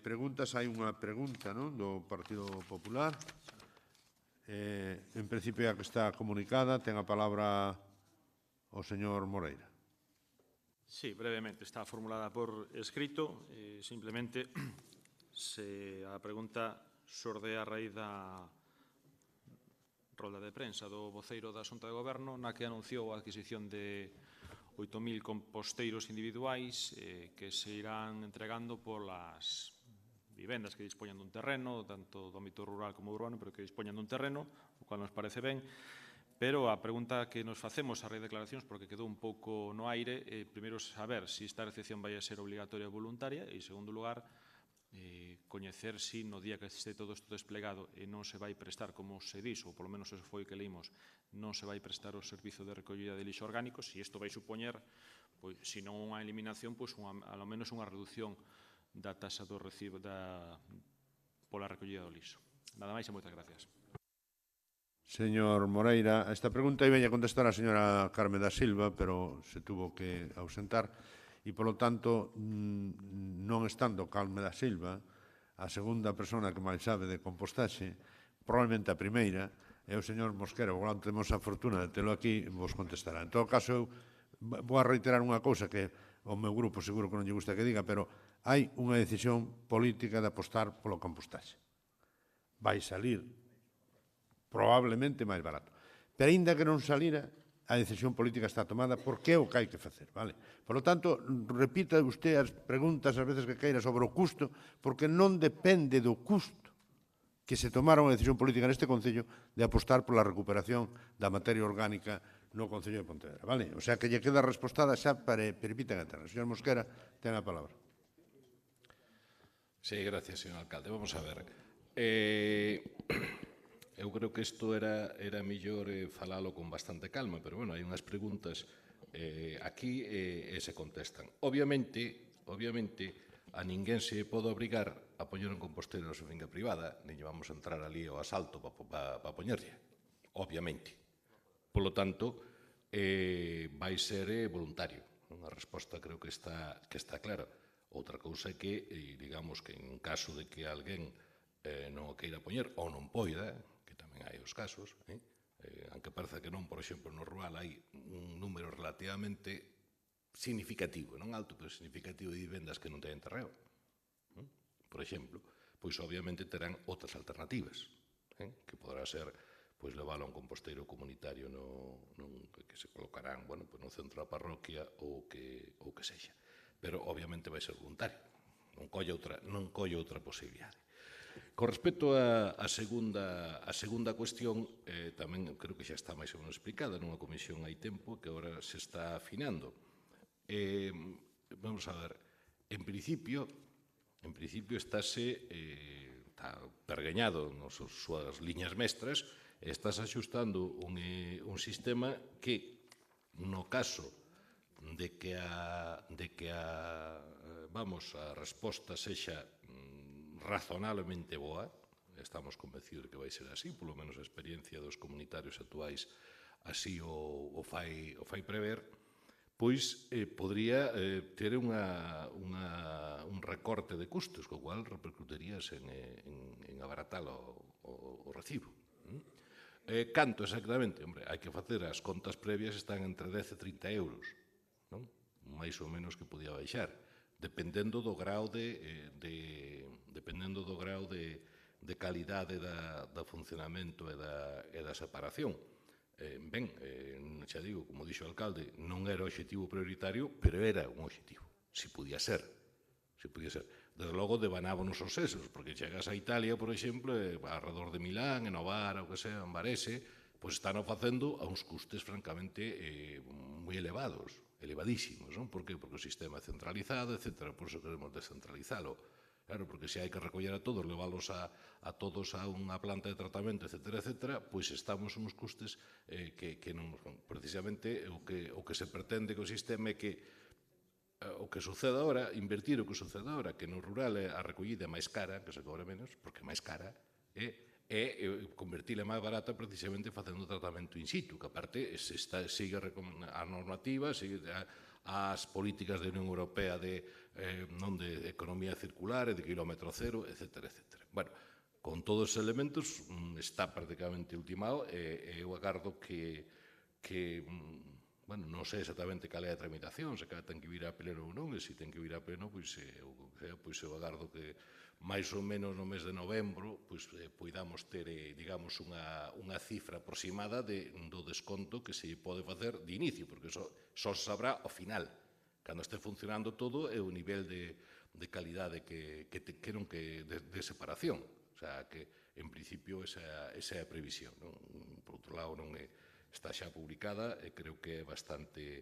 Preguntas, hai unha pregunta do Partido Popular. En principio, a que está comunicada, ten a palabra o señor Moreira. Sí, brevemente, está formulada por escrito. Simplemente, a pregunta xorde a raíz da rolda de prensa do voceiro da Xunta de Goberno na que anunciou a adquisición de 8.000 composteiros individuais que se irán entregando polas vivendas que dispoñan dun terreno, tanto do ámbito rural como urbano, pero que dispoñan dun terreno, o cual nos parece ben. Pero a pregunta que nos facemos a raíz de declaracións, porque quedou un pouco no aire, primeiro saber se esta recepción vai a ser obligatoria ou voluntaria, e, en segundo lugar, coñecer si no día que este todo isto desplegado e non se vai prestar, como se dixo, ou polo menos eso foi o que leímos, non se vai prestar o servizo de recollida de lixo orgánico, si isto vai supoñer, pois, se non unha eliminación, pois ao menos unha reducción da taxa do recibo pola recollida do lixo. Nada máis e moitas gracias. Señor Moreira, a esta pregunta iba a contestar a señora Carme da Silva, pero se tuvo que ausentar. E, polo tanto, non estando Carme da Silva, a segunda persona que máis sabe de compostaxe, probablemente a primeira, é o señor Mosquera, o cual temos a fortuna de telo aquí, vos contestará. En todo caso, eu vou a reiterar unha cousa que o meu grupo seguro que non lle gusta que diga, pero hai unha decisión política de apostar polo compostaxe. Vai salir probablemente máis barato. Pero, aínda que non salira, a decisión política está tomada porque é o que hai que facer, vale? Por lo tanto, repita usted as preguntas ás veces que queira sobre o custo, porque non depende do custo que se tomara unha decisión política neste Concello de apostar pola recuperación da materia orgánica no Concello de Pontevedra, vale? O sea, que lle queda respostada xa para Pita Gaterra. Señor Mosquera, ten a palabra. Sí, gracias, señor alcalde. Vamos a ver. Eu creo que isto era mellor falalo con bastante calma, pero, bueno, hai unhas preguntas aquí e se contestan. Obviamente, a ninguén se pode obrigar a poñer un composteiro na súa finca privada, nin lle vamos a entrar ali ao asalto para poñerlle, obviamente. Por lo tanto, vai ser voluntario. A resposta creo que está clara. Outra cousa é que, digamos, que en caso de que alguén non o queira poñer ou non poida, que tamén hai os casos, aunque parece que non, por exemplo, no rural hai un número relativamente significativo, non alto, pero significativo de vivendas que non teñen terreo, por exemplo, pois obviamente terán outras alternativas, que poderá ser pois leválo a un composteiro comunitario que se colocarán no centro da parroquia ou que sexa. Pero obviamente vai ser voluntario, non colle outra posibilidade. Con respecto á segunda cuestión, tamén creo que xa está máis ou menos explicada nunha comisión hai tempo que agora se está afinando. Vamos a ver, en principio está pergeñado nas súas liñas mestras, estás axustando un sistema que, no caso de que a resposta sexa razonablemente boa, estamos convencidos de que vai ser así, polo menos a experiencia dos comunitarios actuais así o fai prever, pois podría ter un recorte de custos, co cual repercutirías en abaratar o recibo. Canto exactamente? Hombre, hai que facer as contas previas, están entre 10 e 30 euros, máis ou menos que podía baixar, dependendo do grau de calidade do funcionamento e da separación. Ben, xa digo, como dixo o alcalde, non era o obxectivo prioritario, pero era un obxectivo, se podía ser. Desde logo, devanámonos os sesos, porque chegas a Italia, por exemplo, alrededor de Milán, en Novara, o que sea, en Varese, pois están facendo a uns custes francamente moi elevados, elevadísimos, non? Por que? Porque o sistema é centralizado, etc. Por iso queremos descentralizalo. Claro, porque se hai que recoller a todos, leválos a todos a unha planta de tratamento, etc., pois estamos uns custes que non... Precisamente o que se pretende co sistema é que o que sucede agora, invertir o que sucede agora, que no rural a recollida é máis cara, que se cobre menos, porque é máis cara, e convertila máis barata precisamente facendo tratamento in situ, que aparte sigue a normativa, sigue as políticas da Unión Europea de economía circular e de quilómetro cero, etc. Bueno, con todos os elementos está prácticamente ultimado e eu agardo que non sei exactamente cal é a tramitación, se ten que vir a pleno ou non, e se ten que vir a pleno, pois eu agardo que máis ou menos no mes de novembro poidamos ter, digamos, unha cifra aproximada do desconto que se pode facer de inicio, porque só se sabrá ao final, cando este funcionando todo, é o nivel de calidade que de separación. O sea, que en principio esa é a previsión. Por outro lado, non está xa publicada e creo que é bastante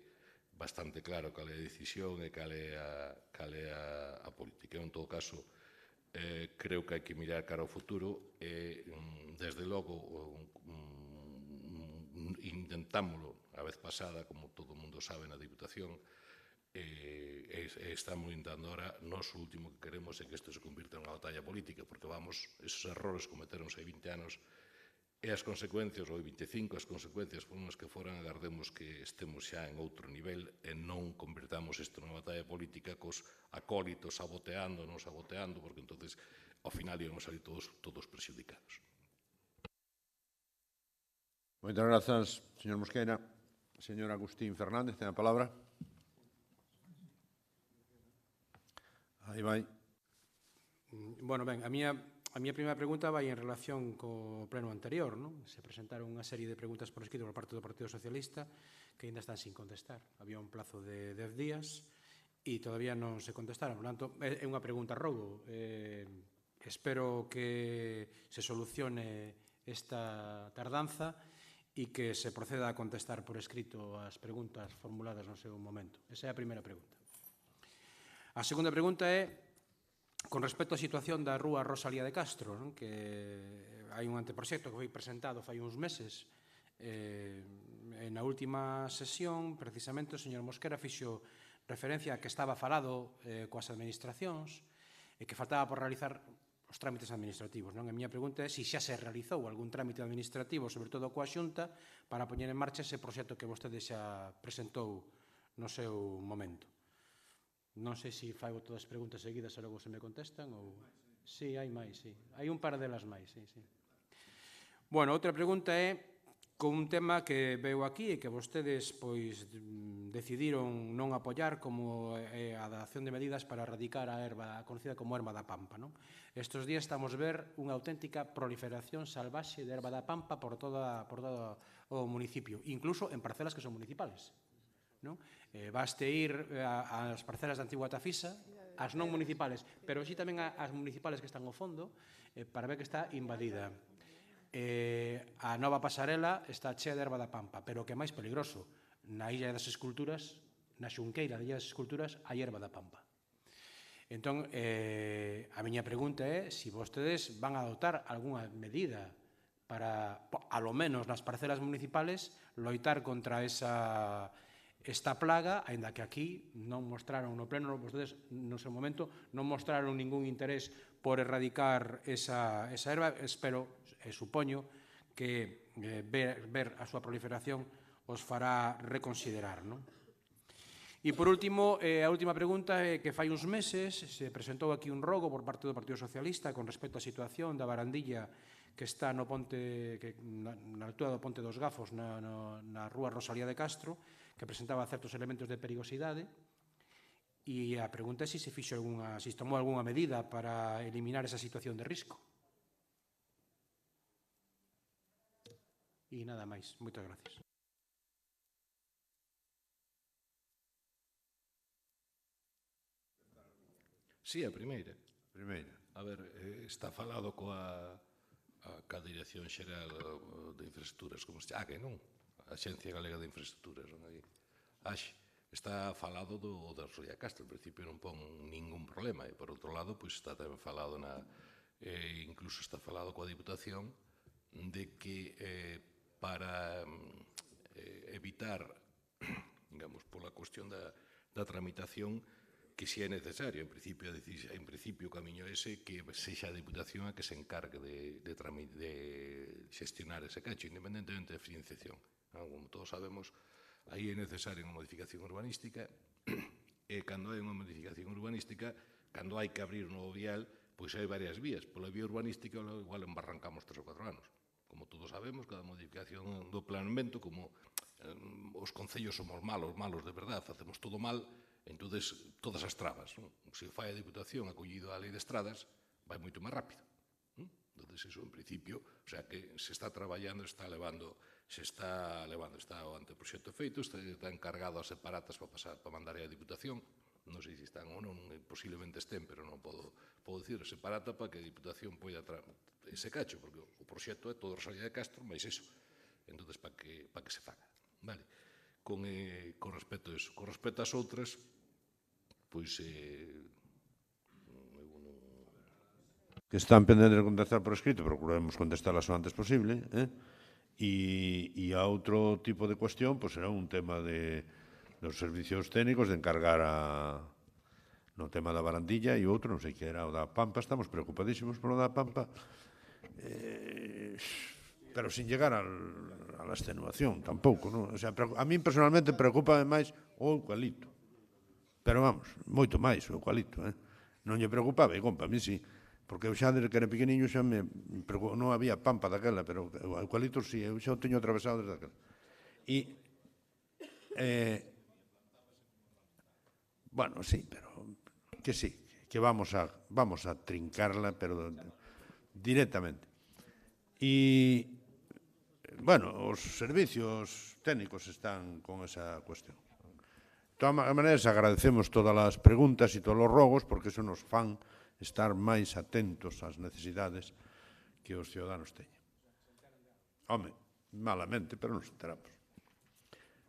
claro cal é a decisión e cal é a política. En todo caso, creo que hai que mirar cara ao futuro e, desde logo, intentámoslo a vez pasada, como todo o mundo sabe, na Diputación, estamos intentando ahora, nós o último que queremos é que isto se convirta en unha batalla política, porque esos errores cometeronse hai 20 anos e as consecuencias, ou 25, as consecuencias foron as que foran, agardemos que estemos xa en outro nivel e non convirtamos isto nunha batalla política cos acólitos saboteando, porque entonces ao final íbamos salir todos prexudicados. Moitas grazas, señor Mosquera. Señor Agustín Fernández, ten a palabra. Aí vai. Bueno, ben, a miña a miña primeira pregunta vai en relación co pleno anterior, non? Se presentaron unha serie de preguntas por escrito por parte do Partido Socialista que ainda están sin contestar. Había un plazo de 10 días e todavía non se contestaron. Por tanto, é unha pregunta rogo. Espero que se solucione esta tardanza e que se proceda a contestar por escrito as preguntas formuladas no seu momento. Esa é a primeira pregunta. A segunda pregunta é con respecto á situación da rúa Rosalía de Castro, non? Que hai un anteproxecto que foi presentado fai uns meses. Na última sesión, precisamente, o señor Mosquera fixo referencia a que estaba falado coas administracións e que faltaba por realizar os trámites administrativos. A miña pregunta é se xa se realizou algún trámite administrativo, sobre todo coa Xunta, para poñer en marcha ese proxecto que vostede xa presentou no seu momento. Non sei se fago todas as preguntas seguidas e logo se me contestan ou... Sí, hai máis, sí. Hai un par delas máis, sí, sí. Bueno, outra pregunta é con un tema que veo aquí e que vostedes decidiron non apoiar como a adaptación de medidas para erradicar a erva conocida como erva da Pampa. Estes días estamos a ver unha auténtica proliferación salvaxe de erva da Pampa por todo o municipio, incluso en parcelas que son municipales. Baste ir ás parcelas da antigua Tafisa, as non municipales, pero sí tamén as municipales que están ao fondo, para ver que está invadida. A nova pasarela está chea de erva da Pampa, pero o que é máis peligroso, na Illa das Esculturas, na xunqueira da Illa das Esculturas, hai erva da Pampa. Entón, a miña pregunta é se vostedes van a adoptar algunha medida para, alo menos nas parcelas municipales, loitar contra esta plaga, aínda que aquí non mostraron no pleno, vostedes no seu momento non mostraron ningún interés por erradicar esa erva. Espero e supoño que ver a súa proliferación os fará reconsiderar. E por último, a última pregunta é que fai uns meses se presentou aquí un rogo por parte do Partido Socialista con respecto á situación da barandilla que está na altura do Ponte dos Gafos, na rúa Rosalía de Castro, que presentaba certos elementos de perigosidade, e a pregunta é se tomou algunha medida para eliminar esa situación de risco. E nada máis. Moitas gracias. Sí, a primeira. Primeira. A ver, está falado coa Dirección Xeral de Infraestructuras, como se que non? A Axencia Galega de Infraestructuras, non aí? Está falado do da Rosalía de Castro, en principio non pon ningún problema, e por outro lado, está tamén falado incluso está falado coa Diputación de que para evitar, digamos, pola cuestión da tramitación, que si é necesario, en principio o camiño ese, que sexa a Diputación a que se encargue de xestionar ese cacho, independentemente de financiación. Como todos sabemos, aí é necesaria unha modificación urbanística, e cando hai unha modificación urbanística, cando hai que abrir un novo vial, pois hai varias vías. Pola vía urbanística, igual embarrancamos 3 ou 4 anos. Como todos sabemos, cada modificación do planeamento, como os concellos somos malos de verdade, facemos todo mal, entonces todas as trabas. Se fai a Diputación acollido á Lei de Estradas, vai moito máis rápido. Entonces, eso, en principio, o sea, que se está traballando, está o anteproxecto feito, está encargado as separatas para mandar á Diputación, non sei se están ou non, posiblemente estén, pero non podo dicir, separata para que a Diputación poida ese cacho, porque o proxecto é todo Rosalía de Castro, máis eso. Entonces, para que se faga. Vale. Con respecto a eso. Con respecto ás outras, pois... que están pendentes de contestar por escrito, procuraremos contestarlas o antes posible, e a outro tipo de cuestión será un tema dos servicios técnicos de encargar no tema da barandilla, e outro, non sei que era o da Pampa. Estamos preocupadísimos polo da Pampa, pero sin llegar a la extenuación tampouco. O sea, a mí personalmente preocupa máis o eucalipto, pero vamos, moito máis o eucalipto. Non lle preocupaba, e compa, a mí sí, porque eu xa desde que era pequeniño xa me preocupaba, non había Pampa daquela, pero o eucalipto sí, eu xa o teño atravesado desde daquela. E bueno, sí, pero que sí, que vamos a trincarla, pero directamente. E, bueno, os servicios técnicos están con esa cuestión. De todas maneiras, agradecemos todas as preguntas e todos os rogos, porque eso nos fan estar máis atentos ás necesidades que os ciudadanos teñen. Home, malamente, pero nos enteramos.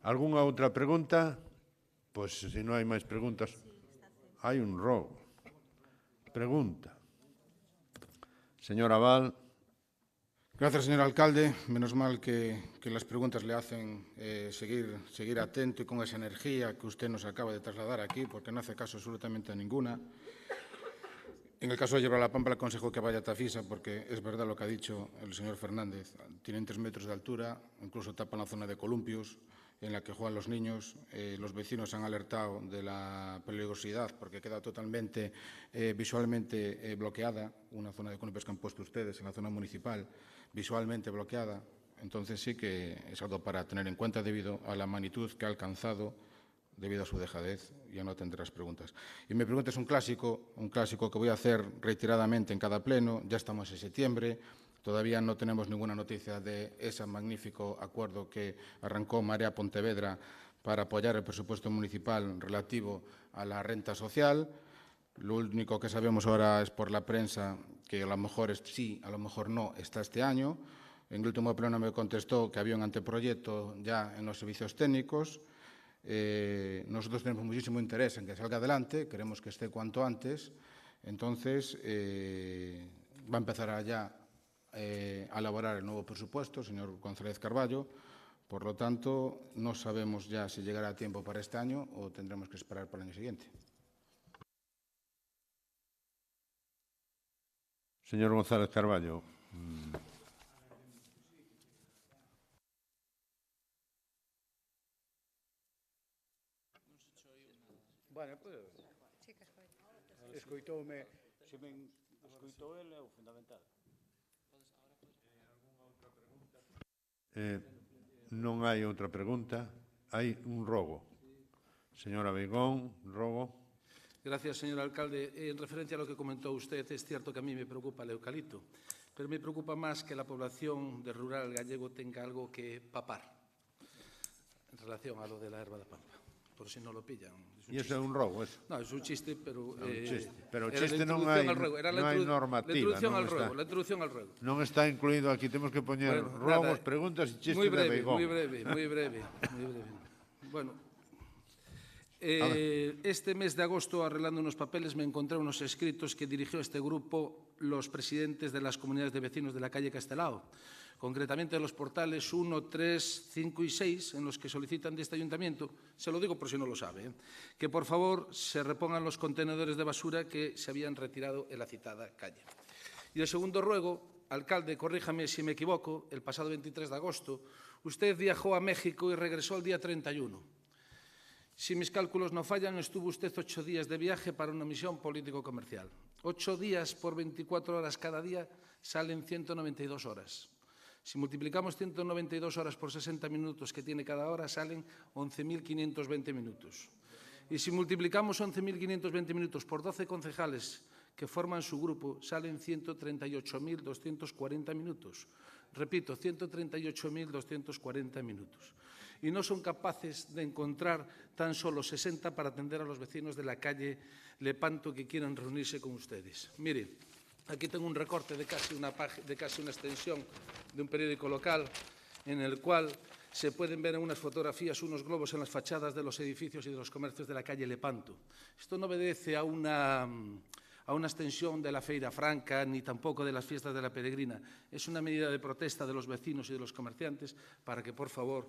Algúnha outra pregunta? Pois, se non hai máis preguntas, hai un rogo. Pregunta. Señor Aval. Gracias, señor alcalde. Menos mal que las preguntas le hacen seguir atento y con esa energía que usted nos acaba de trasladar aquí, porque no hace caso absolutamente a ninguna. En el caso de Hierba de la Pampa, le aconsejo que vaya a Tafisa, porque es verdad lo que ha dicho el señor Fernández. Tienen 3 metros de altura, incluso tapan la zona de columpios en la que juegan los niños. Los vecinos han alertado de la peligrosidad porque queda totalmente visualmente bloqueada, una zona de columpios que han puesto ustedes en la zona municipal, visualmente bloqueada. Entonces sí que es algo para tener en cuenta debido a la magnitud que ha alcanzado debido a su dejadez y a no atender las preguntas. Y mi pregunta es un clásico que voy a hacer reiteradamente en cada pleno. Ya estamos en septiembre, todavía no tenemos ninguna noticia de ese magnífico acuerdo que arrancó Marea Pontevedra para apoyar el presupuesto municipal relativo a la renta social. Lo único que sabemos ahora es por la prensa que a lo mejor sí, a lo mejor no, está este año. En el último pleno me contestó que había un anteproyecto ya en los servicios técnicos. Nosotros tenemos muchísimo interés en que salga adelante, queremos que esté cuanto antes. Entonces, va a empezar ya a elaborar el nuevo presupuesto, señor González Carballo. Por lo tanto, no sabemos ya si llegará a tiempo para este año o tendremos que esperar para el año siguiente. Señor González Carballo. Bueno, pues, escoitoume, se me escoitou ele é o fundamental. Non hai outra pregunta. Hai un rogo. Señora Beigón, rogo. Gracias, señor alcalde. En referencia a lo que comentó usted, es cierto que a mí me preocupa el eucalipto, pero me preocupa más que la población del rural gallego tenga algo que papar en relación a lo de la Hierba de Pampa, por si no lo pillan. E iso é un rogo, eso? No, es un chiste, pero... Pero o chiste non hai normativa. La introducción al ruego. Non está incluído aquí, temos que poñer rogos, preguntas e chistes de Beigón. Muy breve. Bueno, este mes de agosto, arreglando unos papeles, me encontré unos escritos que dirigió este grupo los presidentes de las comunidades de vecinos de la calle Castelao, concretamente los portales 1, 3, 5 y 6, en los que solicitan de este ayuntamiento, se lo digo por si no lo sabe, que por favor se repongan los contenedores de basura que se habían retirado en la citada calle. Y el segundo ruego, alcalde, corríjame si me equivoco, el pasado 23 de agosto, usted viajó a México y regresó el día 31. Si mis cálculos no fallan, estuvo usted 8 días de viaje para una misión político-comercial. 8 días por 24 horas cada día salen 192 horas. Si multiplicamos 192 horas por 60 minutos que tiene cada hora, salen 11.520 minutos. Y si multiplicamos 11.520 minutos por 12 concejales que forman su grupo, salen 138.240 minutos. Repito, 138.240 minutos. Y no son capaces de encontrar tan solo 60 para atender a los vecinos de la calle Lepanto que quieran reunirse con ustedes. Mire, aquí tengo un recorte de casi una extensión de un periódico local en el cual se pueden ver en unas fotografías unos globos en las fachadas de los edificios y de los comercios de la calle Lepanto. Esto no obedece a una extensión de la Feira Franca ni tampoco de las fiestas de la Peregrina. Es una medida de protesta de los vecinos y de los comerciantes para que, por favor,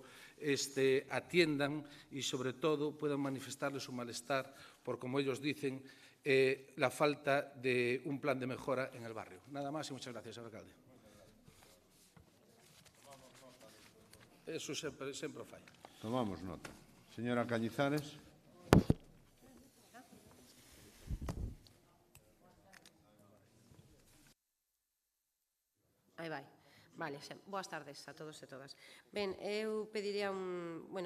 atiendan y, sobre todo, puedan manifestarles su malestar por, como ellos dicen, la falta de un plan de mejora en el barrio. Nada más y muchas gracias, señor alcalde. Eso sempre o fai. Tomamos nota. Señora Cañizares. Aí vai. Vale, boas tardes a todos e todas. Ben, eu pediría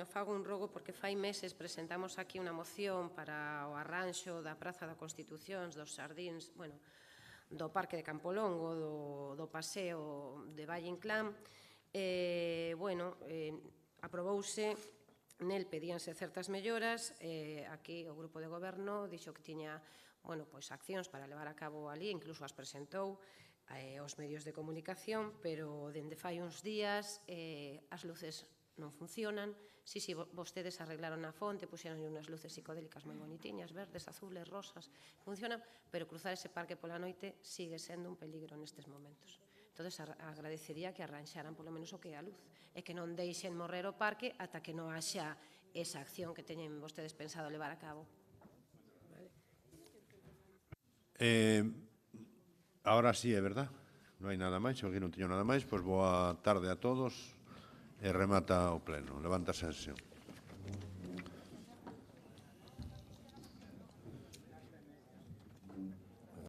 fago un rogo porque fai meses presentamos aquí unha moción para o arranxo da Praza da Constitución, dos xardíns, do Parque de Campolongo, do paseo de Valle Inclán, aprobouse, nel pedíanse certas melloras, aquí o grupo de goberno dixo que tiña accións para levar a cabo ali, incluso as presentou aos medios de comunicación, pero dende fai uns días as luces non funcionan. Si, vostedes arreglaron a fonte, puxeron unhas luces psicodélicas moi bonitiñas, verdes, azules, rosas, funcionan, pero cruzar ese parque pola noite sigue sendo un peligro nestes momentos. Entón, agradecería que arranxaran polo menos o que é a luz e que non deixen morrer o parque ata que non haxa esa acción que teñen vostedes pensado levar a cabo. Ahora sí, é verdad. Non hai nada máis, aquí non teño nada máis, pois boa tarde a todos e remata o pleno. Levanta a sesión.